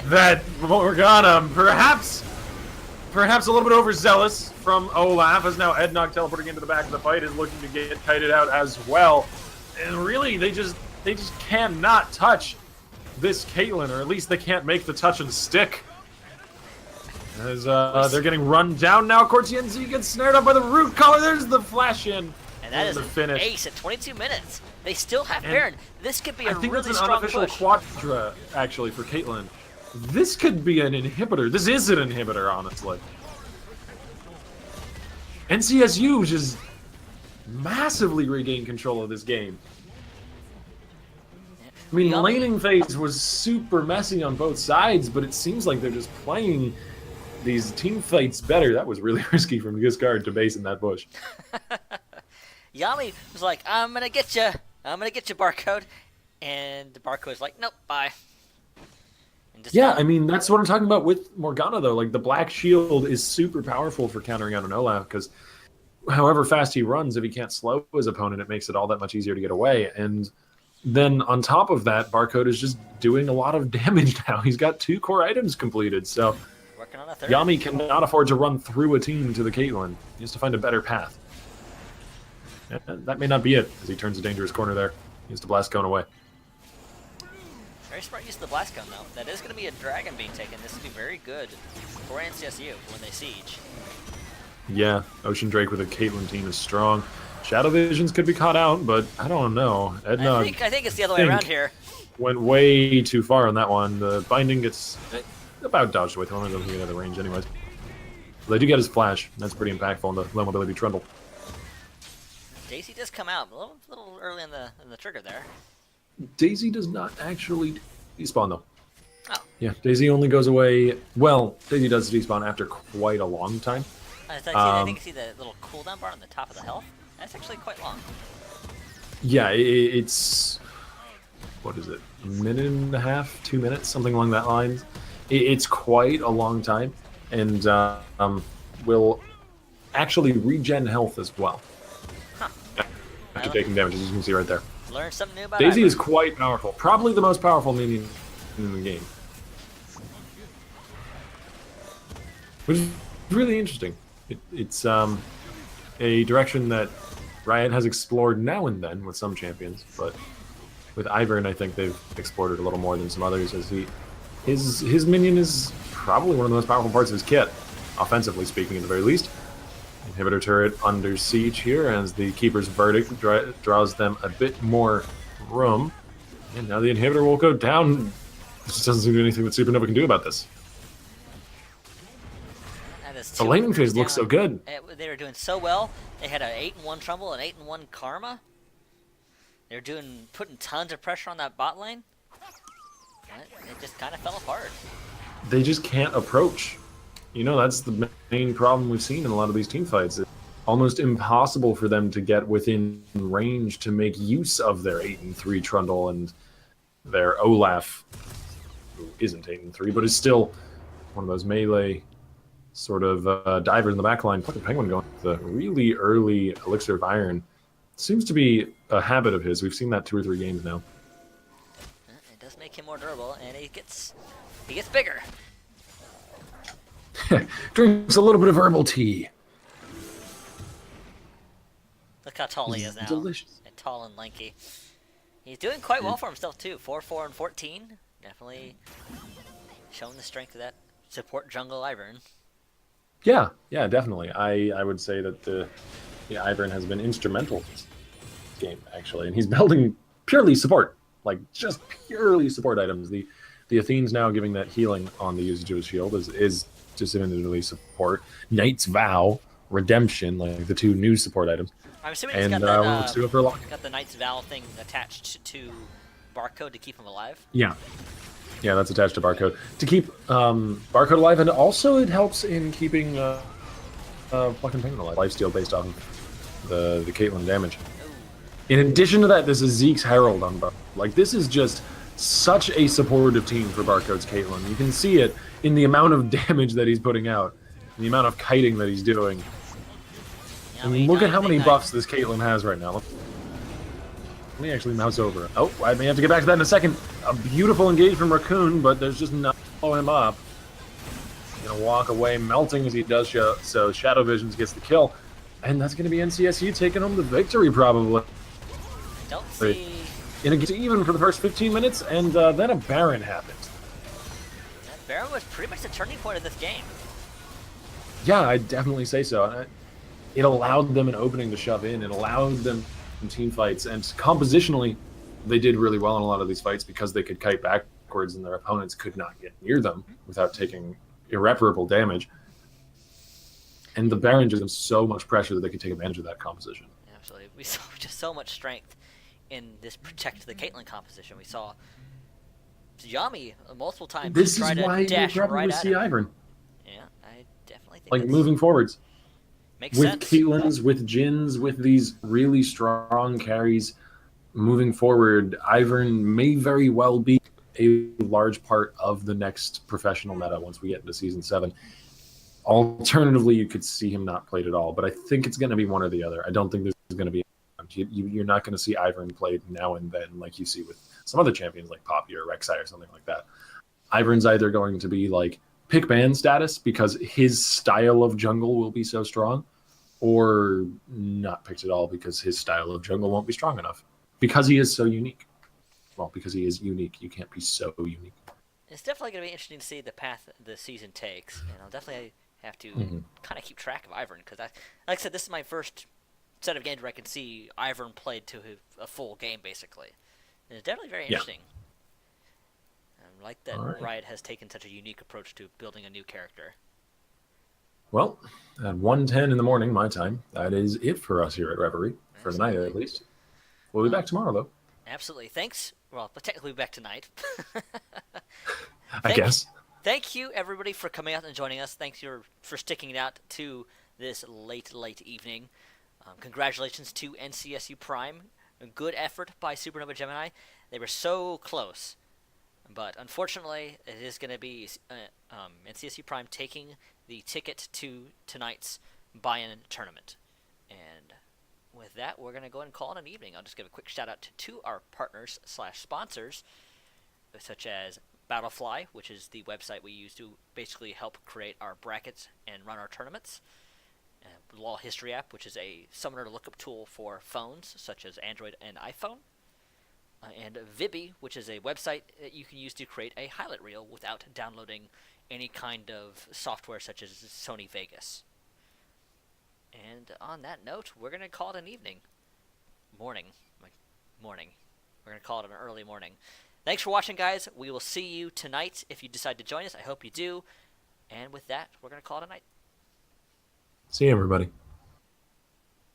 that Morgana, perhaps a little bit overzealous from Olaf, as now Ednog teleporting into the back of the fight is looking to get kited out as well. And really, they just cannot touch this Caitlyn, or at least they can't make the touch and stick. As they're getting run down now. Cortienzi gets snared up by the root collar. There's the flash in. and that is the an finish. ace at 22 minutes. They still have And Baron. This could be a I think really that's an strong unofficial push. quadra, actually, for Caitlyn. This could be an inhibitor. This is an inhibitor, honestly. NCSU just massively regained control of this game. I mean, Yami- laning phase was super messy on both sides, but it seems like they're just playing these team fights better. That was really risky from Giskard to base in that bush. Yami was like, I'm gonna get you. I'm gonna get you, Barcode. And the Barcode's like, nope, bye. And just Yeah, I mean, that's what I'm talking about with Morgana, though. Like, the Black Shield is super powerful for countering out an Olaf, because however fast he runs, if he can't slow his opponent, it makes it all that much easier to get away. And then on top of that, Barcode is just doing a lot of damage now. He's got 2 core items completed, so working on a third. Yami cannot afford to run through a team to the Caitlyn. He has to find a better path. And that may not be it, as he turns a dangerous corner there. He has to blast cone away. Very smart use of the blast gun, though. That is going to be a dragon being taken. This would be very good for NCSU when they siege. Yeah, Ocean Drake with a Caitlyn team is strong. Shadow Visions could be caught out, but I don't know. Ednog I think it's the other way around here. went way too far on that one. The binding gets about dodged away. Thrown doesn't get out of range anyways. They do get his flash. That's pretty impactful in the low mobility trundle. Daisy does come out a little early in the trigger there. Daisy does not actually despawn though. Oh. Yeah, Daisy only goes away. Well, Daisy does despawn after quite a long time. I think you see the little cooldown bar on the top of the health. That's actually quite long. Yeah, it's what is it? A minute and a half, 2 minutes, something along that line. It's quite a long time, and will actually regen health as well. Huh. After taking damage, as you can see right there. Learn something new about Daisy Ivern. is quite powerful. Probably the most powerful minion in the game. which is really interesting. It's a direction that Riot has explored now and then with some champions, but with Ivern, I think they've explored it a little more than some others. As his minion is probably one of the most powerful parts of his kit, offensively speaking, at the very least. Inhibitor turret under siege here as the Keeper's Verdict draws them a bit more room. And now the Inhibitor will go down. This just doesn't seem to be anything that Supernova can do about this. The laning phase looks so good. They were doing so well. They had an 8-1 Trumbull and 8-1 Karma. They're putting tons of pressure on that bot lane. And it just kind of fell apart. They just can't approach. You know, that's the main problem we've seen in a lot of these team fights. It's almost impossible for them to get within range to make use of their 8-3 Trundle and their Olaf, who isn't 8-3, but is still one of those melee sort of divers in the backline. Fucking Penguin going with the really early Elixir of Iron. Seems to be a habit of his. We've seen that 2 or 3 games now. It does make him more durable, and he gets bigger. Drinks a little bit of herbal tea. Look how tall he is now. Delicious. And tall and lanky. He's doing quite well for himself too. 4-4 and 14. Definitely showing the strength of that support jungle Ivern. Yeah, definitely. I would say that the Ivern has been instrumental in this game, actually. And he's building purely support. Like, just purely support items. The Athene's now giving that healing on the usage of his shield is just individually support. Knight's Vow, Redemption, like the 2 new support items. I'm assuming he's got that, let's do it for a long. got the Knight's Vow thing attached to Barcode to keep him alive. Yeah, that's attached to Barcode to keep Barcode alive, and also it helps in keeping fucking Penguin alive. Lifesteal based on the Caitlyn damage. In addition to that, this is Zeke's Herald on Barcode. Like, this is just such a supportive team for Barcode's Caitlyn. You can see it in the amount of damage that he's putting out, the amount of kiting that he's doing. Yeah, And look at how many buffs this Caitlyn has right now. Let me actually mouse over. Oh, I may have to get back to that in a second. A beautiful engage from Raccoon, but there's just no follow him up. He's gonna walk away, melting as he does so. Shadow Visions gets the kill, and that's gonna be NCSU taking home the victory probably. I don't see. In a even for the first 15 minutes, and then a Baron happened. That Baron was pretty much the turning point of this game. Yeah, I'd definitely say so. It allowed them an opening to shove in. It allowed them in team fights, and compositionally, they did really well in a lot of these fights because they could kite backwards, and their opponents could not get near them without taking irreparable damage. And the Baron gave them so much pressure that they could take advantage of that composition. Absolutely, we saw just so much strength in this protect the Caitlyn composition. We saw Yami multiple times This try is to why you dash probably right at see him. Ivern. Yeah, I definitely think Like, that's, moving forwards. makes With sense. Caitlyn's, with Jin's, with these really strong carries moving forward, Ivern may very well be a large part of the next professional meta once we get into Season 7. Alternatively, you could see him not played at all, but I think it's going to be one or the other. I don't think there's going to be... You're not going to see Ivern played now and then like you see with some other champions like Poppy or Rek'Sai or something like that. Ivern's either going to be like pick ban status because his style of jungle will be so strong, or not picked at all because his style of jungle won't be strong enough. Because he is so unique. Well, because he is unique, you can't be so unique. It's definitely going to be interesting to see the path the season takes, and I'll definitely have to kind of keep track of Ivern, because, like I said, this is my first set of games where I can see Ivern played to a full game, basically. And it's definitely very interesting. I like that Riot has taken such a unique approach to building a new character. Well, at 1:10 in the morning, my time, that is it for us here at Reverie, for the night at least. We'll be back tomorrow, though. Absolutely. Thanks. Well, technically back tonight. I guess. Thank you, everybody, for coming out and joining us. Thanks for sticking it out to this late evening. Congratulations to NCSU Prime. A good effort by Supernova Gemini. They were so close. But unfortunately, it is going to be NCSU Prime taking the ticket to tonight's buy-in tournament. And with that, we're going to go ahead and call it an evening. I'll just give a quick shout out to our partners/sponsors, such as Battlefly, which is the website we use to basically help create our brackets and run our tournaments. Law History app, which is a summoner lookup tool for phones such as Android and iPhone. And Vibi, which is a website that you can use to create a highlight reel without downloading any kind of software such as Sony Vegas. And on that note, we're going to call it an evening. Morning. We're going to call it an early morning. Thanks for watching, guys. We will see you tonight if you decide to join us. I hope you do. And with that, we're going to call it a night. See you, everybody.